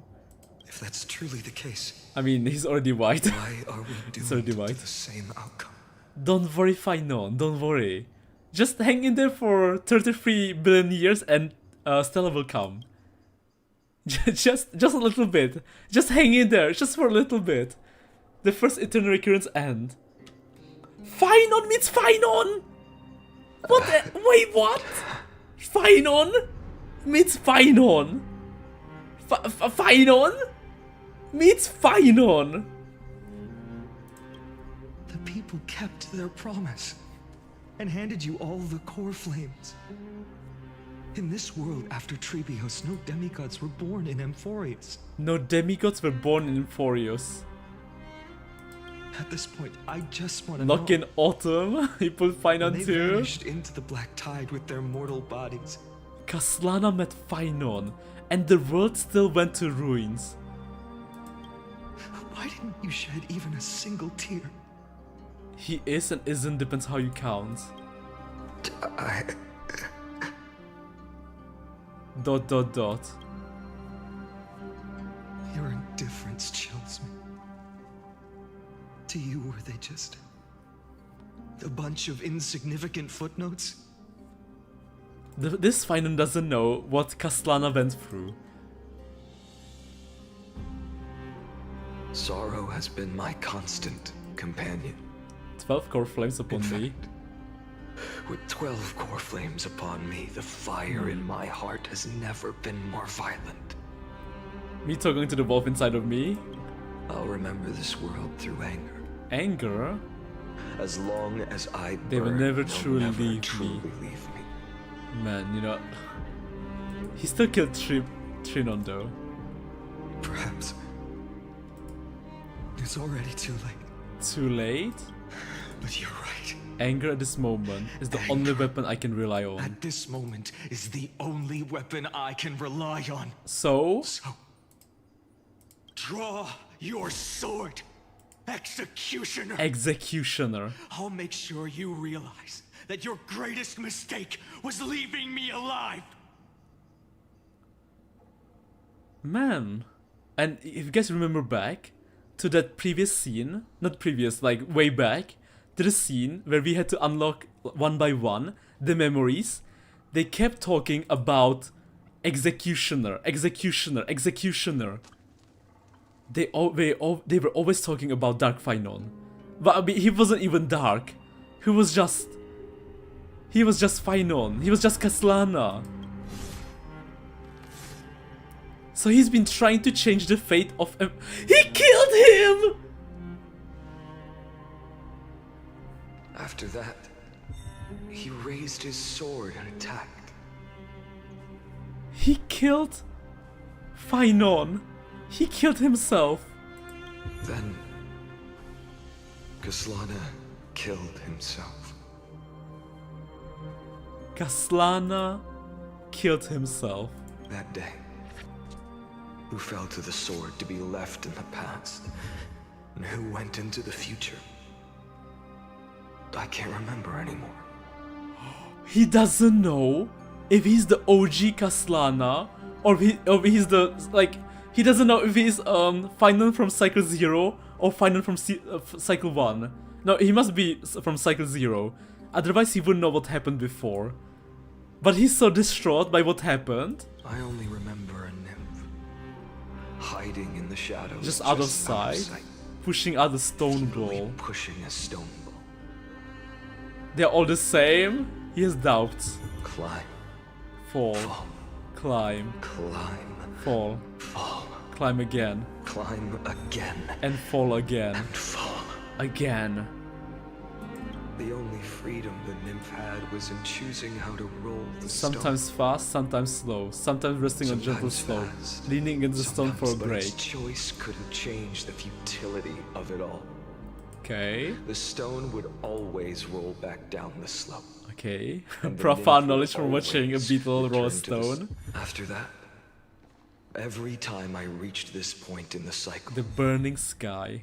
If that's truly the case, I mean, he's already white. Why are we doomed to the same outcome? Don't worry, Phainon, don't worry. Just hang in there for 33 billion years and Stella will come. just a little bit. Just hang in there, just for a little bit. The first eternal recurrence end. Phainon meets Phainon! What? Wait, what? Phainon meets Phainon. Phainon meets Phainon. The people kept their promise and handed you all the core flames. In this world after Trebios, no demigods were born in Amphorius. No demigods were born in Amphorius. At this point, I just want to Lock in Autumn. He put Phainon too. They vanished into the black tide with their mortal bodies. Kaslana met Phainon, and the world still went to ruins. Why didn't you shed even a single tear? He is and isn't, depends how you count. Dot. Your indifference chills me. To you, were they just a bunch of insignificant footnotes? This Phainon doesn't know what Kaslana went through. Sorrow has been my constant companion. 12 core flames upon me. With 12 core flames upon me, the fire in my heart has never been more violent. Me talking to the wolf inside of me? I'll remember this world through anger. Anger? As long as I burn, they will never truly never leave truly me. Leave me. Man, you know, he still killed Trinon though. Perhaps it's already too late. Too late? But you're right. Anger at this moment is the only weapon I can rely on. At this moment is the only weapon I can rely on. So? Draw your sword, Executioner. Executioner. I'll make sure you realize that your greatest mistake was leaving me alive. Man. And if you guys remember back to that previous scene, not previous, like way back, to the scene where we had to unlock one by one the memories, they kept talking about Executioner. They were always talking about Dark Phainon. But I mean, he wasn't even dark. He was just Phainon. He was just Kaslana. So he's been trying to change the fate of He killed him! After that, he raised his sword and attacked. He killed Phainon. He killed himself. Then Kaslana killed himself. Kaslana killed himself. That day, who fell to the sword to be left in the past, and who went into the future? I can't remember anymore. He doesn't know if he's the OG Kaslana or he's the, like, he doesn't know if he's Phainon from Cycle 0 or Phainon from Cycle 1. No, he must be from Cycle 0. Otherwise he wouldn't know what happened before. But he's so distraught by what happened. I only remember a nymph hiding in the shadows, just out of sight, pushing out a stone ball. Pushing a stone ball. They're all the same. He has doubts. Climb. Fall. Fall. Climb. Climb. Fall. Fall. Climb again. Climb again. And fall again. And fall. Again. The only freedom the nymph had was in choosing how to roll the sometimes stone. Fast, sometimes slow. Sometimes resting on gentle slope. Leaning against the stone for a break. Its choice couldn't change the futility of it all. Okay. The stone would always roll back down the slope. Okay. Profound knowledge from watching a beetle roll a stone. After that, every time I reached this point in the cycle, the burning sky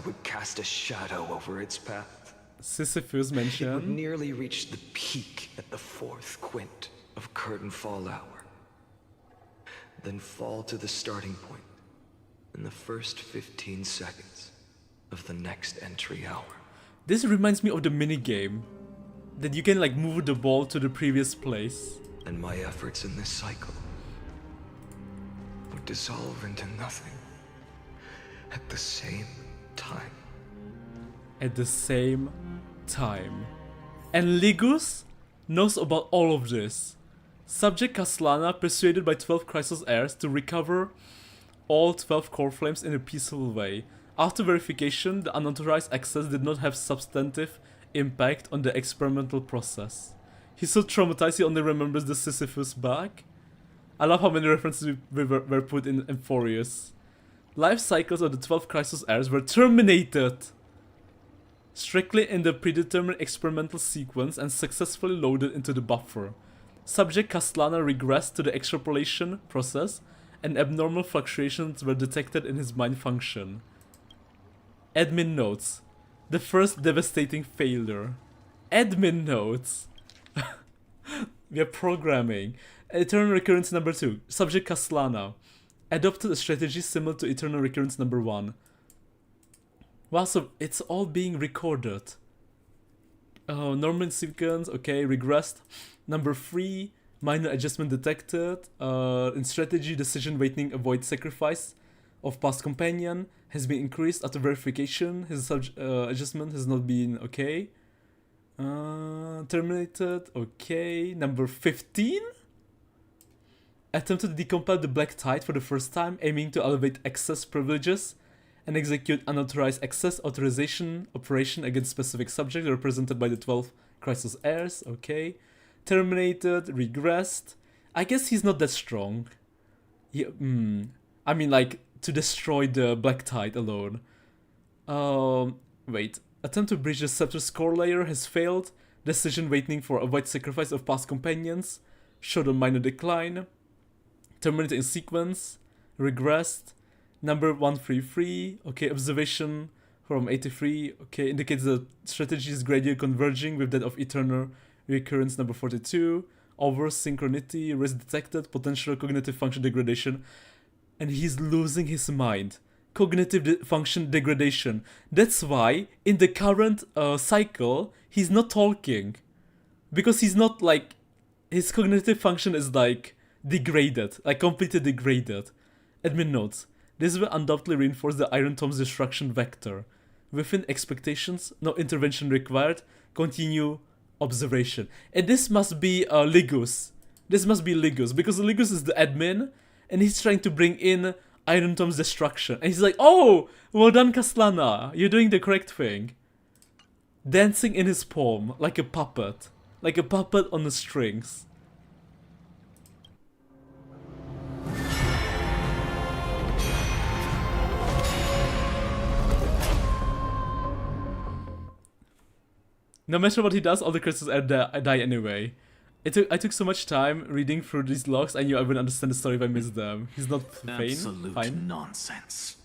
would cast a shadow over its path. Sisyphus It would mentioned. nearly reach the peak at the 4th quint of curtain fall hour, then fall to the starting point in the first 15 seconds of the next entry hour. This reminds me of the minigame. That you can like move the ball to the previous place. And my efforts in this cycle would dissolve into nothing at the same time. At the same time. And Ligus knows about all of this. Subject Kaslana persuaded by 12 Chrysos heirs to recover all 12 core flames in a peaceful way. After verification, the unauthorized access did not have substantive impact on the experimental process. He's so traumatized he only remembers the Sisyphus bag. I love how many references were put in Amphorius. Life cycles of the 12 Chrysos heirs were terminated strictly in the predetermined experimental sequence and successfully loaded into the buffer. Subject Kaslana regressed to the extrapolation process and abnormal fluctuations were detected in his mind function. Admin notes. The first devastating failure. Admin notes. We are programming. Eternal recurrence number 2. Subject Kaslana adopted a strategy similar to eternal recurrence number 1. Wow, so it's all being recorded. Normal sequence, okay, regressed. Number 3, minor adjustment detected. In strategy, decision weighting avoid sacrifice of past companion has been increased after verification. His adjustment has not been okay. Terminated, okay. Number 15? Attempted to decompile the Black Tide for the first time, aiming to elevate access privileges and execute unauthorized access authorization operation against specific subject represented by the 12 Chrysos heirs, okay. Terminated, regressed. I guess he's not that strong. Yeah, I mean, like, to destroy the Black Tide alone. Wait. Attempt to breach the Scepter's core layer has failed. Decision waiting for avoid sacrifice of past companions. Showed a minor decline. Terminated in sequence. Regressed. Number 133. Okay, observation from 83. Okay, indicates the strategy is gradually converging with that of eternal recurrence number 42. Over synchronity, risk detected, potential cognitive function degradation. And he's losing his mind. Cognitive function degradation. That's why in the current cycle, he's not talking. Because he's not like, his cognitive function is like degraded, like completely degraded. Admin notes, this will undoubtedly reinforce the Iron Tome's destruction vector. Within expectations, no intervention required, continue observation. And this must be Ligus. This must be Ligus, because Ligus is the admin, and he's trying to bring in Iron Tome's destruction. And he's like, oh, well done Kaslana, you're doing the correct thing. Dancing in his palm, like a puppet. Like a puppet on the strings. No matter what he does, all the crystals die anyway. I took so much time reading through these logs, I knew I wouldn't understand the story if I missed them. He's not Absolute fine. nonsense.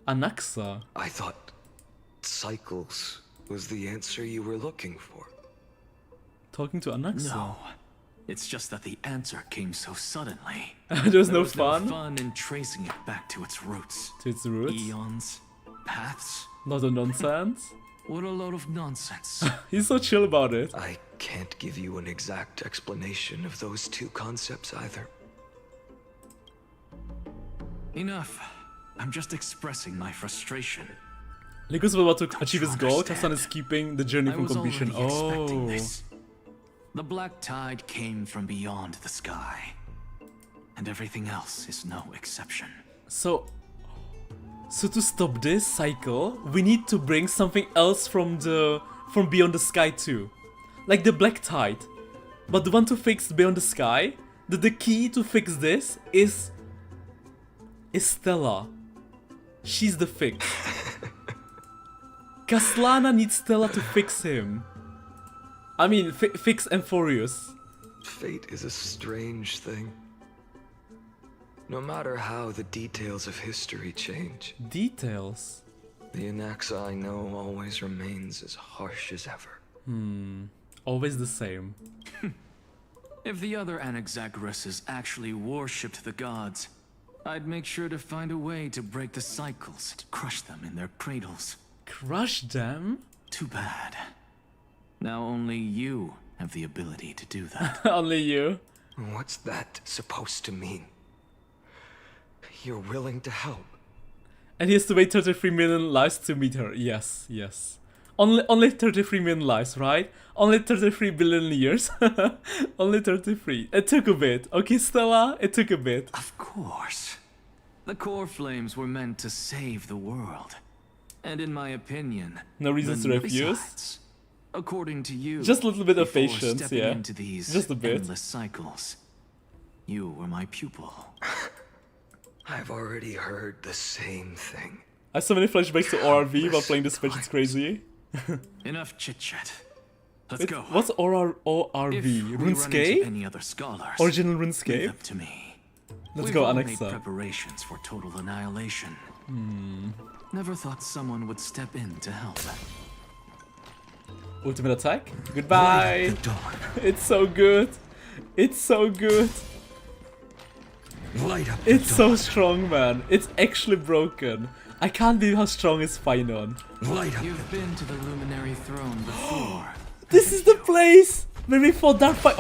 Anaxa. I thought cycles was the answer you were looking for. Talking to Anaxa? No. It's just that the answer came so suddenly. there was no fun? No fun in tracing it back to its roots. To its roots? Eons, paths. Not a nonsense? What a load of nonsense. He's so chill about it. I can't give you an exact explanation of those two concepts either. Enough. I'm just expressing my frustration. Lycos was about to achieve his goal. Kassan is keeping the journey from completion. Oh. This. The black tide came from beyond the sky. And everything else is no exception. So to stop this cycle, we need to bring something else from beyond the sky too. Like the black tide. But the one to fix beyond the sky, the key to fix this is Stella. She's the fix. Kaslana needs Stella to fix him. I mean, fix Amphorius. Fate is a strange thing. No matter how the details of history change. Details? The Anaxa I know always remains as harsh as ever. Always the same. If the other Anaxagoras actually worshipped the gods, I'd make sure to find a way to break the cycles and crush them in their cradles. Crush them? Too bad. Now only you have the ability to do that. Only you? What's that supposed to mean? You're willing to help. And he has to wait 33 million lives to meet her. Yes, yes. Only 33 million lives, right? Only 33 billion years. Only 33. It took a bit. Okay, Stella, it took a bit. Of course. The core flames were meant to save the world. And in my opinion, no reason to refuse. Besides, according to you, just a little bit of patience, stepping yeah. into these just a bit. Endless cycles, you were my pupil. I've already heard the same thing. I have so many flashbacks to ORV while playing this match, it's crazy. Enough chit-chat. Let's go. What's ORV? RuneScape? Any other scholars, original RuneScape? up to me. Let's We've go, all Anaxa. Made preparations for total annihilation. Never thought someone would step in to help. Ultimate attack? Goodbye! It's so good! It's so good! It's so strong, man. It's actually broken. I can't believe how strong is Phainon. You've been to the Luminary Throne before. This is the place where we fought Dark Fight.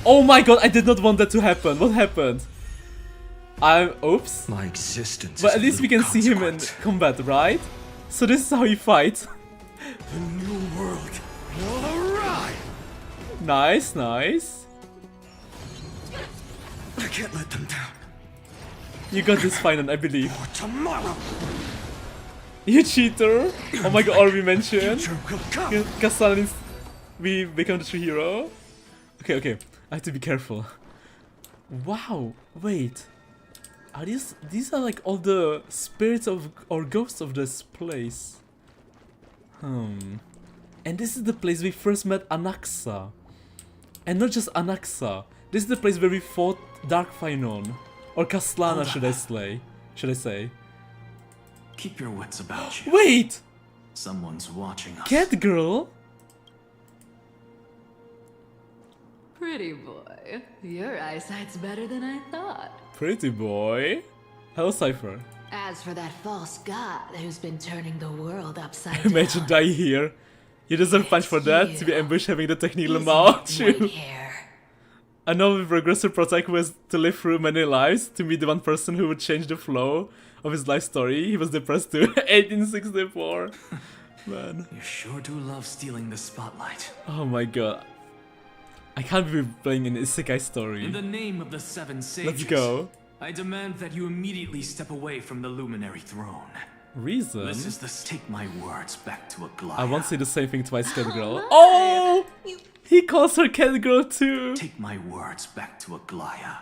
Oh my god, I did not want that to happen. What happened? Oops. My existence. But at least we can see him in combat, right? So this is how he fights. The new world will arrive. Nice, nice. I can't let them down. You got this, Phainon, I believe. For tomorrow. You cheater! Oh my god, or we mentioned Kassan we become the true hero. Okay, I have to be careful. Wow, wait. Are these are like all the spirits of or ghosts of this place. And this is the place we first met Anaxa. And not just Anaxa. This is the place where we fought Dark Phainon. Or Kaslana, should I say. Keep your wits about you. Wait! Someone's watching us. Cat girl? Pretty boy. Your eyesight's better than I thought. Pretty boy. Hello, Cypher. As for that false god who's been turning the world upside Imagine die here. You deserve punch for that, to be ambushed having the technical mouth. I know with regressive protect was to live through many lives to meet the one person who would change the flow of his life story. He was depressed too. 1864. Man. You sure do love stealing the spotlight. Oh my god. I can't be playing an isekai story. In the name of the Seven Sages, let's go. I demand that you immediately step away from the Luminary Throne. Reason? This is the take my words back to Aglaya. I won't say the same thing twice, cat girl. Oh! He calls her cat girl too. Take my words back to Aglaya.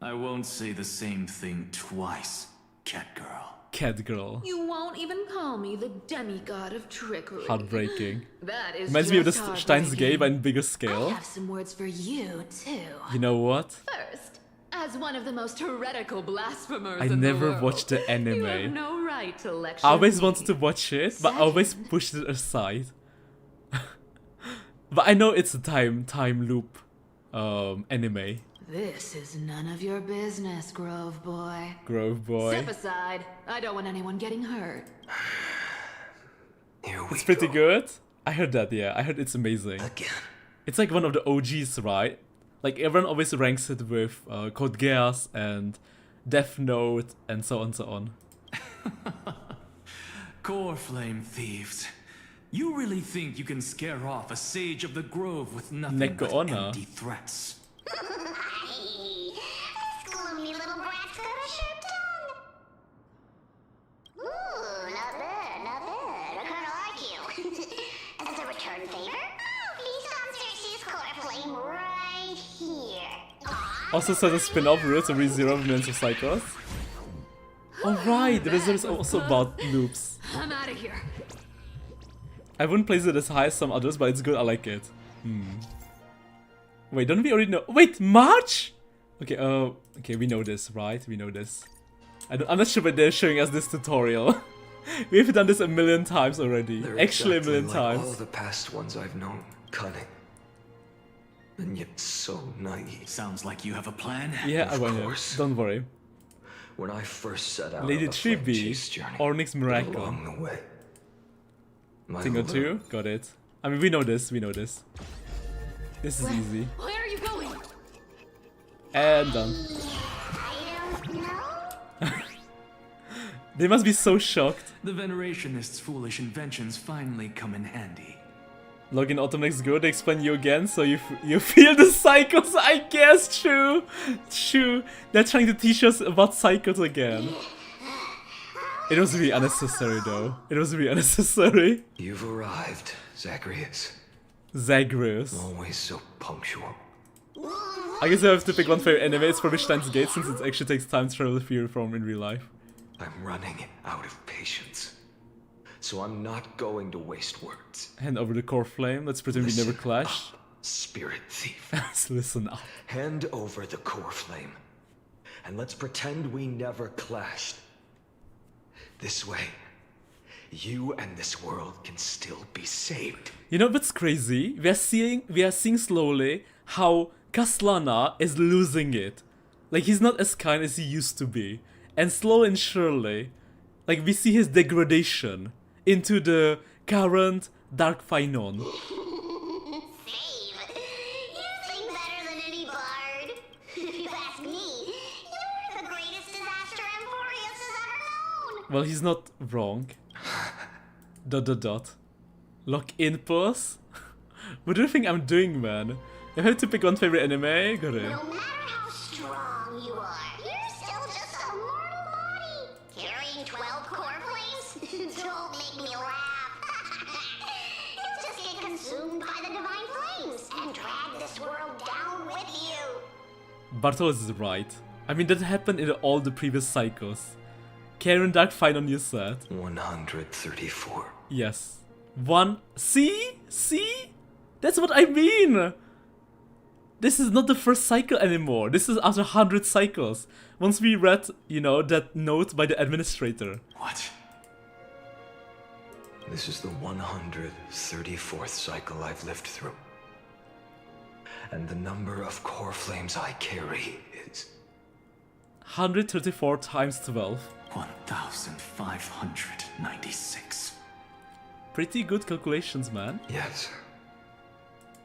I won't say the same thing twice. Cat girl. Cat girl. You won't even call me the demigod of trickery. Heartbreaking. That is Reminds me of the just Steins Gate, but heartbreaking. in bigger I scale. have some words for you, too. You know what? First, as one of the most heretical blasphemers I in the never world, watched the anime. you have no right to lecture I always me. wanted to watch it, but I always pushed it aside. But I know it's a time loop anime. This is none of your business, Grove Boy. Grove Boy. Step aside. I don't want anyone getting hurt. It's pretty good. I heard that, yeah. I heard it's amazing. Again. It's like one of the OGs, right? Like everyone always ranks it with Code Geass and Death Note and so on, so on. Core Flame thieves. You really think you can scare off a sage of the grove with nothing but Neko-onna. empty threats? This gloomy little brat's got a sharp tongue. Ooh, not bad, not bad. I kinda like you. As a return favor, please come search this core flame right here. Also says a spin-off route to ReZero Millions of Cycles. Alright, the result is also about loops. I'm out of here. I wouldn't place it as high as some others, but it's good, I like it. Wait, don't we already know? Wait, March? Okay, okay, we know this, right? We know this. I'm not sure, but they're showing us this tutorial. We've done this a million times already. They're Actually, exactly a million like times. all the past ones I've known. Cunning. And yet so naive. Sounds like you have a plan. Yeah, I Of want course. it. Don't worry. When I first set out Lady on the flame Chibi, chase journey, Ornyx Miracle. along the way, my Tingle lure 2, got it. I mean, we know this, we know this. This is easy. Where are you going? And done. They must be so shocked. The Venerationists' foolish inventions finally come in handy. Login Automax go, they explain you again, so you feel the cycles, I guess, true. True. They're trying to teach us about cycles again. It was really unnecessary though. It was really unnecessary. You've arrived, Zacharias. Zagreus. Always so punctual. I guess I have to pick one favorite anime, it's probably Steins Gate since it actually takes time to travel the theory form in real life. I'm running out of patience. So I'm not going to waste words. Hand over the core flame, let's pretend we never clashed. Spirit thief. Listen up. Hand over the core flame. And let's pretend we never clashed. This way, you and this world can still be saved. You know what's crazy? We are seeing slowly how Caslana is losing it. Like he's not as kind as he used to be. And slowly and surely, like we see his degradation into the current Dark Phainon. Save. You sing better than any bard. If you ask me, you're the greatest disaster Amphorius has ever known. Well, he's not wrong. ... Lock in pause? What do you think I'm doing, man? If I have to pick one favorite anime, got it. No matter how strong you are, you're still just a mortal body. Carrying 12 core flames? Don't make me laugh. You'll just get consumed by the divine flames and drag this world down with you. Bartolos is right. I mean, that happened in all the previous cycles. Karen Dark Phainon, you said. 134. Yes. See? That's what I mean! This is not the first cycle anymore. This is after 100 cycles. Once we read, you know, that note by the administrator. What? This is the 134th cycle I've lived through. And the number of core flames I carry is 134 times 12. 1,596. Pretty good calculations, man. Yes.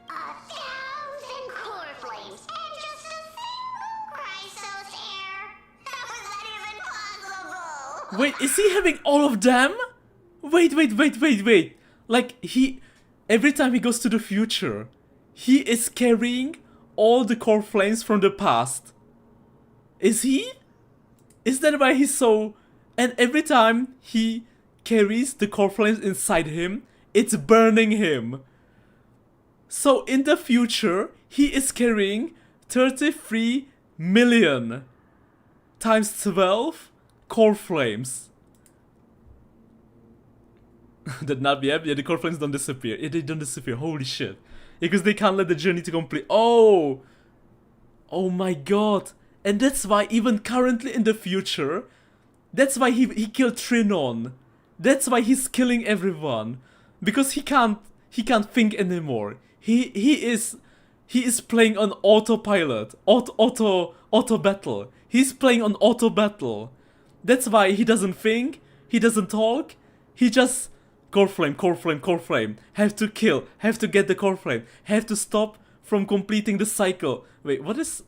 1,000 core flames and just a single Chrysos hair. How is that even possible? Wait, is he having all of them? Wait. Like, every time he goes to the future, he is carrying all the core flames from the past. Is he? Is that why he's so... And every time he carries the core flames inside him, it's burning him. So in the future, he is carrying 33 million times 12 core flames. That not be happy. Yeah, the core flames don't disappear. Yeah, they don't disappear. Holy shit. Because they can't let the journey to complete. Oh! Oh my god. And that's why even currently in the future, that's why he killed Phainon. That's why he's killing everyone. Because he can't think anymore. He is playing on autopilot. Auto battle. He's playing on auto battle. That's why he doesn't think, he doesn't talk, he just core flame, core flame, core flame. Have to kill, have to get the core flame, have to stop from completing the cycle. Wait, what is...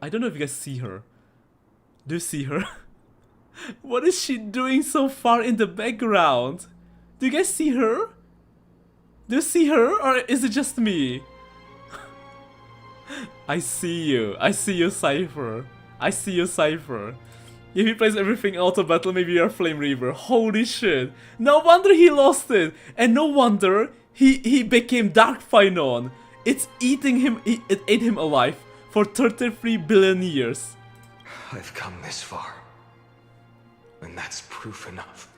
I don't know if you guys see her. Do you see her? What is she doing so far in the background? Do you guys see her? Do you see her, or is it just me? I see you, Cypher. I see you, Cypher. If he plays everything auto battle, maybe you're Flame Reaver. Holy shit. No wonder he lost it. And no wonder he became Dark Phainon. It's eating him, it ate him alive for 33 billion years. I've come this far. And that's proof enough.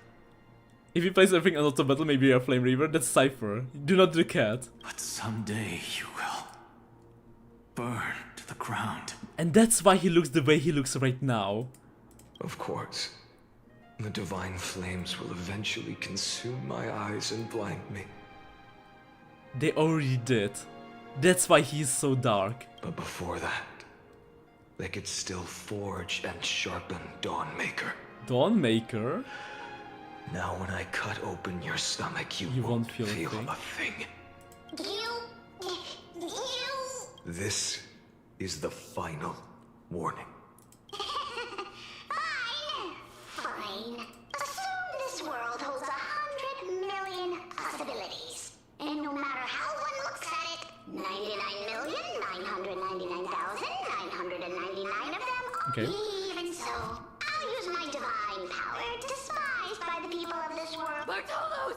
If he plays everything auto battle, maybe you're Flame Reaver. That's Cypher. Do not do cat. But someday you will burn to the ground. And that's why he looks the way he looks right now. Of course. The divine flames will eventually consume my eyes and blind me. They already did. That's why he's so dark. But before that, they could still forge and sharpen Dawnmaker. Dawnmaker? Now when I cut open your stomach, you won't feel a thing. This is the final warning. Fine. Assume this world holds 100 million possibilities. And no matter how one looks at it, 99,999,999 of them are okay. Even so, I'll use my divine power, despised by the people of this world. Bartolos!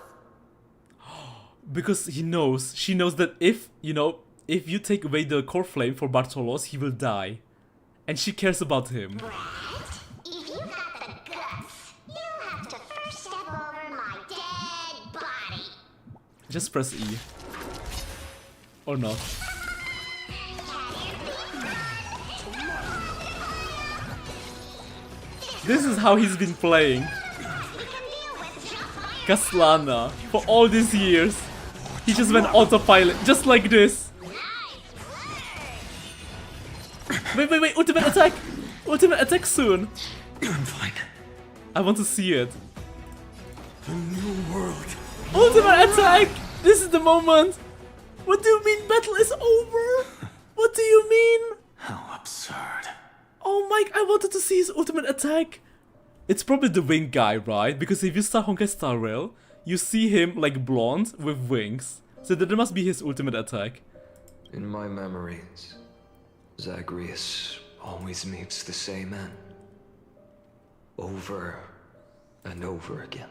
Because she knows that if you take away the core flame for Bartolos, he will die. And she cares about him. If you've got the guts, you'll have to first step over my dead body. Just press E. Or not. This is how he's been playing. Kaslana. For all these years. He just went autopilot. Just like this. Wait. Ultimate attack. Ultimate attack soon. I'm fine. I want to see it. The new world. Ultimate attack! This is the moment! What do you mean battle is over? What do you mean? How absurd. Oh my, I wanted to see his ultimate attack. It's probably the wing guy, right? Because if you start honkaistarrail, you see him like blonde with wings. So that must be his ultimate attack. In my memories, Zagreus always meets the same end. Over and over again.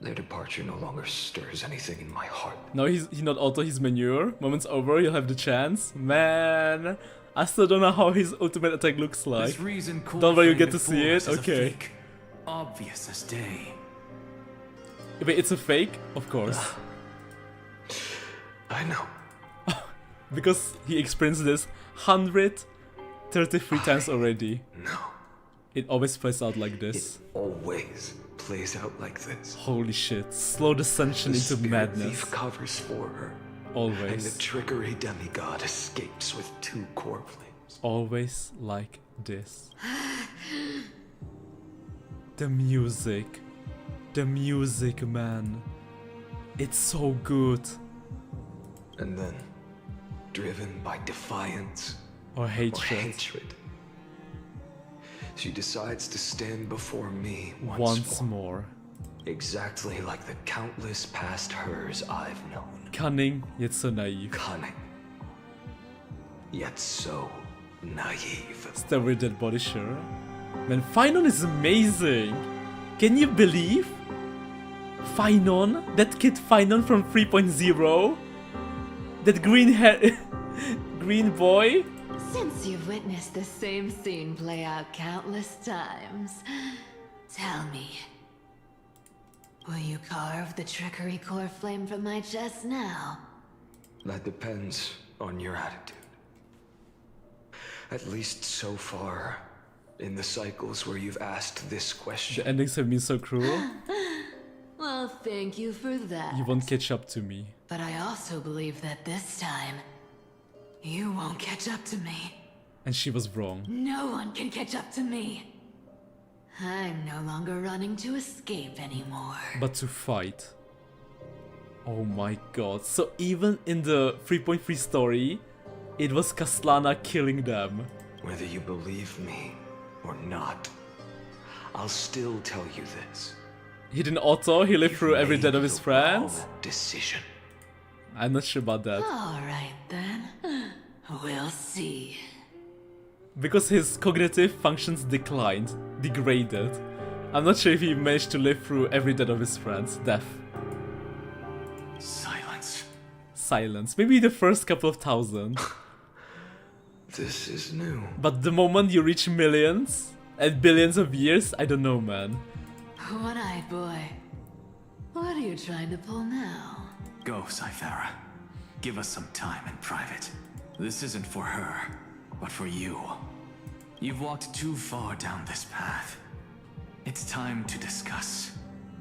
Their departure no longer stirs anything in my heart. No, he's not auto, he's manure. Moment's over, you'll have the chance. Man, I still don't know how his ultimate attack looks like. Don't worry, you get to see it? Okay. Obvious as day. Wait, it's a fake? Of course. I know. Because he experienced this 133 times already. No. It always plays out like this. It always plays out like this. Holy shit. Slow descension into madness. The thief covers for her. Always. And the trickery demigod escapes with 2 core flames. Always like this. The music. The music, man. It's so good. And then, driven by defiance or hatred, she decides to stand before me once more. Exactly like the countless past hers I've known. Cunning, yet so naive. Cunning, yet so naive. Still with dead body, sure. Man, Phainon is amazing. Can you believe? Phainon? That kid Phainon from 3.0? That green hair... green boy? Since you've witnessed the same scene play out countless times, Tell me, will you carve the trickery core flame from my chest now? That depends on your attitude. At least so far, in the cycles where you've asked this question. The endings have been so cruel. Well, thank you for that. You won't catch up to me. But I also believe that this time, you won't catch up to me. And she was wrong. No one can catch up to me. I'm no longer running to escape anymore. But to fight. Oh my god. So even in the 3.3 story, it was Kastlana killing them. Whether you believe me or not, I'll still tell you this. He didn't auto, he lived through every death of his friends. Decision. I'm not sure about that. Alright then. We'll see. Because his cognitive functions declined, degraded. I'm not sure if he managed to live through every death of his friends. Death. Silence. Silence. Maybe the first couple of thousand. This is new. But the moment you reach millions and billions of years, I don't know, man. One-eyed boy. What are you trying to pull now? Go, Cythera. Give us some time in private. This isn't for her, but for you. You've walked too far down this path. It's time to discuss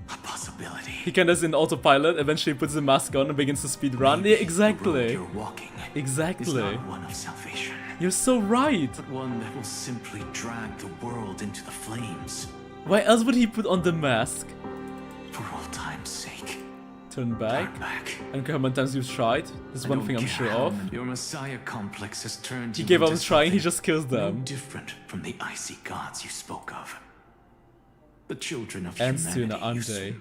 a possibility. He kind of is in autopilot, eventually puts the mask on and begins to speed run. Yeah, exactly. You're walking. Exactly. Is not one of salvation. You're so right. But one that will simply drag the world into the flames. Why else would he put on the mask? For old time's sake. Turn back. And how many times you've tried? There's one thing I'm sure of. Your Messiah complex has turned He gave up on trying, he just kills them. No different from the icy gods you spoke of. The children of And humanity. sooner, aren't they?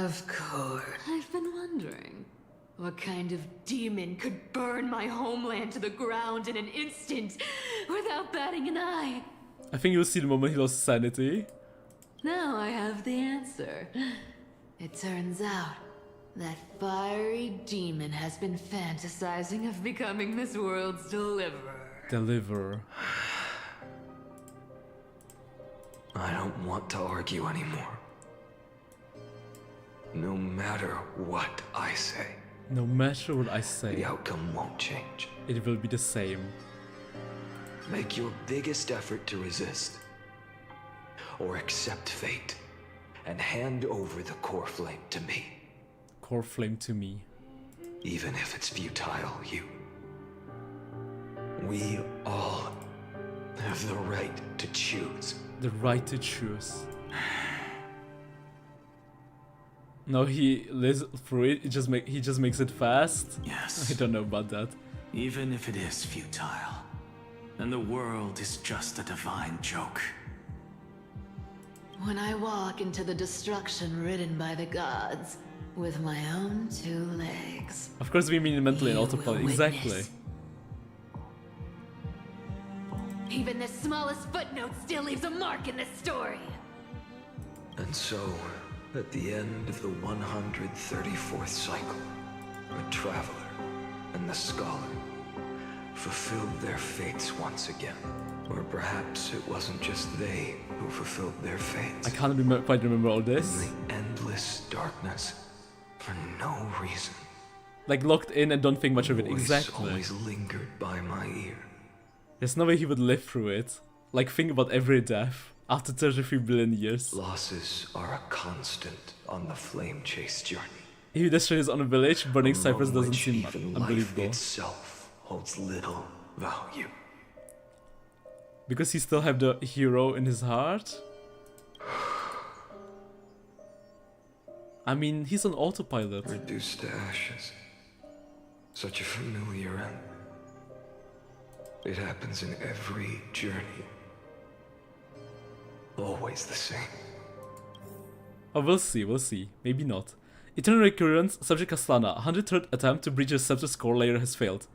Of course. I've been wondering, what kind of demon could burn my homeland to the ground in an instant without batting an eye? I think you'll see the moment he lost sanity. Now I have the answer. It turns out that fiery demon has been fantasizing of becoming this world's deliverer. Deliverer. I don't want to argue anymore. No matter what I say. No matter what I say. The outcome won't change. It will be the same. Make your biggest effort to resist. Or accept fate. And hand over the core flame to me. Core flame to me. Even if it's futile, you. We all have the right to choose. The right to choose. No, he lives through it. He just makes it fast. Yes. I don't know about that. Even if it is futile, and the world is just a divine joke. When I walk into the destruction ridden by the gods with my own 2 legs. Of course, we mean mentally and autopilot. Exactly. Even the smallest footnote still leaves a mark in this story. And so, at the end of the 134th cycle, the traveler and the scholar fulfilled their fates once again. Or perhaps it wasn't just they who fulfilled their fates. I can't quite remember all this. In the endless darkness, for no reason. Like locked in and don't think much of it. Voice Exactly. always lingered by my ear. There's no way he would live through it. Like think about every death after 33 billion years. Losses are a constant on the flame chase journey. If he destroys his own village, burning ciphers doesn't seem Even unbelievable. life itself holds little value. Because he still have the hero in his heart? I mean, he's on autopilot. Reduced to ashes. Such a familiar end. It happens in every journey. Always the same. Oh, we'll see. Maybe not. Eternal recurrence, subject Kastlana. 103rd attempt to breach the Scepter's core layer has failed.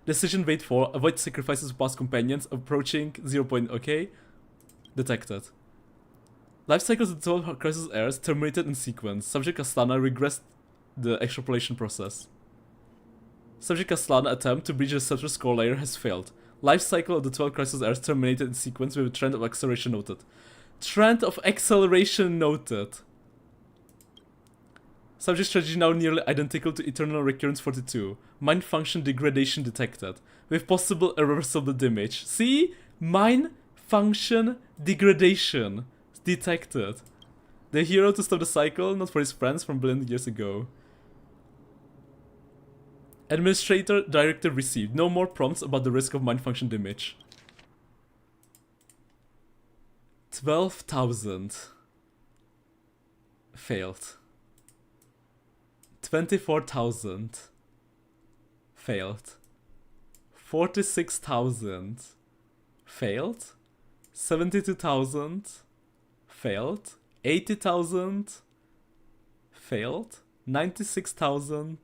Decision wait for, avoid sacrifices of past companions, approaching 0. Okay. Detected. Life cycles of the 12 crisis heirs terminated in sequence. Subject Kastlana regressed the extrapolation process. Subject Kastlana attempt to breach the Scepter's core layer has failed. Life cycle of the 12 crisis heirs terminated in sequence with a trend of acceleration noted. Trend of acceleration noted. Subject strategy now nearly identical to Eternal Recurrence 42. Mind function degradation detected. With possible irreversible damage. See? Mind function degradation detected. The hero to stop the cycle, not for his friends from billion years ago. Administrator directive received. No more prompts about the risk of mind function damage. 12,000. Failed. 24,000. Failed. 46,000. Failed. 72,000. Failed. 80,000. Failed. 96,000.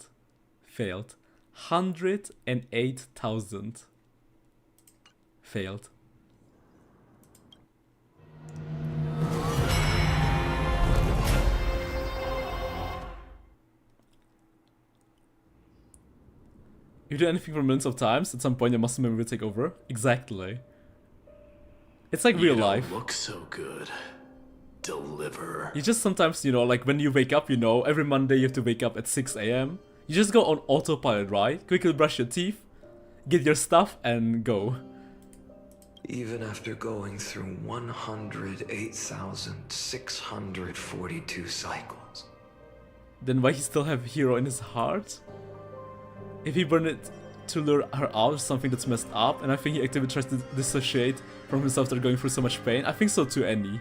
Failed. 108,000. Failed. If you do anything for millions of times, at some point your muscle memory will take over. Exactly. It's like real life. You don't look so good. Deliver. You just sometimes, you know, like when you wake up, you know, every Monday you have to wake up at 6 AM. You just go on autopilot, right? Quickly brush your teeth, get your stuff, and go. Even after going through 108,642 cycles. Then why he still have hero in his heart? If he burned it to lure her out or something that's messed up, and I think he actively tries to dissociate from himself after going through so much pain. I think so too, Annie.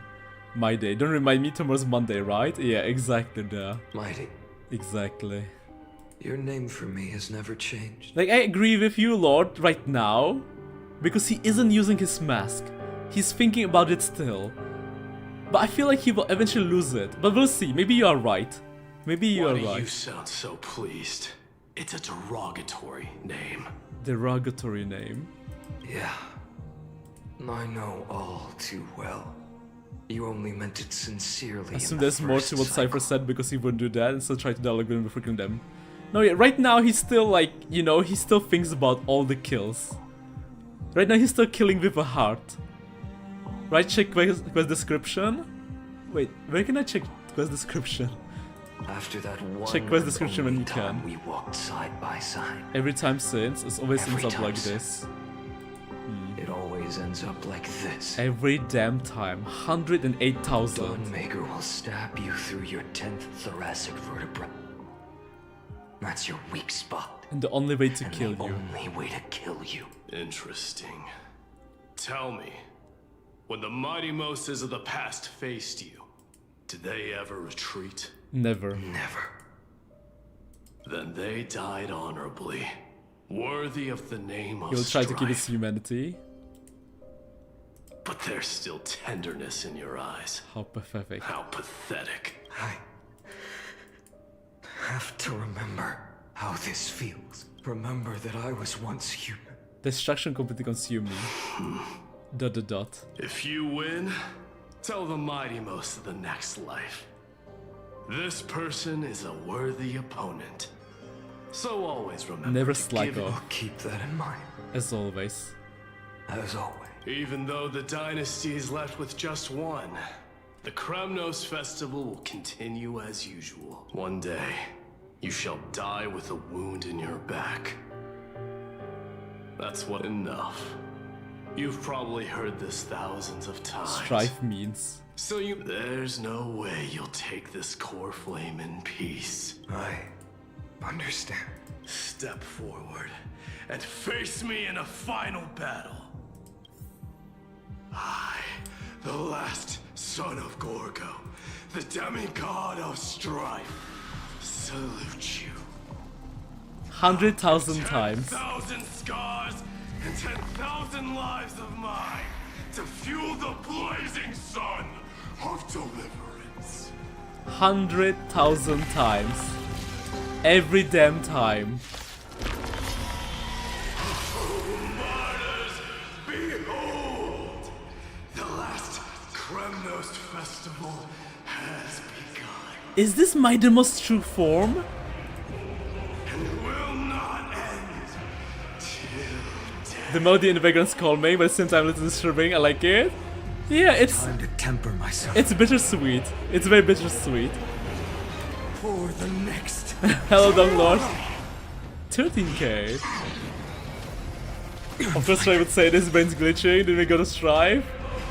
My day. Don't remind me, tomorrow's Monday, right? Yeah, exactly there. Mighty. Exactly. Your name for me has never changed. Like, I agree with you, Lord, right now. Because he isn't using his mask. He's thinking about it still. But I feel like he will eventually lose it. But we'll see. Maybe you are right. Maybe you are right. Why do you sound so pleased? It's a derogatory name. Derogatory name? Yeah. I know all too well. You only meant it sincerely. I assume there's more to what Cypher said because he wouldn't do that and still try to dialogue with him before killing them. No, yeah, right now he's still like, you know, he still thinks about all the kills. Right now he's still killing with a heart. Right, check quest description? Wait, where can I check quest description? After that one check quest description when you can. We walked side by side. Every time since, it's always ends up like this. It always ends up like this. Every damn time. 108,000. Dawnmaker will stab you through your 10th thoracic vertebra. That's your weak spot. And the only way to kill you. The only way to kill you. Interesting. Tell me, when the mighty Moses of the past faced you, did they ever retreat? Never. Never. Then they died honorably, worthy of the name of He'll try strife. to keep his humanity. But there's still tenderness in your eyes. How pathetic. How pathetic. I have to remember how this feels. Remember that I was once human. Destruction completely consumed me. ... If you win, tell the mighty most of the next life. This person is a worthy opponent. So always remember. Never slack off. I'll keep that in mind. As always. As always. Even though the dynasty is left with just one, the Kremnos festival will continue as usual. One day, you shall die with a wound in your back. That's what enough. You've probably heard this thousands of times. Strife means. So there's no way you'll take this core flame in peace. I understand. Step forward and face me in a final battle. I, the last son of Gorgo, the demigod of strife, salute you. 100,000 times. 10,000 scars and 10,000 lives of mine to fuel the blazing sun of deliverance. 100,000 times. Every damn time. Martyrs, behold! The last Kremnos festival has begun. Is this my most true form? And will not end till death. The melody in the background's calming, but at the same time it's disturbing. I like it. Yeah, it's time to temper myself. It's bittersweet. It's very bittersweet. For the next. Hello, Dumb Lord. 13k. Of course, I would say this brain's glitching. Then we go to Strive.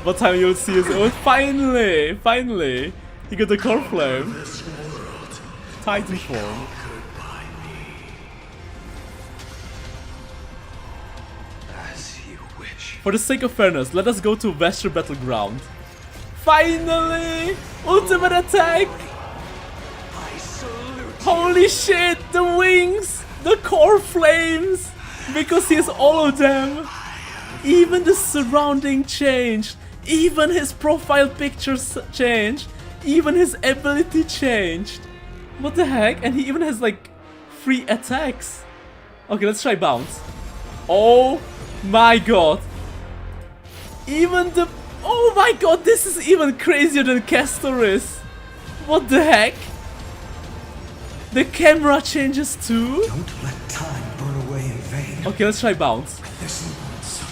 What time you'll see his own? Finally! Finally! He got the core flame. Titan form. As you wish. For the sake of fairness, let us go to Vesture Battleground. Finally! Ultimate attack! Holy shit! The wings! The core flames! Because he has all of them! Even the surrounding changed! Even his profile pictures changed! Even his ability changed! What the heck? And he even has like 3 attacks! Okay, let's try bounce. Oh my god! Even the... Oh my god, this is even crazier than Castor is! What the heck? The camera changes too? Don't let time burn away in vain. Okay, let's try bounce. This once.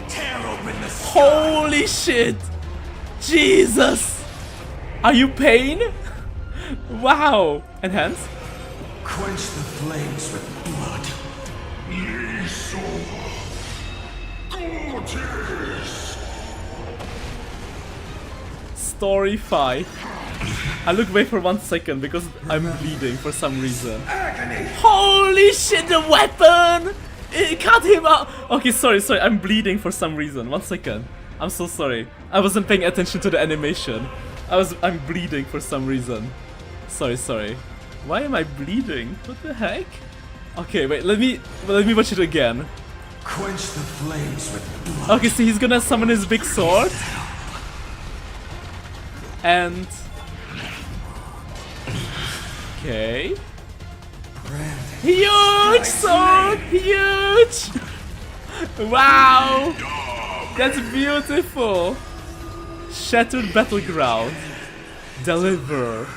Tear open the sky. Holy shit! Jesus! Are you pain? Wow! Enhance? Quench the flames with blood. Story 5. I look away for 1 second because I'm bleeding for some reason. Holy shit, the weapon! It cut him out! Okay, sorry, I'm bleeding for some reason. 1 second. I'm so sorry. I wasn't paying attention to the animation. I'm bleeding for some reason. Sorry. Why am I bleeding? What the heck? Okay, wait, let me watch it again. Quench the flames with blood. Okay, so he's gonna summon his big sword. And... Okay. Huge sword! Huge! Wow! That's beautiful! Shattered Battleground. Deliver.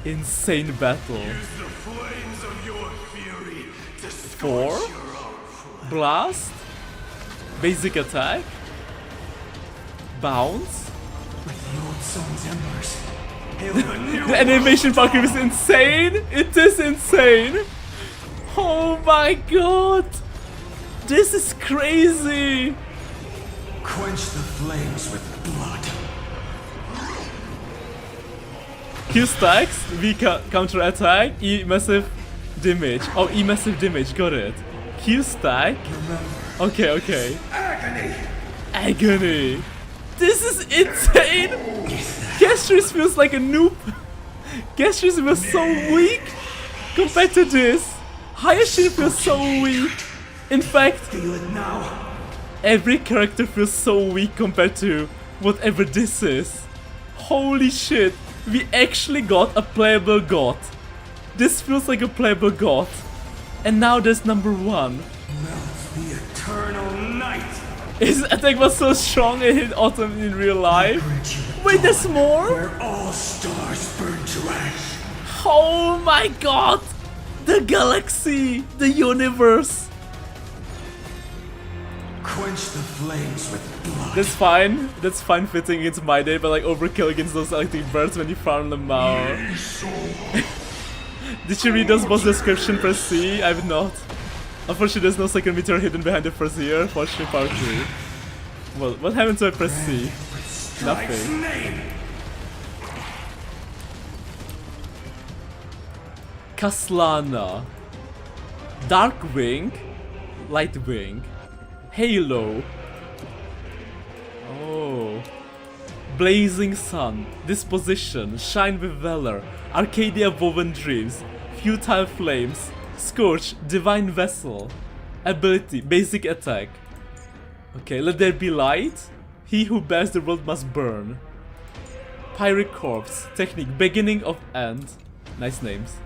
Insane battle. 4. Blast. Basic attack. Bounce. The animation fucking is insane! It is insane! Oh my god! This is crazy! Quench the flames with blood. Q stacks, V counter attack, E massive damage. Oh, E massive damage, got it. Q stack. Okay. Agony! This is insane! Gastris feels like a noob. Gastris feels so weak compared to this. Hayashir feels so weak. In fact, every character feels so weak compared to whatever this is. Holy shit, we actually got a playable god. This feels like a playable god. And now there's number 1. The eternal night. His attack was so strong it hit Autumn in real life. Wait, there's more? Where all stars burn to ash. Oh my god! The galaxy! The universe! Quench the flames with blood. That's fine fitting against my day, but like overkill against those electric birds when you farm them out. Did you read those boss description per C? I have not. Unfortunately, there's no second meteor hidden behind the first year. Fortune part 3. Well, what happened to I press C? Nothing. Kaslana. Darkwing. Lightwing. Halo. Oh. Blazing Sun. Disposition. Shine with Valor. Arcadia Woven Dreams. Futile Flames. Scorch. Divine Vessel. Ability. Basic attack. Okay, let there be light. He who bears the world must burn. Pirate Corpse. Technique. Beginning of end. Nice names.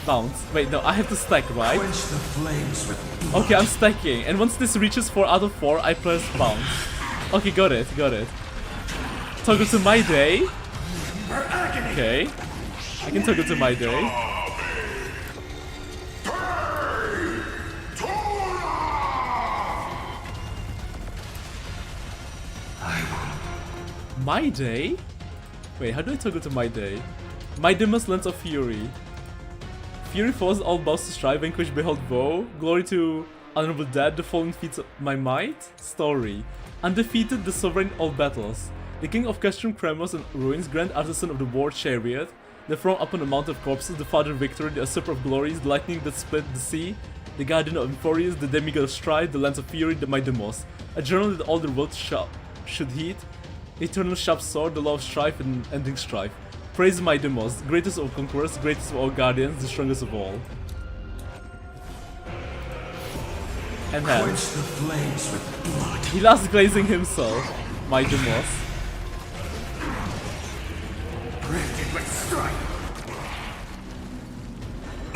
Bounce. Wait, no, I have to stack, right? Quench the flames with blood. Okay, I'm stacking. And once this reaches 4 out of 4, I press bounce. Okay, got it. Toggle to my day. Okay. I can toggle to my day. My day? Wait, how do I toggle to my day? My Demon's Lens of Fury. Fury falls all bows to strive, vanquish, behold, woe. Glory to honorable dead, the fallen feats my might. Story. Undefeated, the sovereign in all battles. The king of Castrum, Kremos, and ruins, grand artisan of the war chariot. The throne upon the mount of corpses, the father of victory, the usurper of glories, the lightning that split the sea. The guardian of Euphorius, the demigod of strife, the lance of fury, the my Demos. A journal that all the world should heed. Eternal sharp sword, the law of strife and ending strife. Praise my Demos, greatest of conquerors, greatest of all guardians, the strongest of all. And hands. The flames with blood. He loves glazing himself, my Demos. Branded with strife.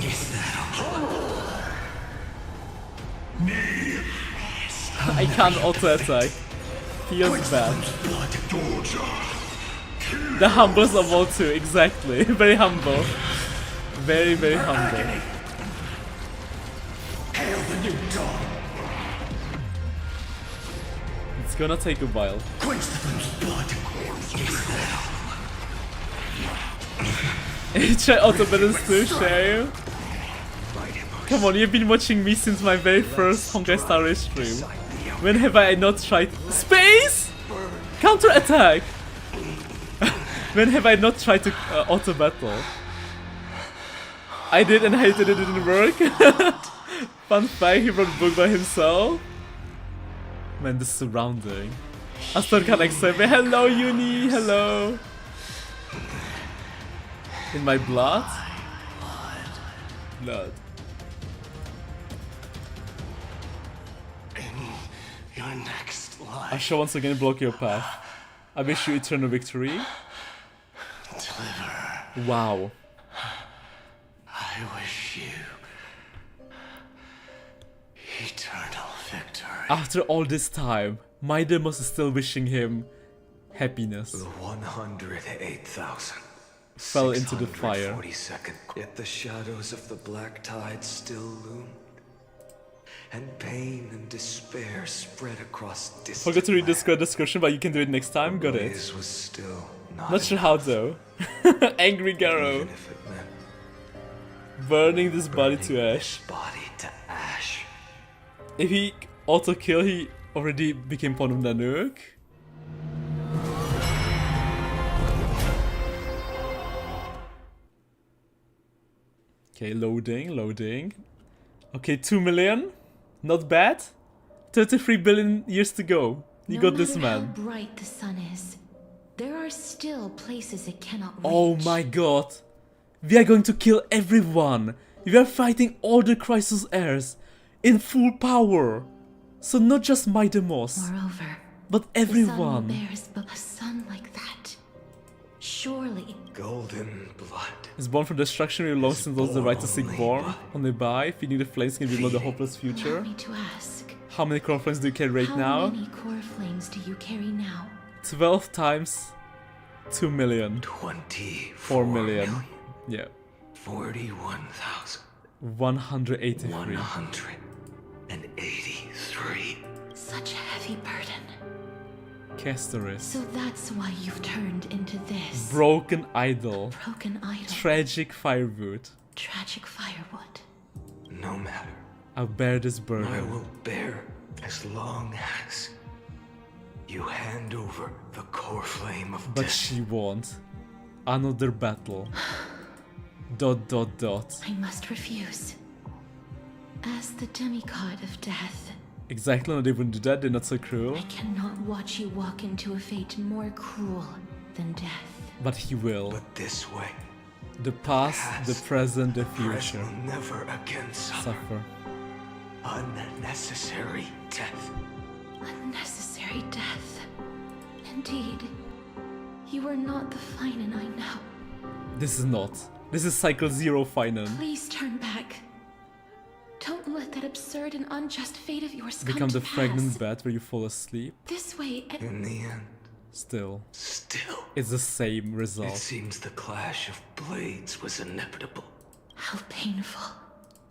Is that all? I can't auto attack. Feels bad. The humblest of all too, exactly. Very humble. Very, very humble. Hail the new dawn. It's gonna take a while. Quench the flame's blood. Try auto balance too, share. Come on, you've been watching me since my very first Honkai HSR stream. When have I not tried space? Counter attack. When have I not tried to auto battle? I did and hated it didn't work. Fun fact, he wrote a book by himself. Man, the surrounding. I still can't accept it. Hello, Uni. Hello. In my blood? Blood. Your next life. I shall once again block your path. I wish you eternal victory. Deliver. Wow. I wish you eternal victory. After all this time, my Demos is still wishing him happiness. The 108,000. Fell into the fire. Yet the shadows of the black tide still loomed. And pain and despair spread across distance. Forgot to read the description, but you can do it next time. Got it. Was still not sure how though. Angry Garo. Burning this body to ash. If he auto kill, he already became Pawn of Nanook. Okay, loading. Okay, 2 million. Not bad. 33 billion years to go. You got this, man. No matter how bright the sun is, there are still places it cannot reach. Oh my god. We are going to kill everyone. We are fighting all the Crisis heirs in full power. So not just my Demos, Moreover, but everyone. The sun bears a sun like that. Surely. Golden blood. Is born from destruction, we long since lost the right to seek born. On the buy, feeding the flames can reload the hopeless future. Allow me to ask. How many core flames do you carry right now? How many core flames do you carry now? 12 times 2 million. 24 million. Yeah. 41,000. 183. 183. Such a heavy burden. Castoris. So that's why you've turned into this. Broken idol. Broken idol. Tragic firewood. Tragic firewood. No matter. I'll bear this burden. I will bear as long as you hand over the core flame of But death. she won't. Another battle. ... I must refuse. As the demigod of death. Exactly, not even do that, they're not so cruel. I cannot watch you walk into a fate more cruel than death. But he will. But this way. The past, the present, the future. Will never again suffer. Unnecessary death. Unnecessary death. Indeed. You are not the Phainon I know. This is not. This is Cycle 0 Phainon. Please turn back. Don't let that absurd and unjust fate of yours Become come to the pass. pregnant bat where you fall asleep. This way and... In the end. Still. Still. It's the same result. It seems the clash of blades was inevitable. How painful.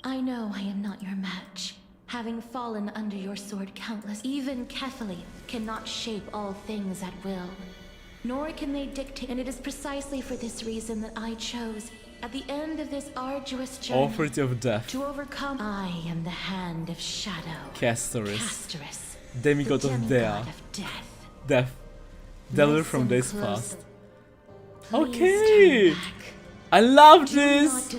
I know I am not your match. Having fallen under your sword countless, even Kephalith cannot shape all things at will. nor can they dictate. And it is precisely for this reason that I chose, at the end of this arduous journey, Authority of Death. to overcome. I am the hand of shadow. Castorus. Demigod of Death. Death. Deliver from days past. Okay! I love this!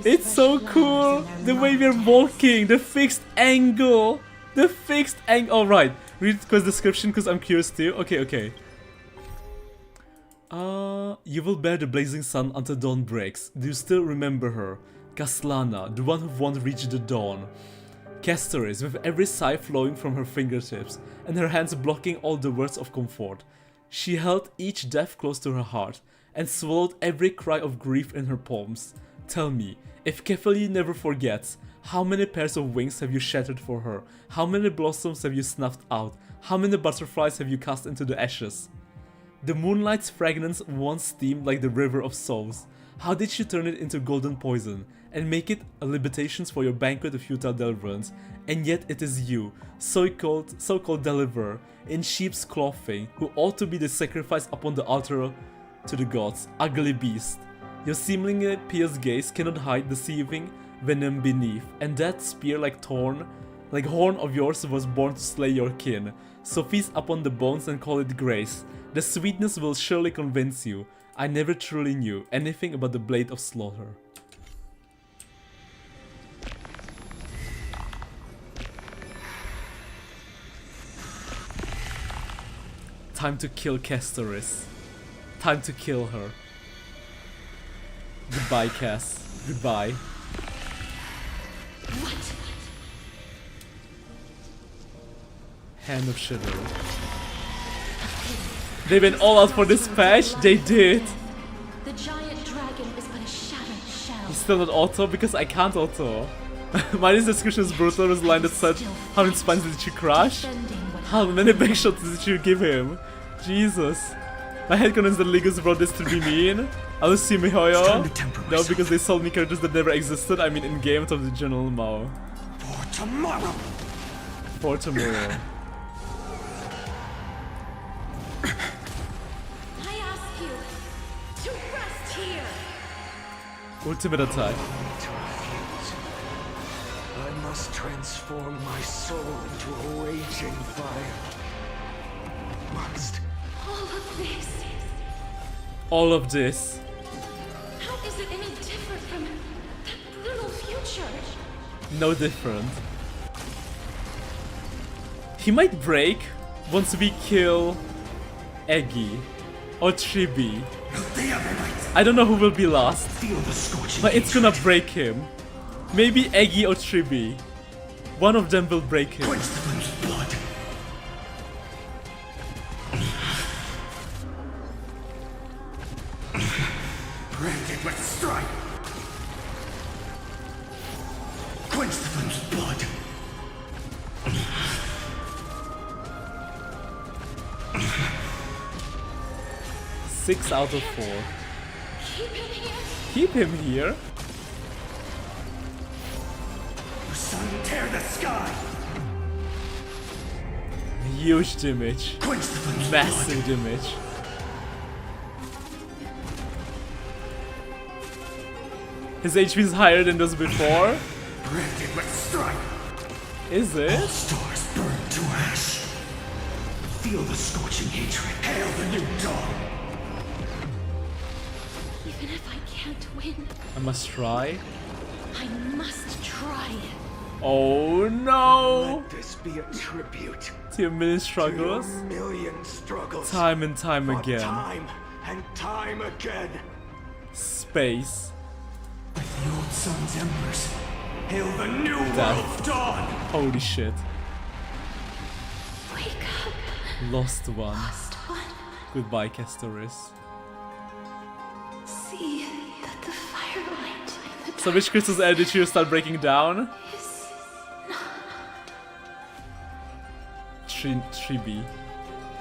It's so cool! The way we're walking, the fixed angle! The fixed angle. Oh, right. Read quest description because I'm curious too. Okay. You will bear the blazing sun until dawn breaks. Do you still remember her? Kaslana, the one who won't reach the dawn. Castorus, with every sigh flowing from her fingertips, and her hands blocking all the words of comfort. She held each death close to her heart, and swallowed every cry of grief in her palms. Tell me, if Kefali never forgets, how many pairs of wings have you shattered for her? How many blossoms have you snuffed out? How many butterflies have you cast into the ashes? The moonlight's fragrance once steamed like the river of souls. How did she turn it into golden poison, and make it a liberations for your banquet of futile deliverance? And yet it is you, so-called deliverer, in sheep's clothing, who ought to be the sacrifice upon the altar to the gods, ugly beast. Your seemingly pierced gaze cannot hide the seething venom beneath, and that spear like horn of yours was born to slay your kin. So feast upon the bones and call it grace. The sweetness will surely convince you. I never truly knew anything about the blade of slaughter. Time to kill Castorus. Time to kill her. Goodbye, Cass. Goodbye. What? Hand of Shadow. They went all out for this patch? They did. The giant dragon is but a shattered shell. He's still not auto because I can't auto. My description is brutal with a line that said, how many spines did you crush? How many backshots did you give him? Jesus. My headcanon that Ligus brought this to be mean. I'll assume Mihoyo. No, because they sold me characters that never existed. I mean in game of the general Mao. For tomorrow. For tomorrow. Ultimate attack. I must transform my soul into a raging fire. Must. All of this. All of this. How is it any different from that brutal future? No different. He might break once we kill Eggy or Chibi. I don't know who will be last, but it's gonna break him. Maybe Eggy or Chibi. One of them will break him. Blood. Branded with strife. Quench the flame's blood. 6 out of 4. Keep him here. Keep him here? Sun, tear the sky. Huge damage. Massive damage. His HP is higher than those before. Branded with strife. Is it? All stars burn to ash. Feel the scorching hatred. Hail the new dawn. Even if I can't win, I must try. I must try. Oh no! Let this be a tribute to your million struggles. To your million struggles. Time and time again. Time and time again. Space. With the old sun's embers, hail the new Death. world's dawn. Holy shit. Wake up. Lost one. Lost one. Goodbye, Castorus. See that the firelight in the So which crystals did you start breaking down? Tribi,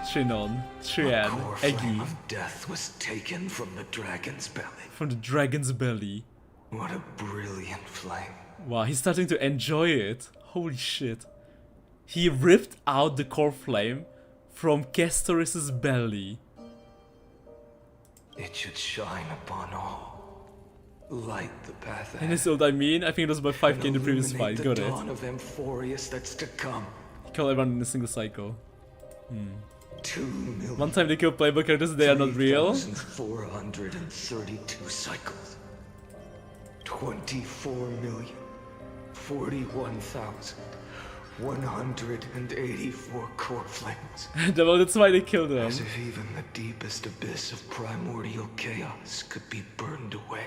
Phainon, Triad, Eggy. Of death was taken from the dragon's belly. From the dragon's belly. What a brilliant flame. Wow, he's starting to enjoy it. Holy shit. He ripped out the core flame from Castorus's belly. It should shine upon all. Light the path ahead. And this old, I mean, I think it was about 5k in the previous fight. Got it. Dawn of Amphorius that's to come. Kill everyone in a single cycle. 2,000,000. One time they kill playable characters, they are not real. 432 cycles. 24,041,184 core flames. Well, that's why they killed them. As if even the deepest abyss of primordial chaos could be burned away.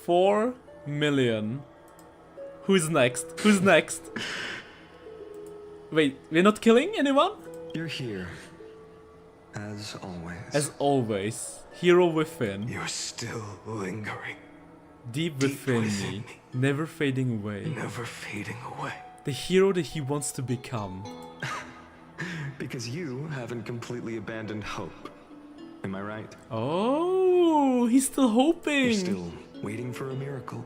$4 million. Who's next? Who's next? Wait, we're not killing anyone? You're here. As always. As always. Hero within. You're still lingering. Deep within me. Never fading away. Never fading away. The hero that he wants to become. Because you haven't completely abandoned hope. Am I right? Oh, he's still hoping. You're still waiting for a miracle.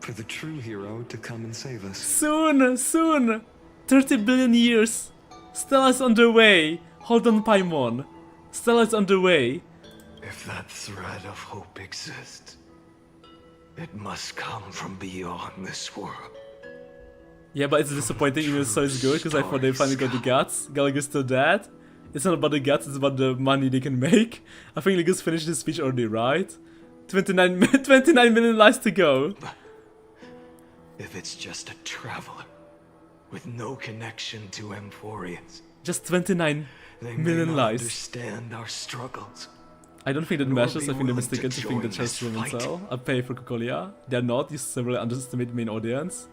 For the true hero to come and save us. Soon, soon. 30 billion years. Stella's on the way. Hold on, Paimon. Stella's on the way. If that thread of hope exists, it must come from beyond this world. Yeah, but it's disappointing even though so it's good, because I thought they finally got the guts. Gallagher's still dead. It's not about the guts, it's about the money they can make. I think Legos finished his speech already, right? 29 million lives to go. But if it's just a traveler with no connection to Amphorius, just 29 million lives. Understand our struggles. I don't think that matters. I think they're mistaken to think that Chess will sell. I pay for Cocolia. They're not. You severely underestimate the main audience.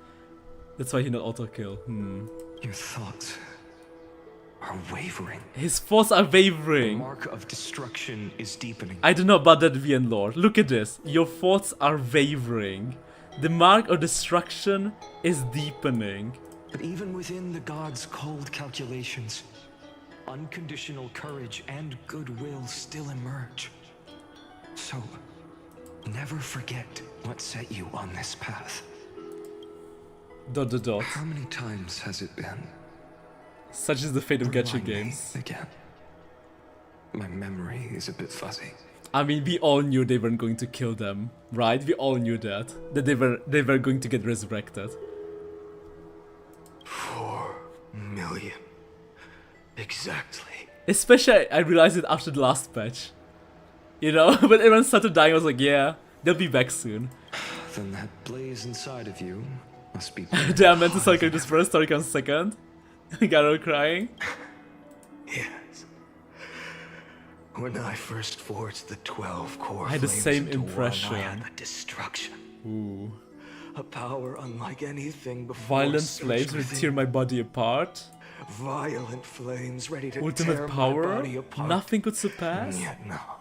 That's why he not auto kill. Your thoughts are wavering. His thoughts are wavering. The mark of destruction is deepening. I don't know about that, VN Lord. Look at this. Your thoughts are wavering. The mark of destruction is deepening. But even within the gods' cold calculations, unconditional courage and goodwill still emerge. So, never forget what set you on this path. ... How many times has it been? Such is the fate of gacha games. Again. My memory is a bit fuzzy. I mean, we all knew they weren't going to kill them, right? We all knew that they were going to get resurrected. 4 million. Exactly. Especially, I realized it after the last patch. You know, when everyone started dying, I was like, yeah, they'll be back soon. Then that blaze inside of you must be... They are meant to cycle this first, story comes second. Garo crying. Yes. When I first forged the 12 core I had the same into impression. One, I had the destruction. Ooh. A power unlike anything before. Violent flames will tear my body apart. Violent flames ready to Ultimate tear power? my body apart. Nothing could surpass? And yet now,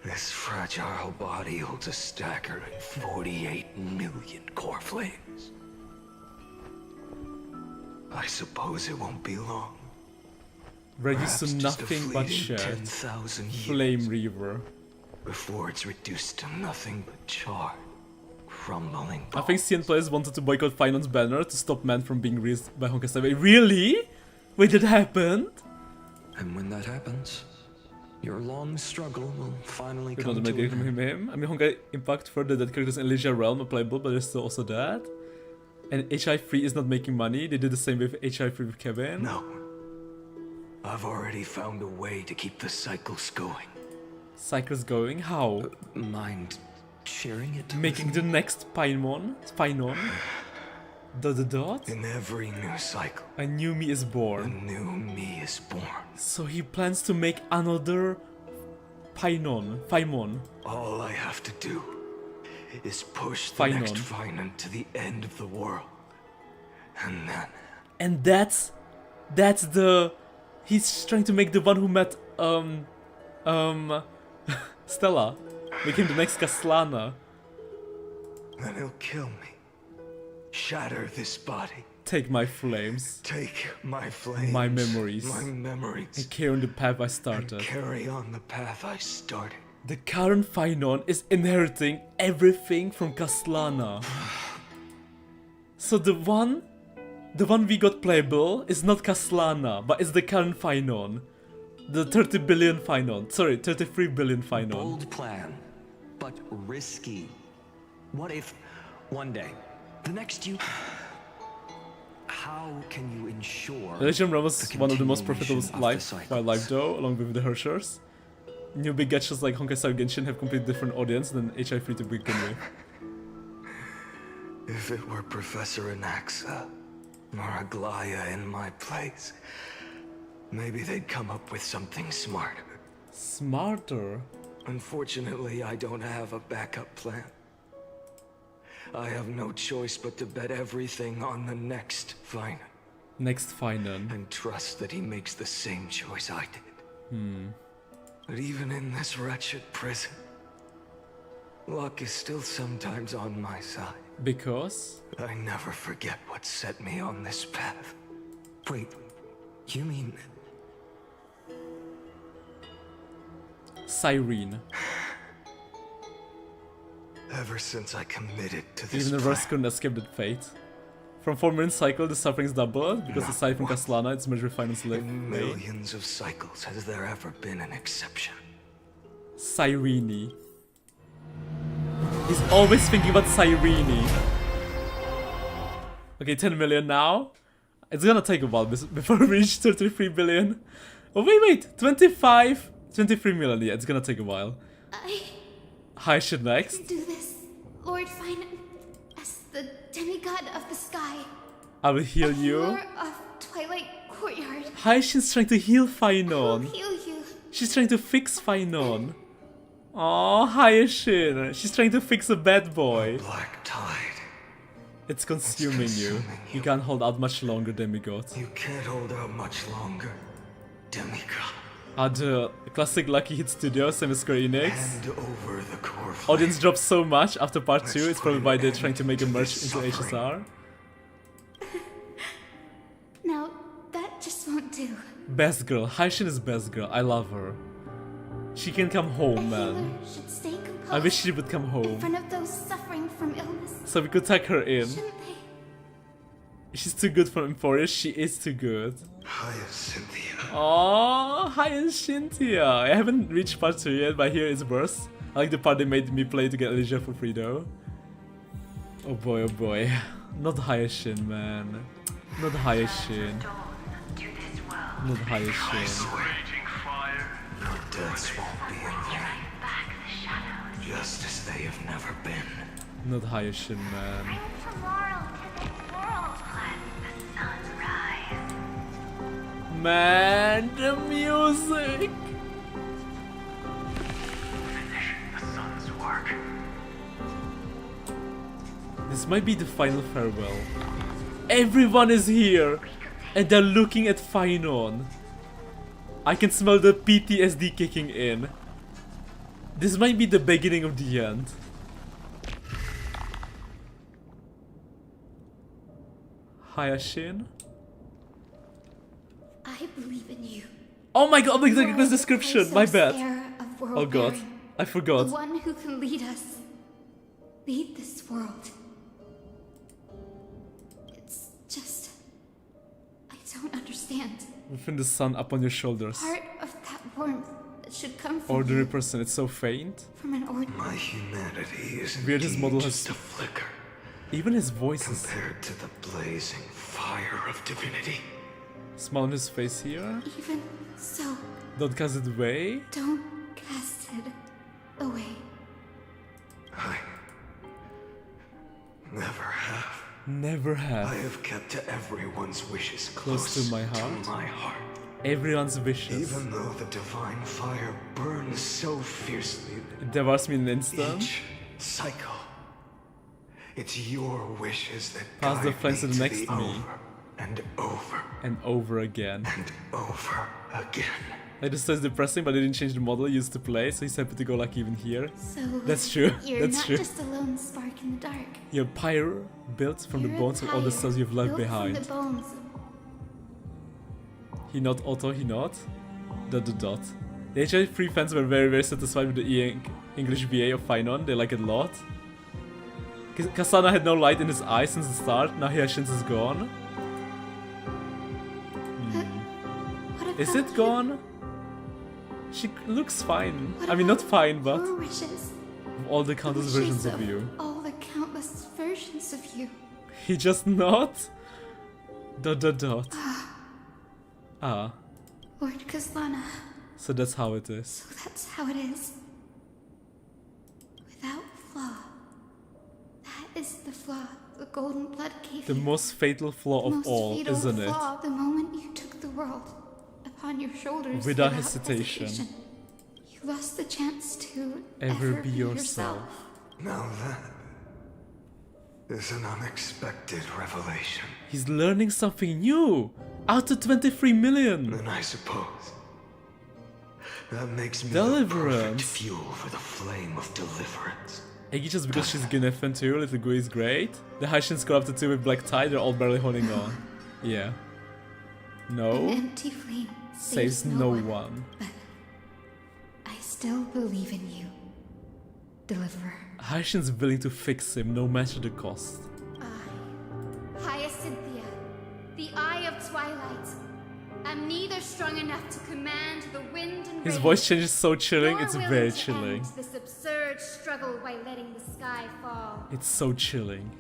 this fragile body holds a staggering 48 million core flames. I suppose it won't be long. Reduced to nothing but shit. 10,000 Flame Reaver. Before it's reduced to nothing but charred, crumbling bones. I think CN players wanted to boycott Phainon's banner to stop men from being raised by Honkai Star Rail. Really? Wait, that happened? And when that happens, your long struggle will finally come to to an from him. I mean, Honkai Impact further that characters in Elysia Realm are playable, but they're still also dead. And HI3 is not making money. They did the same with HI3 with Kevin. No. I've already found a way to keep the cycles going. Cycles going? How? Mind sharing it? Making the next Phainon? Dot? In every new cycle, a new me is born. A new me is born. So he plans to make another Phainon. All I have to do is push the next Phainon to the end of the world. And then... And that's the... He's trying to make the one who met, Stella. Make him the next Kaslana. Then he'll kill me. Shatter this body. Take my flames. Take my flames. My memories. My memories. And carry on the path I started. And carry on the path I started. The current Phainon is inheriting everything from Kastlana. So the one we got playable is not Kastlana, but it's the current Phainon. The 30 billion Phainon. Sorry, 33 billion Phainon. Bold plan, but risky. What if one day, the next you... How can you ensure... Legend Realm was one of the most profitable live though, along with the HSRs. New big gadgets like Honkai Star Genshin have completely different audience than HI 3 to begin with. If it were Professor Anaxa or Aglaya in my place, maybe they'd come up with something smarter. Smarter? Unfortunately, I don't have a backup plan. I have no choice but to bet everything on the next Phainon. Next Phainon. And trust that he makes the same choice I did. But even in this wretched prison, luck is still sometimes on my side. Because? I never forget what set me on this path. Wait, you mean... Cyrene. Ever since I committed to this Even the rest couldn't escape that fate. From 4 million cycle, the sufferings double, because aside from Kastlana, it's measured finance live. In millions of cycles has there ever been an exception? Cyrene. He's always thinking about Cyrene. Okay, 10 million now. It's gonna take a while before we reach 33 billion. Oh, wait, 23 million, yeah, it's gonna take a while. Hi, shit next. Do this, Lord Phainon, as the demigod of the sky. I will heal you. Lord of Twilight Courtyard. Hi, she's trying to heal Phainon. I'll heal you. She's trying to fix Phainon. Oh, hi, Shin. She's trying to fix a bad boy. Black tide. It's consuming you. You can't hold out much longer, demigod. You can't hold out much longer, demigod. The classic Lucky Hit Studio, same as Square Enix. Hand over the core Audience dropped so much after part 2, it's probably why they're trying to make a merge into HSR. Now, that just won't do. Best girl. Haishin is best girl. I love her. She can come home, man. Should stay composed I wish she would come in home. front of those suffering from illness. So we could tag her in. Shouldn't they? She's too good for Emporia. She is too good. Hyacinthia. Oh, Hyacinthia. I haven't reached part 2 yet, but here it's worse. I like the part they made me play to get Elysia for free though. Oh boy, oh boy. Not Hyacinth, man. Not Hyacinth. Not Hyacinth. Your deaths won't be in vain. Just as they have never been. Not Hyacinth, man. Man, the music! Finish the sun's work. This might be the final farewell. Everyone is here! And they're looking at Phainon. I can smell the PTSD kicking in. This might be the beginning of the end. Hyacinth? I believe in you. Oh my god, look at this description, my bad. Of world Oh god, bearing. I forgot. The one who can lead us. Lead this world. It's just... I don't understand. Within the sun up on your shoulders. Part of that warmth that should come from Ordinary you, person, it's so faint. from an ordinary... My humanity is Weird his model just has... a flicker. Even his voice is... compared to the blazing fire of divinity. Smile on his face here. Even so, Don't cast it away. don't cast it away. I never have. Never have. I have kept everyone's wishes Close to my heart. Everyone's wishes. Even though the divine fire burns so fiercely, It devours me in an instant. each cycle, it's your wishes that Pass the guide flames to me the next the me. over and over And over again. and over again. Like this is depressing, but they didn't change the model he used to play, so he's happy to go like even here. So That's true. You're That's not true. just a lone spark in the dark. You're pyre built from the You're a bones of all the pyre cells you've left built behind. From the bones. He not auto, he not. Dot. The HSR 3 fans were very satisfied with the English VA of Phainon. They like it a lot. Kasana had no light in his eyes since the start. Now Hyacinth is gone. Is it gone? She looks fine. I mean, not fine, but all the countless versions of you. All the countless versions of you. He just not. ... Ah. Lord Kaslana. So that's how it is. So that's how it is. Without flaw. That is the flaw the golden blood gave The you. most fatal flaw of all, isn't it? Flaw the moment you took the world upon your shoulders Without hesitation. You lost the chance to ever be yourself. Now that is an unexpected revelation. He's learning something new! Out of 23 million! Then I suppose that makes me Deliverance. the perfect fuel for the flame of deliverance. Iggy just because she's Guinevere too, Little Gui is great. The Haitians corrupted too with Black Tide, they're all barely holding on. Yeah. No. An empty flame saves no one. But I still believe in you, Deliverer. Haitian's willing to fix him no matter the cost. Hyacinthia, the Eye of Twilight. I'm neither strong enough to command the wind and His rain, voice change is so chilling, nor it's willing very to chilling. end this absurd struggle by letting the sky fall. It's so chilling.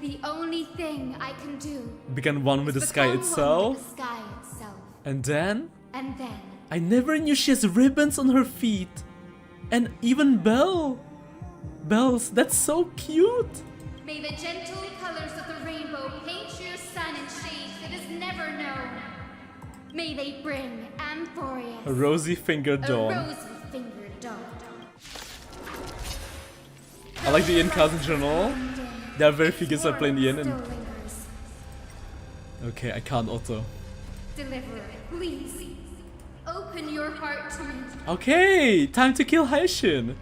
The only thing I can do Become one with the is sky become one itself. with the sky itself. And then? And then I never knew she has ribbons on her feet. And even bells, that's so cute. may the gentle colors of the rainbow paint your sun in shades it has never known. May they bring Amphorius A rosy fingered a dawn. rosy-fingered dawn. I like the in-cast in general. There are very few games I play in the end. Still And... lingers. Okay, I can't auto. Deliverer, please open your heart to me. Okay, time to kill Haitian.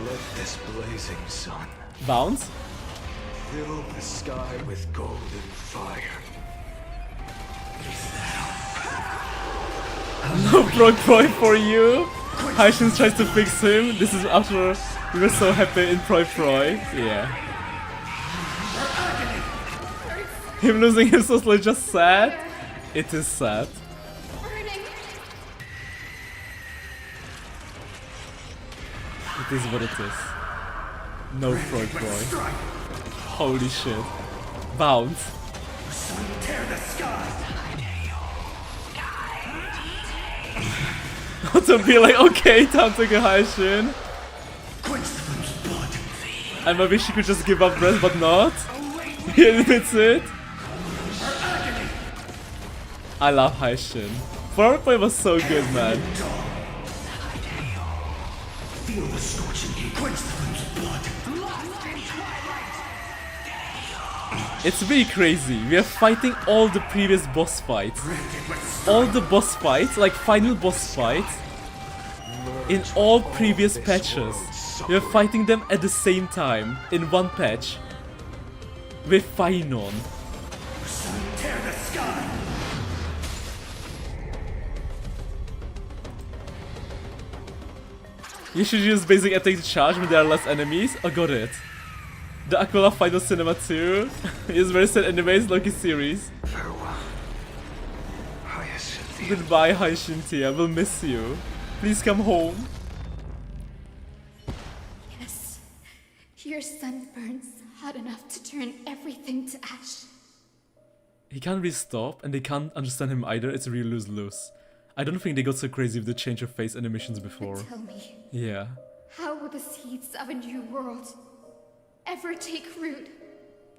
Let this blazing sun Bounce. fill the sky with golden fire. No Proi for you. Haitian tries to fix him. This is after we were so happy in Proi. Yeah. Him losing his soul is just sad. It is sad. It is what it is. No Proi. Holy shit. Bounce. Tear the sky. To be like, okay, time to get Haitian. And maybe she could just give up breath, but not. He admits it. I love Haitian. Proi was so good, man. Feel the scorching heat. Quench the flame's blood. It's really crazy. We are fighting all the previous boss fights. All the boss fights, like final boss fights, in all previous patches. We are fighting them at the same time, in one patch. With Phainon. Tear the sky. You should use basic attack to charge when there are less enemies. Oh, got it. The Aquila Final Cinema 2 is very sad anyways, Loki series. Farewell, Hyacinthia. Goodbye, Hyacinthia. We'll miss you. Please come home. Yes. Your sun burns hot enough to turn everything to ash. He can't really stop, and they can't understand him either. It's a real lose-lose. I don't think they got so crazy with the change of face animations before. But tell me, Yeah. how will the seeds of a new world ever take root?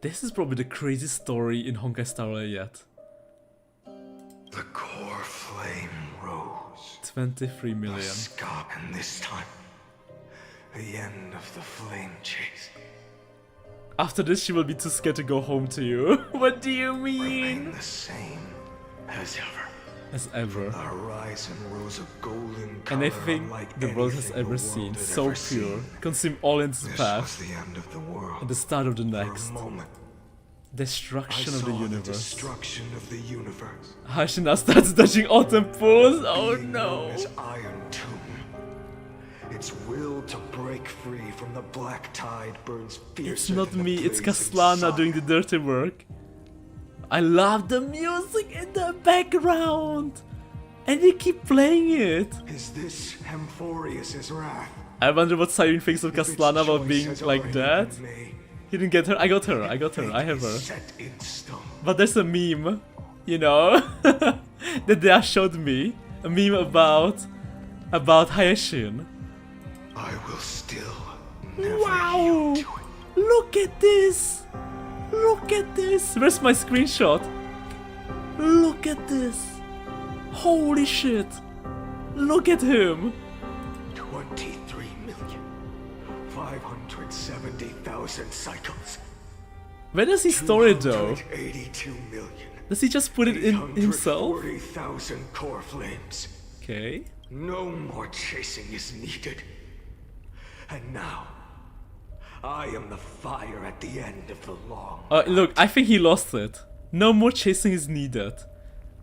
This is probably the craziest story in honkaistarrail yet. The core flame rose. 23 million. The sky, and this time, the end of the flame chase. After this, she will be too scared to go home to you. What do you mean? Remain the same as ever. As ever. The horizon rose a golden And I color think unlike the world has anything ever the seen. world had So ever pure. seen. Consume all in its This path. was the end of the world. At the start of the For next. a moment, Destruction of the universe. Destruction of the universe. Hashina starts dodging autumn pools. Oh no. His iron tomb. Its will to break free from the black tide burns fiercer. It's not than me, the it's blazing Kaslana sun. doing the dirty work. I love the music in the background. And they keep playing it. Is this Amphorius's wrath? I wonder what Siren thinks of Kaslana about being like that. He didn't get her. I got her. I have her. But there's a meme, you know, that they showed me. A meme about Hayashin. I will still Wow! Look at this! Look at this! Where's my screenshot? Look at this! Holy shit! Look at him! 23,570,000 cycles. Where does he store it though? 82 million. Does he just put it in himself? 40,000 core flames. Okay. No more chasing is needed. And now, I am the fire at the end of the long. Look, I think he lost it. No more chasing is needed.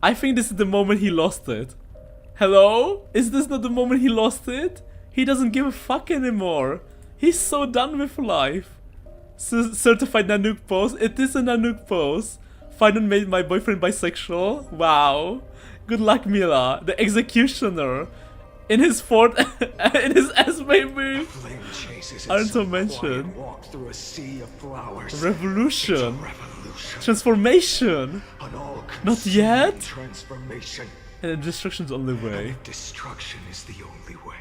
I think this is the moment he lost it. Hello? Is this not the moment he lost it? He doesn't give a fuck anymore. He's so done with life. Certified Nanook pose. It is a Nanook pose. Phainon made my boyfriend bisexual. Wow. Good luck, Mila. The executioner. In his fort, in his ass baby. Aren't I mentioned? Revolution. Transformation. Not yet. And the destruction's on the way. Destruction is the only way.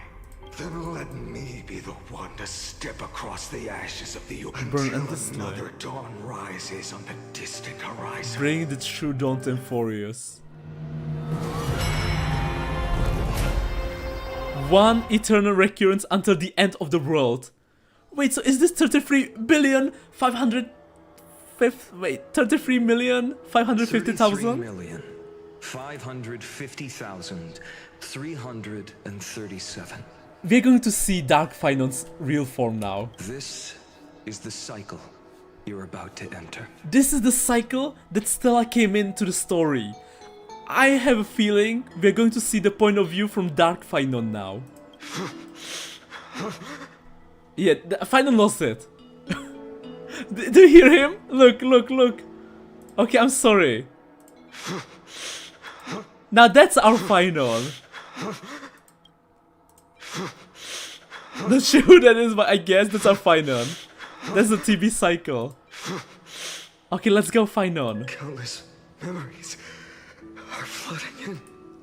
Then let me be the one to step across the ashes of the Burn until endlessly. another dawn rises on the distant horizon. Bring the true dawn to Amphorius. One eternal recurrence until the end of the world. Wait, so is this 33,550,000? Wait, 33,550,000? 33,550,337. We're going to see Dark Phainon's real form now. This is the cycle you're about to enter. This is the cycle that Stella came into the story. I have a feeling we're going to see the point of view from Dark Phainon now. Yeah, Phainon lost it. Do you hear him? Look, look, look. Okay, I'm sorry. Now that's our Phainon. Not sure who that is, but I guess that's our Phainon. That's the TV cycle. Okay, let's go Phainon. Countless memories are flooding in.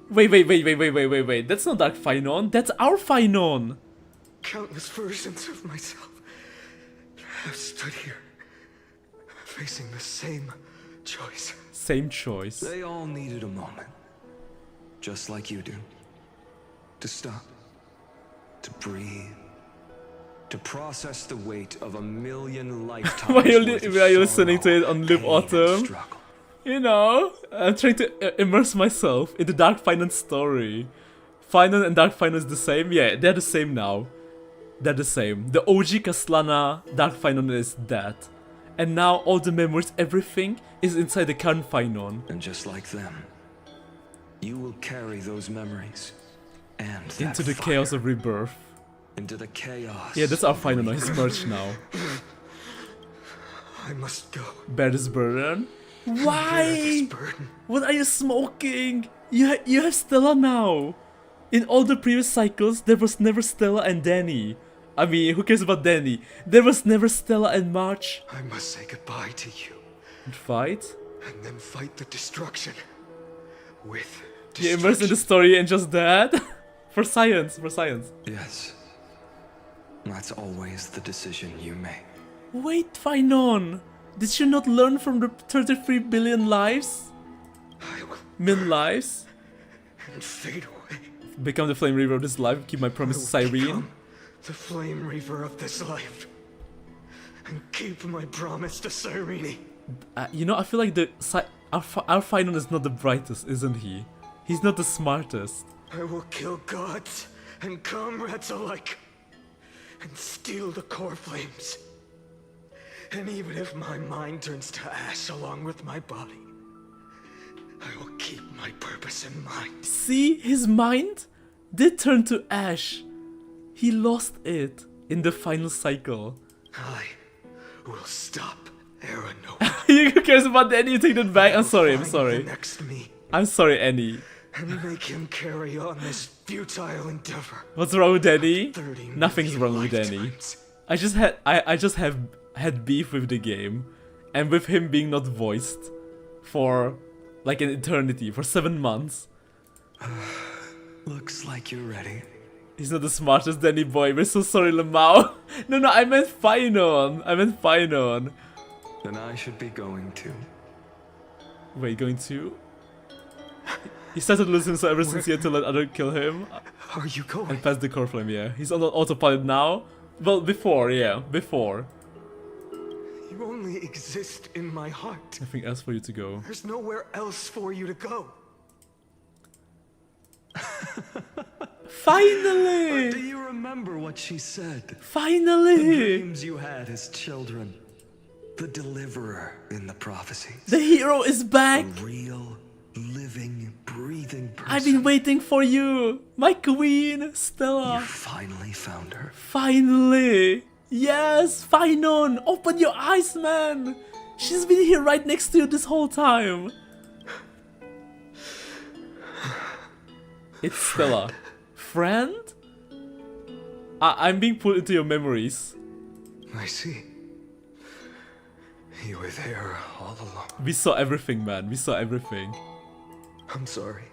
Wait. That's not Dark Phainon. That's our Phainon. Countless versions of myself have stood here, facing the same choice. Same choice. They all needed a moment, just like you do. To stop, to breathe, to process the weight of a million lifetimes. Why are you listening to it on Loop Autumn? You know, I'm trying to immerse myself in the Dark Phainon story. Phainon and Dark Phainon is the same? Yeah, they're the same now. They're the same. The OG Kaslana Dark Phainon is dead. And now all the memories, everything is inside the current Phainon. And just like them, you will carry those memories and into the chaos of rebirth. Into the chaos. Yeah, that's our Phainon. He's merged now. I must go. Bear this burden. Why? What are you smoking? You have Stella now. In all the previous cycles, there was never Stella and Danny. I mean, who cares about Danny? There was never Stella and March. I must say goodbye to you. And fight? And then fight the destruction. With You immersed in the story and just that? For science. Yes. That's always the decision you make. Wait, Phainon. Did you not learn from the 33 billion lives? Min lives? And fade away. Become the Flame Reaver of this life. Keep my promise to Cyrene. The Flame Reaver of this life. And keep my promise to Cyrene. You know, I feel like our Phainon is not the brightest, isn't he? He's not the smartest. I will kill gods and comrades alike. And steal the core flames. And even if my mind turns to ash along with my body, I will keep my purpose in mind. See, his mind did turn to ash. He lost it in the final cycle. I will stop Aaron. You cares about Annie? You take that back? I'm sorry, I'm The sorry. next me I'm sorry, Annie. and make him carry on this futile endeavor. What's wrong with Annie? Nothing's wrong with Annie. I just have had beef with the game, and with him being not voiced for like an eternity, for 7 months. Looks like you're ready. He's not the smartest Danny boy. We're so sorry, Lamau. No, I meant Phainon. Then I should be going too. Wait, going to? He started losing so ever since he had to let other kill him. Are you going? And pass the core flame, yeah. He's on autopilot now. Well, before, yeah, before. You only exist in my heart. Nothing else for you to go. There's nowhere else for you to go. Finally! Do you remember what she said? Finally! The dreams you had as children. The deliverer in the prophecies. The hero is back! A real, living, breathing person. I've been waiting for you! My queen, Stella! You finally found her. Finally! Yes! Phainon! Open your eyes, man! She's been here right next to you this whole time! It's Stella. Friend? I'm being pulled into your memories. I see. You were there all along. We saw everything, man. We saw everything. I'm sorry.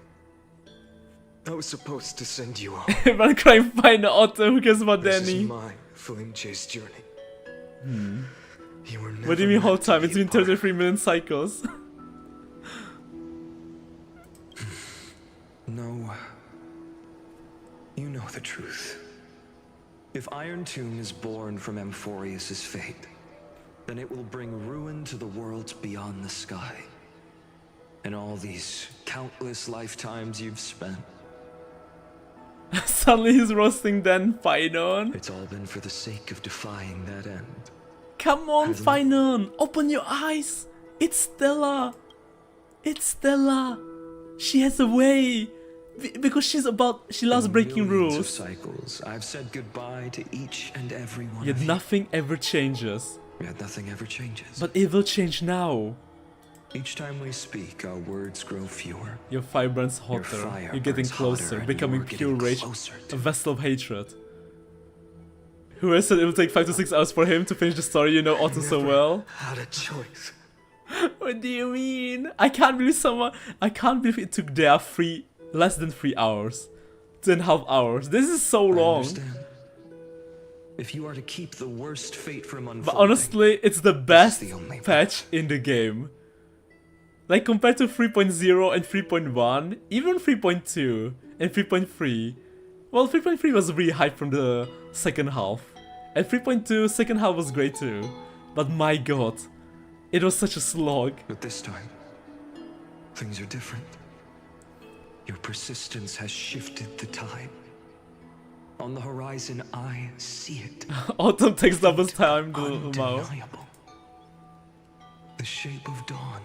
I was supposed to send you home. Man crying fine auto. Who cares about This Danny? is my flame chase journey. You were never What do you mean whole meant to time? be It's been part of 33 million cycles. No. You know the truth. If Iron Tomb is born from Amphorius' fate, then it will bring ruin to the worlds beyond the sky. And all these countless lifetimes you've spent. Suddenly he's roasting then Phainon. It's all been for the sake of defying that end. Come on, Phainon. Open your eyes. It's Stella. It's Stella. She has a way. Because she loves breaking rules. Of cycles, I've said goodbye to each and every one. Yet nothing ever changes. Yet nothing ever changes. But it will change now. Each time we speak, our words grow fewer. Your fire burns hotter. You're getting closer, becoming pure rage, a vessel of hatred. Who has said it will take 5 to 6 hours for him to finish the story? You know Autumn so well. Had a choice. What do you mean? I can't believe it took their less than 3 hours. 2.5 hours. This is so long. If you are to keep the worst fate from unfolding, but honestly, it's the best patch in the game. Like compared to 3.0 and 3.1, even 3.2 and 3.3. Well, 3.3 was really hyped from the second half. And 3.2 second half was great too. But my god, it was such a slog. But this time, things are different. Your persistence has shifted the tide. On the horizon, I see it. Autumn takes double time to undeniable. The shape of dawn,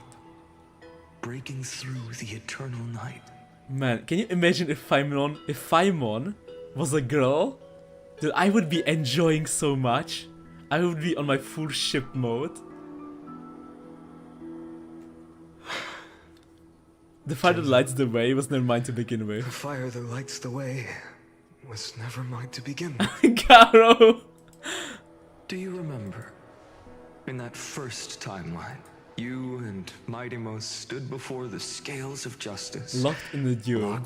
breaking through the eternal night. Man, can you imagine if Phainon was a girl? Dude, I would be enjoying so much. I would be on my full ship mode. The fire that lights the way was never mine to begin with. The fire that lights the way was never mine to begin with. Garo! Do you remember? In that first timeline, you and Mightymost stood before the scales of justice. Locked in a duel.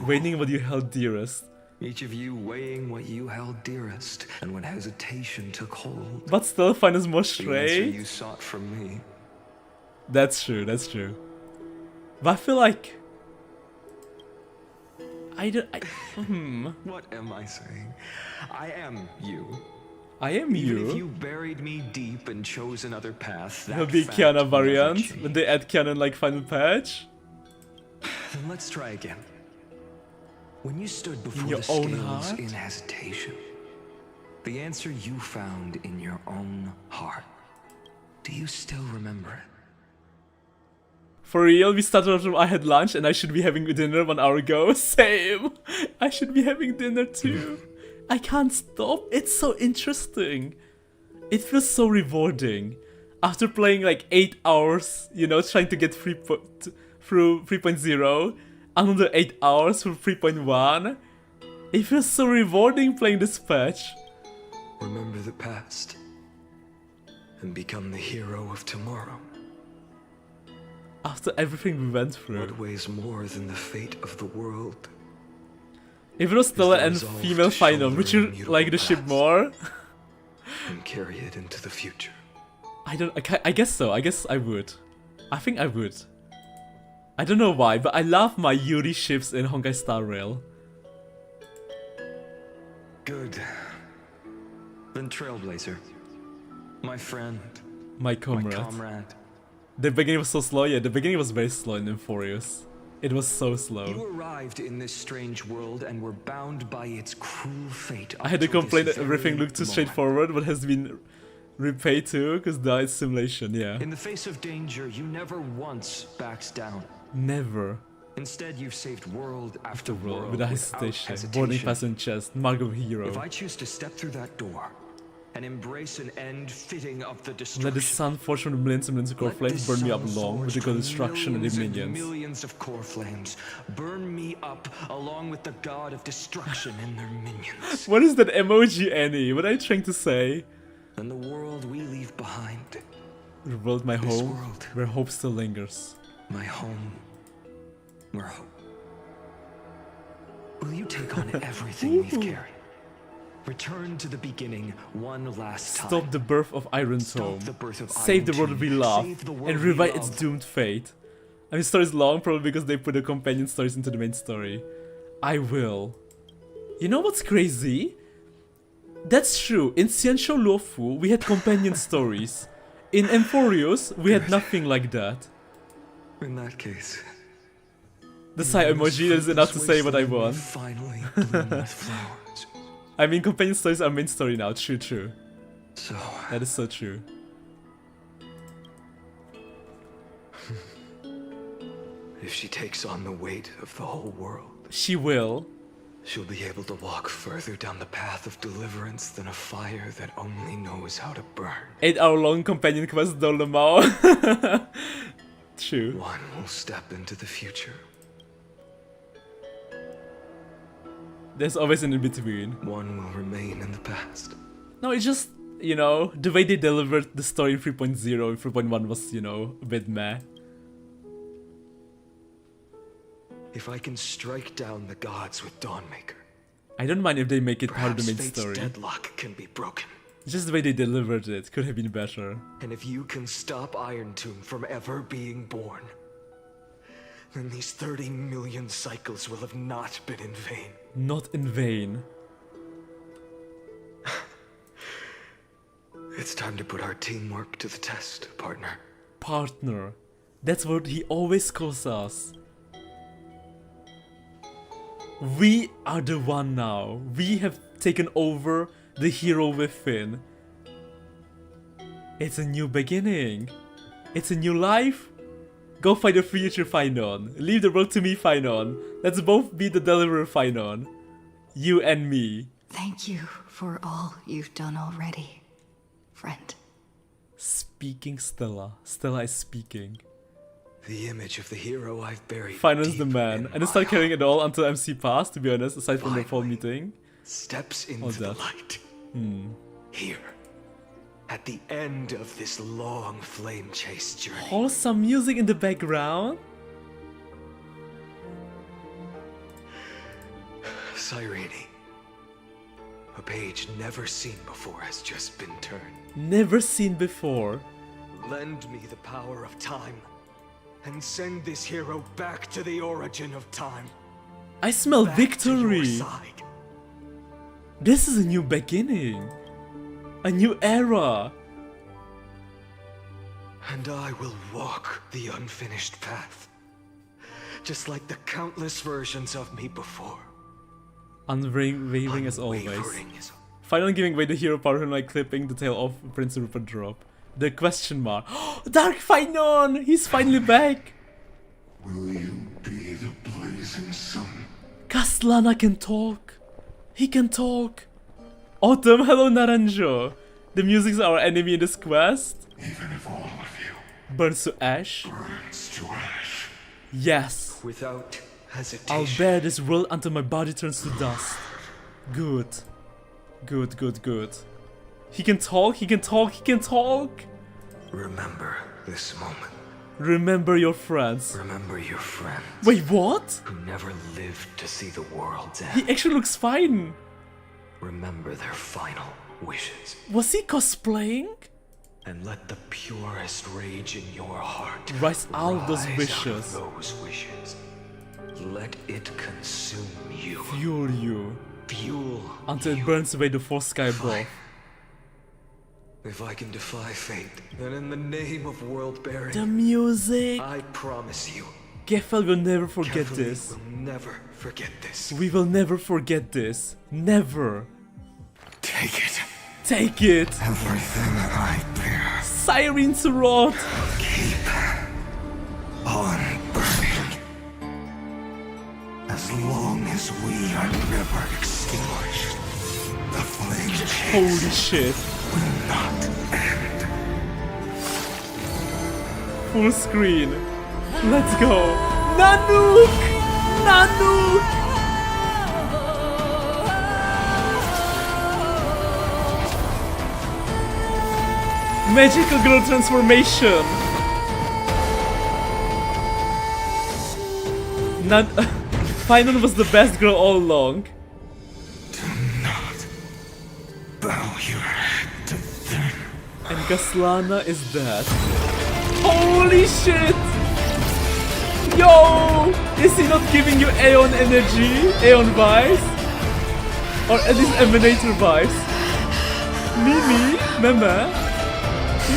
Waiting what you held dearest. Each of you weighing what you held dearest, and when hesitation took hold. But still Phainon more straight. The answer you sought from me. That's true, that's true. But I feel like... What am I saying? I am you. I am you? Even if you buried me deep and chose another path, It'll be Kiana variant when they add Kiana in like final patch. Then let's try again. When you stood before in your the own scales heart? in hesitation, the answer you found in your own heart Do you still remember it? For real, we started from I had lunch and I should be having dinner 1 hour ago. Same! I should be having dinner too. I can't stop. It's so interesting. It feels so rewarding. After playing like 8 hours, you know, trying to get through 3.0, another 8 hours through 3.1. It feels so rewarding playing this patch. Remember the past and become the hero of tomorrow. After everything we went through. What weighs more than the fate of the world? If it was Stella and female Phainon, would you like the ship more? And carry it into the future. I guess so. I guess I would. I think I would. I don't know why, but I love my Yuri ships in honkaistarrail. Good. Then Trailblazer. My friend. My comrade. The beginning was so slow. Yeah, the beginning was very slow in Euphorius. It was so slow. You arrived in this strange world and were bound by its cruel fate. I had to complain that everything looked too straightforward, but has been repaid too, because now it's simulation, yeah. In the face of danger, you never once backed down. Never. Instead, you've saved world after world without hesitation. Boarding pass in chest, mark of hero. If I choose to step through that door and embrace an end fitting of the destruction. Let the sun forge from the millions and millions of core flames burn me up along with the god destruction and the minions. Millions of core flames burn me up along with the god of destruction and their minions. What is that emoji, Annie? What are you trying to say? And the world we leave behind. The world, my home, where hope still lingers. My home, where hope. Will you take on everything we've carried? Return to the beginning one last time. Stop the birth of Iron Tome. Save the world we love. And rewrite its doomed fate. I mean, the story is long, probably because they put the companion stories into the main story. I will. You know what's crazy? That's true. In Xianshou Luofu, we had companion stories. In Euphorius, we had nothing like that. In that case, the sigh emoji is enough to say what I want. Finally bloom with flowers. I mean, companion stories are main story now. True. So that is so true. If she takes on the weight of the whole world, she will. She'll be able to walk further down the path of deliverance than a fire that only knows how to burn. 8-hour-long companion quest Dolomao. True. One will step into the future. There's always an in-between. One will remain in the past. No, it's just, you know, the way they delivered the story in 3.0 and 3.1 was, you know, a bit meh. If I can strike down the gods with Dawnmaker, I don't mind if they make it part of the main story. Deadlock can be broken. Just the way they delivered it could have been better. And if you can stop Iron Tomb from ever being born, then these 30 million cycles will have not been in vain. Not in vain. It's time to put our teamwork to the test, partner. Partner. That's what he always calls us. We are the one now. We have taken over the hero within. It's a new beginning. It's a new life. Go find the future, Phainon. Leave the world to me, Phainon. Let's both be the deliverer, Phainon. You and me. Thank you for all you've done already, friend. Speaking Stella. Stella is speaking. The image of the hero I've buried. Phainon the man. I didn't start carrying it all until MC passed, to be honest, aside from the fall meeting. Steps into the light. Here. At the end of this long flame chase journey. Oh, some music in the background. Cyrene. A page never seen before has just been turned. Never seen before. Lend me the power of time. And send this hero back to the origin of time. I smell victory. This is a new beginning. A new era. And I will walk the unfinished path. Just like the countless versions of me before. Unwavering as always. Phainon giving away the hero power and like clipping the tail off Prince Rupert drop. The question mark. Dark Phainon! He's finally back! Will you be the blazing sun? Kastlana can talk. He can talk. Autumn, hello Naranjo. The music's our enemy in this quest. Even if all of you burns to ash. Burns to ash. Yes. Without hesitation. I'll bear this world until my body turns to dust. Good. Good, good, good. He can talk, he can talk, he can talk! Remember this moment. Remember your friends. Remember your friends. Wait, what? Who never lived to see the world's end. He actually looks fine. Remember their final wishes. Was he cosplaying? And let the purest rage in your heart rise out of those wishes. Let it consume you. Fuel you. Fuel until it burns away the four sky above. If I can defy fate, then in the name of world bearing, the music. I promise you, Gefel will never forget this. Will never forget this. We will never forget this. Never. Take it. Take it. Everything I bear. Siren's rod. Keep on burning. As long as we are never extinguished, the flame chase holy shit. Will not end. Full screen. Let's go. Nanook! Nanook! Magical girl transformation. Phainon was the best girl all along. Do not bow your head to them. And Kastlana is dead. Holy shit! Yo! Is he not giving you Aeon energy? Aeon vibes? Or at least Emanator vibes? Mimi? Meme?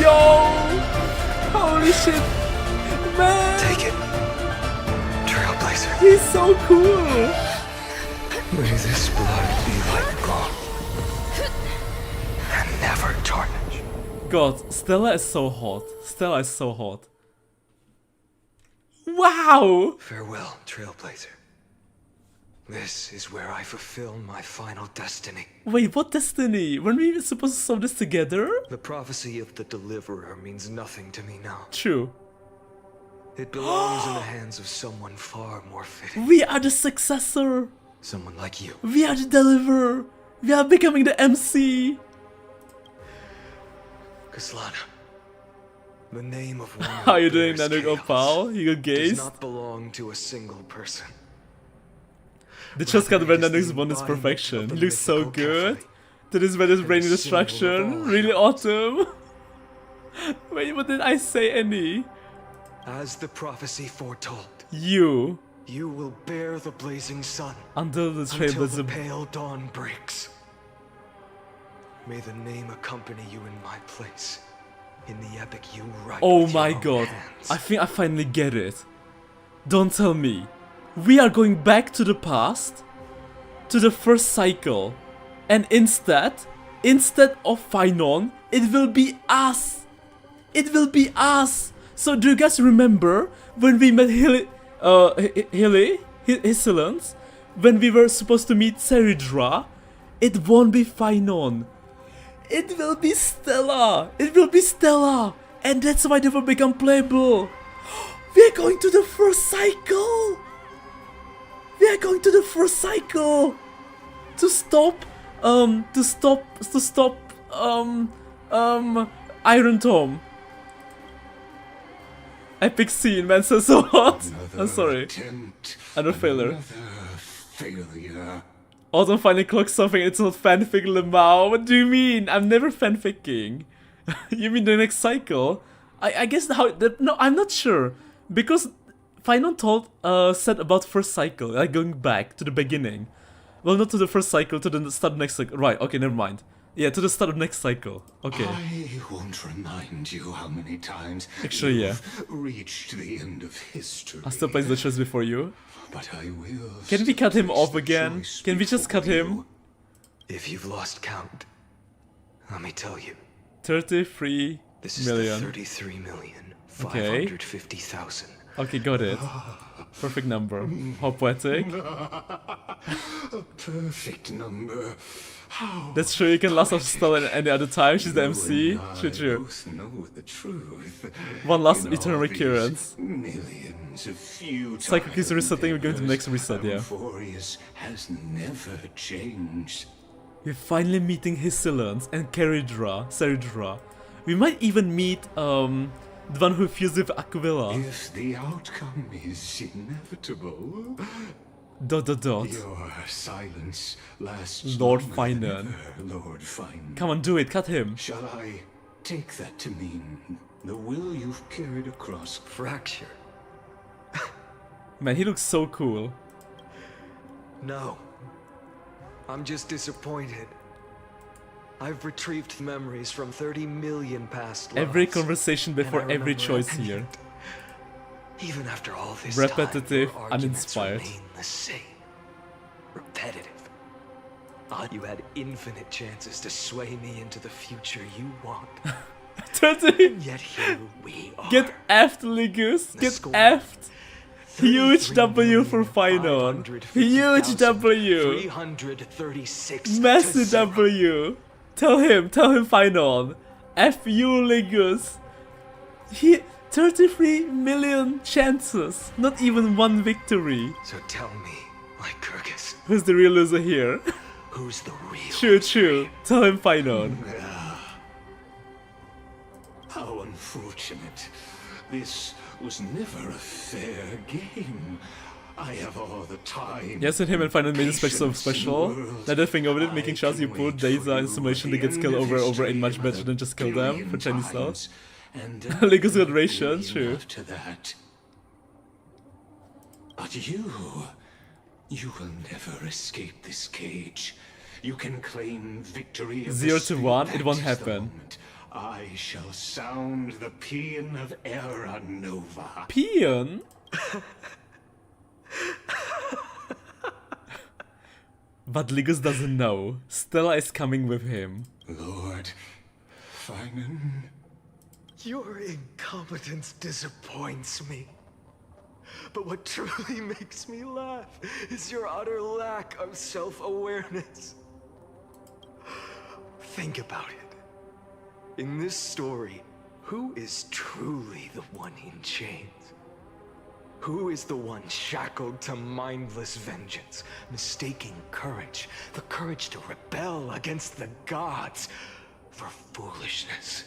Yo! Holy shit! Man! Take it. Trailblazer. He's so cool! May this blood be like gold. And never tarnish. God, Stella is so hot. Stella is so hot. Wow! Farewell, Trailblazer. This is where I fulfill my final destiny. Wait, what destiny? Weren't we supposed to solve this together? The prophecy of the Deliverer means nothing to me now. True. It belongs in the hands of someone far more fitting. We are the successor. Someone like you. We are the Deliverer. We are becoming the MC. Kastlana. The name of one how you doing, Nanook Opal? You got gazed? Does not belong to a single person. The just got where Nanook's bond is perfection. He looks so good. That is where there's brain destruction. Really autumn. Wait, what did I say, any? As the prophecy foretold. You will bear the blazing sun. Until the pale dawn breaks. May the name accompany you in my place. In the epic you write. Oh my god. Hands. I think I finally get it. Don't tell me. We are going back to the past. To the first cycle. And instead of Phainon, it will be us. It will be us. So do you guys remember when we met Hysilence? When we were supposed to meet Seridra? It won't be Phainon. It will be Stella! It will be Stella! And that's why they will become playable! We're going to the first cycle! We are going to the first cycle! To stop Iron Tom. Epic scene, man, so hot! I'm sorry. Another failure. Autumn finally clocked something, it's not fanfic Lemao. What do you mean? I'm never fanficking. You mean the next cycle? I guess no, I'm not sure. Because Phainon said about first cycle, like going back to the beginning. Well, not to the first cycle, to the start of next cycle. Right, okay, never mind. Yeah, to the start of next cycle. Okay. I won't remind you how many times actually, yeah. Reached the end of history. I still place the chest before you. But I will. Can we cut him off again? Can we just cut him? If you've lost count, let me tell you. 33 This is million. the 33,550,000. Okay, got it. Perfect number. How poetic. A perfect number. How That's true, you can last off Stella at any other time, she's the MC. True. both know the truth. One last In eternal all these recurrence. Millions of futile Psychic is resetting, we're going to the next reset, yeah. Amphorius has never changed. We're finally meeting Hysilons and Ceridra. We might even meet the one who fused with Aquila. If the outcome is inevitable, ... Your silence lasts Lord longer Phainon. than ever, Lord Phainon. Come on, do it, cut him. Shall I take that to mean the will you've carried across fracture? Man, he looks so cool. No. I'm just disappointed. I've retrieved memories from 30 million past lives. Every conversation before every choice here. Even after all this repetitive, time, uninspired. remain the same. Repetitive. You had infinite chances to sway me into the future you want. 30. And yet here we are. Get effed, Ligus. Get effed. Huge W for Phainon. Huge W. 336. Massive W. Tell him, Phainon. F you, Ligus. 33 million chances. Not even one victory. So tell me, Lycurgus. Who's the real loser here? Who's the real True. Tell him, Phainon. How unfortunate. This was never a fair game. I have all the time. Yes, and him and Phainon made a special. Another thing of it, making sure you put Daisa in simulation that gets killed over ain't much better than just kill them for Chinese style. And Ligus got ration, true. After that. But you will never escape this cage. You can claim victory. 0 to 1, it won't happen. I shall sound the paean of Era Nova. Paean? But Ligus doesn't know. Stella is coming with him. Lord Phainon. Your incompetence disappoints me. But what truly makes me laugh is your utter lack of self-awareness. Think about it. In this story, who is truly the one in chains? Who is the one shackled to mindless vengeance, mistaking courage, the courage to rebel against the gods, for foolishness?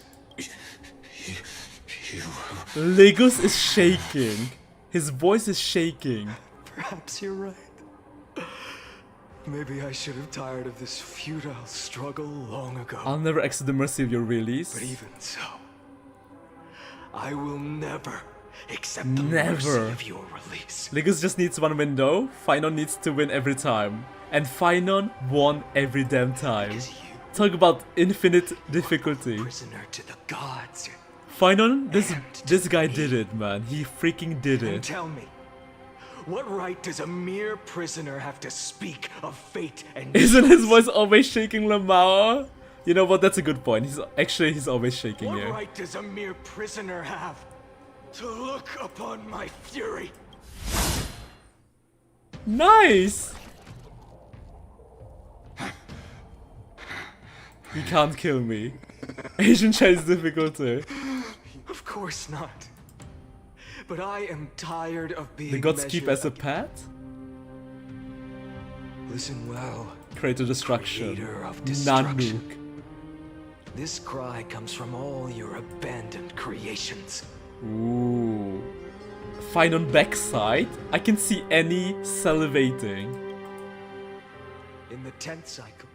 Ligus is shaking. His voice is shaking. Perhaps you're right. Maybe I should have tired of this futile struggle long ago. I'll never accept the mercy of your release. But even so, I will never accept the mercy of your release. Ligus just needs one window. Phainon needs to win every time. And Phainon won every damn time. Talk about infinite difficulty. Prisoner to the gods. Phainon, this guy did it, man. He freaking did it. And tell me, what right does a mere prisoner have to speak of fate and Isn't his voice always shaking, Lamau? You know what, that's a good point. He's always shaking What here. right does a mere prisoner have to look upon my fury? Nice! You can't kill me. Asian Chinese difficulty. Of course not. But I am tired of being The gods keep as a pet? Listen well. Creator destruction. Creator of destruction. Nanook. This cry comes from all your abandoned creations. Ooh. Phainon backside? I can see any salivating. In the 10th cycle,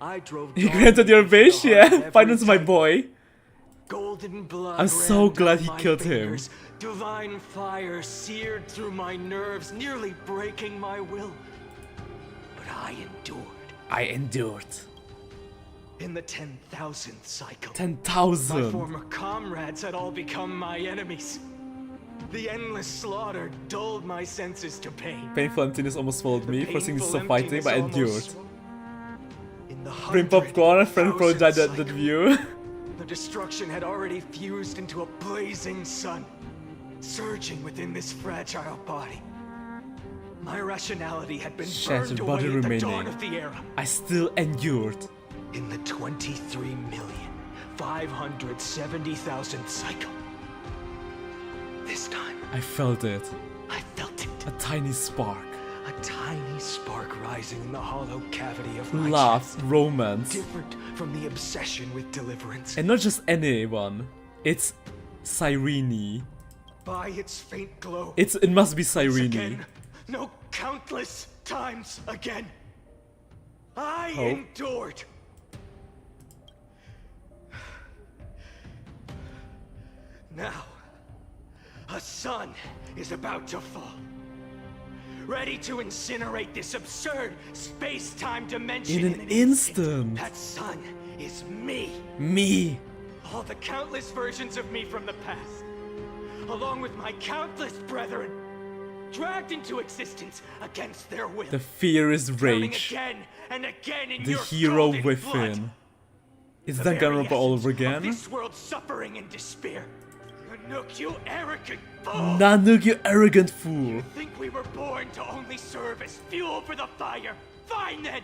I drove. He granted your wish, yeah. Phainon's my boy. Golden blood. I'm so glad he killed him. Divine fire seared through my nerves, nearly breaking my will. But I endured. In the 10,000th cycle, 10,000. my former comrades had all become my enemies. The endless slaughter dulled my senses to pain. Painful emptiness almost followed me, forcing me to stop fighting, but I endured. In the Bring popcorn, a friend probably died at that view. The of destruction had already fused into a blazing sun, surging within this fragile body. My rationality had been Shattered burned body away at the dawn remaining. of the era. I still endured. In the 23,570,000th cycle. This time, I felt it. I felt it. A tiny spark. A tiny spark rising in the hollow cavity of my Love, chest. romance. Different from the obsession with deliverance. And not just anyone. It's Cyrene. By its faint glow. It must be Once Cyrene. again, no, countless times again. I Oh. endured. Now, a sun is about to fall. Ready to incinerate this absurd space-time dimension In an instant. That sun is me. Me. All the countless versions of me from the past, along with my countless brethren, dragged into existence against their will. The fear is Drowning rage. again and again in The your hero golden within. blood. Is The that very gonna all over essence of again? this world's suffering and despair. Nanook, you arrogant fool! Nanook, you arrogant fool. Think we were born to only serve as fuel for the fire? Fine then!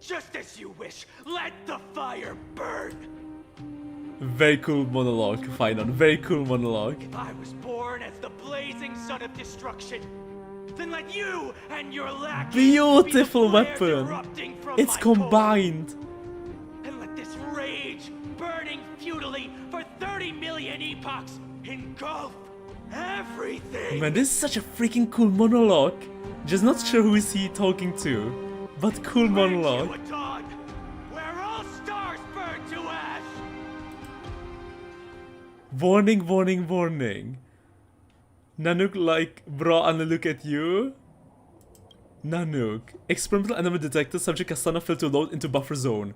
Just as you wish, let the fire burn! Very cool monologue, Phainon. Very cool monologue. If I was born as the blazing son of destruction, then let you and your lackeys Beautiful be the flares weapon. erupting from It's my core. combined. And let this rage burning futilely for 30 million epochs engulf everything. Man, this is such a freaking cool monologue. Just not sure who is he talking to, but cool monologue. A dawn where all stars burn to ash. Warning, warning, warning. Nanook like, bro, I'll look at you. Nanook. Experimental enemy detected. Subject Asana failed to load into buffer zone.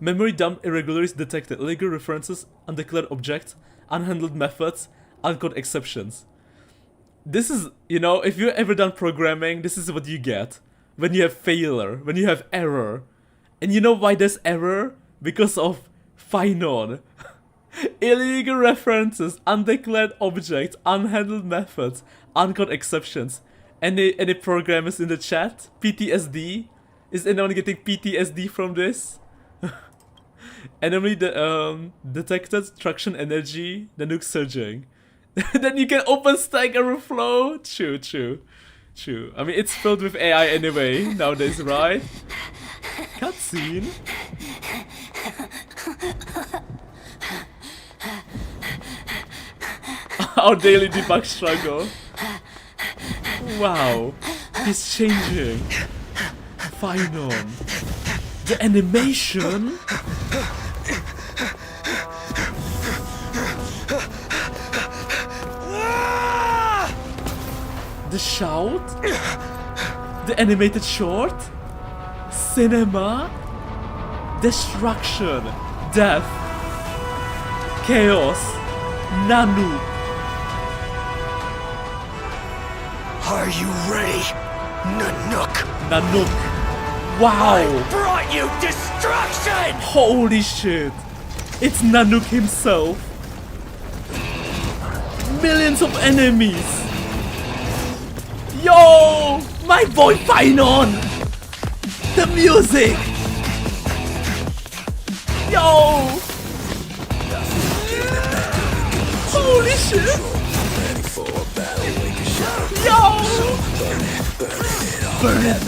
Memory dump irregularities detected. Illegal references, undeclared objects, unhandled methods, uncode exceptions. This is, you know, if you've ever done programming, this is what you get. When you have failure, when you have error. And you know why there's error? Because of Phainon. Illegal references, undeclared objects, unhandled methods, uncode exceptions. Any programmers in the chat? PTSD? Is anyone getting PTSD from this? Enemy detected traction energy, the nuke surging. Then you can open stack overflow. True. I mean, it's filled with AI anyway nowadays, right? Cutscene. Our daily debug struggle. Wow, he's changing. Phainon. The animation. The shout. The animated short. Cinema. Destruction. Death. Chaos. Nanook. Are you ready, Nanook? Nanook. Wow. I brought you destruction! Holy shit. It's Nanook himself. Millions of enemies. Yo! My boy Phainon! The music! Yo! Holy shit! Yo! Burn it!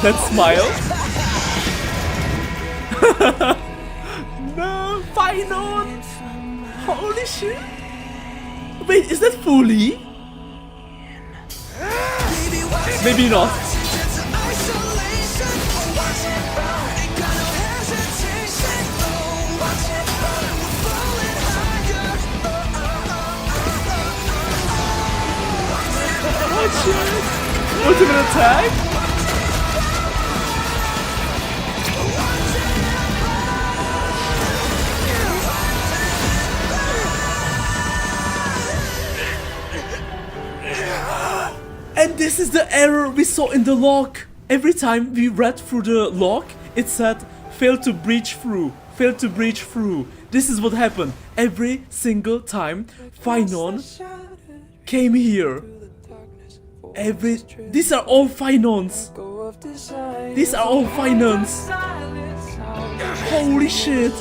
That smile? No, Phainon! Holy shit! Wait, is that fully? Maybe not. Oh shit! Ultimate attack? And this is the error we saw in the log. Every time we read through the log, it said, failed to breach through, failed to breach through. This is what happened. Every single time Phainon came here. These are all Phainons. These are all Phainons. Holy shit.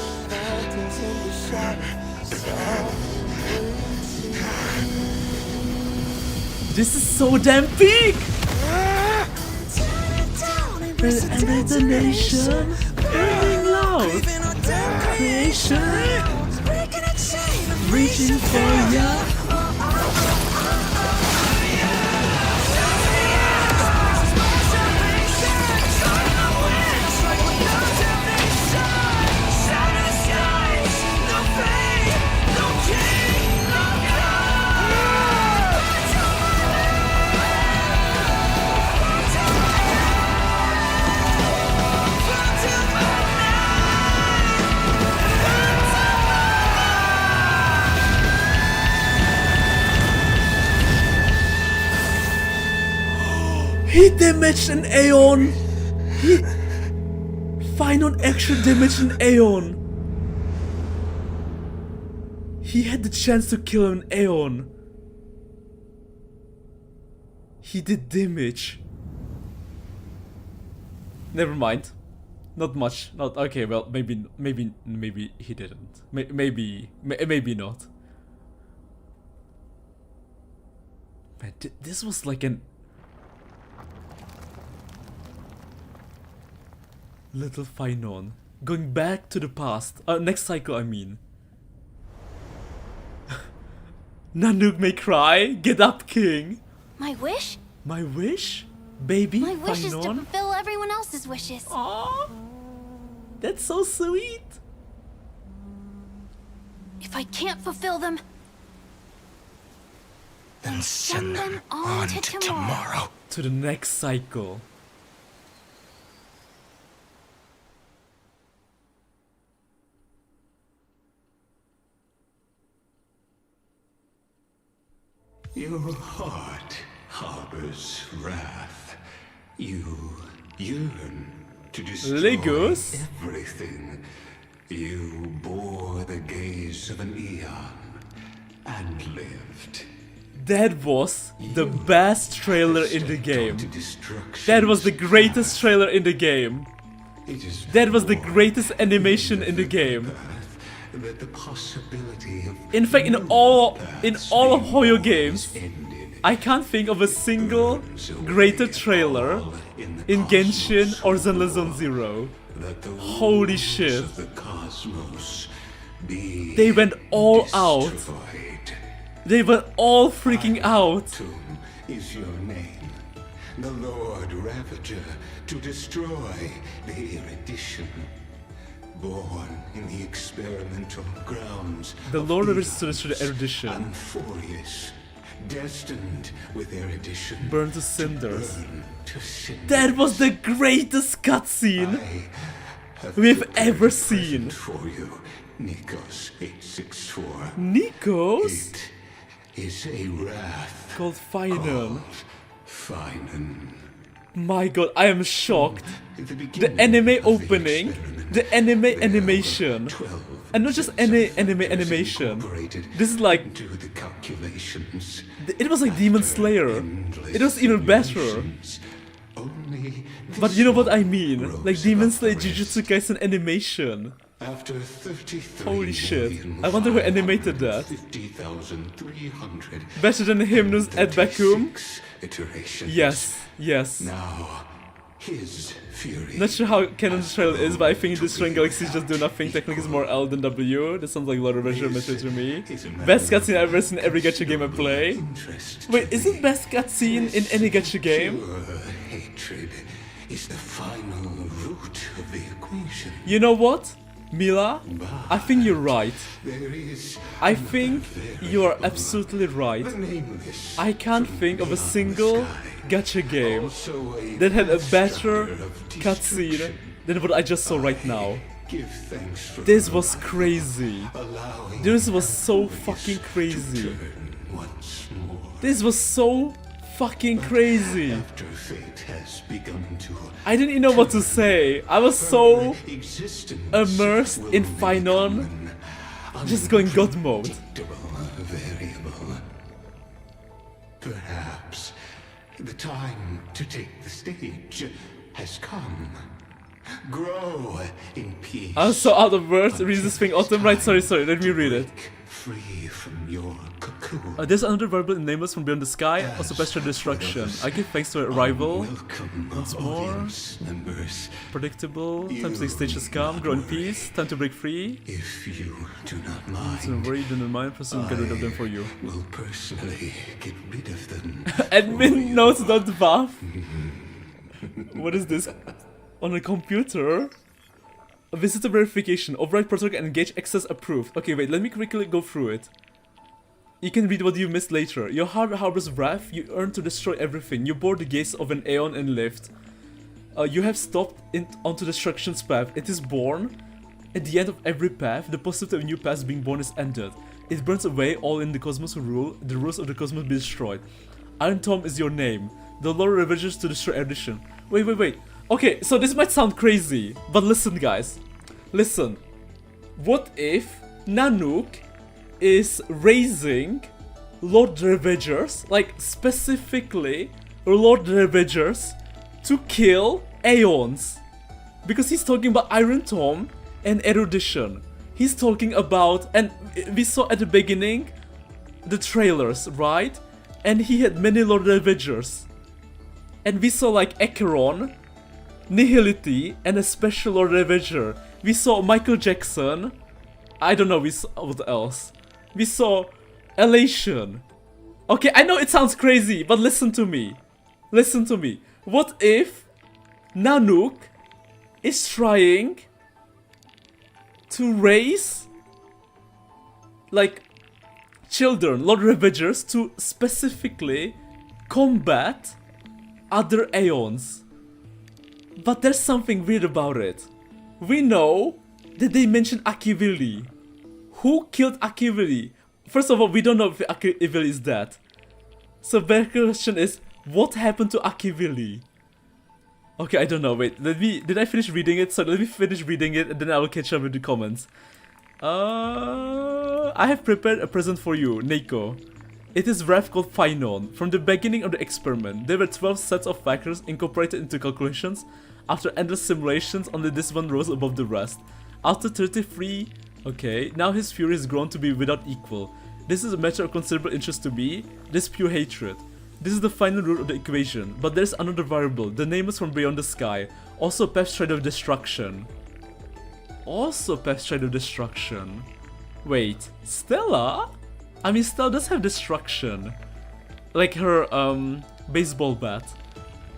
This is so damn big! The nation, burning loud, creation, reaching for ya. He damaged an Aeon! Phainon actually damaged an Aeon! He had the chance to kill an Aeon. He did damage. Never mind. Not much. Not okay. Well, maybe he didn't. Maybe not. Man, this was like an little Phainon going back to the past. Next cycle, I mean. Nanook may cry. Get up, king. My wish? My wish? Baby My wish is to Phainon? fulfill everyone else's wishes. Aww. That's so sweet. If I can't fulfill them, then send them on to tomorrow. To the next cycle. Your heart harbors wrath. You yearn to destroy Legos? everything. You bore the gaze of an eon and lived. That was the best trailer in the game. That was the greatest trailer in the game. That was the greatest animation in the game. That the possibility of In fact, in all of Hoyo games, I can't think of a single greater trailer in Genshin or Zenless Zone Zero. Holy shit. They went all out. They went all freaking out. Is your name, the Lord Ravager, to destroy the erudition. Born in the experimental grounds. The Lord Ravager to destroy the erudition. Amphorius, destined with erudition. Burn to cinders. That was the greatest cutscene we've ever seen. For you, Nikos 864. Nikos? It is a wrath called Phainon. Phainon. My god, I am shocked. The anime opening, the anime animation, and not just any anime animation. This is like, it was like Demon Slayer. It was even better. But you know what I mean? Like Demon Slayer Jujutsu Kaisen animation. After 33 Holy shit. I wonder who animated that. 50,300. Better than Hymnus at Bakum? Iterations. Yes, yes. Now, his fury. Not sure how canon this trailer is, but I think Destroying Galaxies just do nothing. Technically, it's more L than W. That sounds like Lord of Ravager Metro to me. Best cutscene I've ever seen in every gacha game I play. Wait, isn't best cutscene in any gacha game? Pure hatred is the final root of the equation. You know what? Mila, I think you're right. I think you are absolutely right. I can't think of a single gacha game that had a better cutscene than what I just saw right now. This was crazy. This was so fucking crazy. This was so fucking crazy. After fate has begun to I didn't even know what to say. I was so immersed in Phainon, just going God mode. Variable. Perhaps the time to take the stage has come. Grow in peace. I'm so out of words. Read this thing, Autumn. Right, sorry, let me read it. Free from your cocoon. There's another variable in Nameless from Beyond the Sky, also Pestro Destruction. I give thanks to Arrival. Once more. Predictable. Time to take stage has come. Grow in peace. Time to break free. If you do not mind, don't worry, do not mind. Person will get rid of them for you. Will personally get rid of them. Admin notes not buff. What is this? On a computer? A visitor verification. Override protocol and engage access approved. Okay, wait, let me quickly go through it. You can read what you missed later. Your heart harbors wrath. You earn to destroy everything. You bore the gaze of an aeon and lived. You have stopped onto destruction's path. It is born. At the end of every path, the possibility of a new path being born is ended. It burns away all in the cosmos who rule. The rules of the cosmos be destroyed. Iron Tom is your name. The Lord revenges to destroy erudition. Wait. Okay, so this might sound crazy, but listen, guys. Listen. What if Nanook is raising Lord Ravagers, like specifically Lord Ravagers, to kill Aeons? Because he's talking about Iron Tom and erudition. He's talking about, and we saw at the beginning the trailers, right? And he had many Lord Ravagers. And we saw like Acheron, Nihility, and a special Lord Ravager. We saw Michael Jackson. I don't know, we saw what else. We saw Elation. Okay, I know it sounds crazy, but listen to me. Listen to me. What if Nanook is trying to raise like children, Lord Ravagers, to specifically combat other Aeons? But there's something weird about it. We know that they mentioned Akivili. Who killed Akivili? First of all, we don't know if Akivili is dead. So the question is, what happened to Akivili? Okay, I don't know, wait, did I finish reading it? So let me finish reading it and then I will catch up with the comments. I have prepared a present for you, Neiko. It is wrath called Phainon. From the beginning of the experiment, there were 12 sets of factors incorporated into calculations. After endless simulations, only this one rose above the rest. After 33, okay, now his fury has grown to be without equal. This is a matter of considerable interest to me. This pure hatred. This is the final root of the equation, but there's another variable. The name is from Beyond the Sky. Also Pep's Shred of Destruction. Wait, Stella? I mean, Stella does have destruction. Like her, baseball bat.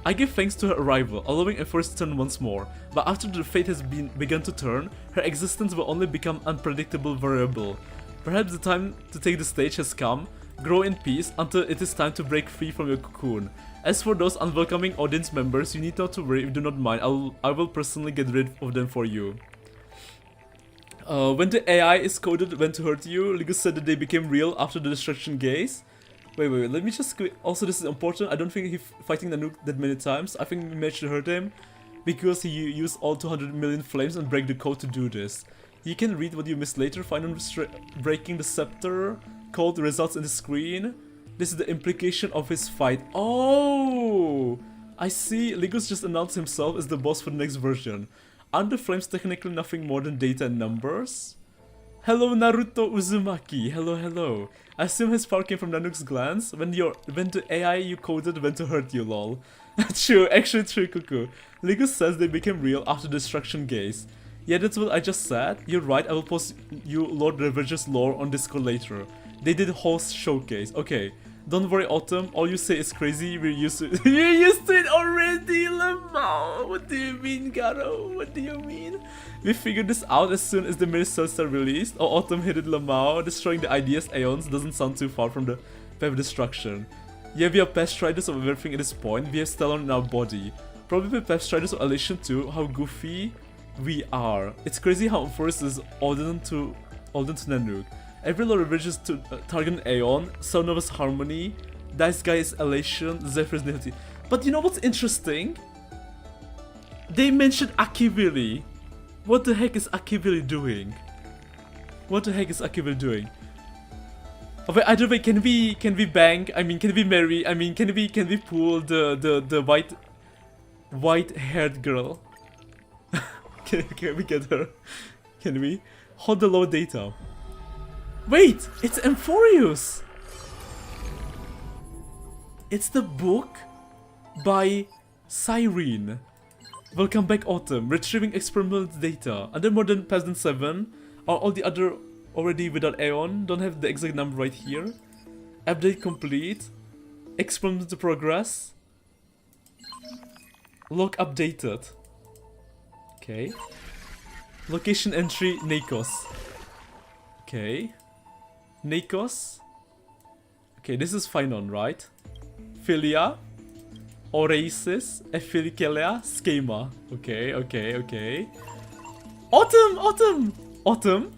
I give thanks to her arrival, allowing Amphoris to turn once more. But after the fate has begun to turn, her existence will only become unpredictable variable. Perhaps the time to take the stage has come. Grow in peace until it is time to break free from your cocoon. As for those unwelcoming audience members, you need not to worry if you do not mind. I will personally get rid of them for you. When the AI is coded when to hurt you, Ligus said that they became real after the destruction gaze. Wait, let me just... Also, this is important. I don't think he's fighting Nanook that many times. I think we managed to hurt him because he used all 200 million flames and break the code to do this. You can read what you missed later. Phainon breaking the scepter. Code results in the screen. This is the implication of his fight. Oh! I see. Ligus just announced himself as the boss for the next version. Aren't the flames technically nothing more than data and numbers? Hello Naruto Uzumaki, hello. I assume his power came from Nanook's glance when the AI you coded went to hurt you, lol. True, actually true, Cuckoo. Ligus says they became real after the destruction gaze. Yeah, that's what I just said. You're right, I will post you Lord Ravager's lore on Discord later. They did a whole showcase. Okay, don't worry Autumn, all you say is crazy, we're used to it. You're used to it already, Lamau! What do you mean, Garo? What do you mean? We figured this out as soon as the Myriad cells are released. Oh, Autumn hit it, Lamau. Destroying the ideas Aeons doesn't sound too far from the path of destruction. Yeah, we are pest riders of everything at this point. We have Stellar in our body. Probably pest riders of Elation too, how goofy we are. It's crazy how Forest is olden to Nanook. Every Lord reverses to target an Aeon, Sonova's Harmony, Dice Guy is Elation, Zephyr is Nifty. But you know what's interesting? They mentioned Akivili. What the heck is Akivili doing? What the heck is Akivili doing? Oh, wait, either way, can we bang? I mean, can we marry? I mean, can we pull the white-haired girl? Can we get her? Can we? Hold the low data. Wait, it's Amphorius! It's the book by Cyrene. Welcome back, Autumn. Retrieving experimental data. Under more than past than 7. Are all the other already without Aeon? Don't have the exact number right here. Update complete. Experimental progress. Log updated. Okay. Location entry, Nakos. Okay. Nakos. Okay, this is Phainon, right? Philia. Oasis. Ephilicalea. Schema. Okay. Autumn.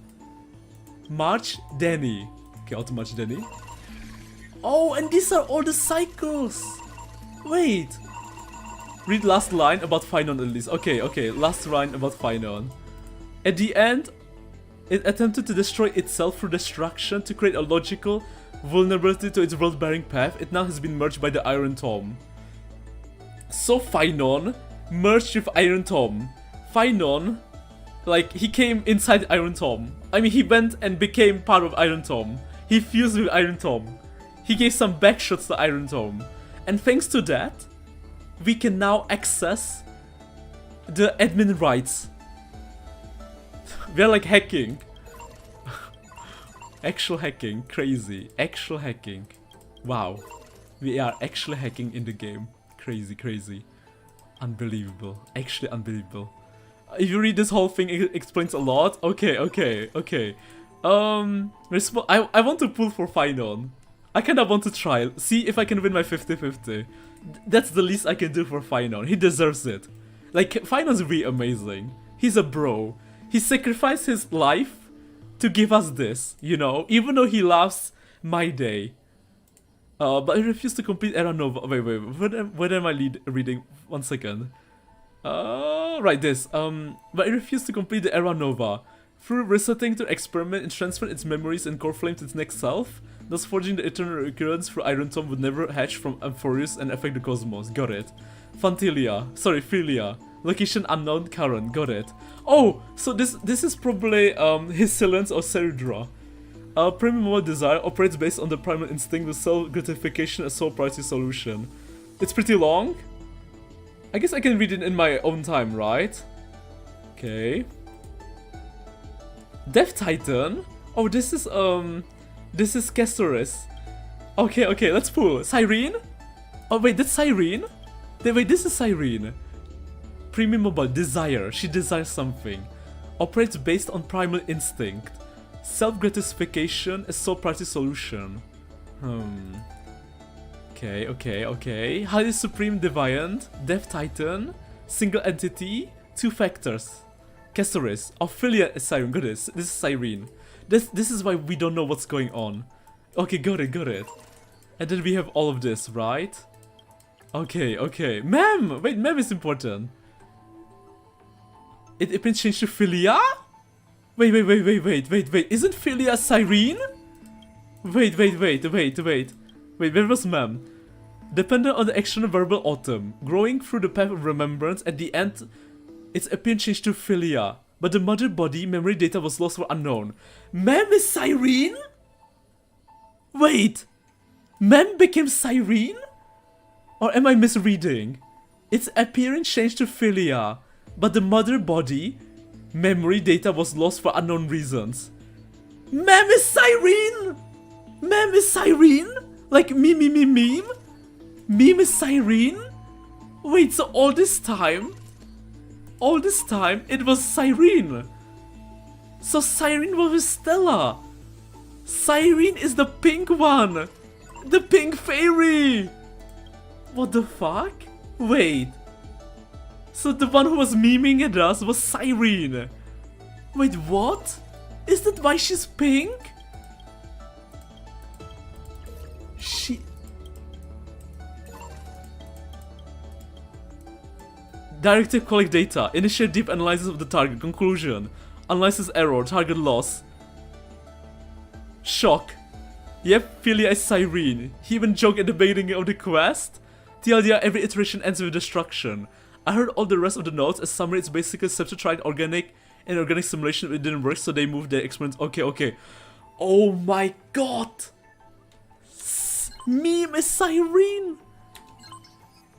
March, Danny. Okay, Autumn, March, Danny. Oh, and these are all the cycles. Wait. Read last line about Phainon at least. Okay, last line about Phainon. At the end, it attempted to destroy itself through destruction to create a logical vulnerability to its world-bearing path. It now has been merged by the Iron Tome. So Phainon merged with Iron Tome. Phainon, like, he came inside Iron Tome. I mean, he went and became part of Iron Tome. He fused with Iron Tome. He gave some backshots to Iron Tome. And thanks to that, we can now access the admin rights. We're like hacking. Actual hacking. Crazy. Actual hacking. Wow. We are actually hacking in the game. Crazy. Unbelievable. Actually unbelievable. If you read this whole thing, it explains a lot. Okay. I want to pull for Phainon. I kinda want to try. See if I can win my 50-50. That's the least I can do for Phainon. He deserves it. Like, Phainon's really amazing. He's a bro. He sacrificed his life to give us this, you know? Even though he loves My Day. But I refuse to complete Era Nova. Wait. Where am I reading? 1 second. Right, this. But I refuse to complete the Era Nova. Through resetting to experiment and transfer its memories and core flame to its next self, thus forging the eternal recurrence through Iron Tome would never hatch from Amphorius and affect the cosmos. Got it. Philia. Location unknown, current. Got it. Oh, so this is probably his Silence or Ceridra. Primal desire operates based on the primal instinct with self-gratification as sole priority solution. It's pretty long. I guess I can read it in my own time, right? Okay. Death Titan? Oh, this is Castoris. Okay, let's pull. Cyrene? Oh wait, that's Cyrene? Wait, this is Cyrene. Premium Mobile, desire. She desires something. Operates based on primal instinct. Self-gratification is sole priority solution. Okay. Highly Supreme Deviant, Death Titan, single entity, 2 factors. Castoris, Ophelia is Cyrene. Got it. This is Cyrene. This is why we don't know what's going on. Okay, got it. And then we have all of this, right? Okay. Mem! Wait, Mem is important. It been changed to Philia? Wait. Isn't Philia Cyrene? Wait. Wait, where was Mem? Dependent on the external verbal Autumn, growing through the path of remembrance, at the end, its appearance changed to Philia. But the mother body memory data was lost or unknown. Mem is Cyrene? Wait! Mem became Cyrene? Or am I misreading? Its appearance changed to Philia, but the mother body memory data was lost for unknown reasons. Mem is Cyrene? Mem is Cyrene? Like meme? Meme is Cyrene? Wait, so all this time it was Cyrene. So Cyrene was with Stella. Cyrene is the pink one. The pink fairy. What the fuck? Wait. So the one who was memeing at us was Cyrene. Wait, what? Is that why she's pink? Directive collect data. Initiate deep analysis of the target. Conclusion. Analysis error. Target loss. Shock. Yep, Philia is Cyrene. He even joked at the beginning of the quest. TLDR, every iteration ends with destruction. I heard all the rest of the notes. As summary, it's basically Celestia tried inorganic simulation, it didn't work, so they moved their experiments. Okay. Oh my god! Meme is Cyrene!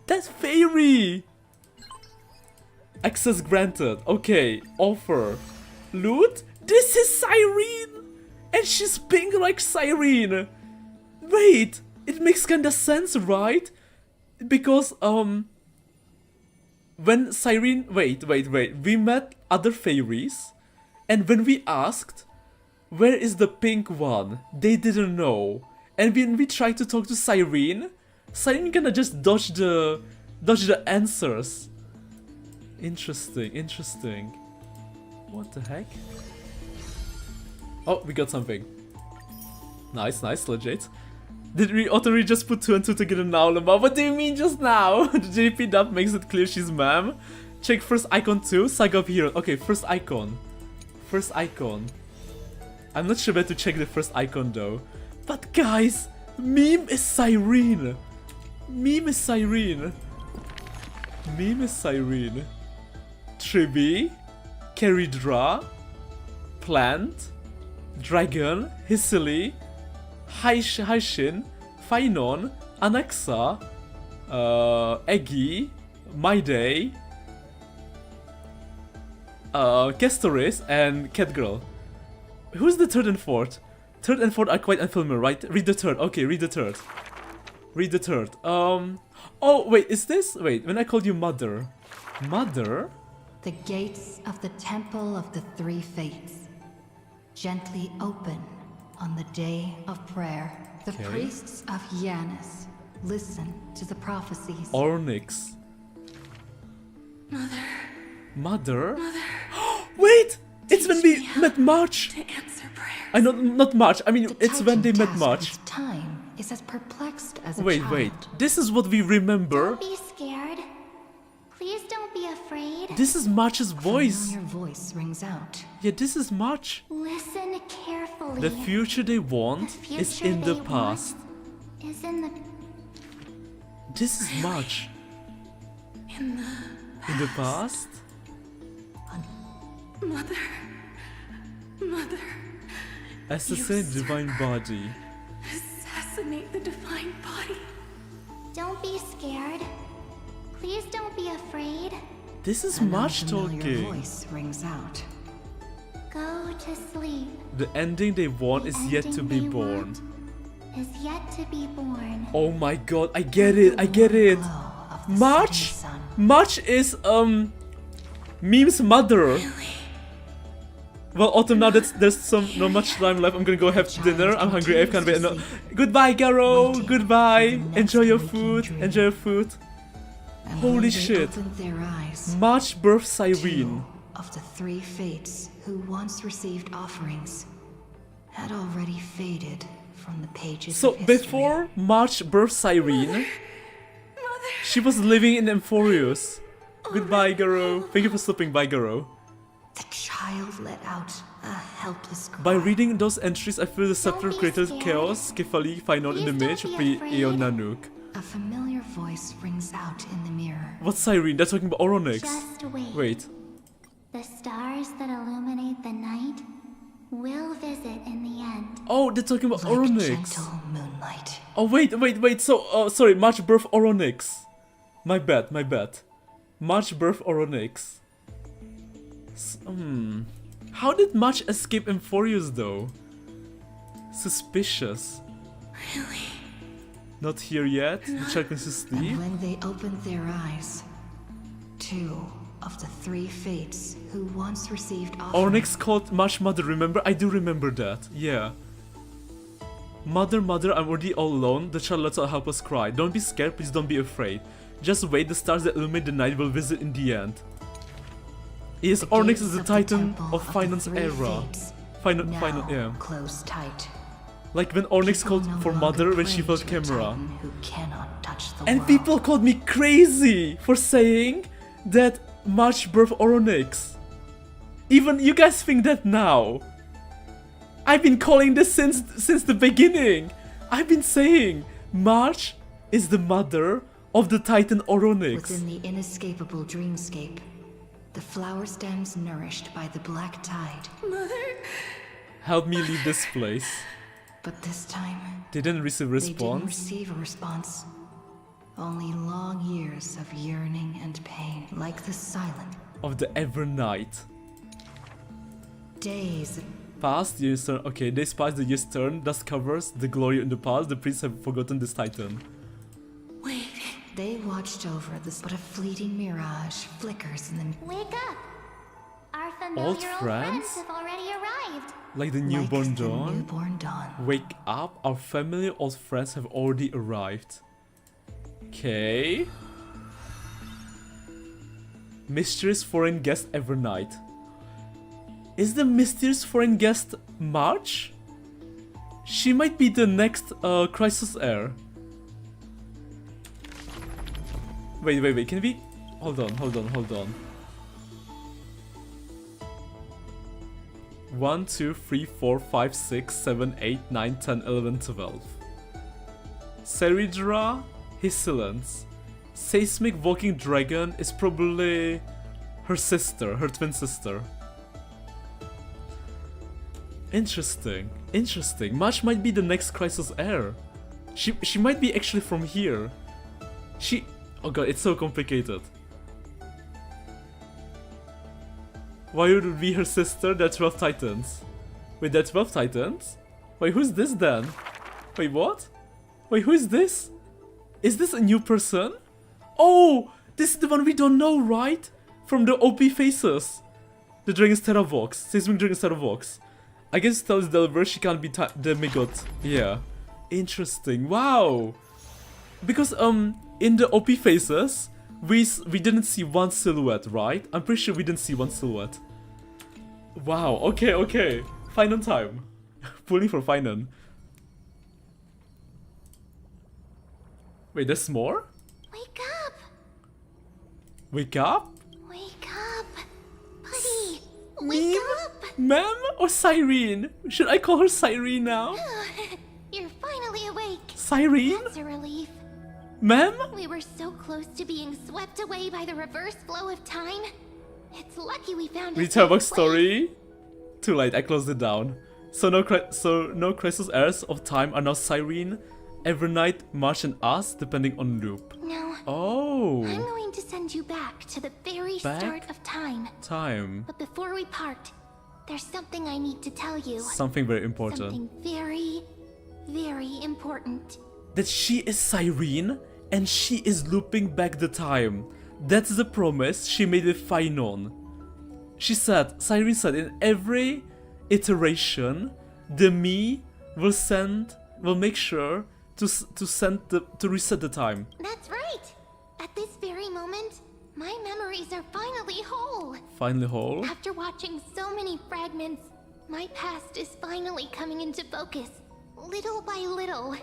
That's fairy! Access granted. Okay, offer. Loot? This is Cyrene! And she's pink like Cyrene! Wait! It makes kinda sense, right? Because, when Cyrene... Wait. We met other fairies, and when we asked, where is the pink one? They didn't know. And when we tried to talk to Cyrene kinda just dodge the answers. Interesting. What the heck? Oh, we got something. Nice, legit. Did we auto just put 2 and 2 together now, Lamar? What do you mean just now? The JP dub makes it clear she's ma'am. Check first icon too, Saga of Hero. Okay, first icon. I'm not sure where to check the first icon though. But guys, meme is Cyrene. Tribi, Keridra, Plant, Dragon, Hisili, Haishin, Phainon, Anaxa, Eggy, Mayday, Kestoris, and Catgirl. Who's the third and fourth? Third and fourth are quite unfamiliar, right? Read the third. Okay, read the third. Oh, wait, is this? Wait, when I called you Mother. Mother? The gates of the Temple of the Three Fates gently open on the day of prayer. The priests of Yanis listen to the prophecies. Ornyx. Mother? Wait! It's when we met March! To answer prayers. I know, not March, I mean, it's when they met March. Time is as perplexed as a Wait, child. this is what we remember. Don't be scared. Please don't be afraid. This is March's voice. Your voice rings out. Yeah, this is March. Listen carefully. The future they want is in the past. Is in the... This is March. In the past? Mother. Assassinate divine body. Assassinate the divine body. Don't be scared. Please don't be afraid. This is March talking. Voice rings out. Go to sleep. The ending they want is yet to be born. Is yet to be born. Oh my god, I get it. March? March is Meme's mother. Well, Autumn, now that there's not much time left, I'm gonna go have dinner. I'm hungry, I can't wait. No. Goodbye, Garo. Goodbye. Enjoy your food. Holy shit. March birth Cyrene. Of the Three Fates who once received offerings had already faded from the pages So of history. before March birth Cyrene, she was living in Amphorius. Goodbye, Garo. Thank you for stopping by, Garo. The child let out a helpless cry. By reading those entries, I feel the scepter created chaos, Kefali, Phainon in the mage, pre-Eon Nanook. A familiar voice rings out in the mirror. What's Cyrene? They're talking about Oronyx. Just Wait. The stars that illuminate the night will visit in the end. Oh, they're talking about Oronyx. Gentle moonlight. Oh, wait. So, sorry, March birth Oronyx. My bad. March birth Oronyx. How did March escape Amphorius though? Suspicious. Really? Not here yet. The child can sleep. And when they opened their eyes, 2 of the Three Fates who once received offerings. Ornyx called March mother, remember? I do remember that. Yeah. Mother, I'm already all alone. The child lets out a helpless cry. Don't be scared, please don't be afraid. Just wait, the stars that illuminate the night will visit in the end. Yes, Ornyx is the titan of Phainon's era. Phainon, yeah. Close tight. Like when Ornyx called for mother when she felt camera. Who cannot touch the And world. people called me crazy for saying that March birthed Oronix. Even you guys think that now. I've been calling this since the beginning. I've been saying March is the mother of the Titan Oronix. Within the inescapable dreamscape, the flower stems nourished by the black tide. Mother? Help me leave this place. But this time, they didn't receive a response. They didn't receive a response. Only long years of yearning and pain, like the silent of the Evernight. Days past, years turn. Okay, days past, the years turn. Dust covers the glory in the past. The priests have forgotten this Titan. Wait. They watched over this, but a fleeting mirage flickers in the. Wake up! Our familiar old friends have already arrived. Like the newborn dawn. The newborn dawn. Wake up! Our familiar old friends have already arrived. Okay. Mysterious foreign guest Evernight. Is the mysterious foreign guest March? She might be the next Crisis Heir. Wait, can we... Hold on. 1, 2, 3, 4, 5, 6, 7, 8, 9, 10, 11, 12. Seridra Hysilence. Seismic Walking Dragon is probably her sister, her twin sister. Interesting. March might be the next Crisis Heir. She might be actually from here. Oh god, it's so complicated. Why would it be her sister? There are 12 Titans. Wait, there are 12 Titans? Wait, who's this then? Wait, what? Wait, who is this? Is this a new person? Oh! This is the one we don't know, right? From the OP faces. The Dragon's Terravox. Seismic Dragon's Terravox. I guess it tells Delver she can't be demigod. Yeah. Interesting. Wow! Because, in the OP faces, we didn't see one silhouette, right? I'm pretty sure we didn't see one silhouette. Wow, okay. Phainon time. Pulling for Phainon. Wait, there's more? Wake up! Wake up? Wake up! Buddy! Wake up! Ma'am or Cyrene? Should I call her Cyrene now? You're finally awake. Cyrene? That's a relief. Ma'am? We were so close to being swept away by the reverse flow of time. It's lucky we found a Terravox story. Too late, I closed it down. So no Crisis Heirs of time are now Cyrene, Evernight, March, and us, depending on loop. No. Oh. I'm going to send you back to the very start of time. But before we part, there's something I need to tell you. Something very important. Something very, very important. That she is Cyrene and she is looping back the time. That's the promise she made with Phainon. Cyrene said, in every iteration, the me will make sure to reset the time. That's right. At this very moment, my memories are finally whole. Finally whole? After watching so many fragments, my past is finally coming into focus, little by little.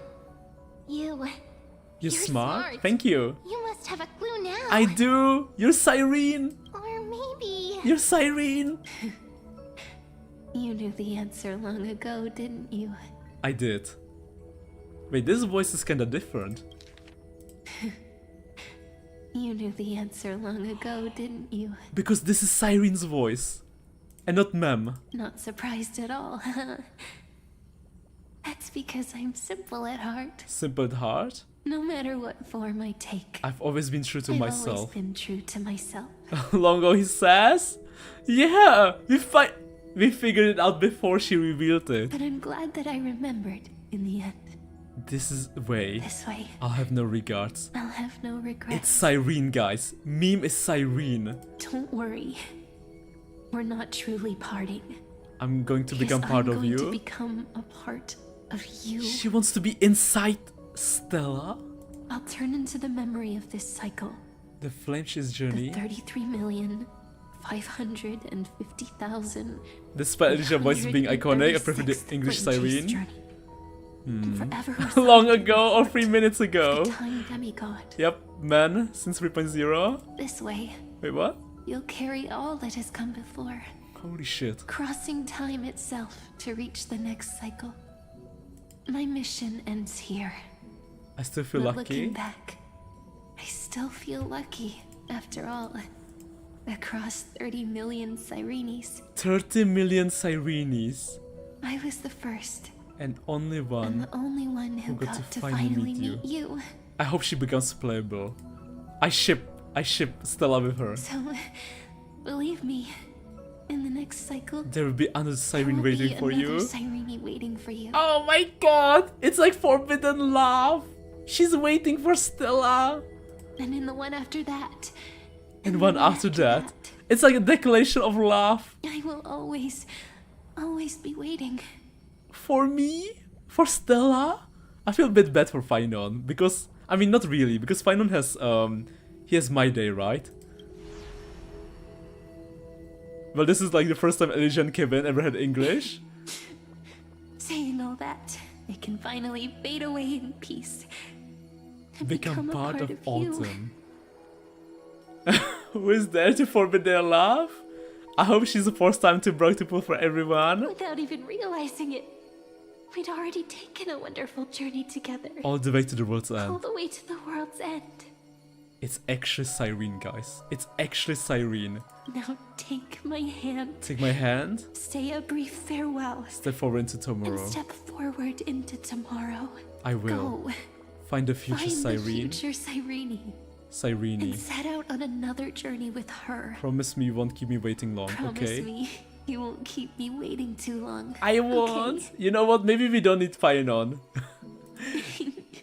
You're smart. Thank you. You must have a clue now. I do. You're Cyrene. Or maybe... You're Cyrene. You knew the answer long ago, didn't you? I did. Wait, this voice is kinda different. You knew the answer long ago, didn't you? Because this is Cyrene's voice. And not Mem. Not surprised at all. That's because I'm simple at heart. Simple at heart? No matter what form I take. I've always been true to myself. I've always been true to myself. Longo, he says? Yeah! We figured it out before she revealed it. But I'm glad that I remembered in the end. This way. I'll have no regards. I'll have no regrets. It's Cyrene, guys. Meme is Cyrene. Don't worry. We're not truly parting. I'm going to become part of you. I'm going to become a part of you. She wants to be inside Stella. I'll turn into the memory of this cycle. The Flamesh's journey. The 33,550,000. Despite Alicia voice being iconic, I prefer the English Cyrene. and forever Long ago or 3 minutes ago. time demigod. Yep, man, since 3.0. This way, Wait, what? you'll carry all that has come before, Holy shit. crossing time itself to reach the next cycle. My mission ends here. I still feel But lucky. looking back, I still feel lucky, after all. Across 30 million Sirenes, 30 million Sirenes. I was the first, And only and one the only one who got to finally meet you. I hope she becomes playable. I ship Stella with her. So, believe me, in the next cycle, There will be another there Sirene will waiting be for another you. Sirene waiting for you. Oh my god! It's like forbidden love! She's waiting for Stella! And in the one after that, And one after that. It's like a declaration of love. I will always be waiting. For me? For Stella? I feel a bit bad for Phainon, because... I mean, not really, because Phainon has, he has My Day, right? Well, this is like the first time Elijah and Kevin ever had English. Saying all that, it can finally fade away in peace. And Become a part of you. autumn. Who is there to forbid their love? I hope she's a forced time too broke to pull for everyone. Without even realizing it, we'd already taken a wonderful journey together. All the way to the world's All end. the way to the world's end. It's actually Sirene, guys. It's actually Sirene. Now take my hand. Take my hand. Say a brief farewell. Step forward into tomorrow. And step forward into tomorrow. I will. Go. Find the future Find Sirene. the future Sirene. Sirene. And set out on another journey with her. Promise me you won't keep me waiting long, Promise okay? me you won't keep me waiting too long. I won't. Okay? You know what? Maybe we don't need Phainon.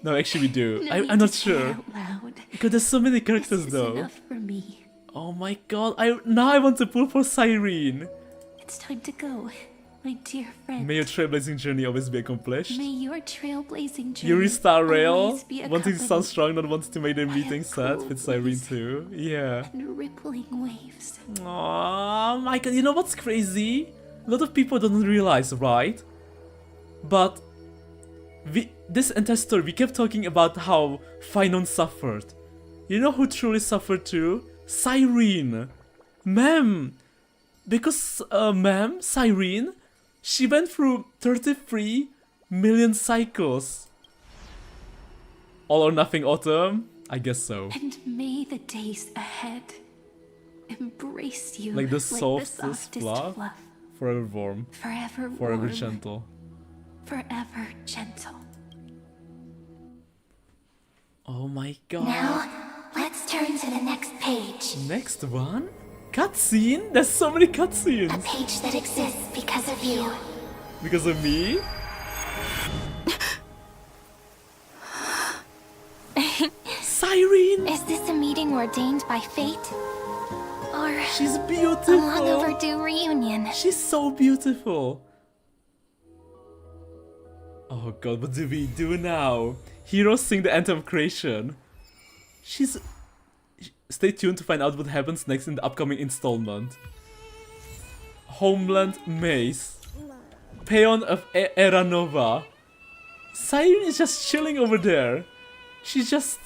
No, actually we do. No need I'm not to say sure. out loud. Because there's so many characters This is though. enough for me. Oh my god, now I want to pull for Sirene. It's time to go, my dear friend. May your trailblazing journey always be accomplished. May your trailblazing journey Yuri Star Rail, always be wanting to sound accompanied strong, not wanting to make their by a meeting sad cool with Sirene breeze too. Yeah. and rippling waves. Oh my god, you know what's crazy? A lot of people don't realize, right? But this entire story, we kept talking about how Phainon suffered. You know who truly suffered too? Sirene. Ma'am. Because, ma'am, Sirene, she went through 33 million cycles. All or nothing, Autumn? I guess so. And may the days ahead embrace you Like the softest softest fluff. Forever warm. Forever Forever warm. gentle. Forever gentle. Oh my god. Now, let's turn to the next page. Next one? Cutscene? There's so many cutscenes. A page that exists because of you. Because of me? Sirene! Is this a meeting ordained by fate? Or she's beautiful. a long overdue reunion? She's so beautiful. Oh god, what do we do now? Heroes sing the anthem of creation. Stay tuned to find out what happens next in the upcoming installment. Homeland Maze. Peon of Era Nova. Sirene is just chilling over there. She's just...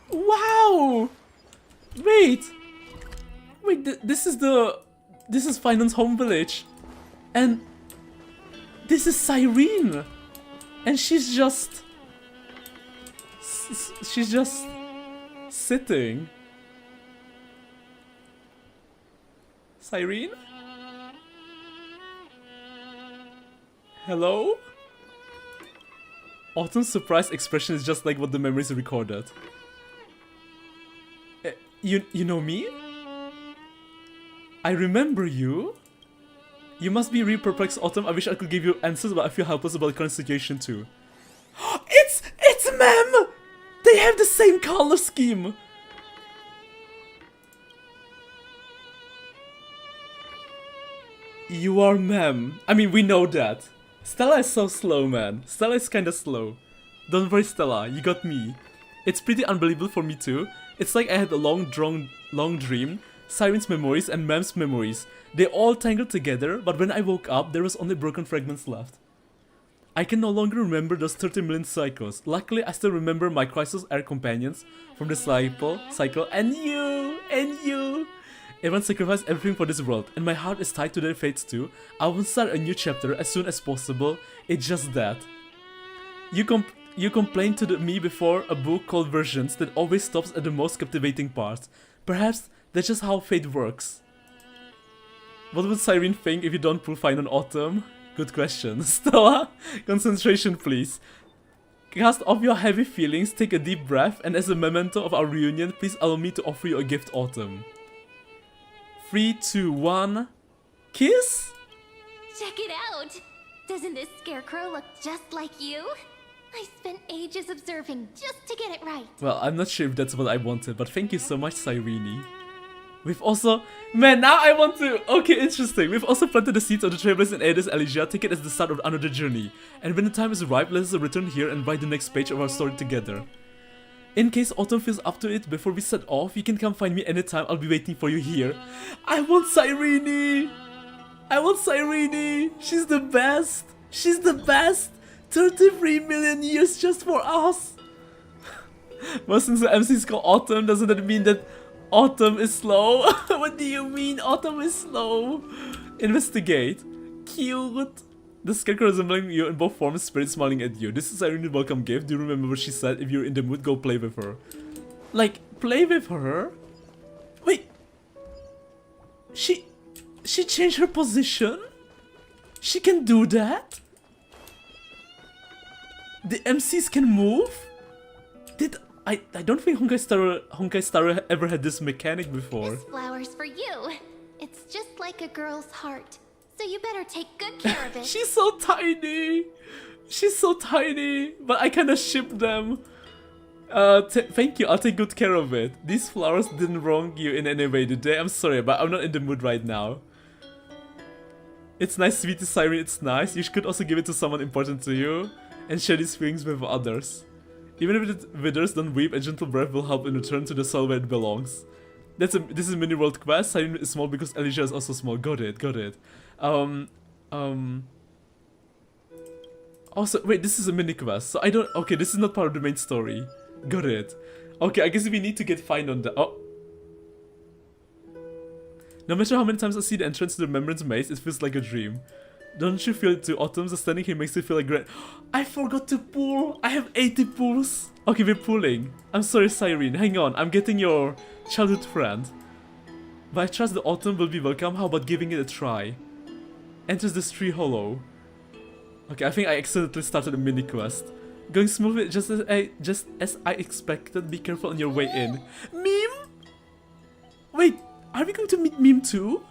Wow! Wait, this is Phainon's home village. And this is Sirene. And she's just sitting. Sirene? Hello? Autumn's surprised expression is just like what the memories recorded. You know me? I remember you? You must be really perplexed, Autumn. I wish I could give you answers, but I feel helpless about the current situation too. It's Mem! They have the same color scheme! You are Mem. I mean, we know that. Stella is so slow, man. Stella is kinda slow. Don't worry, Stella, you got me. It's pretty unbelievable for me too. It's like I had a long dream, Sirene's memories and Mem's memories. They all tangled together, but when I woke up, there was only broken fragments left. I can no longer remember those 30 million cycles. Luckily, I still remember my Crisis Air companions from the cycle, and you! Everyone sacrificed everything for this world, and my heart is tied to their fates too. I will start a new chapter as soon as possible. It's just that. You complained to me before a book called Versions that always stops at the most captivating parts. Perhaps that's just how fate works. What would Cyrene think if you don't pull Phainon Autumn? Good question. Stella, concentration please. Cast off your heavy feelings, take a deep breath, and as a memento of our reunion, please allow me to offer you a gift, Autumn. 3, 2, 1... Kiss? Check it out! Doesn't this scarecrow look just like you? I spent ages observing just to get it right. Well, I'm not sure if that's what I wanted, but thank you so much, Cyrene. We've also... Man, now I want to... Okay, interesting. We've also planted the seeds of the Trailblazers in Aedes Elysia. Take it as the start of another journey. And when the time is ripe, let us return here and write the next page of our story together. In case Autumn feels up to it, before we set off, you can come find me anytime. I'll be waiting for you here. I want Cyrene! I want Cyrene! She's the best! She's the best! 33 million years just for us! Well, since the MC is called Autumn, doesn't that mean that Autumn is slow? What do you mean Autumn is slow? Investigate. Cute. The scarecrow resembling you in both forms, spirit smiling at you. This is Irene's welcome gift. Do you remember what she said? If you're in the mood, go play with her. Like, play with her? Wait. She changed her position? She can do that? The MCs can move? I don't think honkaistarrail ever had this mechanic before. This flower's for you. It's just like a girl's heart. So you better take good care of it. She's so tiny. She's so tiny. But I kinda ship them. Thank you, I'll take good care of it. These flowers didn't wrong you in any way, did they? I'm sorry, but I'm not in the mood right now. It's nice, sweetie Cyrene, it's nice. You could also give it to someone important to you. And share these feelings with others. Even if it withers, don't weep, a gentle breath will help in return to the soul where it belongs. This is a mini world quest. Cyrene is small because Elysia is also small. Got it. Also, wait, this is a mini quest, so I don't... Okay, this is not part of the main story. Got it. Okay, I guess we need to get Phainon the... Oh. No matter how many times I see the entrance to the Remembrance Maze, it feels like a dream. Don't you feel it too? Autumn, so standing here makes you feel like great. I forgot to pull! I have 80 pulls! Okay, we're pulling. I'm sorry, Cyrene. Hang on, I'm getting your childhood friend. But I trust the Autumn will be welcome. How about giving it a try? Enters this tree hollow. Okay, I think I accidentally started a mini quest. Going smoothly, just as I expected. Be careful on your way in. Meme? Wait, are we going to meet Meme too?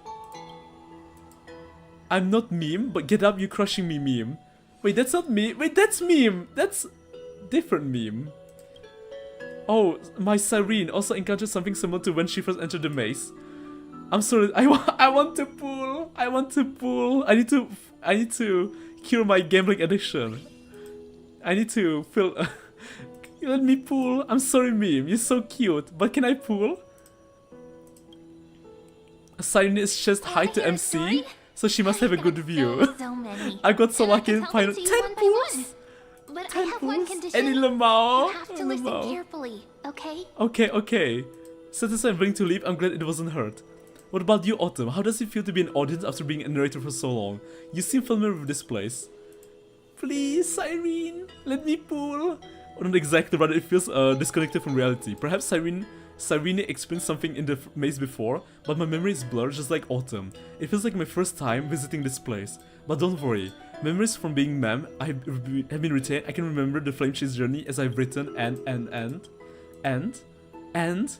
I'm not Meme, but get up, you crushing me, Meme. Wait, that's not me. Wait, that's Meme. That's different Meme. Oh, my Cyrene also encountered something similar to when she first entered the maze. I'm sorry. I want to pull. I want to pull. I need to cure my gambling addiction. I need to feel. Let me pull. I'm sorry, Meme. You're so cute. But can I pull? Cyrene is just high to MC. So she must have a good view. I got so lucky in Phainon. 10 pools! But I have one condition. Any Lemao? You have to listen carefully, okay? Okay. Since I'm willing to leave, I'm glad it wasn't hurt. What about you, Autumn? How does it feel to be an audience after being a narrator for so long? You seem familiar with this place. Please, Cyrene, let me pull. Or not exactly, rather it feels disconnected from reality. Perhaps Cyrene experienced something in the maze before, but my memory is blurred just like Autumn. It feels like my first time visiting this place. But don't worry, memories from being Mem have been retained. I can remember the flame chase journey as I've written and...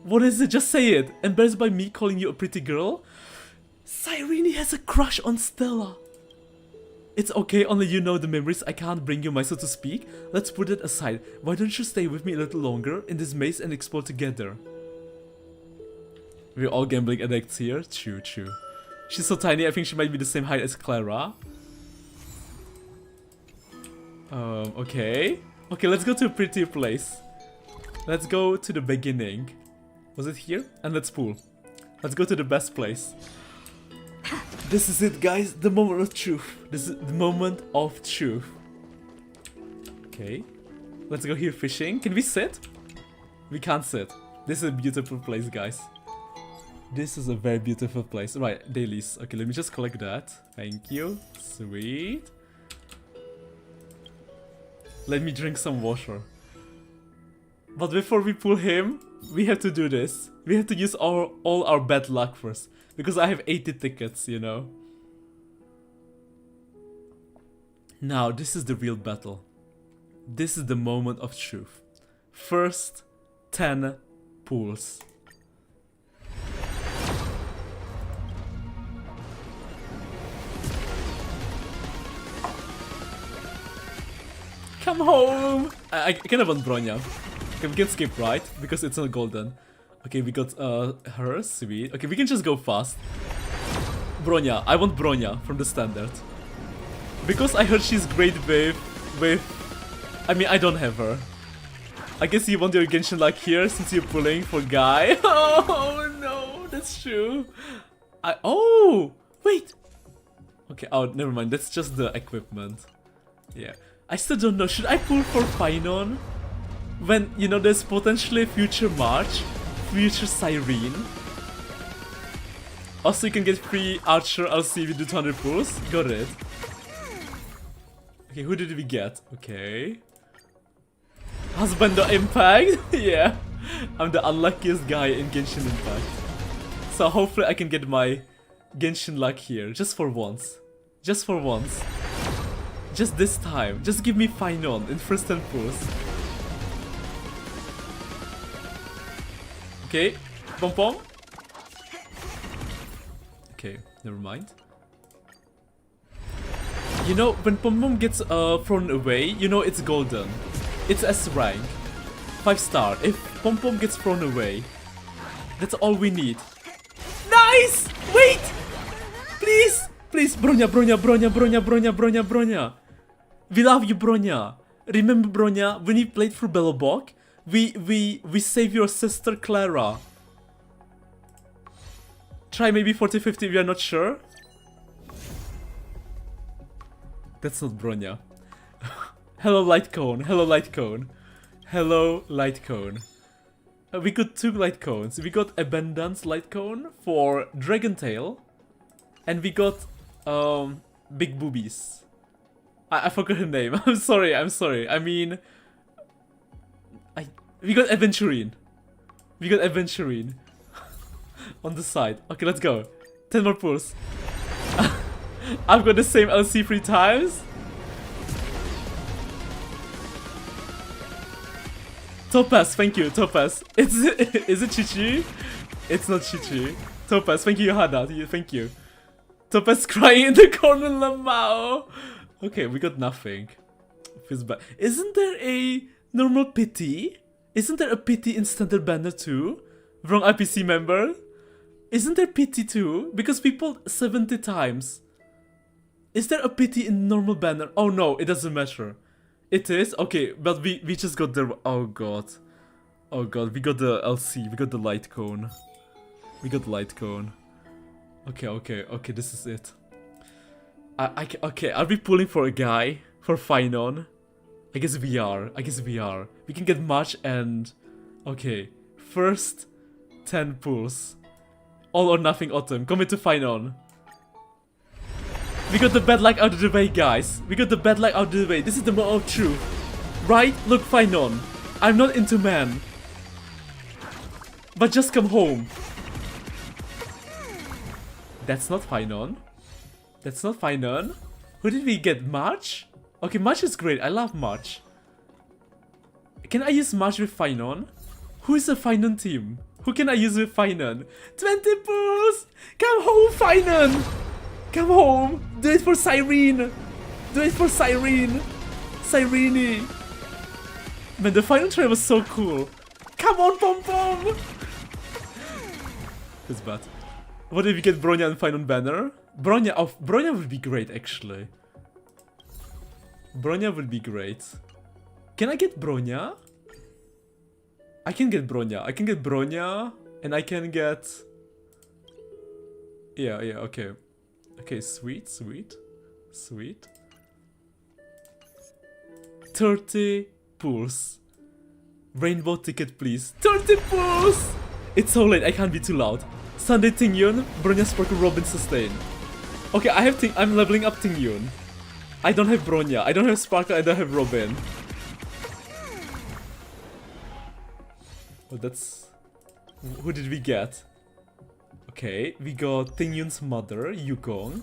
What is it? Just say it! Embarrassed by me calling you a pretty girl? Cyrene has a crush on Stella! It's okay, only you know the memories. I can't bring you my so to speak. Let's put it aside. Why don't you stay with me a little longer in this maze and explore together? We're all gambling addicts here. True. She's so tiny, I think she might be the same height as Clara. Okay. Okay, let's go to a prettier place. Let's go to the beginning. Was it here? And let's pull. Let's go to the best place. This is it, guys. The moment of truth. This is the moment of truth. Okay. Let's go here fishing. Can we sit? We can't sit. This is a beautiful place, guys. This is a very beautiful place. Right, dailies. Okay, let me just collect that. Thank you. Sweet. Let me drink some water. But before we pull him, we have to do this. We have to use all our bad luck first. Because I have 80 tickets, you know. Now, this is the real battle. This is the moment of truth. First 10 pulls. Come home! I kind of want Bronya. Okay, we can skip, right? Because it's not golden. Okay, we got her, sweet. Okay, we can just go fast. Bronya, I want Bronya from the standard. Because I heard she's great with... I mean, I don't have her. I guess you want your Genshin luck here since you're pulling for Guy. Oh no, that's true. Oh! Wait! Okay, oh, never mind. That's just the equipment. Yeah. I still don't know. Should I pull for Phainon? When, you know, there's potentially future March, future Cyrene. Also, you can get free Archer LC if you do 200 pulls. Got it. Okay, who did we get? Okay. Husbando Impact? Yeah. I'm the unluckiest guy in Genshin Impact. So hopefully I can get my Genshin luck here. Just for once. Just for once. Just this time. Just give me Phainon in first 10 pulls. Okay. Pom pom. Okay, never mind. You know, when Pom Pom gets thrown away, you know it's golden. It's S rank. 5 star. If Pom Pom gets thrown away, that's all we need. Nice! Wait! Please! Please, Bronya, Bronya, Bronya, Bronya, Bronya, Bronya, Bronya. We love you, Bronya. Remember, Bronya, when we played through Belobog, we saved your sister Clara. Try maybe 40-50, we are not sure. That's not Bronya. Hello, Light Cone. Hello, Light Cone. Hello, Light Cone. We got 2 Light Cones. We got Abundance Light Cone for Dragon Tail. And we got Big Boobies. I forgot her name. I'm sorry, I'm sorry. I mean... we got Aventurine. We got Aventurine. On the side. Okay, let's go. 10 more pulls. I've got the same LC 3 times. Topaz, thank you, Topaz. Is it Chichi? It's not Chichi. Topaz, thank you, Yohada. Thank you. Topaz crying in the corner, Lamao. Okay, we got nothing. Feels bad. Isn't there a normal pity? Isn't there a pity in standard banner too? Wrong IPC member? Isn't there pity too? Because we pulled 70 times. Is there a pity in normal banner? Oh no, it doesn't matter. It is? Okay, but we just got the... Oh god. Oh god, we got the LC, we got the light cone. We got the light cone. Okay, okay, okay, this is it. Okay, are we pulling for a guy? For Phainon? I guess we are. I guess we are. We can get March and... Okay, first 10 pulls. All or nothing autumn. Commit to Phainon. We got the bad luck out of the way, guys. We got the bad luck out of the way. This is the moment of truth. Right? Look, Phainon. I'm not into man. But just come home. That's not Phainon. That's not Phainon. Who did we get? March? Okay, March is great. I love March. Can I use March with Phainon? Who is the Phainon team? Who can I use with Phainon? 20 pulls! Come home, Phainon! Come home! Do it for Cyrene! Do it for Cyrene! Cyrene! Man, the Phainon trailer was so cool. Come on, Pom Pom! That's bad. What if we get Bronya and Phainon banner? Bronya, oh, Bronya would be great, actually. Bronya would be great. Can I get Bronya? I can get Bronya. I can get Bronya. And I can get... Yeah, okay. Okay, sweet, sweet. Sweet. 30 pools. Rainbow ticket, please. 30 pools! It's so late, I can't be too loud. Sunday Tingyun, Bronya Sparkle, Robin Sustain. Okay, I'm leveling up Tingyun. I don't have Bronya, I don't have Sparkle, I don't have Robin. Oh, that's... Who did we get? Okay, we got Tingyun's mother, Yukong.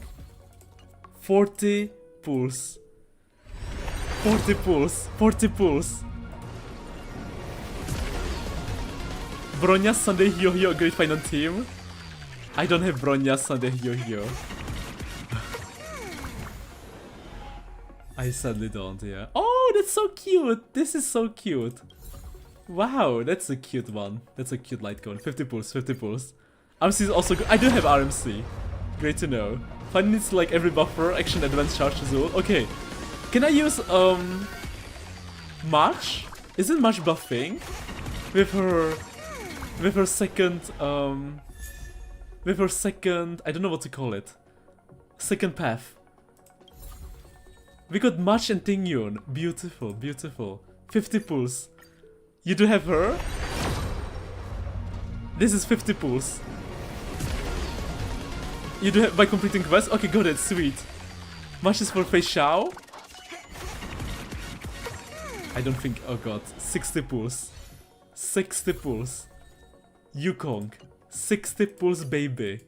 40 pools. 40 pools. 40 pools. Bronya, Sunday, Hyo, Great Phainon team. I don't have Bronya, Sunday, Hyo. I sadly don't, yeah. Oh, that's so cute. This is so cute. Wow, that's a cute one. That's a cute light cone. 50 pulls, 50 pulls. RMC is also good. I do have RMC. Great to know. Fun needs like every buffer, action, advanced charge as well. Okay. Can I use March? Isn't March buffing? With her second I don't know what to call it. Second path. We got March and Tingyun. Beautiful, beautiful. 50 pulls. You do have her? This is 50 pulls. You do have by completing quest? Okay, got it, sweet. March is for Fei Xiao. I don't think, oh god, 60 pulls. 60 pulls. Yukong. 60 pulls, baby.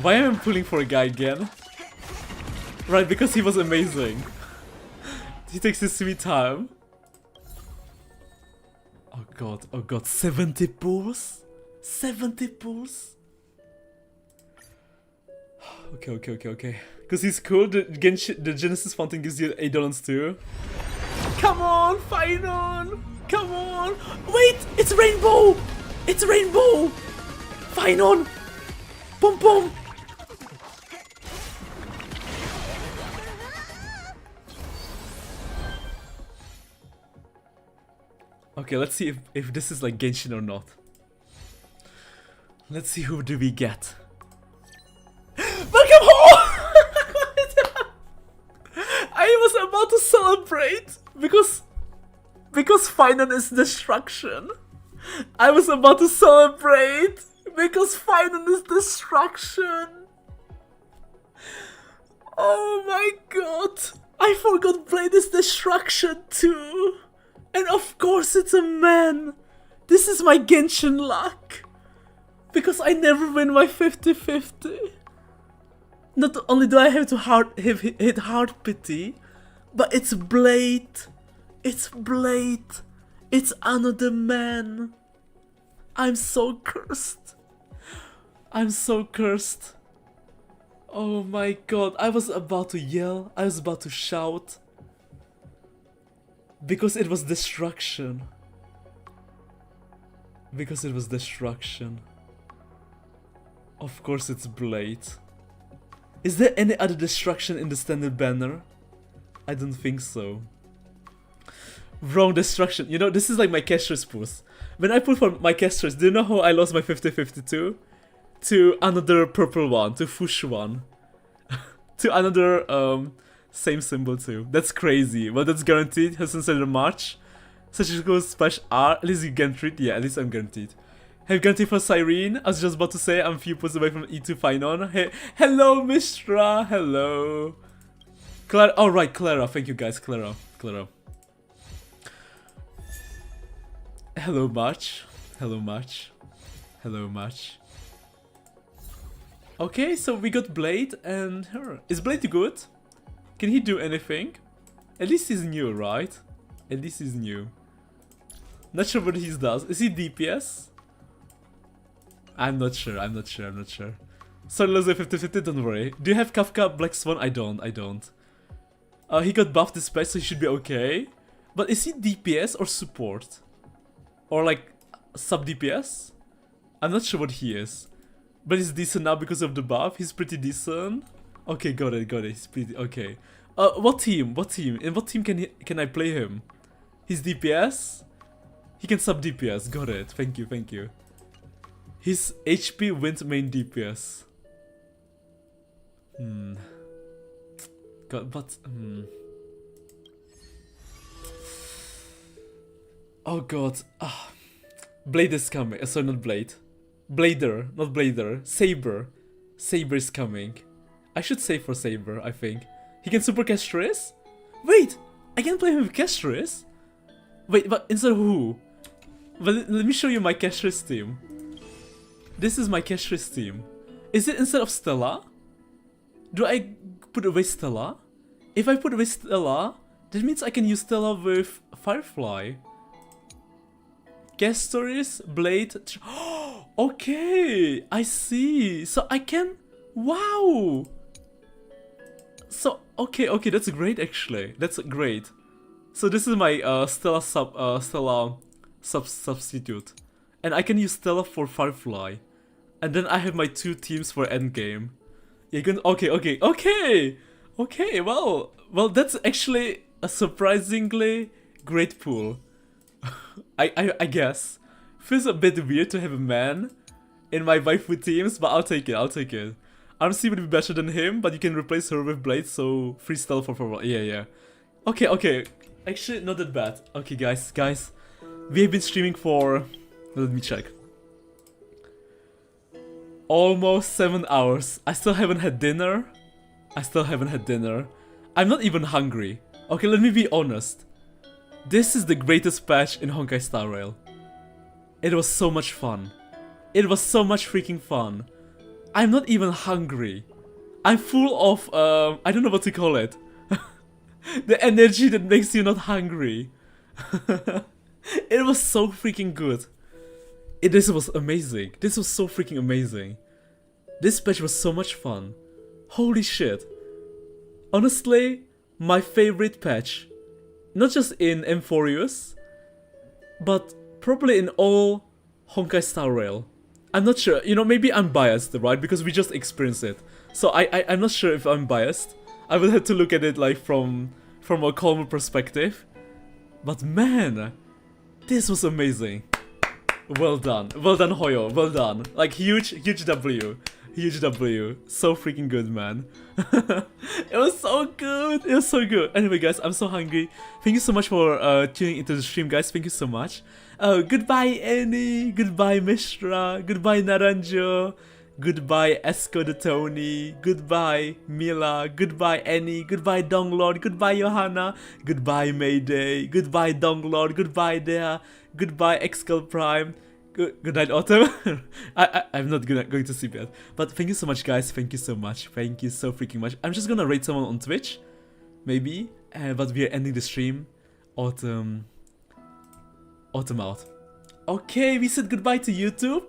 Why am I pulling for a guy again? Right, because he was amazing. He takes his sweet time. Oh god, 70 pulls? 70 pulls? Okay. Because he's cool, the Genesis Fountain gives you $8 too. Come on, Phainon! Come on! Wait, it's Rainbow! It's Rainbow! Phainon! Boom boom! Okay, let's see if this is like Genshin or not. Let's see who do we get. Welcome home! I was about to celebrate because Phainon is destruction. I was about to celebrate because Phainon is destruction. Oh my god! I forgot Blade is destruction too. And of course it's a man! This is my Genshin luck! Because I never win my 50-50. Not only do I have to hit hard pity, but it's Blade! It's Blade! It's another man! I'm so cursed! I'm so cursed! Oh my god, I was about to yell, I was about to shout. Because it was destruction. Because it was destruction. Of course it's Blade. Is there any other destruction in the standard banner? I don't think so. Wrong destruction. You know, this is like my Kestrus boost. When I pulled for my Kestrus, do you know how I lost my 50-52? To another purple one, to Fush one. To another same symbol too. That's crazy. Well, that's guaranteed. Has considered March. Such as goes splash R. At least you guaranteed. Yeah, at least I'm guaranteed. Have guaranteed for Cyrene. I was just about to say I'm a few points away from E2 Phainon. Hey, hello, Mistra. Hello. Clara. Oh, right, Clara. Thank you guys. Clara. Hello, March. Hello, March. Hello, March. Okay, so we got Blade and her. Is Blade good? Can he do anything? At least he's new, right? At least he's new. Not sure what he does. Is he DPS? I'm not sure. So lose a 50-50, don't worry. Do you have Kafka Black Swan? I don't. He got buffed this patch, so he should be okay. But is he DPS or support? Or like sub DPS? I'm not sure what he is. But he's decent now because of the buff. He's pretty decent. Okay, got it. He's pretty okay. What team? In what team can I play him? He's DPS? He can sub DPS. Got it. Thank you. His HP wins main DPS. God, but oh god. Blade is coming. Sorry, not Blade. Blader, not Blader. Saber. Saber is coming. I should save for Saber, I think. He can super Castris? Wait! I can play him with Castris? Wait, but instead of who? But let me show you my Castris team. This is my Castris team. Is it instead of Stella? Do I put away Stella? If I put away Stella, that means I can use Stella with Firefly. Castris, Blade. Okay, I see. So I can. Wow. So okay, that's great actually. That's great. So this is my Stella substitute, and I can use Stella for Firefly, and then I have my 2 teams for endgame. You can okay. Well, that's actually a surprisingly great pool. I guess. Feels a bit weird to have a man in my waifu teams, but I'll take it. RC would be better than him, but you can replace her with Blade, so free Stella for yeah. Okay. Actually, not that bad. Okay, guys, we have been streaming for, let me check, almost 7 hours. I still haven't had dinner. I'm not even hungry. Okay, let me be honest. This is the greatest patch in Honkai Star Rail. It was so much fun. It was so much freaking fun. I'm not even hungry. I'm full of, I don't know what to call it. The energy that makes you not hungry. It was so freaking good. This was amazing. This was so freaking amazing. This patch was so much fun. Holy shit. Honestly, my favorite patch. Not just in Amphorius, but probably in all Honkai Star Rail. I'm not sure, you know, maybe I'm biased, right? Because we just experienced it. So I'm not sure if I'm biased. I will have to look at it like from a calmer perspective. But man, this was amazing. Well done, Hoyo, well done. Like huge W. So freaking good, man. It was so good. Anyway, guys, I'm so hungry. Thank you so much for tuning into the stream, guys. Thank you so much. Goodbye, Annie. Goodbye, Mishra. Goodbye, Naranjo. Goodbye, Esco the Tony. Goodbye, Mila. Goodbye, Annie. Goodbye, Donglord. Goodbye, Johanna. Goodbye, Mayday. Goodbye, Donglord. Goodbye, Dea. Goodbye, Excal Prime. Good night, Autumn. I'm not going to sleep yet. But thank you so much, guys. Thank you so much. Thank you so freaking much. I'm just gonna rate someone on Twitch. Maybe. But we are ending the stream. Autumn out. Okay, we said goodbye to YouTube.